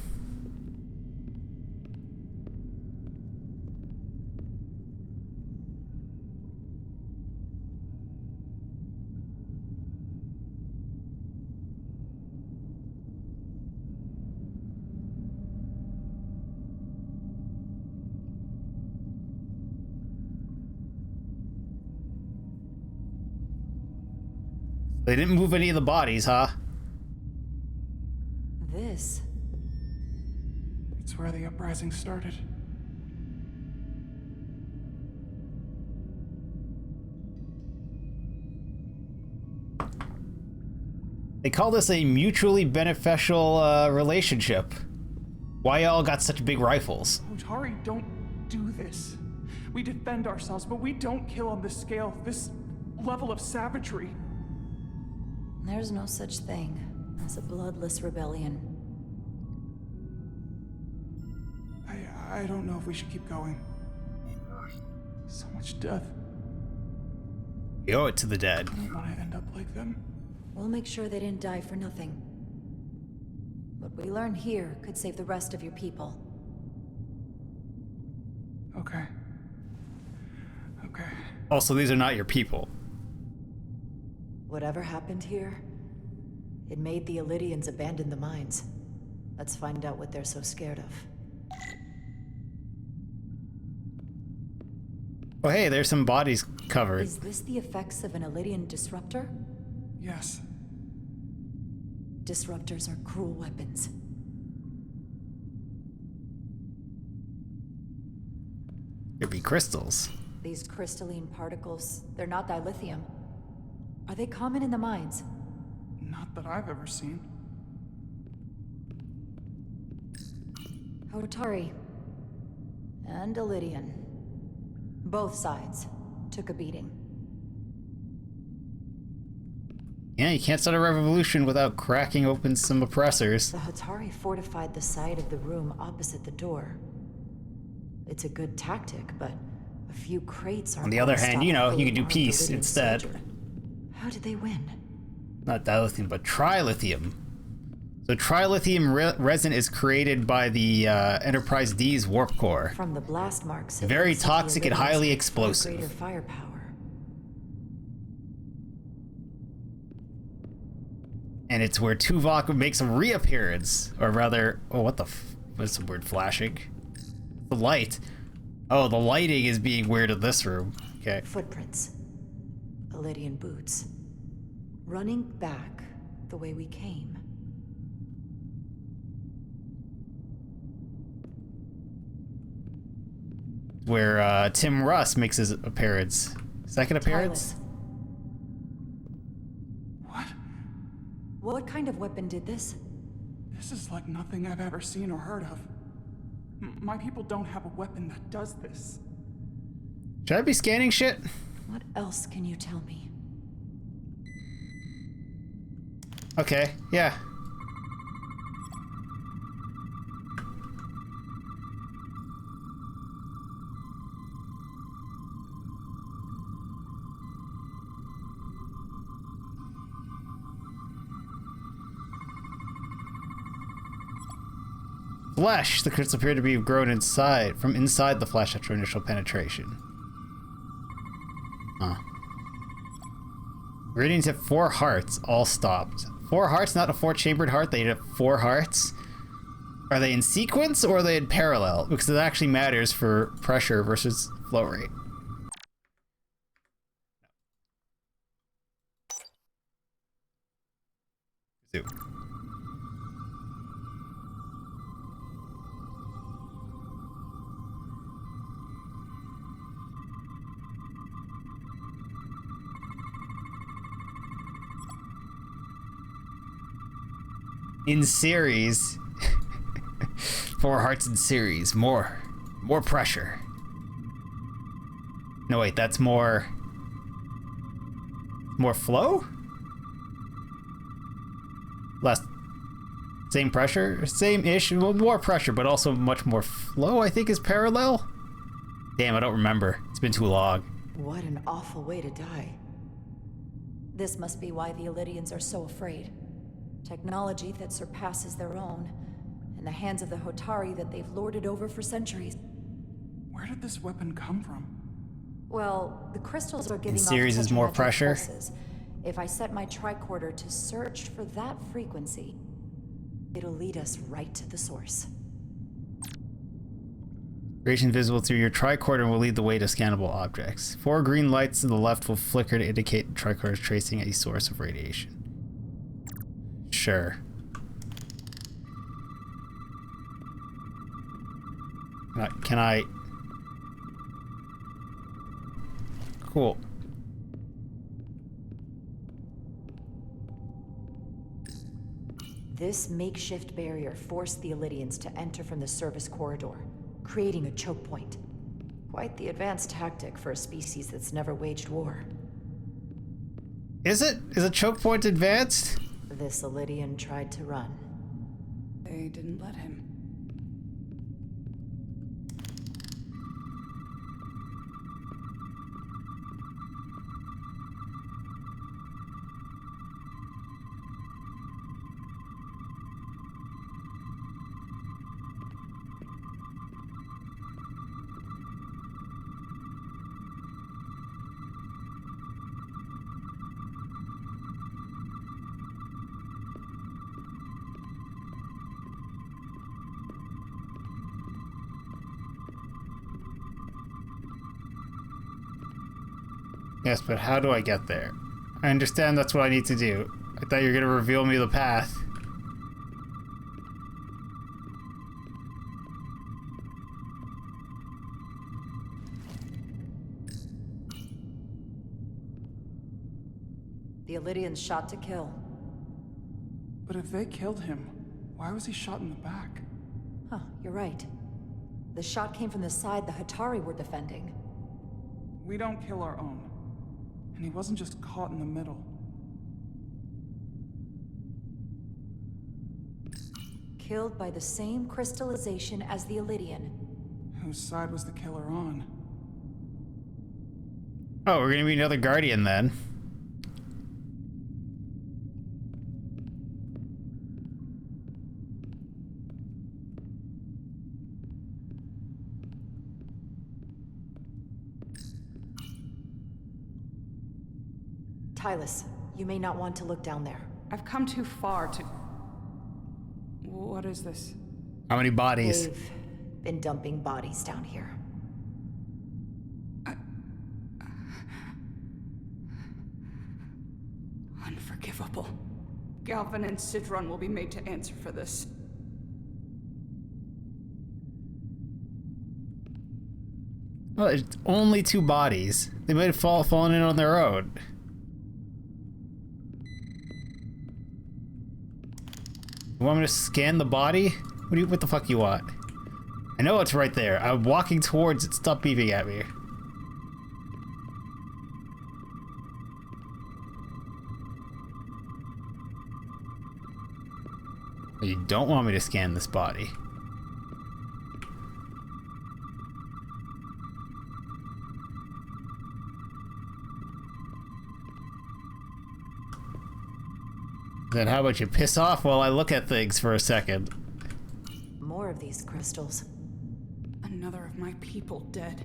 [SPEAKER 1] They didn't move any of the bodies, huh?
[SPEAKER 4] This.
[SPEAKER 11] It's where the uprising started.
[SPEAKER 1] They call this a mutually beneficial relationship. Why y'all got such big rifles?
[SPEAKER 11] Otari, don't do this. We defend ourselves, but we don't kill on this scale, this level of savagery.
[SPEAKER 4] There's no such thing as a bloodless rebellion.
[SPEAKER 11] I don't know if we should keep going. So much death.
[SPEAKER 1] You owe it to the dead.
[SPEAKER 11] I don't want to end up like them.
[SPEAKER 4] We'll make sure they didn't die for nothing. What we learn here could save the rest of your people.
[SPEAKER 11] Okay. Okay.
[SPEAKER 1] Also, these are not your people.
[SPEAKER 4] Whatever happened here, it made the Illydians abandon the mines. Let's find out what they're so scared of.
[SPEAKER 1] Oh hey, there's some bodies covered.
[SPEAKER 4] Is this the effects of an Illydian disruptor?
[SPEAKER 11] Yes.
[SPEAKER 4] Disruptors are cruel weapons.
[SPEAKER 1] Could be crystals.
[SPEAKER 4] These crystalline particles, they're not dilithium. Are they common in the mines?
[SPEAKER 11] Not that I've ever seen.
[SPEAKER 4] Hotari. And Illydian. Both sides took a beating.
[SPEAKER 1] Yeah, you can't start a revolution without cracking open some oppressors.
[SPEAKER 4] The Hotari fortified the side of the room opposite the door. It's a good tactic, but a few crates aren't.
[SPEAKER 1] On the other hand, you know, you could do peace instead.
[SPEAKER 4] How did they win?
[SPEAKER 1] Not dilithium, but trilithium. So trilithium resin is created by the Enterprise D's warp core.
[SPEAKER 4] From the blast marks.
[SPEAKER 1] Very toxic and highly explosive.
[SPEAKER 4] Greater firepower.
[SPEAKER 1] And it's where Tuvok makes a reappearance, or rather, oh, what the what's the word flashing? The light. Oh, the lighting is being weird in this room. Okay.
[SPEAKER 4] Footprints. Illydian boots. Running back the way we came.
[SPEAKER 1] Where Tim Russ makes his appearance. Second appearance?
[SPEAKER 4] What kind of weapon did this?
[SPEAKER 11] This is like nothing I've ever seen or heard of. My people don't have a weapon that does this.
[SPEAKER 1] Should I be scanning shit?
[SPEAKER 4] What else can you tell me?
[SPEAKER 1] Okay, yeah. Flesh. The crystals appear to be grown inside, from inside the flesh after initial penetration. Huh. Radiants have 4 hearts, all stopped. 4 hearts, not a 4-chambered heart, they have 4 hearts. Are they in sequence or are they in parallel? Because it actually matters for pressure versus flow rate. Zoom. In series. 4 hearts in series. More pressure. No, wait, that's more flow? Less. Same pressure? Same-ish. Well, more pressure, but also much more flow, I think, is parallel? Damn, I don't remember. It's been too long.
[SPEAKER 4] What an awful way to die. This must be why the Illydians are so afraid. Technology that surpasses their own, in the hands of the Hotari that they've lorded over for centuries.
[SPEAKER 11] Where did this weapon come from?
[SPEAKER 4] Well, the crystals are giving off
[SPEAKER 1] series is more
[SPEAKER 4] tetrametric
[SPEAKER 1] pressure.
[SPEAKER 4] pulses. If I set my tricorder to search for that frequency, it'll lead us right to the source.
[SPEAKER 1] Radiation visible through your tricorder will lead the way to scannable objects. 4 green lights to the left will flicker to indicate the tricorder is tracing a source of radiation. Sure. Can I? Cool.
[SPEAKER 4] This makeshift barrier forced the Illydians to enter from the service corridor, creating a choke point. Quite the advanced tactic for a species that's never waged war.
[SPEAKER 1] Is it? Is a choke point advanced?
[SPEAKER 4] This Illydian tried to run.
[SPEAKER 18] They didn't let him.
[SPEAKER 1] Yes, but how do I get there? I understand that's what I need to do. I thought you were gonna reveal me the path.
[SPEAKER 4] The Illidians shot to kill.
[SPEAKER 11] But if they killed him, why was he shot in the back?
[SPEAKER 4] Huh, you're right. The shot came from the side the Hatari were defending.
[SPEAKER 11] We don't kill our own. And he wasn't just caught in the middle.
[SPEAKER 4] Killed by the same crystallization as the Illidian.
[SPEAKER 11] Whose side was the killer on?
[SPEAKER 1] Oh, we're gonna be another Guardian then.
[SPEAKER 4] Tylus, you may not want to look down there.
[SPEAKER 18] I've come too far to... What is this?
[SPEAKER 1] How many bodies?
[SPEAKER 4] They've been dumping bodies down here.
[SPEAKER 18] Unforgivable. Galvin and Sidron will be made to answer for this.
[SPEAKER 1] Well, it's only 2 bodies. They might have fallen in on their own. You want me to scan the body? What the fuck you want? I know it's right there. I'm walking towards it. Stop beeping at me. You don't want me to scan this body. Then how about you piss off while I look at things for a second?
[SPEAKER 4] More of these crystals.
[SPEAKER 18] Another of my people dead.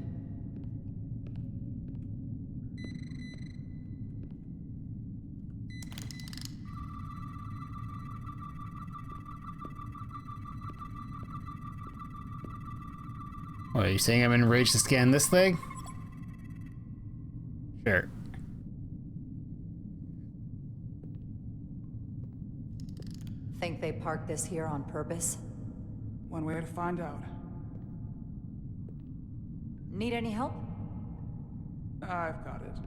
[SPEAKER 1] What, are you saying I'm enraged to scan this thing? Sure.
[SPEAKER 4] Think they parked this here on purpose?
[SPEAKER 11] One way to find out.
[SPEAKER 4] Need any help?
[SPEAKER 11] I've got it.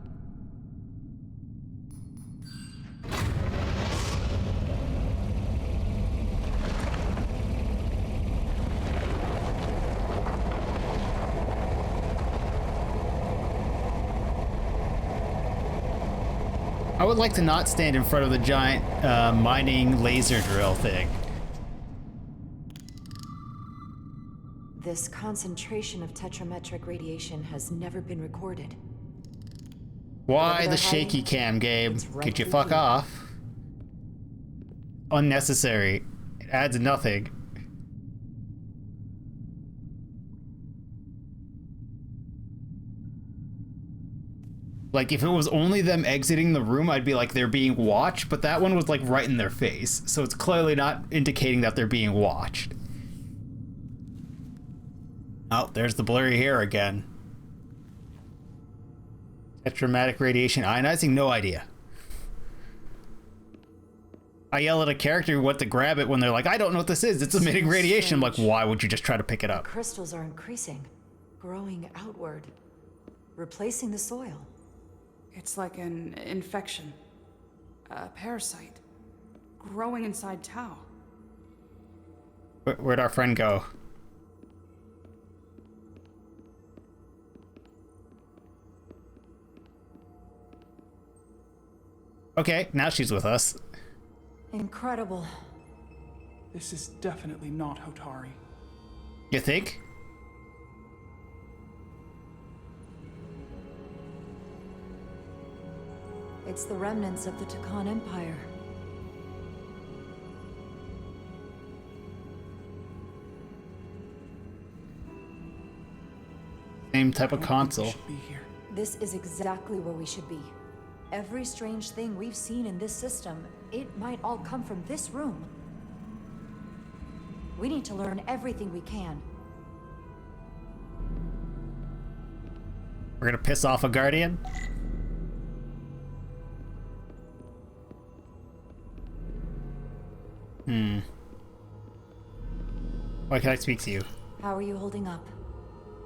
[SPEAKER 1] I would like to not stand in front of the giant mining laser drill thing.
[SPEAKER 4] This concentration of tetrametric radiation has never been recorded.
[SPEAKER 1] Why the shaky cam, Gabe? Could you fuck off? Unnecessary. It adds nothing. Like, if it was only them exiting the room, I'd be like, they're being watched, but that one was, like, right in their face. So it's clearly not indicating that they're being watched. Oh, there's the blurry hair again. Tetramatic radiation ionizing? No idea. I yell at a character who went to grab it when they're like, I don't know what this is. It's emitting radiation. I'm like, why would you just try to pick it up?
[SPEAKER 4] The crystals are increasing, growing outward, replacing the soil.
[SPEAKER 18] It's like an infection. A parasite. Growing inside Tau.
[SPEAKER 1] Where'd our friend go? Okay, now she's with us.
[SPEAKER 4] Incredible.
[SPEAKER 11] This is definitely not Hotari.
[SPEAKER 1] You think?
[SPEAKER 4] It's the remnants of the Takan Empire.
[SPEAKER 1] Same type of console.
[SPEAKER 4] This is exactly where we should be. Every strange thing we've seen in this system, it might all come from this room. We need to learn everything we can.
[SPEAKER 1] We're gonna piss off a Guardian? Why can I speak to you?
[SPEAKER 4] How are you holding up?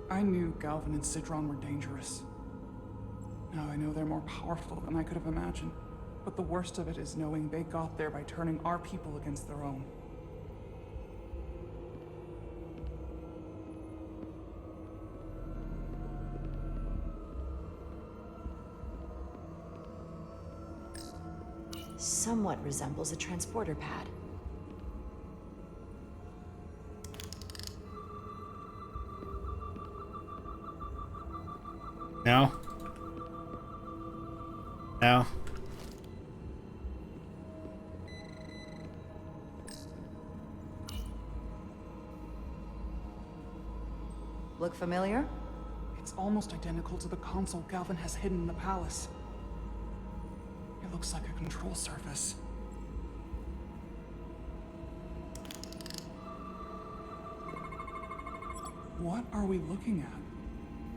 [SPEAKER 11] I knew Galvin and Sidron were dangerous. Now I know they're more powerful than I could have imagined. But the worst of it is knowing they got there by turning our people against their own.
[SPEAKER 4] Somewhat resembles a transporter pad.
[SPEAKER 1] No? No?
[SPEAKER 4] Look familiar?
[SPEAKER 11] It's almost identical to the console Galvin has hidden in the palace. It looks like a control surface. What are we looking at?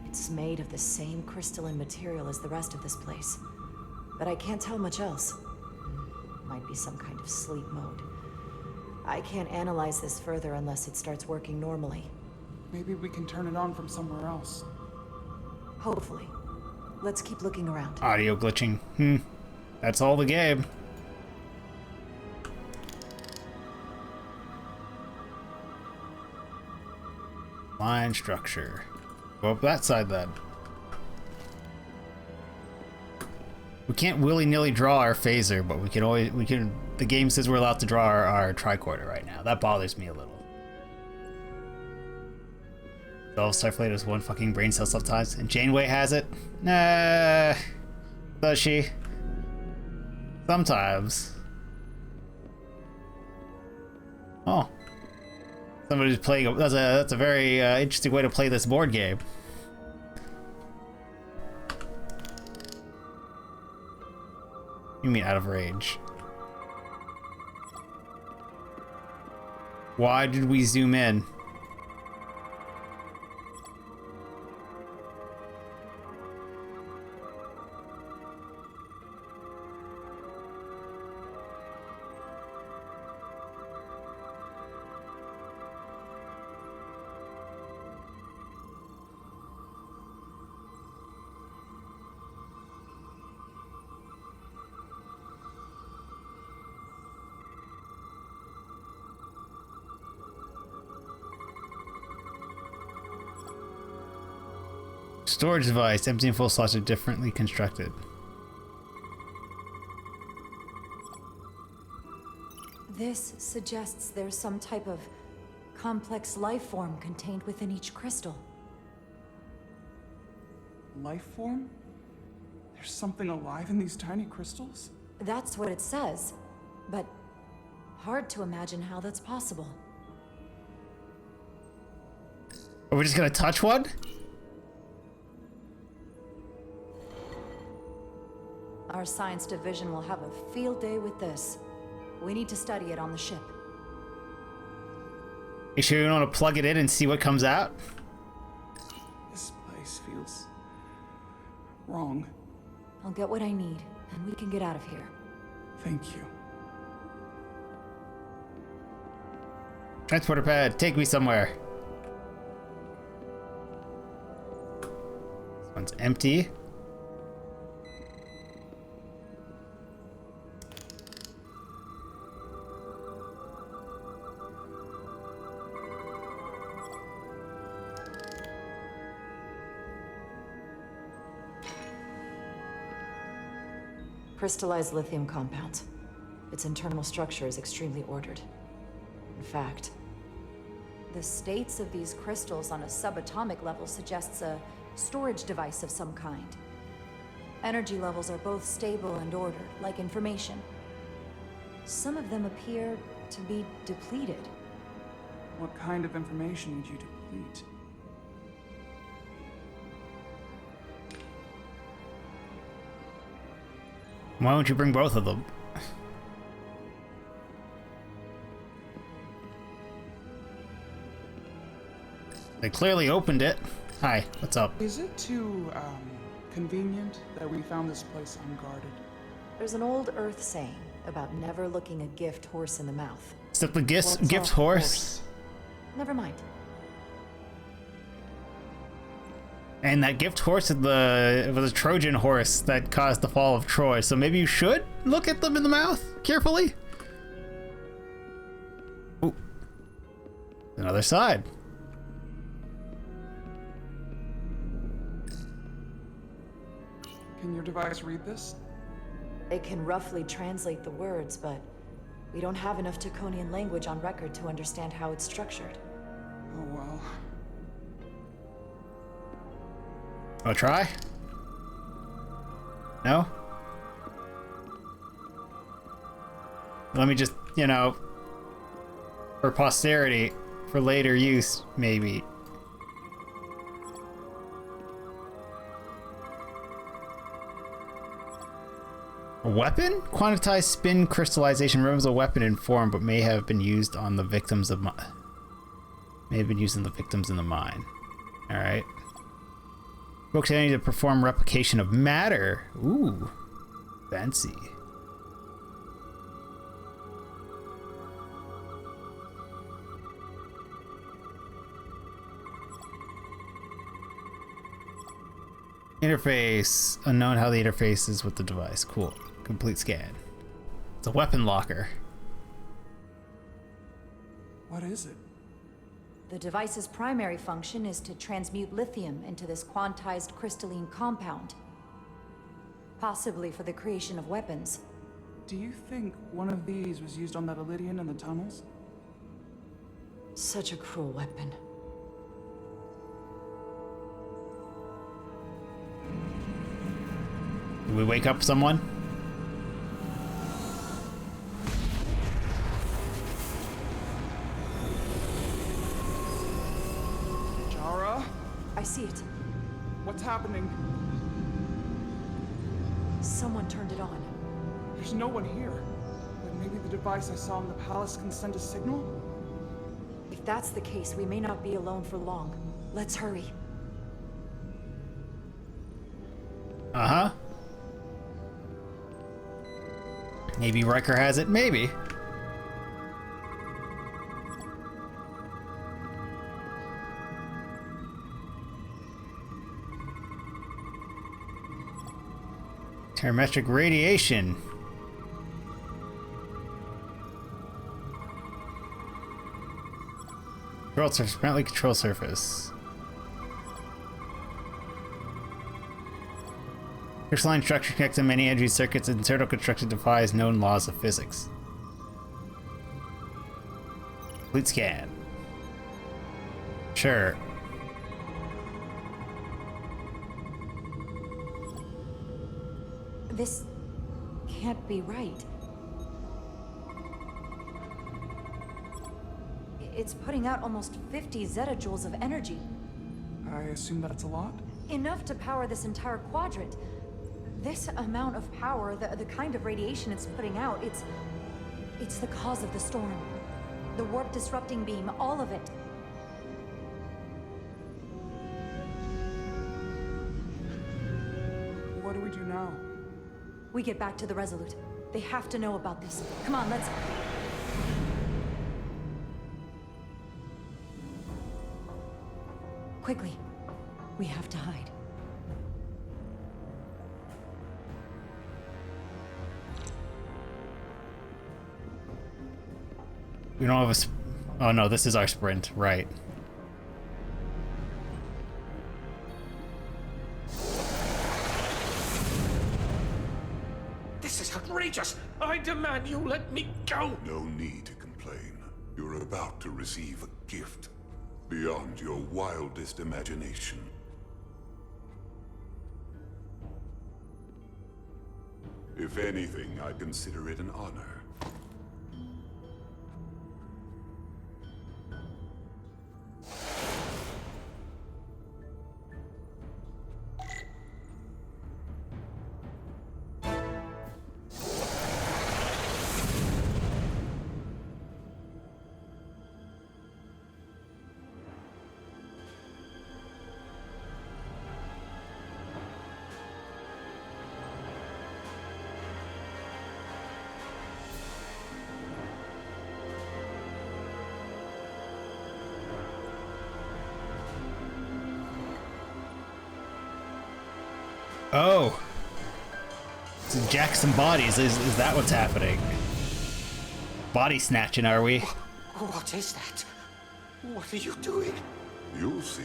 [SPEAKER 4] It's made of the same crystalline material as the rest of this place. But I can't tell much else. Might be some kind of sleep mode. I can't analyze this further unless it starts working normally.
[SPEAKER 11] Maybe we can turn it on from somewhere else.
[SPEAKER 4] Hopefully. Let's keep looking around.
[SPEAKER 1] Audio glitching. That's all the game. Line structure. Go up that side then. We can't willy-nilly draw our phaser, but the game says we're allowed to draw our tricorder right now. That bothers me a little. So Starflight has one fucking brain cell sometimes, and Janeway has it? Nah. Does she? Sometimes. Oh. Somebody's playing. That's a very interesting way to play this board game. You mean out of range? Why did we zoom in? Storage device, empty and full slots are differently constructed.
[SPEAKER 4] This suggests there's some type of complex life form contained within each crystal.
[SPEAKER 11] Life form? There's something alive in these tiny crystals?
[SPEAKER 4] That's what it says, but hard to imagine how that's possible.
[SPEAKER 1] Are we just gonna touch one?
[SPEAKER 4] Our science division will have a field day with this. We need to study it on the ship.
[SPEAKER 1] You sure you don't want to plug it in and see what comes out?
[SPEAKER 11] This place feels wrong.
[SPEAKER 4] I'll get what I need, and we can get out of here.
[SPEAKER 11] Thank you.
[SPEAKER 1] Transporter pad, take me somewhere. This one's empty.
[SPEAKER 4] Crystallized lithium compound. Its internal structure is extremely ordered. In fact, the states of these crystals on a subatomic level suggests a storage device of some kind. Energy levels are both stable and ordered, like information. Some of them appear to be depleted.
[SPEAKER 11] What kind of information would you deplete?
[SPEAKER 1] Why don't you bring both of them? They clearly opened it. Hi, what's up?
[SPEAKER 11] Is it too, convenient that we found this place unguarded?
[SPEAKER 4] There's an old Earth saying about never looking a gift horse in the mouth.
[SPEAKER 1] Is that the gift horse?
[SPEAKER 4] Never mind.
[SPEAKER 1] And that gift horse was a Trojan horse that caused the fall of Troy. So maybe you should look at them in the mouth carefully. Ooh. Another side.
[SPEAKER 11] Can your device read this?
[SPEAKER 4] It can roughly translate the words, but we don't have enough Taconian language on record to understand how it's structured.
[SPEAKER 11] Oh well.
[SPEAKER 1] I'll try. No? Let me just, you know, for posterity, for later use, maybe. A weapon? Quantized spin crystallization removes a weapon in form, but may have been used on the victims of may have been used on the victims in the mine. All right. Folks, I need to perform replication of matter. Ooh, fancy. Interface. Unknown how the interface is with the device. Cool. Complete scan. It's a weapon locker.
[SPEAKER 11] What is it?
[SPEAKER 4] The device's primary function is to transmute lithium into this quantized crystalline compound. Possibly for the creation of weapons.
[SPEAKER 11] Do you think one of these was used on that Elydian in the tunnels?
[SPEAKER 4] Such a cruel weapon.
[SPEAKER 1] Did we wake up someone?
[SPEAKER 11] Jara?
[SPEAKER 4] I see it.
[SPEAKER 11] What's happening?
[SPEAKER 4] Someone turned it on.
[SPEAKER 11] There's no one here. But maybe the device I saw in the palace can send a signal?
[SPEAKER 4] If that's the case, we may not be alone for long. Let's hurry.
[SPEAKER 1] Uh-huh. Maybe Riker has it, maybe. Thermometric radiation. Control surface, apparently control surface. Crystalline structure connects to many energy circuits and internal construction defies known laws of physics. Complete scan. Sure.
[SPEAKER 4] This can't be right. It's putting out almost 50 zettajoules of energy.
[SPEAKER 11] I assume that's a lot?
[SPEAKER 4] Enough to power this entire quadrant. This amount of power, the kind of radiation it's putting out, it's the cause of the storm. The warp disrupting beam, all of it.
[SPEAKER 11] What do we do now?
[SPEAKER 4] We get back to the Resolute. They have to know about this. Come on, let's... Quickly. We have to hide.
[SPEAKER 1] We don't have a... Oh no, this is our sprint, right.
[SPEAKER 10] This is outrageous! I demand you let me go!
[SPEAKER 19] No need to complain. You're about to receive a gift beyond your wildest imagination. If anything, I consider it an honor.
[SPEAKER 1] Oh. So jack some bodies. Is that what's happening? Body snatching, are we?
[SPEAKER 10] What is that? What are you doing?
[SPEAKER 19] You'll see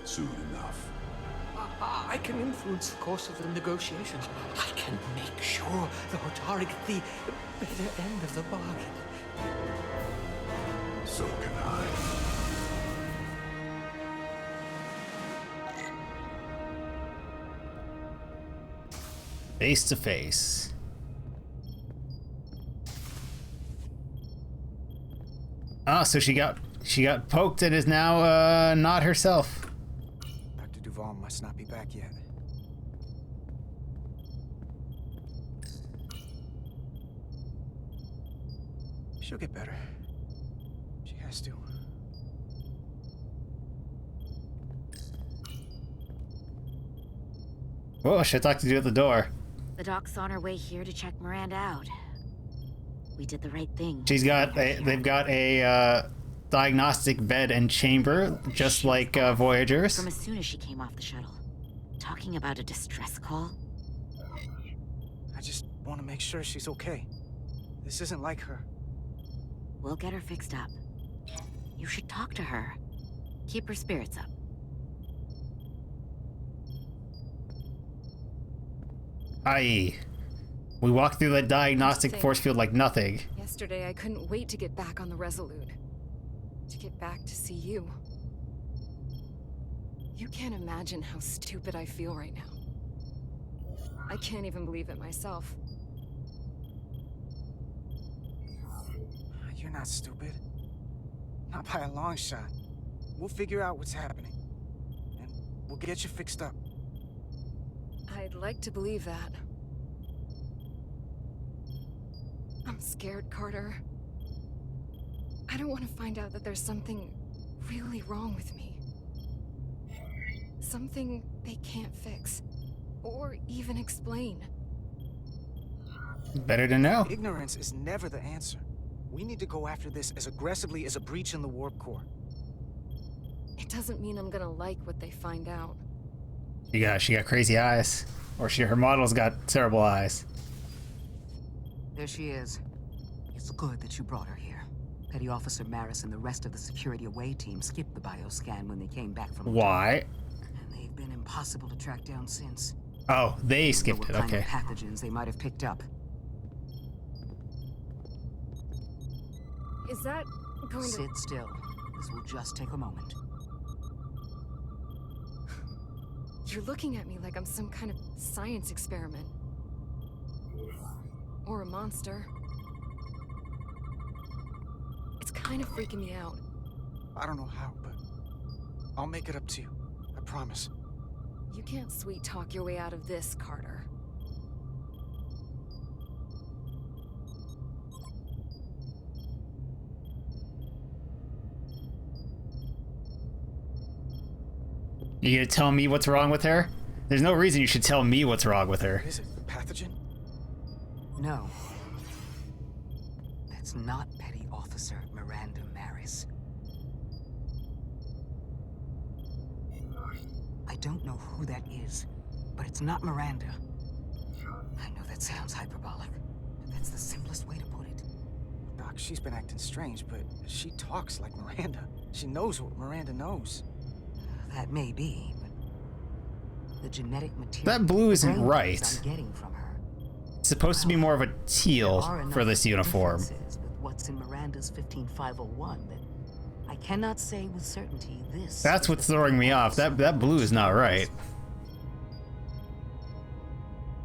[SPEAKER 19] soon enough.
[SPEAKER 10] I can influence the course of the negotiations. I can make sure the Hotari get the better end of the bargain.
[SPEAKER 19] So can I.
[SPEAKER 1] Face to face. Ah, so she got poked and is now not herself.
[SPEAKER 8] Dr. Duval must not be back yet. She'll get better. She has to.
[SPEAKER 1] Oh, should talk to you at the door.
[SPEAKER 9] The doc's on her way here to check Miranda out. We did the right thing.
[SPEAKER 1] They've got a diagnostic bed and chamber, just like Voyager's.
[SPEAKER 9] From as soon as she came off the shuttle. Talking about a distress call?
[SPEAKER 8] I just want to make sure she's okay. This isn't like her.
[SPEAKER 9] We'll get her fixed up. You should talk to her. Keep her spirits up.
[SPEAKER 1] Aye. We walked through that diagnostic force field like nothing.
[SPEAKER 12] Yesterday, I couldn't wait to get back on the Resolute. To get back to see you. You can't imagine how stupid I feel right now. I can't even believe it myself.
[SPEAKER 8] You're not stupid. Not by a long shot. We'll figure out what's happening. And we'll get you fixed up.
[SPEAKER 12] I'd like to believe that. I'm scared, Carter. I don't want to find out that there's something really wrong with me. Something they can't fix. Or even explain.
[SPEAKER 1] Better to know.
[SPEAKER 8] Ignorance is never the answer. We need to go after this as aggressively as a breach in the warp core.
[SPEAKER 12] It doesn't mean I'm gonna like what they find out.
[SPEAKER 1] She got crazy eyes. Or her model's got terrible eyes.
[SPEAKER 17] There she is. It's good that you brought her here. Petty Officer Maris and the rest of the security away team skipped the bioscan when they came back from...
[SPEAKER 1] Why?
[SPEAKER 17] And they've been impossible to track down since.
[SPEAKER 1] Oh, they skipped it, okay.
[SPEAKER 17] What kind of pathogens they might have picked up.
[SPEAKER 12] Is that going to...
[SPEAKER 17] Sit still. This will just take a moment.
[SPEAKER 12] You're looking at me like I'm some kind of science experiment. Or a monster. It's kind of freaking me out.
[SPEAKER 8] I don't know how, but I'll make it up to you. I promise.
[SPEAKER 12] You can't sweet talk your way out of this, Carter.
[SPEAKER 1] You gonna tell me what's wrong with her? There's no reason you should tell me what's wrong with her.
[SPEAKER 8] Is it pathogen?
[SPEAKER 17] No. That's not Petty Officer Miranda Maris. I don't know who that is, but it's not Miranda. I know that sounds hyperbolic, but that's the simplest way to put it.
[SPEAKER 8] Doc, she's been acting strange, but she talks like Miranda. She knows what Miranda knows.
[SPEAKER 17] That may be, but the genetic material...
[SPEAKER 1] That blue isn't right.
[SPEAKER 17] I'm getting from her.
[SPEAKER 1] It's supposed to be more of a teal for this uniform.
[SPEAKER 17] With what's in Miranda's 15501 that I cannot say with certainty this...
[SPEAKER 1] That's what's throwing me off. That blue is not right.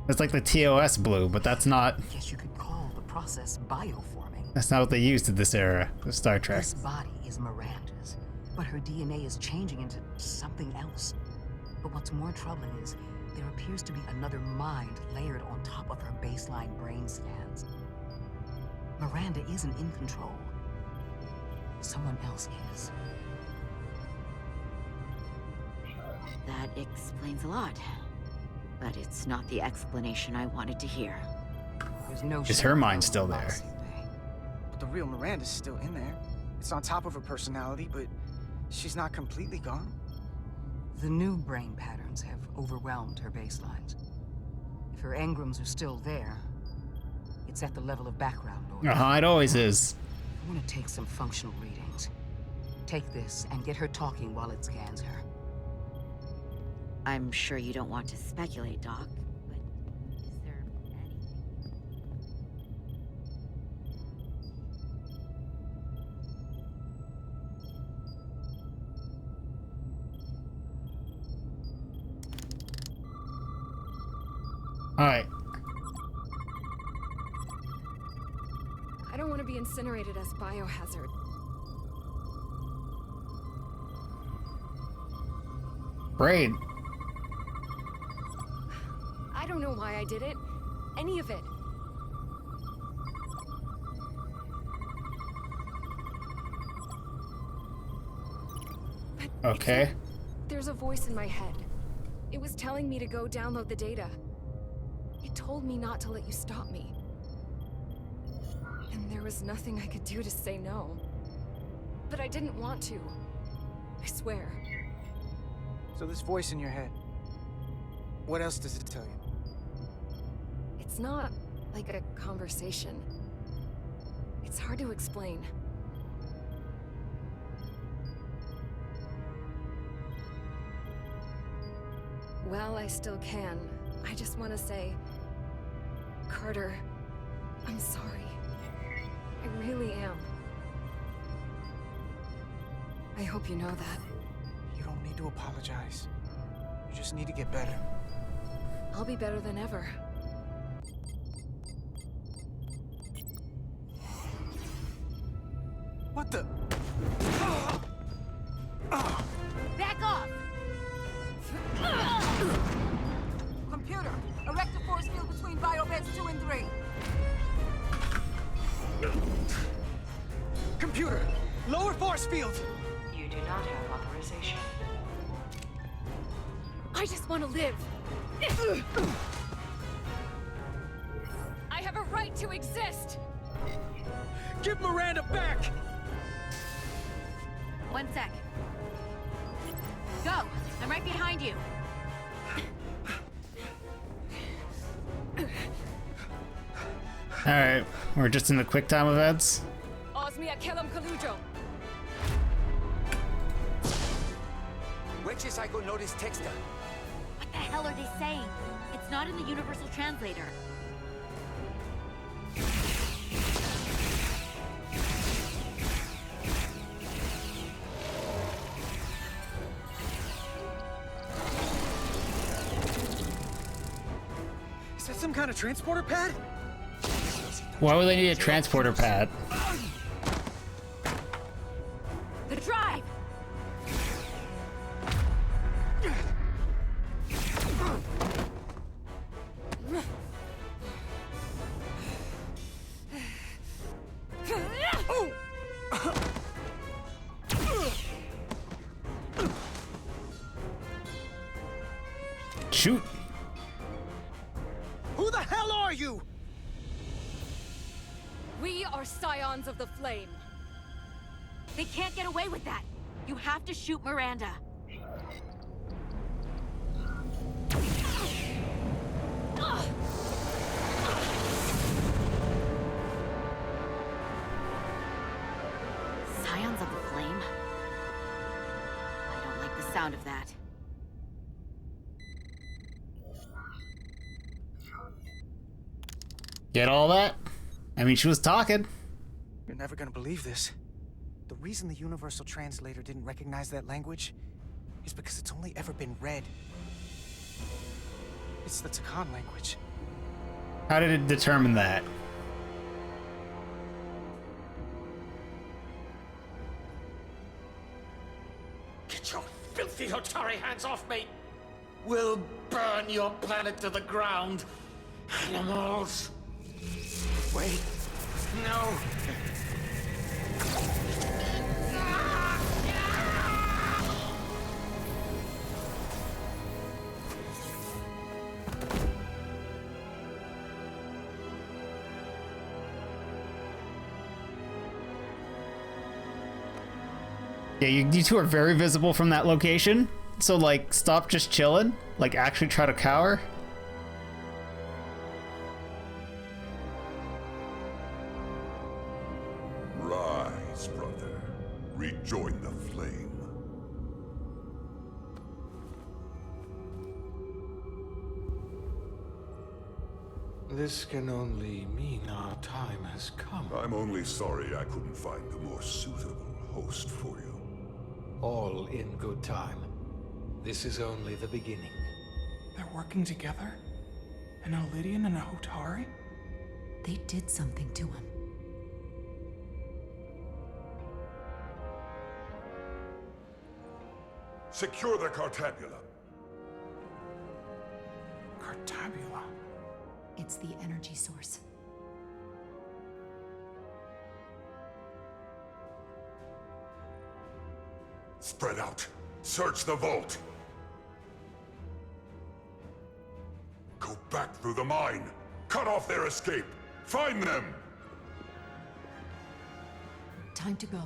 [SPEAKER 1] It's like the TOS blue, but that's not...
[SPEAKER 17] I guess you could call the process bioforming.
[SPEAKER 1] That's not what they used in this era of Star Trek.
[SPEAKER 17] This body is Miranda's, but her DNA is changing into something else. But what's more troubling is there appears to be another mind layered on top of her baseline brain scans. Miranda isn't in control. Someone else is.
[SPEAKER 9] That explains a lot. But it's not the explanation I wanted to hear.
[SPEAKER 17] There's no...
[SPEAKER 1] Is her mind still there?
[SPEAKER 8] But the real Miranda's still in there. It's on top of her personality, but she's not completely gone.
[SPEAKER 17] The new brain patterns have overwhelmed her baselines. If her engrams are still there, it's at the level of background noise.
[SPEAKER 1] It always is.
[SPEAKER 17] I want to take some functional readings. Take this and get her talking while it scans her.
[SPEAKER 9] I'm sure you don't want to speculate, Doc, but is there anything...
[SPEAKER 1] Alright.
[SPEAKER 12] I don't want to be incinerated as biohazard.
[SPEAKER 1] Great.
[SPEAKER 12] I don't know why I did it. Any of it. But
[SPEAKER 1] okay.
[SPEAKER 12] There's a voice in my head. It was telling me to go download the data. It told me not to let you stop me. And there was nothing I could do to say no. But I didn't want to. I swear.
[SPEAKER 8] So this voice in your head, what else does it tell you?
[SPEAKER 12] It's not like a conversation. It's hard to explain. Well, I still can. I just want to say, Carter, I'm sorry. I really am. I hope you know that.
[SPEAKER 8] You don't need to apologize. You just need to get better.
[SPEAKER 12] I'll be better than ever.
[SPEAKER 8] What the?
[SPEAKER 15] Back off!
[SPEAKER 17] Computer, erect a force field between biobeds 2 and 3.
[SPEAKER 8] Computer, lower force field!
[SPEAKER 5] You do not have authorization.
[SPEAKER 12] I just want to live. I have a right to exist.
[SPEAKER 8] Give Miranda back!
[SPEAKER 9] 1 sec. Go! I'm right behind you.
[SPEAKER 1] Alright, we're just in the quick time events.
[SPEAKER 12] Osmia Kellam Kalujo.
[SPEAKER 8] Witches I go notice texta.
[SPEAKER 9] What the hell are they saying? It's not in the Universal Translator.
[SPEAKER 8] Is that some kind of transporter pad?
[SPEAKER 1] Why would they need a transporter pad?
[SPEAKER 9] The drive!
[SPEAKER 1] Shoot!
[SPEAKER 8] Who the hell are you?
[SPEAKER 12] We are Scions of the Flame.
[SPEAKER 9] They can't get away with that. You have to shoot Miranda. Scions of the Flame? I don't like the sound of that.
[SPEAKER 1] Get all that? I mean, she was talking.
[SPEAKER 8] You're never gonna believe this. The reason the Universal Translator didn't recognize that language is because it's only ever been read. It's the Takan language.
[SPEAKER 1] How did it determine that?
[SPEAKER 10] Get your filthy Hotari hands off me! We'll burn your planet to the ground. Animals!
[SPEAKER 8] Wait. No.
[SPEAKER 1] Yeah, you two are very visible from that location. So like, stop just chilling? Like actually try to cower?
[SPEAKER 19] Rise, brother. Rejoin the flame.
[SPEAKER 20] This can only mean our time has come.
[SPEAKER 19] I'm only sorry I couldn't find a more suitable host for you.
[SPEAKER 10] All in good time. This is only the beginning.
[SPEAKER 11] They're working together? An Elidian and a Hotari?
[SPEAKER 4] They did something to him.
[SPEAKER 19] Secure the Cartabula.
[SPEAKER 11] Cartabula?
[SPEAKER 4] It's the energy source.
[SPEAKER 19] Spread out. Search the vault. Go back through the mine. Cut off their escape. Find them.
[SPEAKER 4] Time to go.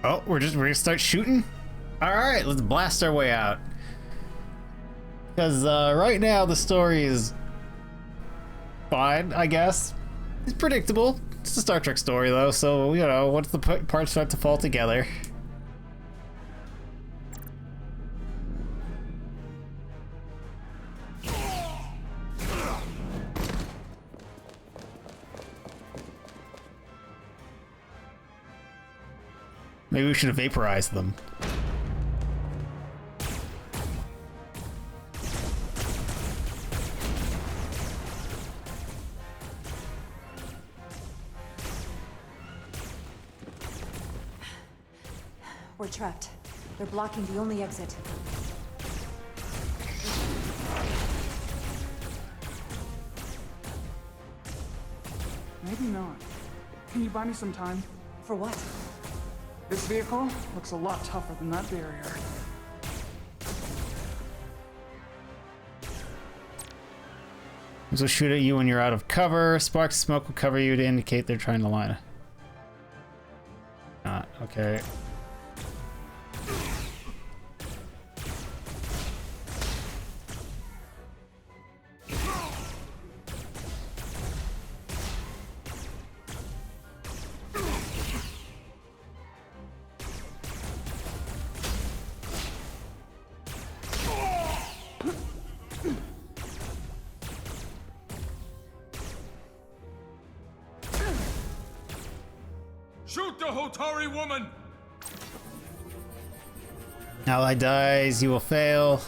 [SPEAKER 1] Oh, we're gonna start shooting? Alright, let's blast our way out. Because right now the story is fine, I guess. It's predictable. It's a Star Trek story though, so you know, once the parts start to fall together. Maybe we should have vaporized them.
[SPEAKER 4] We're trapped. They're blocking the only exit.
[SPEAKER 11] Maybe not. Can you buy me some time?
[SPEAKER 4] For what?
[SPEAKER 11] This vehicle looks a lot tougher than that barrier.
[SPEAKER 1] So shoot at you when you're out of cover. Sparks of smoke will cover you to indicate they're trying to line. Okay.
[SPEAKER 3] Shoot the Hotari woman!
[SPEAKER 1] Ally dies, you will fail.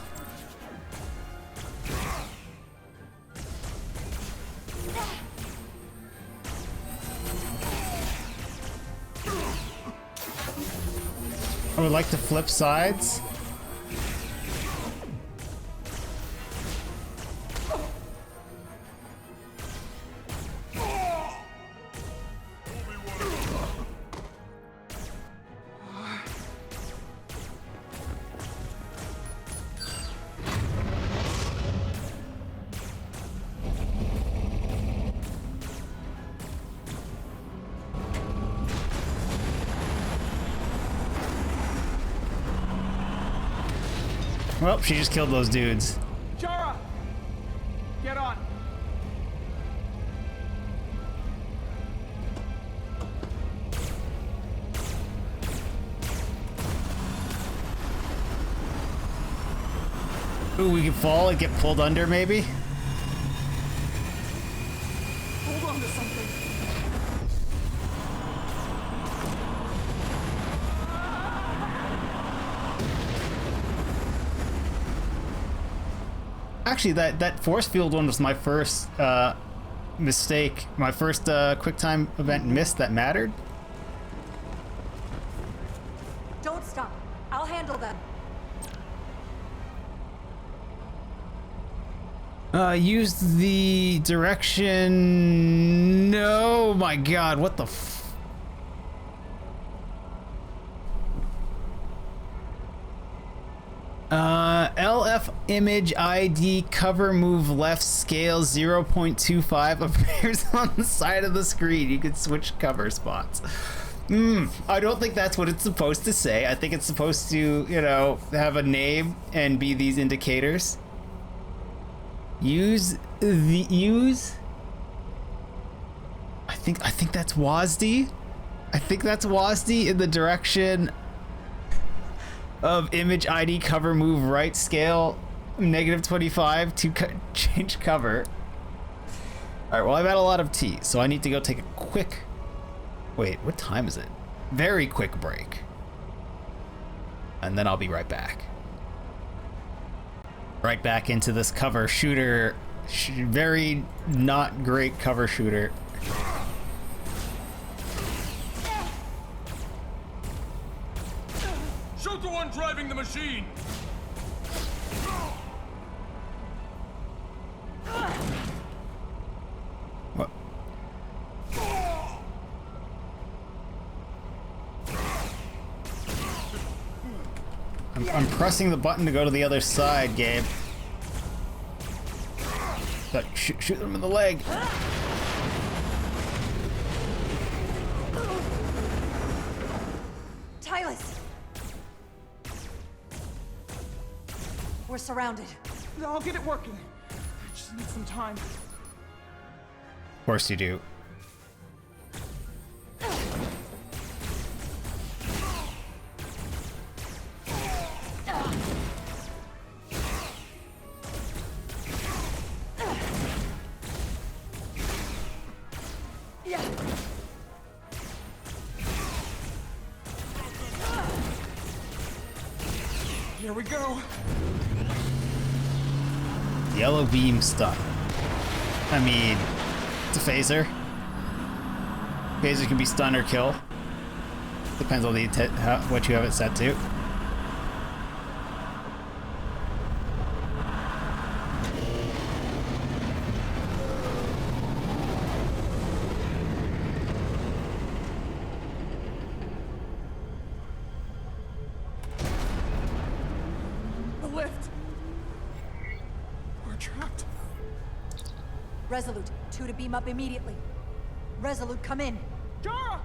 [SPEAKER 1] I would like to flip sides. Well, she just killed those dudes.
[SPEAKER 11] Chara! Get on!
[SPEAKER 1] Ooh, we can fall and get pulled under, maybe?
[SPEAKER 11] Hold on to something.
[SPEAKER 1] Actually, that force field one was my first mistake. My first quick time event miss that mattered.
[SPEAKER 4] Don't stop. I'll handle them.
[SPEAKER 1] Use the direction. No, my God, what the f... PDF image ID cover move left scale 0.25 appears on the side of the screen. You can switch cover spots. I don't think that's what it's supposed to say. I think it's supposed to, you know, have a name and be these indicators. Use. I think that's WASD. I think that's WASD in the direction of image ID cover move right scale -25 to change cover. All right, well, I've had a lot of tea, so I need to go take a quick, wait, what time is it? Very quick break. And then I'll be right back. Right back into this cover shooter, very not great cover shooter.
[SPEAKER 13] Shoot the one driving the machine!
[SPEAKER 1] What? I'm pressing the button to go to the other side, Gabe. But shoot them in the leg.
[SPEAKER 4] Tylus! We're surrounded.
[SPEAKER 11] I'll get it working. I just need some time.
[SPEAKER 1] Of course you do.
[SPEAKER 11] Here we go.
[SPEAKER 1] Yellow beam stun. I mean, it's a phaser. Phaser can be stun or kill. Depends on the what you have it set to.
[SPEAKER 4] Resolute, 2 to beam up immediately. Resolute, come in.
[SPEAKER 11] Jara!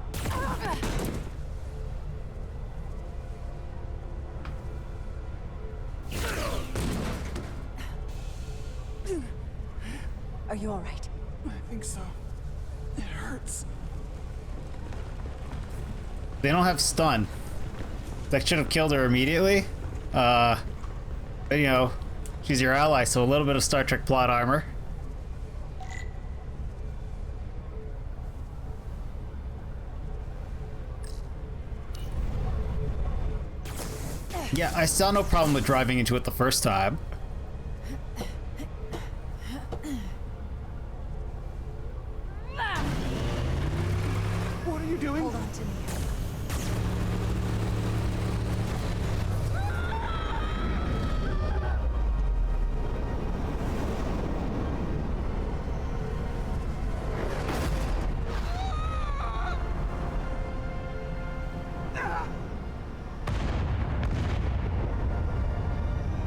[SPEAKER 4] Are you all right?
[SPEAKER 11] I think so. It hurts.
[SPEAKER 1] They don't have stun. That should have killed her immediately. But you know, she's your ally, so a little bit of Star Trek plot armor. Yeah, I saw no problem with driving into it the first time.
[SPEAKER 11] What are you doing?
[SPEAKER 4] Hold on to me.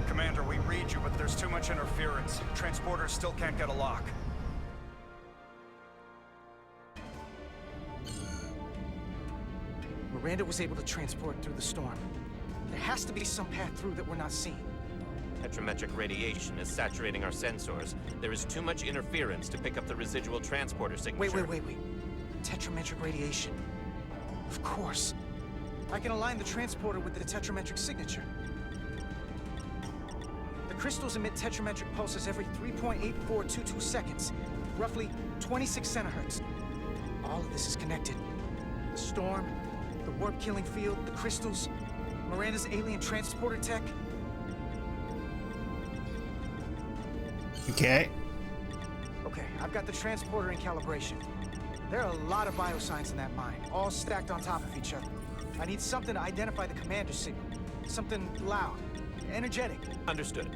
[SPEAKER 2] Commander, we read you, but there's too much interference. Transporters still can't get a lock.
[SPEAKER 8] Miranda was able to transport through the storm. There has to be some path through that we're not seeing.
[SPEAKER 6] Tetrametric radiation is saturating our sensors. There is too much interference to pick up the residual transporter signature.
[SPEAKER 8] Wait. Tetrametric radiation. Of course. I can align the transporter with the tetrametric signature. The crystals emit tetrametric pulses every 3.8422 seconds, roughly 26 centihertz. All of this is connected. The storm, the warp-killing field, the crystals, Miranda's alien transporter tech.
[SPEAKER 1] Okay.
[SPEAKER 8] Okay, I've got the transporter in calibration. There are a lot of biosigns in that mine, all stacked on top of each other. I need something to identify the commander signal. Something loud, energetic.
[SPEAKER 6] Understood.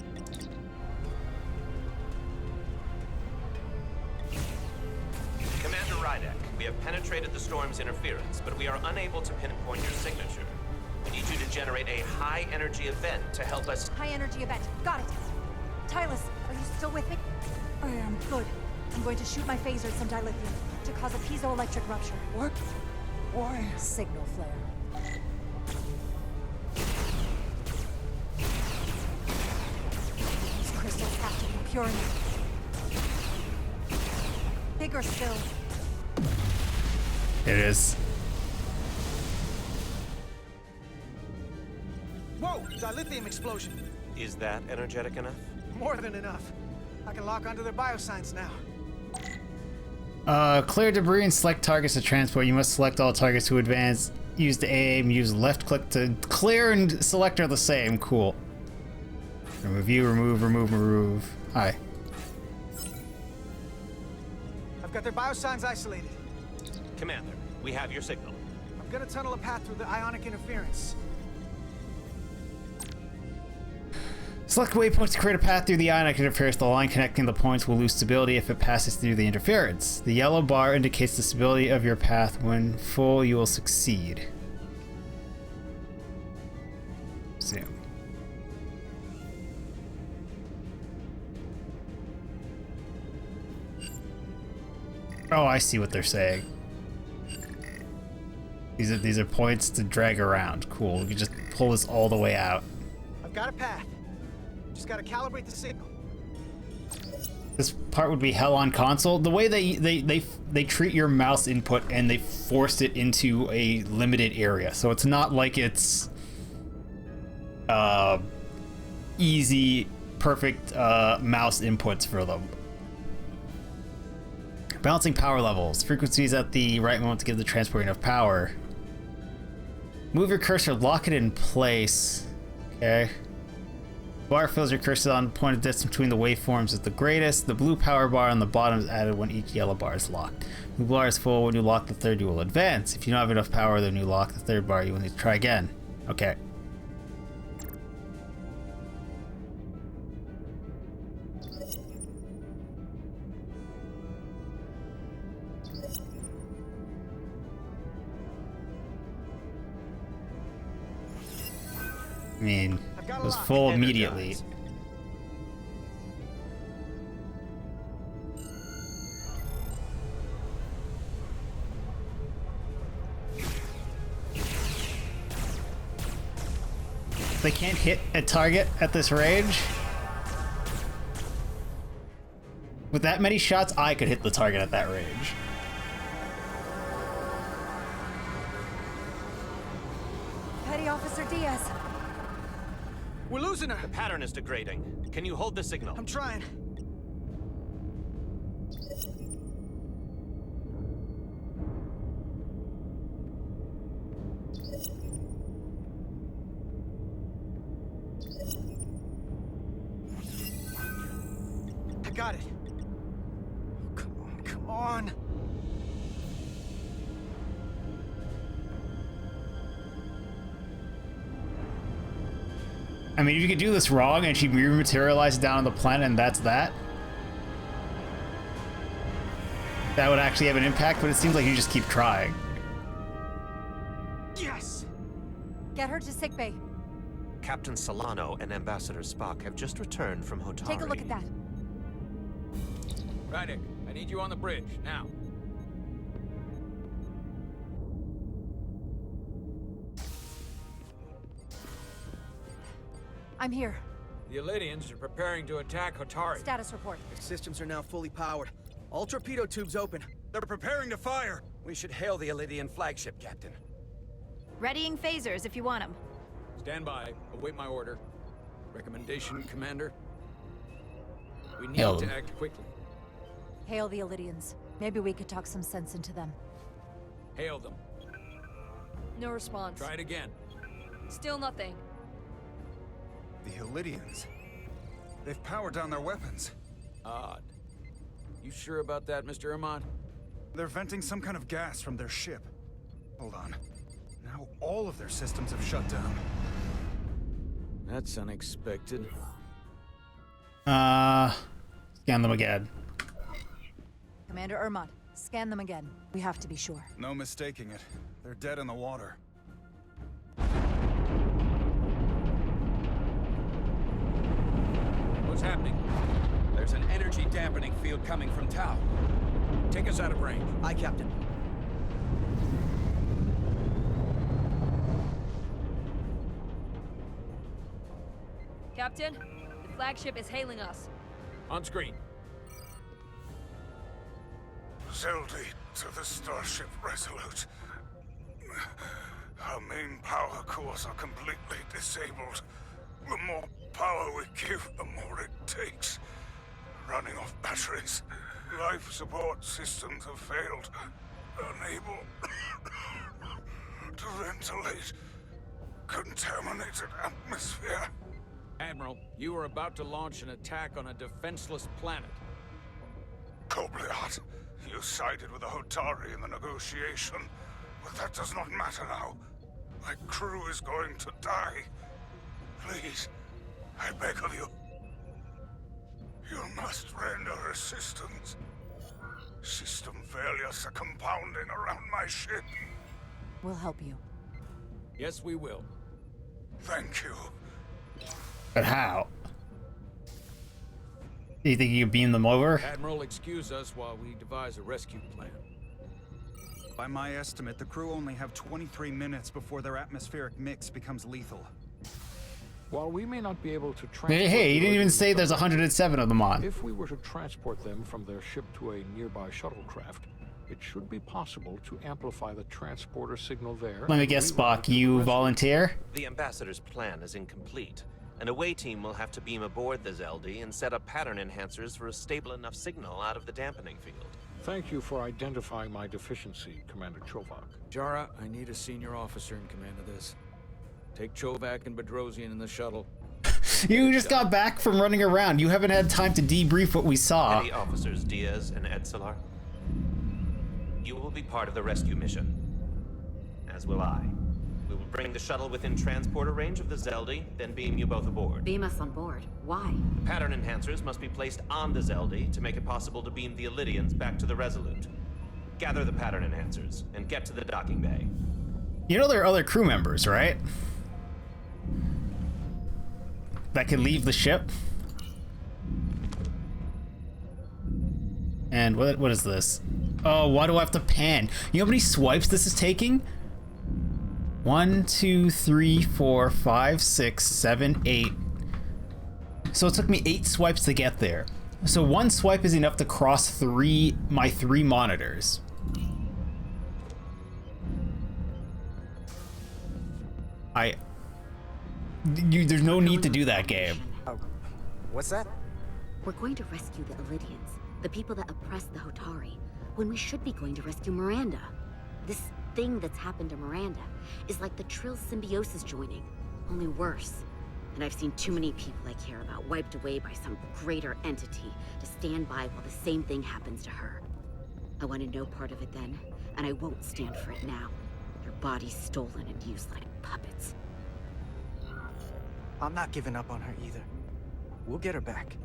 [SPEAKER 6] Commander Rydek, we have penetrated the storm's interference, but we are unable to pinpoint your signature. need you to generate a high-energy event to help us...
[SPEAKER 4] High-energy event. Got it. Tylus, are you still with me?
[SPEAKER 18] I am.
[SPEAKER 4] Good. I'm going to shoot my phaser at some dilithium to cause a piezoelectric rupture.
[SPEAKER 18] What? Why?
[SPEAKER 4] Signal flare. These crystals have to be pure enough. Bigger still.
[SPEAKER 1] It is.
[SPEAKER 8] Whoa! Dilithium explosion!
[SPEAKER 6] Is that energetic enough?
[SPEAKER 8] More than enough. I can lock onto their biosigns now.
[SPEAKER 1] Clear debris and select targets to transport. You must select all targets to advance. Use the aim. Use left click to clear and select are the same. Cool. Review, remove. Hi.
[SPEAKER 8] I've got their biosigns isolated.
[SPEAKER 6] Commander, we have your signal.
[SPEAKER 8] I'm gonna tunnel a path through the ionic interference.
[SPEAKER 1] Select waypoints to create a path through the ionic interference. The line connecting the points will lose stability if it passes through the interference. The yellow bar indicates the stability of your path. When full, you will succeed. Zoom. Oh, I see what they're saying. These are points to drag around. Cool. We can just pull this all the way out.
[SPEAKER 8] I've got a path. Just gotta calibrate the signal.
[SPEAKER 1] This part would be hell on console. The way they treat your mouse input and they forced it into a limited area, so it's not like it's easy, perfect mouse inputs for them. Balancing power levels. Frequencies at the right moment to give the transport enough power. Move your cursor, lock it in place. Okay. Bar fills your cursor on point of distance between the waveforms is the greatest. The blue power bar on the bottom is added when each yellow bar is locked. The blue bar is full. When you lock the third, you will advance. If you don't have enough power, then you lock the third bar, you will need to try again. Okay. I mean, it was full immediately. They can't hit a target at this range. With that many shots, I could hit the target at that range.
[SPEAKER 4] Petty Officer Diaz.
[SPEAKER 8] We're losing her.
[SPEAKER 6] The pattern is degrading. Can you hold the signal?
[SPEAKER 8] I'm trying. I got it. Come on.
[SPEAKER 1] I mean, if you could do this wrong and she rematerializes down on the planet and that's that, that would actually have an impact, but it seems like you just keep trying.
[SPEAKER 8] Yes!
[SPEAKER 4] Get her to sickbay.
[SPEAKER 6] Captain Solano and Ambassador Spock have just returned from Hotari.
[SPEAKER 4] Take a look at that.
[SPEAKER 3] Rydick, I need you on the bridge, now.
[SPEAKER 4] I'm here.
[SPEAKER 3] The Elydians are preparing to attack Hotari.
[SPEAKER 4] Status report.
[SPEAKER 8] The systems are now fully powered. All torpedo tubes open. They're preparing to fire.
[SPEAKER 16] We should hail the Elydian flagship, Captain.
[SPEAKER 9] Readying phasers if you want them.
[SPEAKER 3] Stand by. Await my order. Recommendation, Commander? We need
[SPEAKER 1] Hail
[SPEAKER 3] to
[SPEAKER 1] them.
[SPEAKER 3] act quickly.
[SPEAKER 4] Hail the Elydians. Maybe we could talk some sense into them.
[SPEAKER 3] Hail them.
[SPEAKER 15] No response.
[SPEAKER 3] Try it again.
[SPEAKER 15] Still nothing.
[SPEAKER 2] The Elydians. They've powered down their weapons.
[SPEAKER 3] Odd. You sure about that, Mr. Ahmad?
[SPEAKER 2] They're venting some kind of gas from their ship. Hold on. Now all of their systems have shut down.
[SPEAKER 3] That's unexpected.
[SPEAKER 1] Scan them again.
[SPEAKER 4] Commander Ermont, scan them again. We have to be sure.
[SPEAKER 2] No mistaking it. They're dead in the water.
[SPEAKER 16] happening?
[SPEAKER 7] There's an energy dampening field coming from Tau.
[SPEAKER 16] Take us out of range.
[SPEAKER 8] Aye, Captain.
[SPEAKER 15] Captain, the flagship is hailing us.
[SPEAKER 16] On screen.
[SPEAKER 19] Zeldy to the starship Resolute. Our main power cores are completely disabled. The more power we give, the more it takes. Running off batteries. Life support systems have failed. Unable to ventilate contaminated atmosphere.
[SPEAKER 3] Admiral, you are about to launch an attack on a defenseless planet.
[SPEAKER 19] Kobliat, you sided with the Hotari in the negotiation, but that does not matter now. My crew is going to die. Please, I beg of you. You must render assistance. System failures are compounding around my ship.
[SPEAKER 4] We'll help you.
[SPEAKER 3] Yes, we will.
[SPEAKER 19] Thank you.
[SPEAKER 1] But how? Do you think you can beam them over?
[SPEAKER 3] Admiral, excuse us while we devise a rescue plan.
[SPEAKER 2] By my estimate, the crew only have 23 minutes before their atmospheric mix becomes lethal.
[SPEAKER 20] While we may not be able to transport...
[SPEAKER 1] Hey, you didn't even say there's 107 of them on.
[SPEAKER 20] If we were to transport them from their ship to a nearby shuttlecraft, it should be possible to amplify the transporter signal there.
[SPEAKER 1] Let me guess, Spock, you volunteer?
[SPEAKER 6] The ambassador's plan is incomplete. An away team will have to beam aboard the Zeldy and set up pattern enhancers for a stable enough signal out of the dampening field.
[SPEAKER 20] Thank you for identifying my deficiency, Commander Chovak.
[SPEAKER 3] Jara, I need a senior officer in command of this. Take Chovak and Bedrosian in the shuttle.
[SPEAKER 1] You just got back from running around. You haven't had time to debrief what we saw.
[SPEAKER 6] Petty officers Diaz and Edselar. You will be part of the rescue mission. As will I. We will bring the shuttle within transporter range of the Zeldy, then beam you both aboard.
[SPEAKER 9] Beam us on board. Why?
[SPEAKER 6] Pattern enhancers must be placed on the Zeldy to make it possible to beam the Illydians back to the Resolute. Gather the pattern enhancers and get to the docking bay.
[SPEAKER 1] You know there are other crew members, right? That can leave the ship. And what is this? Oh, why do I have to pan? You know how many swipes this is taking? 1, 2, 3, 4, 5, 6, 7, 8. So it took me 8 swipes to get there. So 1 swipe is enough to cross my 3 monitors. There's no need to do that, game.
[SPEAKER 8] Oh, what's that?
[SPEAKER 9] We're going to rescue the Illydians, the people that oppress the Hotari, when we should be going to rescue Miranda. This thing that's happened to Miranda is like the Trill symbiosis joining, only worse. And I've seen too many people I care about wiped away by some greater entity to stand by while the same thing happens to her. I wanted no part of it then, and I won't stand for it now. Their bodies stolen and used like puppets.
[SPEAKER 8] I'm not giving up on her either. We'll get her back.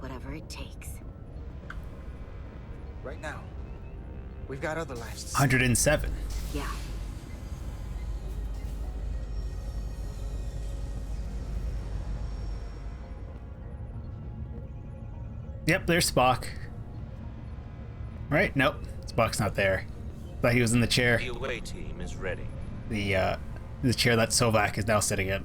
[SPEAKER 9] Whatever it takes.
[SPEAKER 8] Right now, we've got other lives to save.
[SPEAKER 1] 107.
[SPEAKER 9] Yeah.
[SPEAKER 1] Yep, there's Spock. Right? Nope. Spock's not there. Thought he was in the chair.
[SPEAKER 6] The away team is ready.
[SPEAKER 1] The chair that Sovak is now sitting in.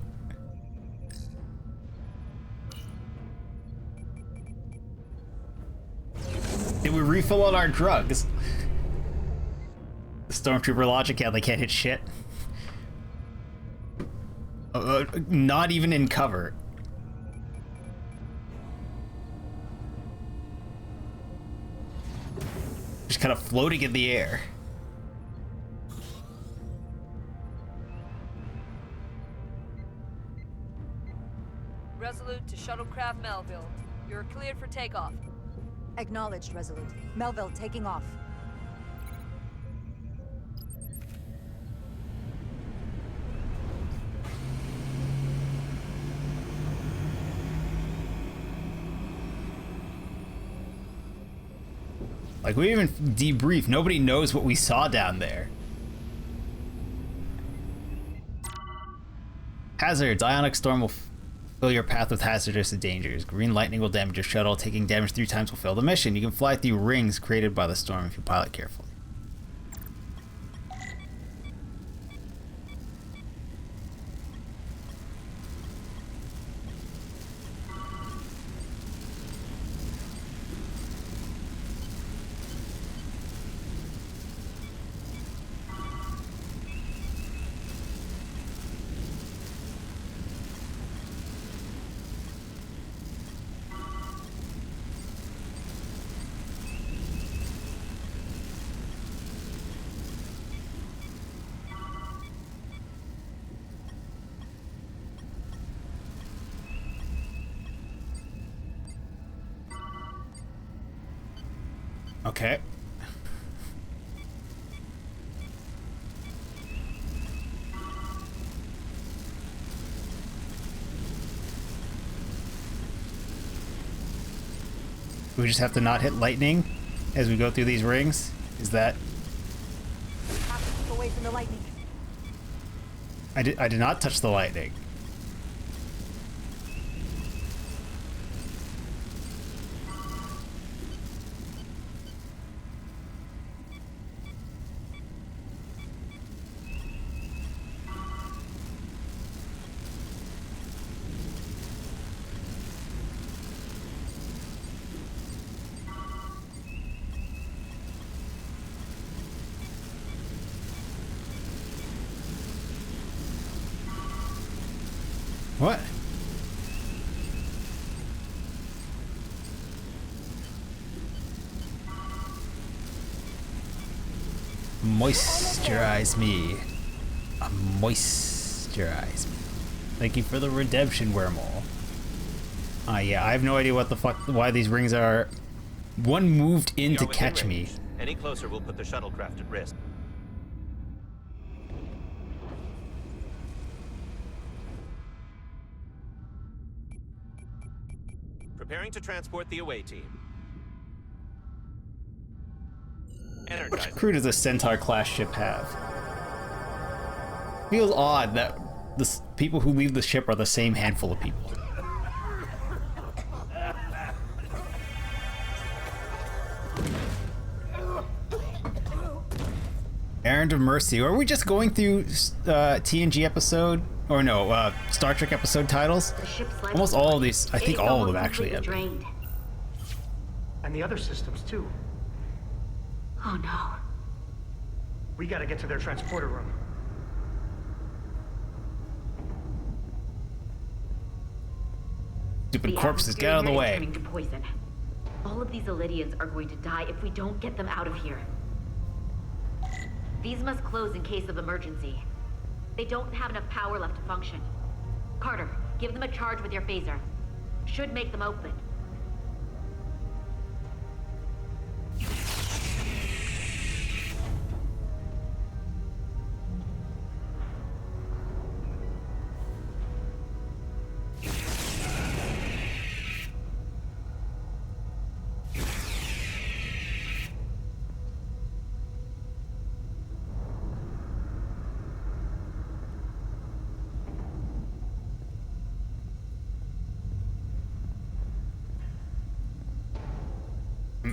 [SPEAKER 1] Did we refill all our drugs? The Stormtrooper logic, yeah, they can't hit shit. Not even in cover. Just kind of floating in the air.
[SPEAKER 15] Resolute to Shuttlecraft Melville. You're cleared for takeoff.
[SPEAKER 4] Acknowledged, Resolute. Melville taking off.
[SPEAKER 1] Like, we even debrief. Nobody knows what we saw down there. Hazards. Ionic storm will Fill your path with hazardous and dangers. Green lightning will damage your shuttle. Taking damage 3 times will fail the mission. You can fly through rings created by the storm if you pilot carefully. Okay. We just have to not hit lightning as we go through these rings? Is that...
[SPEAKER 17] Have to keep away from the lightning.
[SPEAKER 1] I did not touch the lightning. What? Moisturize me. Moisturize me. Thank you for the redemption, wormhole. Yeah, I have no idea what the fuck, why these rings are. One moved in to catch me.
[SPEAKER 6] Any closer will put the shuttlecraft at risk. Preparing to transport the away team.
[SPEAKER 1] Which crew does a Centaur-class ship have? Feels odd that the people who leave the ship are the same handful of people. Errand of Mercy. Are we just going through TNG episode? Or no, Star Trek episode titles? Almost all of these, I think all of them actually have.
[SPEAKER 14] Drained. And the other systems too.
[SPEAKER 9] Oh no.
[SPEAKER 14] We gotta get to their transporter room.
[SPEAKER 1] Stupid corpses, get out of the way.
[SPEAKER 9] Turning to poison. All of these Elydians are going to die if we don't get them out of here. These must close in case of emergency. They don't have enough power left to function. Carter, give them a charge with your phaser. Should make them open.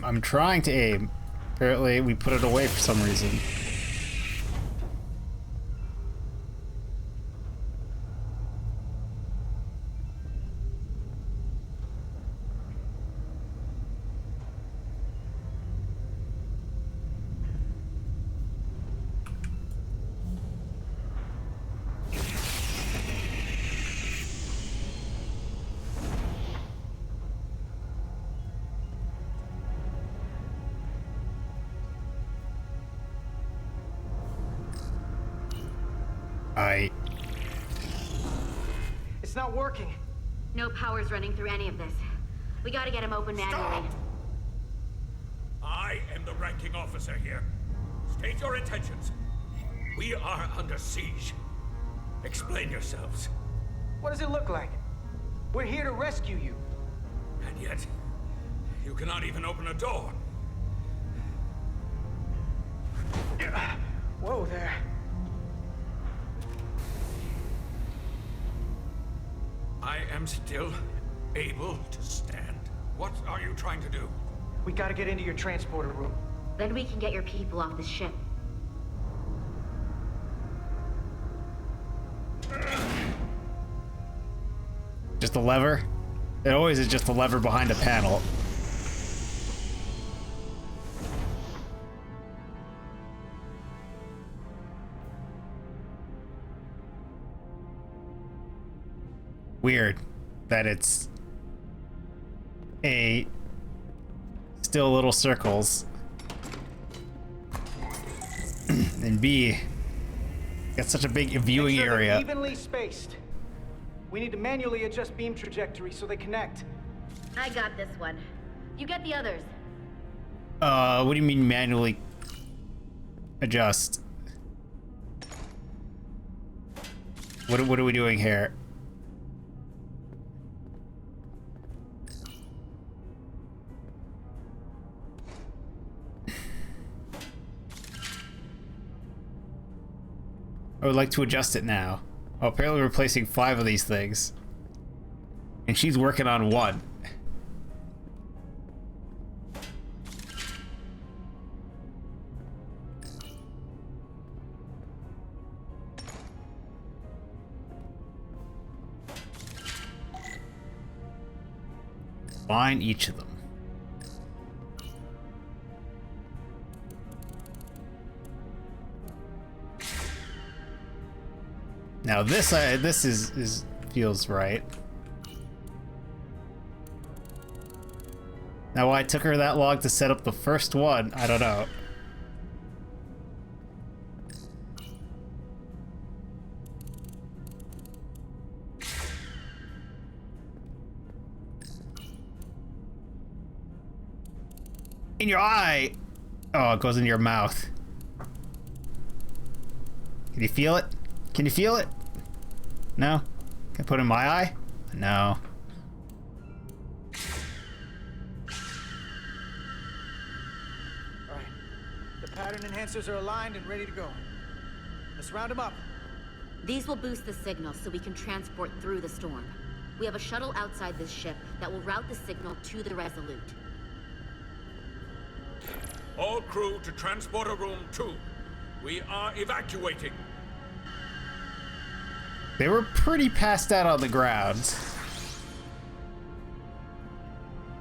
[SPEAKER 1] I'm trying to aim. Apparently, we put it away for some reason.
[SPEAKER 14] It's not working.
[SPEAKER 9] No power's running through any of this. We gotta get him open manually.
[SPEAKER 16] I am the ranking officer here. State your intentions. We are under siege. Explain yourselves.
[SPEAKER 14] What does it look like? We're here to rescue you.
[SPEAKER 16] And yet, you cannot even open a door.
[SPEAKER 14] Whoa there.
[SPEAKER 16] I I am still able to stand. What are you trying to do?
[SPEAKER 14] We gotta get into your transporter room.
[SPEAKER 9] Then we can get your people off the ship.
[SPEAKER 1] Just a lever? It always is just a lever behind a panel. Weird that it's still little circles. And B, it's such a big viewing
[SPEAKER 14] Make sure they're
[SPEAKER 1] area.
[SPEAKER 14] evenly spaced. We need to manually adjust beam trajectory so they connect.
[SPEAKER 9] I got this one. You get the others.
[SPEAKER 1] What do you mean manually adjust? What are we doing here? I would like to adjust it now. Oh, apparently we're replacing 5 of these things. And she's working on 1. Find each of them. Now this is feels right. Now why it took her that long to set up the first one, I don't know. In your eye! Oh, it goes in your mouth. Can you feel it? Can you feel it? No? Can I put it in my eye? No.
[SPEAKER 14] Alright. The pattern enhancers are aligned and ready to go. Let's round them up.
[SPEAKER 9] These will boost the signal so we can transport through the storm. We have a shuttle outside this ship that will route the signal to the Resolute.
[SPEAKER 16] All crew to Transporter Room 2. We are evacuating.
[SPEAKER 1] They were pretty passed out on the ground.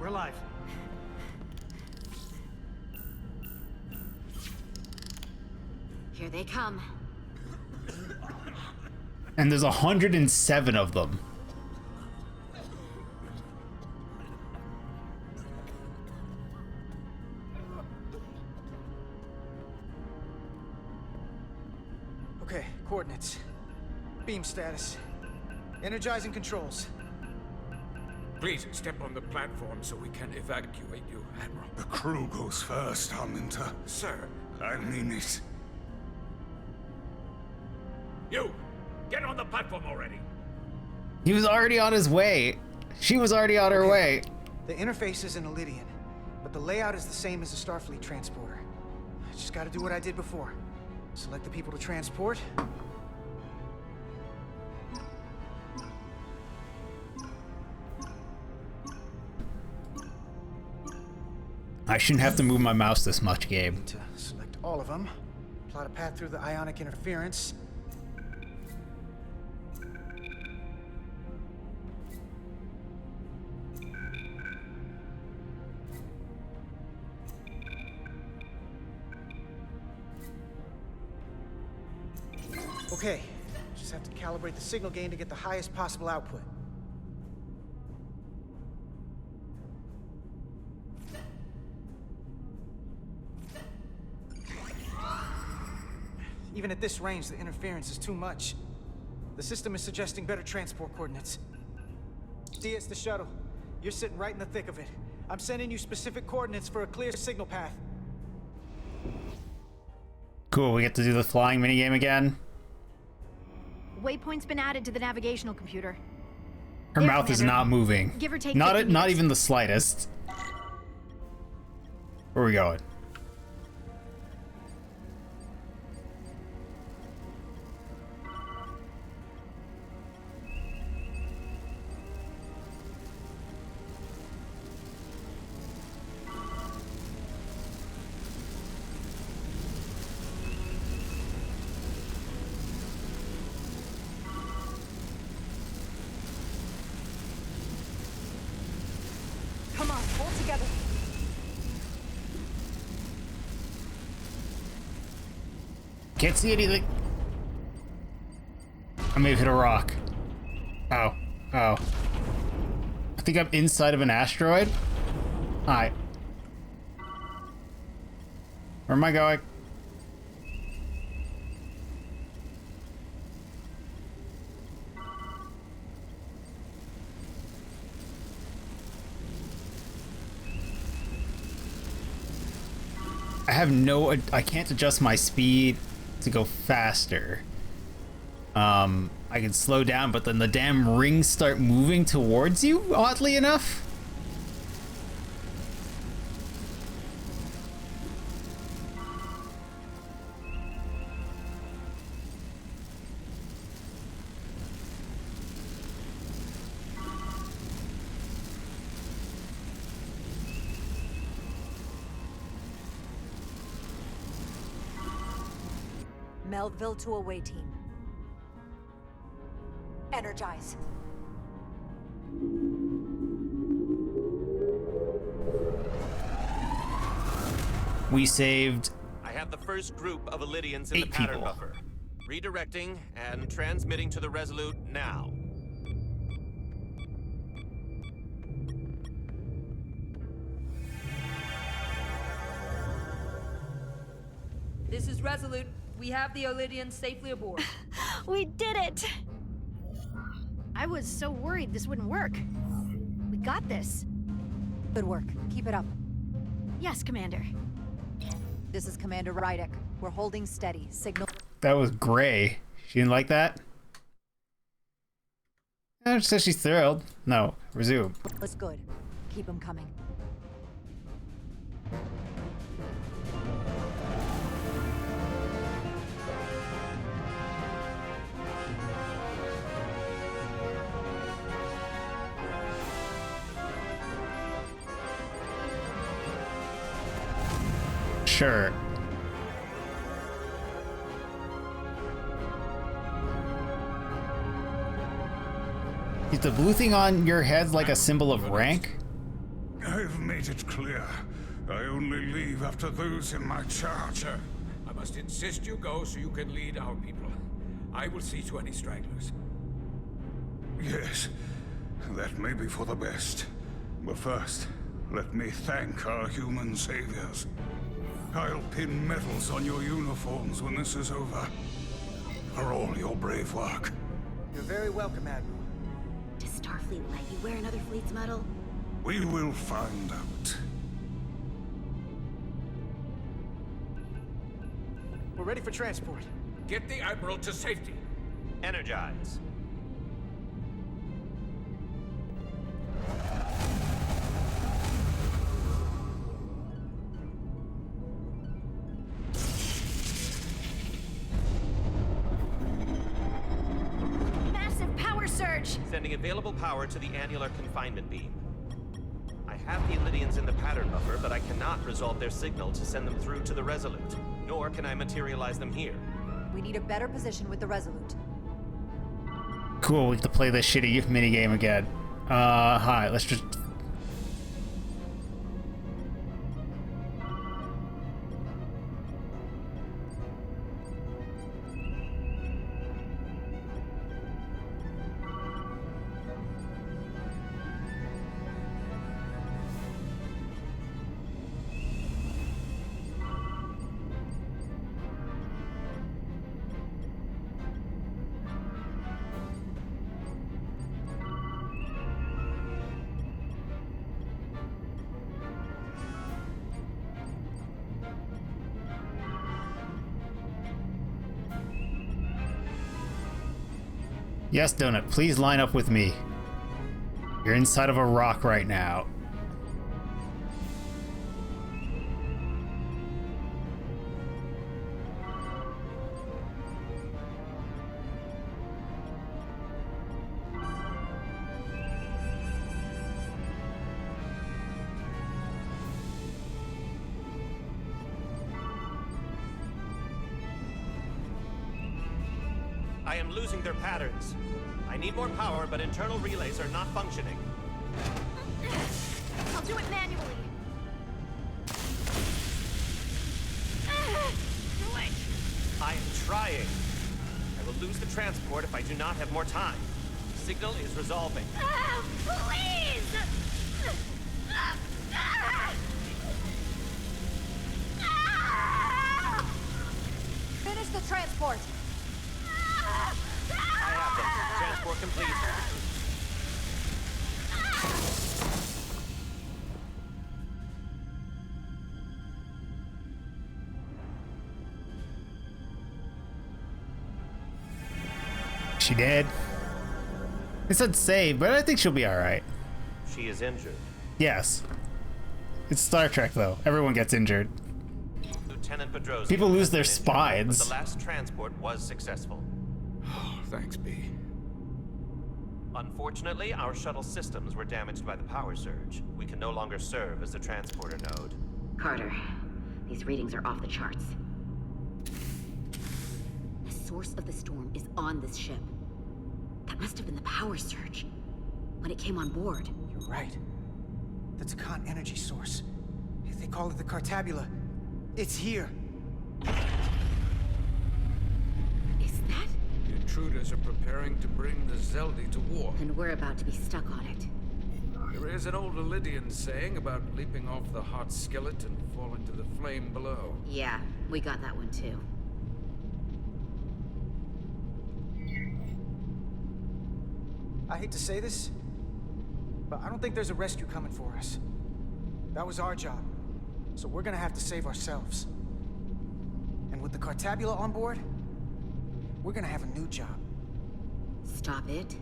[SPEAKER 14] We're live.
[SPEAKER 9] Here they come.
[SPEAKER 1] And there's 107 of them.
[SPEAKER 14] Okay, coordinates. Beam status. Energizing controls.
[SPEAKER 16] Please step on the platform so we can evacuate you, Admiral.
[SPEAKER 19] The crew goes first, Arminta.
[SPEAKER 16] Sir.
[SPEAKER 19] I mean it.
[SPEAKER 16] You! Get on the platform already!
[SPEAKER 1] He was already on his way. She was already on her way.
[SPEAKER 14] The interface is in Elydian, but the layout is the same as the Starfleet transporter. I just gotta do what I did before. Select the people to transport.
[SPEAKER 1] I shouldn't have to move my mouse this much, Gabe.
[SPEAKER 14] To select all of them. Plot a path through the ionic interference. Okay, just have to calibrate the signal gain to get the highest possible output. Even at this range, the interference is too much. The system is suggesting better transport coordinates. D, it's the shuttle. You're sitting right in the thick of it. I'm sending you specific coordinates for a clear signal path.
[SPEAKER 1] Cool, we get to do the flying minigame again.
[SPEAKER 21] Waypoint's been added to the navigational computer.
[SPEAKER 1] Her
[SPEAKER 21] There,
[SPEAKER 1] mouth is
[SPEAKER 21] Commander.
[SPEAKER 1] not moving.
[SPEAKER 21] Give or take
[SPEAKER 1] Not
[SPEAKER 21] 50
[SPEAKER 1] not
[SPEAKER 21] meters.
[SPEAKER 1] even the slightest. Where are we going? Can't see anything. I may have hit a rock. Ow. Ow. I think I'm inside of an asteroid. Hi. Where am I going? I can't adjust my speed to go faster. I can slow down, but then the damn rings start moving towards you, oddly enough.
[SPEAKER 4] Melville to away team. Energize.
[SPEAKER 1] We saved.
[SPEAKER 6] I have the first group of Illidians in the pattern buffer. Redirecting and transmitting to the Resolute now.
[SPEAKER 15] This is Resolute. We have the Illidians safely aboard.
[SPEAKER 21] We did it! I was so worried this wouldn't work. We got this.
[SPEAKER 4] Good work. Keep it up.
[SPEAKER 21] Yes, Commander.
[SPEAKER 4] This is Commander Rydek. We're holding steady. Signal.
[SPEAKER 1] That was Gray. She didn't like that? She says she's thrilled. No, resume.
[SPEAKER 4] That's good. Keep them coming.
[SPEAKER 1] Sure. Is the blue thing on your head like a symbol of rank?
[SPEAKER 19] I've made it clear. I only leave after those in my charge.
[SPEAKER 16] I must insist you go so you can lead our people. I will see to any stragglers.
[SPEAKER 19] Yes, that may be for the best. But first, let me thank our human saviors. I'll pin medals on your uniforms when this is over. For all your brave work.
[SPEAKER 14] You're very welcome, Admiral.
[SPEAKER 9] Does Starfleet let you wear another fleet's medal?
[SPEAKER 19] We will find out.
[SPEAKER 14] We're ready for transport.
[SPEAKER 16] Get the Admiral to safety.
[SPEAKER 6] Energize.
[SPEAKER 21] Massive power surge!
[SPEAKER 6] Sending available power to the annular confinement beam. I have the Illidians in the pattern buffer, but I cannot resolve their signal to send them through to the Resolute. Nor can I materialize them here.
[SPEAKER 4] We need a better position with the Resolute.
[SPEAKER 1] Cool, we have to play this shitty minigame again. Hi, let's just... Yes, Donut, please line up with me. You're inside of a rock right now.
[SPEAKER 6] I am losing their patterns. I need more power, but internal relays are not functioning.
[SPEAKER 21] I'll do it manually. Do it.
[SPEAKER 6] I am trying. I will lose the transport if I do not have more time. The signal is resolving.
[SPEAKER 21] Please!
[SPEAKER 15] Finish the transport.
[SPEAKER 6] I have them. Transport complete.
[SPEAKER 1] She did. It said save, but I think she'll be alright.
[SPEAKER 6] She is injured.
[SPEAKER 1] Yes. It's Star Trek, though. Everyone gets injured.
[SPEAKER 6] Lieutenant Pedrosa.
[SPEAKER 1] People lose their
[SPEAKER 6] But
[SPEAKER 1] spines.
[SPEAKER 6] the last transport was successful.
[SPEAKER 3] Thanks, B.
[SPEAKER 6] Unfortunately, our shuttle systems were damaged by the power surge. We can no longer serve as the transporter node.
[SPEAKER 9] Carter, these readings are off the charts. The source of the storm is on this ship. That must have been the power surge when it came on board.
[SPEAKER 14] You're right. The Takan energy source. They call it the Cartabula. It's here.
[SPEAKER 9] Is that?
[SPEAKER 3] The intruders are preparing to bring the Zeldi to war.
[SPEAKER 9] And we're about to be stuck on it.
[SPEAKER 3] There is an old Illidian saying about leaping off the hot skillet and falling to the flame below.
[SPEAKER 9] Yeah, we got that one too.
[SPEAKER 14] I hate to say this, but I don't think there's a rescue coming for us. That was our job, so we're gonna have to save ourselves. And with the Cartabula on board, we're gonna have a new job.
[SPEAKER 9] Stop it.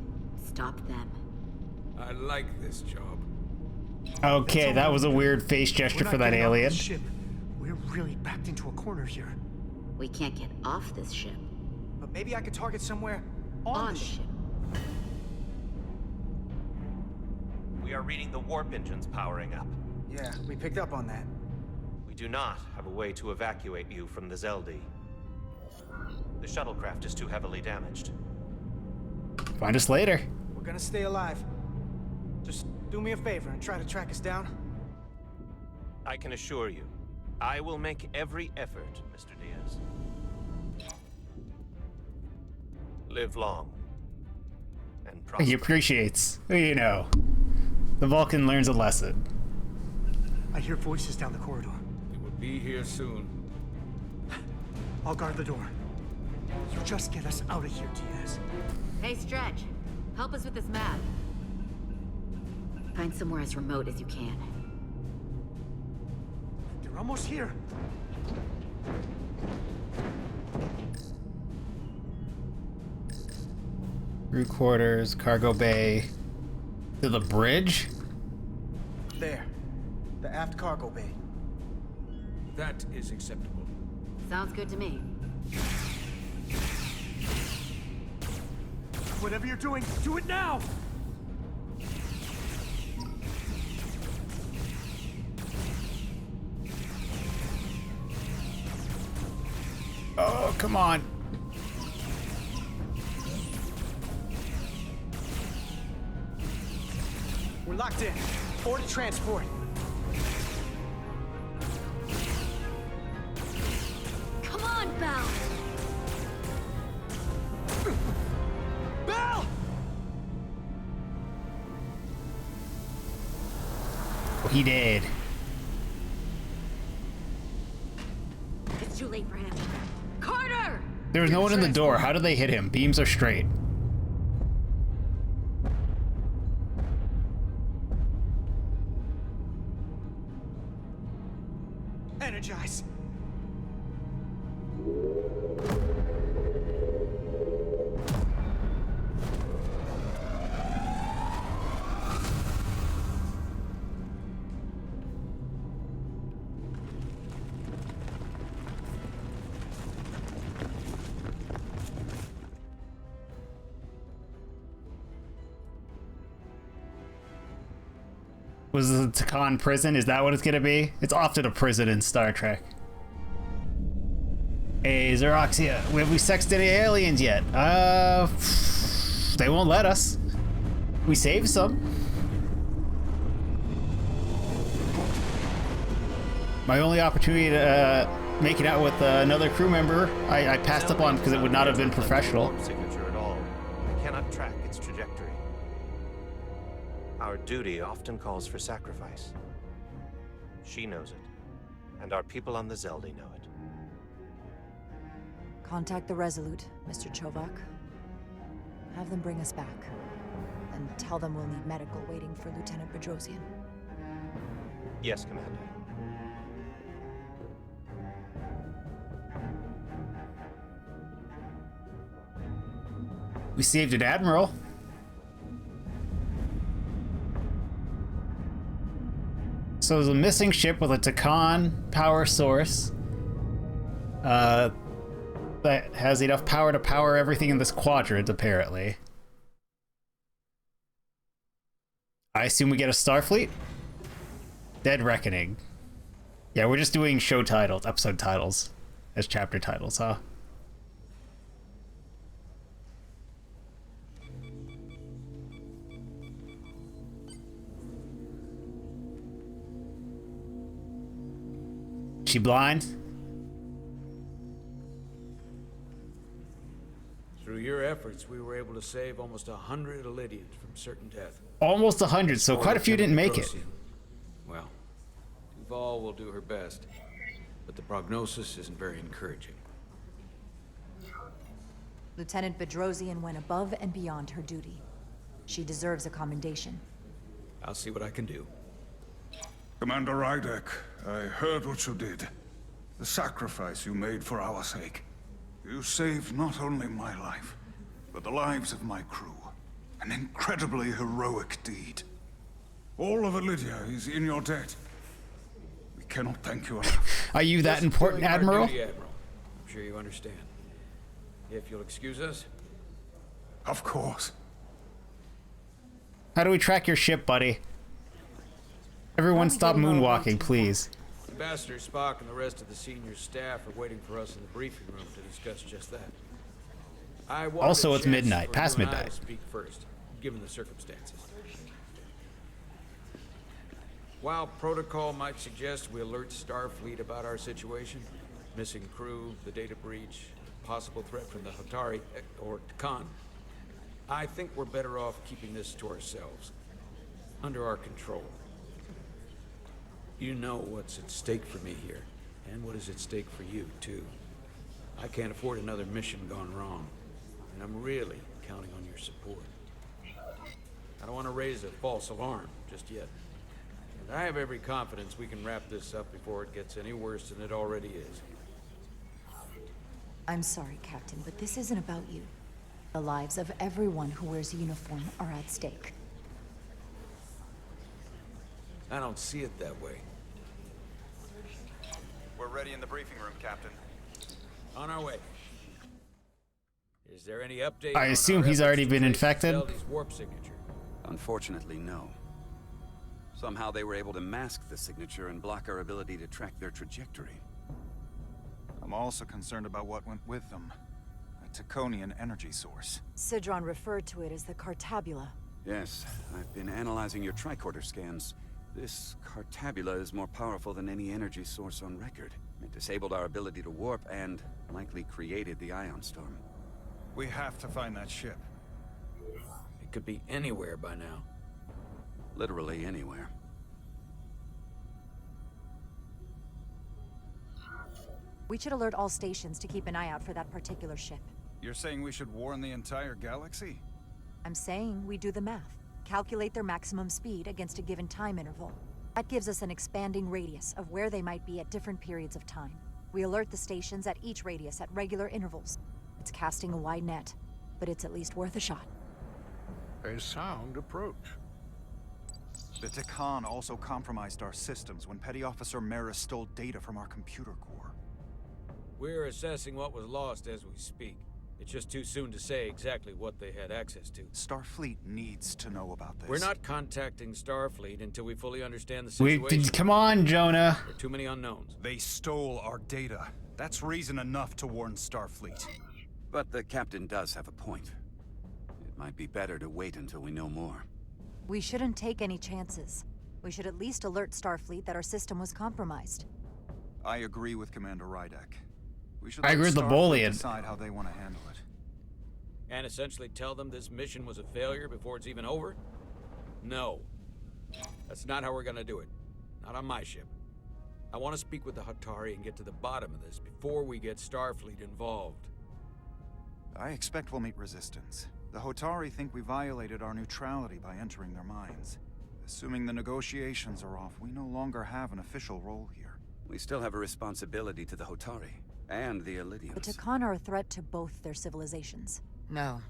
[SPEAKER 9] Stop them.
[SPEAKER 3] I like this job.
[SPEAKER 1] Okay, that was a weird face gesture for that alien.
[SPEAKER 10] Ship. We're really backed into a corner here.
[SPEAKER 9] We can't get off this ship.
[SPEAKER 14] But maybe I could target somewhere on the ship.
[SPEAKER 6] We are reading the warp engines powering up.
[SPEAKER 14] Yeah, we picked up on that.
[SPEAKER 6] We do not have a way to evacuate you from the Zeldi. The shuttlecraft is too heavily damaged.
[SPEAKER 1] Find us later.
[SPEAKER 14] We're gonna stay alive. Just do me a favor and try to track us down.
[SPEAKER 6] I can assure you, I will make every effort, Mr. Diaz. Live long and prosper.
[SPEAKER 1] He appreciates, you know, the Vulcan learns a lesson.
[SPEAKER 10] I hear voices down the corridor.
[SPEAKER 3] It will be here soon.
[SPEAKER 10] I'll guard the door. You just get us out of here, Diaz.
[SPEAKER 9] Hey, Stretch. Help us with this map. Find somewhere as remote as you can.
[SPEAKER 10] They're almost here.
[SPEAKER 1] Crew quarters, cargo bay. To the bridge?
[SPEAKER 14] There. The aft cargo bay.
[SPEAKER 3] That is acceptable.
[SPEAKER 9] Sounds good to me.
[SPEAKER 10] Whatever you're doing, do it now!
[SPEAKER 1] Oh, come on.
[SPEAKER 14] We're locked in. Order transport.
[SPEAKER 21] Come on, Belle!
[SPEAKER 14] Belle!
[SPEAKER 1] Oh, he did.
[SPEAKER 9] It's too late for him. Carter!
[SPEAKER 1] There was no one in the door. How did they hit him? Beams are straight.
[SPEAKER 14] Energize.
[SPEAKER 1] Was the Takan prison? Is that what it's gonna be? It's often a prison in Star Trek. Hey, Xeroxia, have we sexed any aliens yet? They won't let us. We saved some. My only opportunity to making out with another crew member I passed up on because it would not have been professional.
[SPEAKER 6] Signature at all. I cannot track its trajectory. Our duty often calls for sacrifice. She knows it, and our people on the Zelda know it.
[SPEAKER 4] Contact the Resolute, Mr. Chovak. Have them bring us back. And tell them we'll need medical waiting for Lieutenant Bedrosian.
[SPEAKER 6] Yes, Commander.
[SPEAKER 1] We saved an admiral. So there's a missing ship with a Takan power source that has enough power to power everything in this quadrant, apparently. I assume we get a Starfleet? Dead Reckoning. Yeah, we're just doing show titles, episode titles, as chapter titles, huh? She blind?
[SPEAKER 3] Through your efforts, we were able to save almost 100 Elydians from certain death.
[SPEAKER 1] Almost 100, so quite a few didn't make it.
[SPEAKER 3] Well, Duval will do her best, but the prognosis isn't very encouraging.
[SPEAKER 4] Lieutenant Bedrosian went above and beyond her duty. She deserves a commendation.
[SPEAKER 3] I'll see what I can do.
[SPEAKER 19] Commander Rydek, I heard what you did. The sacrifice you made for our sake. You saved not only my life, but the lives of my crew. An incredibly heroic deed. All of Elydia is in your debt. We cannot thank you enough.
[SPEAKER 1] Are you that important, Admiral?
[SPEAKER 3] Duty, Admiral? I'm sure you understand. If you'll excuse us.
[SPEAKER 19] Of course.
[SPEAKER 1] How do we track your ship, buddy? Everyone stop moonwalking, please.
[SPEAKER 3] Ambassador Spock and the rest of the senior staff are waiting for us in the briefing room to discuss just that.
[SPEAKER 1] Also, it's midnight, past
[SPEAKER 3] you and I
[SPEAKER 1] midnight.
[SPEAKER 3] to speak first, given the circumstances. While protocol might suggest we alert Starfleet about our situation, missing crew, the data breach, possible threat from the Hatari or Takan, I think we're better off keeping this to ourselves, under our control. You know what's at stake for me here, and what is at stake for you, too. I can't afford another mission gone wrong, and I'm really counting on your support. I don't want to raise a false alarm just yet, and I have every confidence we can wrap this up before it gets any worse than it already is.
[SPEAKER 4] I'm sorry, Captain, but this isn't about you. The lives of everyone who wears a uniform are at stake.
[SPEAKER 3] I don't see it that way.
[SPEAKER 2] We're ready in the briefing room, Captain.
[SPEAKER 3] On our way. Is there any update?
[SPEAKER 1] I assume he's already been infected.
[SPEAKER 3] Warp signature?
[SPEAKER 7] Unfortunately, no. Somehow they were able to mask the signature and block our ability to track their trajectory.
[SPEAKER 2] I'm also concerned about what went with them. A Taconian energy source.
[SPEAKER 4] Sidron referred to it as the Cartabula.
[SPEAKER 7] Yes, I've been analyzing your tricorder scans. This Cartabula is more powerful than any energy source on record. It disabled our ability to warp and likely created the ion storm.
[SPEAKER 2] We have to find that ship.
[SPEAKER 3] It could be anywhere by now.
[SPEAKER 7] Literally anywhere.
[SPEAKER 4] We should alert all stations to keep an eye out for that particular ship.
[SPEAKER 2] You're saying we should warn the entire galaxy?
[SPEAKER 4] I'm saying we do the math. Calculate their maximum speed against a given time interval. That gives us an expanding radius of where they might be at different periods of time. We alert the stations at each radius at regular intervals. It's casting a wide net, but it's at least worth a shot.
[SPEAKER 20] A sound approach.
[SPEAKER 2] The Takan also compromised our systems when Petty Officer Maris stole data from our computer core.
[SPEAKER 3] We're assessing what was lost as we speak. It's just too soon to say exactly what they had access to.
[SPEAKER 2] Starfleet needs to know about this.
[SPEAKER 3] We're not contacting Starfleet until we fully understand the situation.
[SPEAKER 1] Come on, Jonah.
[SPEAKER 3] There are too many unknowns.
[SPEAKER 2] They stole our data. That's reason enough to warn Starfleet.
[SPEAKER 7] But the captain does have a point. It might be better to wait until we know more.
[SPEAKER 4] We shouldn't take any chances. We should at least alert Starfleet that our system was compromised.
[SPEAKER 2] I agree with Commander Rydek. We should
[SPEAKER 1] I agree with the
[SPEAKER 2] Starfleet
[SPEAKER 1] Bolian.
[SPEAKER 2] decide how they want to handle it.
[SPEAKER 3] And essentially tell them this mission was a failure before it's even over? No. That's not how we're gonna do it. Not on my ship. I want to speak with the Hatari and get to the bottom of this before we get Starfleet involved.
[SPEAKER 2] I expect we'll meet resistance. The Hotari think we violated our neutrality by entering their minds. Assuming the negotiations are off, we no longer have an official role here.
[SPEAKER 7] We still have a responsibility to the Hotari and the Illidians.
[SPEAKER 4] The Takan are a threat to both their civilizations.
[SPEAKER 17] No,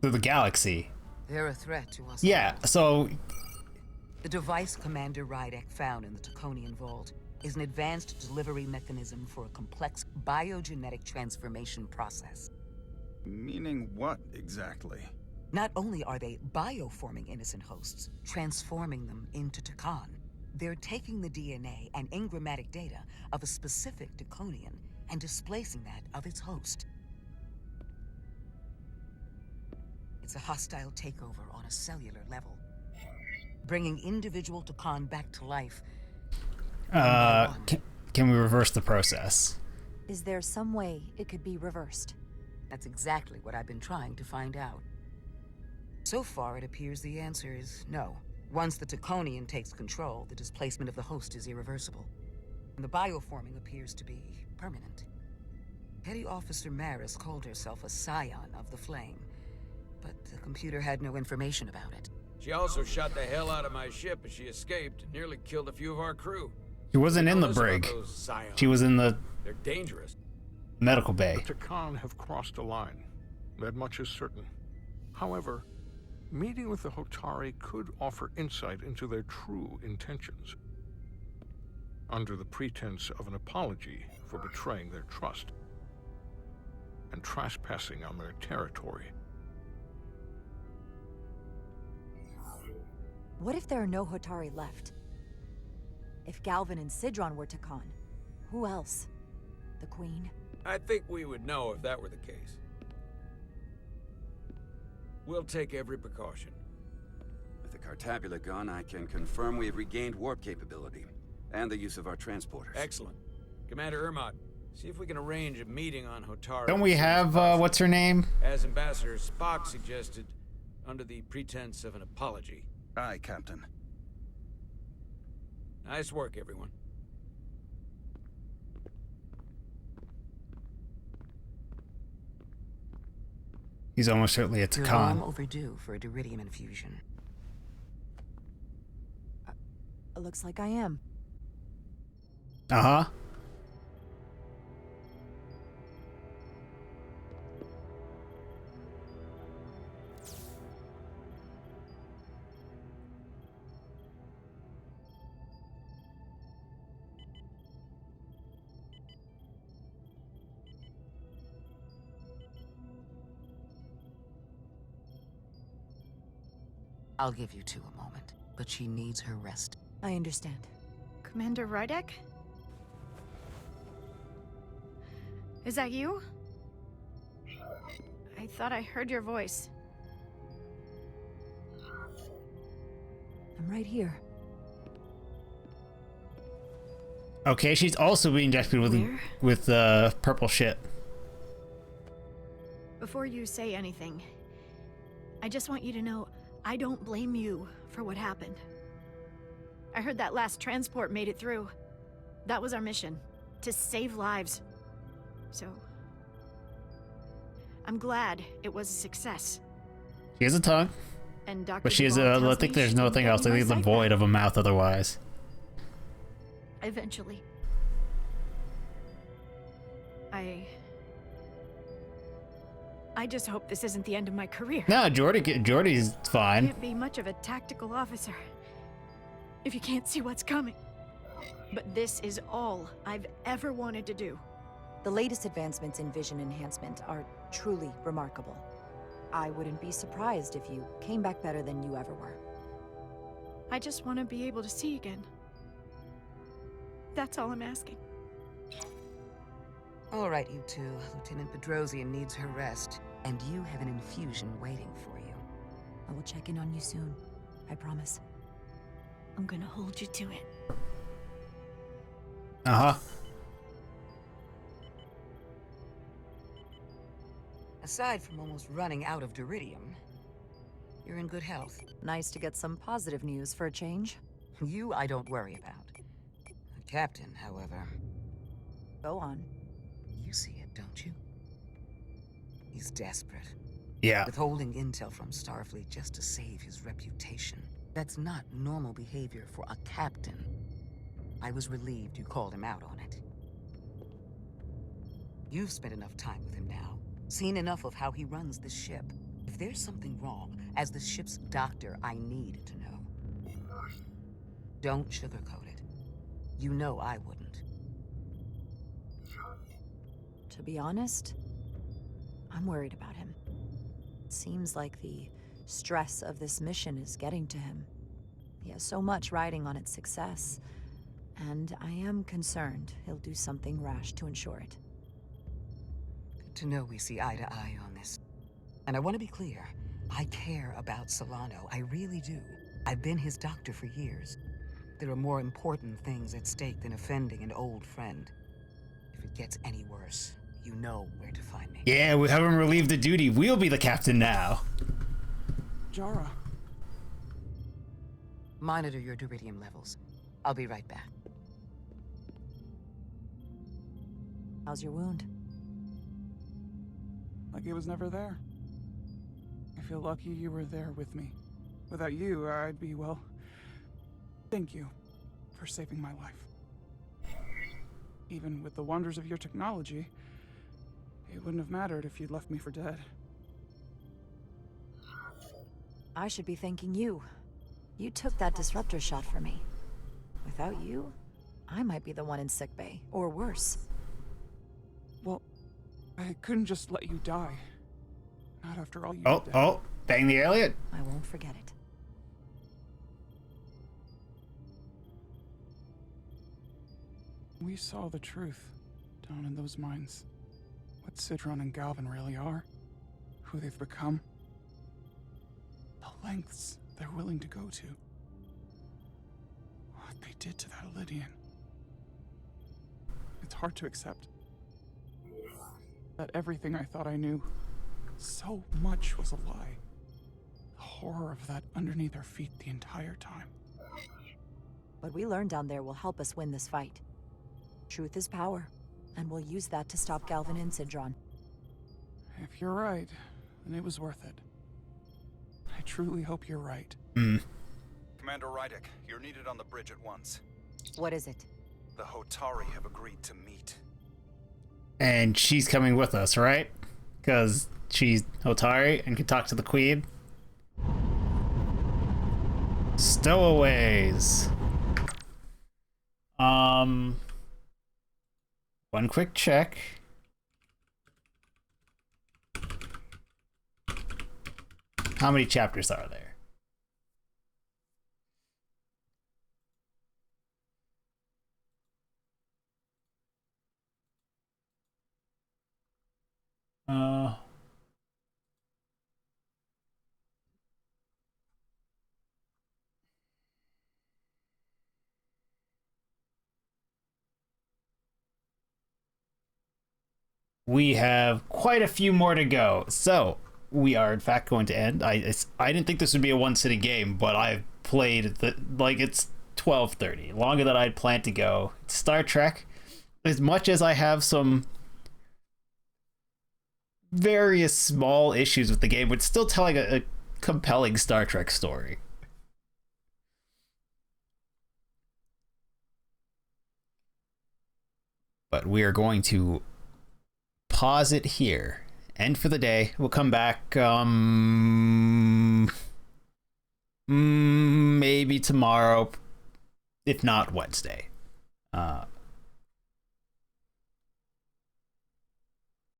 [SPEAKER 1] To the galaxy.
[SPEAKER 17] they're a threat to us.
[SPEAKER 1] Yeah, so
[SPEAKER 17] The device Commander Rydek found in the Taconian Vault is an advanced delivery mechanism for a complex biogenetic transformation process.
[SPEAKER 2] Meaning what, exactly?
[SPEAKER 17] Not only are they bioforming innocent hosts, transforming them into Takan, they're taking the DNA and engrammatic data of a specific Taconian and displacing that of its host. It's a hostile takeover on a cellular level, bringing individual Takan back to life.
[SPEAKER 1] Can we reverse the process?
[SPEAKER 4] Is there some way it could be reversed?
[SPEAKER 17] That's exactly what I've been trying to find out. So far, it appears the answer is no. Once the Taconian takes control, the displacement of the host is irreversible. And the bioforming appears to be permanent. Petty Officer Maris called herself a scion of the Flame, but the computer had no information about it.
[SPEAKER 3] She also shot the hell out of my ship as she escaped and nearly killed a few of our crew.
[SPEAKER 1] She wasn't in the brig. She was in the
[SPEAKER 3] They're dangerous.
[SPEAKER 1] medical bay.
[SPEAKER 20] The Takan have crossed a line. That much is certain. However, meeting with the Hotari could offer insight into their true intentions. Under the pretense of an apology for betraying their trust and trespassing on their territory.
[SPEAKER 4] What if there are no Hotari left? If Galvin and Sidron were Takan, who else? The Queen?
[SPEAKER 3] I think we would know if that were the case. We'll take every precaution.
[SPEAKER 7] With the Cartabula gone, I can confirm we have regained warp capability and the use of our transporters.
[SPEAKER 3] Excellent. Commander Ermot, see if we can arrange a meeting on Hotari.
[SPEAKER 1] Don't we have, what's her name?
[SPEAKER 3] As Ambassador Spock suggested, under the pretense of an apology.
[SPEAKER 2] Aye, Captain.
[SPEAKER 3] Nice work, everyone.
[SPEAKER 1] He's almost certainly a
[SPEAKER 17] You're long
[SPEAKER 1] Takan.
[SPEAKER 17] overdue for a Diridium infusion.
[SPEAKER 4] It looks like I am.
[SPEAKER 1] Uh-huh.
[SPEAKER 17] I'll give you two a moment, but she needs her rest.
[SPEAKER 4] I understand.
[SPEAKER 21] Commander Rydek? Is that you? I thought I heard your voice.
[SPEAKER 4] I'm right here.
[SPEAKER 1] Okay, she's also being injected with purple shit.
[SPEAKER 21] Before you say anything, I just want you to know I don't blame you for what happened. I heard that last transport made it through. That was our mission, to save lives. So, I'm glad it was a success.
[SPEAKER 1] She has a tongue,
[SPEAKER 21] And Dr.
[SPEAKER 1] but she has
[SPEAKER 21] Duvall
[SPEAKER 1] I
[SPEAKER 21] tells
[SPEAKER 1] think
[SPEAKER 21] me
[SPEAKER 1] there's
[SPEAKER 21] she
[SPEAKER 1] nothing
[SPEAKER 21] didn't
[SPEAKER 1] else. I
[SPEAKER 21] get
[SPEAKER 1] think
[SPEAKER 21] my
[SPEAKER 1] the
[SPEAKER 21] sight
[SPEAKER 1] void
[SPEAKER 21] back.
[SPEAKER 1] of a mouth otherwise.
[SPEAKER 21] Eventually. I just hope this isn't the end of my career.
[SPEAKER 1] No, Jordy's fine.
[SPEAKER 21] Can't be much of a tactical officer if you can't see what's coming. But this is all I've ever wanted to do.
[SPEAKER 4] The latest advancements in vision enhancement are truly remarkable. I wouldn't be surprised if you came back better than you ever were.
[SPEAKER 21] I just want to be able to see again. That's all I'm asking.
[SPEAKER 17] All right, you two. Lieutenant Bedrosian needs her rest, and you have an infusion waiting for you.
[SPEAKER 4] I will check in on you soon. I promise.
[SPEAKER 21] I'm gonna hold you to it.
[SPEAKER 1] Uh-huh.
[SPEAKER 17] Aside from almost running out of duridium, you're in good health.
[SPEAKER 4] Nice to get some positive news for a change.
[SPEAKER 17] You, I don't worry about. The captain, however...
[SPEAKER 4] Go on.
[SPEAKER 17] You see it, don't you? He's desperate.
[SPEAKER 1] Yeah.
[SPEAKER 17] Withholding intel from Starfleet just to save his reputation. That's not normal behavior for a captain. I was relieved you called him out on it. You've spent enough time with him now. Seen enough of how he runs this ship. If there's something wrong, as the ship's doctor, I need to know. Don't sugarcoat it. You know I wouldn't.
[SPEAKER 4] To be honest, I'm worried about him. It seems like the stress of this mission is getting to him. He has so much riding on its success, and I am concerned he'll do something rash to ensure it.
[SPEAKER 17] Good to know we see eye to eye on this. And I want to be clear, I care about Solano, I really do. I've been his doctor for years. There are more important things at stake than offending an old friend. If it gets any worse, you know where to find me.
[SPEAKER 1] Yeah, we haven't relieved the duty. We'll be the captain now.
[SPEAKER 11] Jara.
[SPEAKER 17] Monitor your duridium levels. I'll be right back.
[SPEAKER 4] How's your wound?
[SPEAKER 11] Like it was never there. I feel lucky you were there with me. Without you, I'd be, well... Thank you for saving my life. Even with the wonders of your technology, it wouldn't have mattered if you'd left me for dead.
[SPEAKER 4] I should be thanking you. You took that disruptor shot for me. Without you, I might be the one in sickbay, or worse.
[SPEAKER 11] Well, I couldn't just let you die. Not after all you did.
[SPEAKER 1] Oh, bang the alien.
[SPEAKER 4] I won't forget it.
[SPEAKER 11] We saw the truth down in those mines. What Sidron and Galvin really are. Who they've become. The lengths they're willing to go to. What they did to that Lydian. It's hard to accept. That everything I thought I knew, so much was a lie. The horror of that underneath our feet the entire time.
[SPEAKER 4] What we learned down there will help us win this fight. Truth is power, and we'll use that to stop Galvin and Sidron.
[SPEAKER 11] If you're right, then it was worth it. I truly hope you're right.
[SPEAKER 2] Commander Rydick, you're needed on the bridge at once.
[SPEAKER 4] What is it?
[SPEAKER 2] The Hotari have agreed to meet.
[SPEAKER 1] And she's coming with us, right? Because she's Hotari and can talk to the Queen. Stowaways. One quick check. How many chapters are there? We have quite a few more to go. So, we are in fact going to end. I didn't think this would be a one-sitting game, but I've played it's 12:30, longer than I'd planned to go. Star Trek, as much as I have some various small issues with the game, it's still telling a compelling Star Trek story. But we are going to pause it here. End for the day. We'll come back maybe tomorrow, if not Wednesday.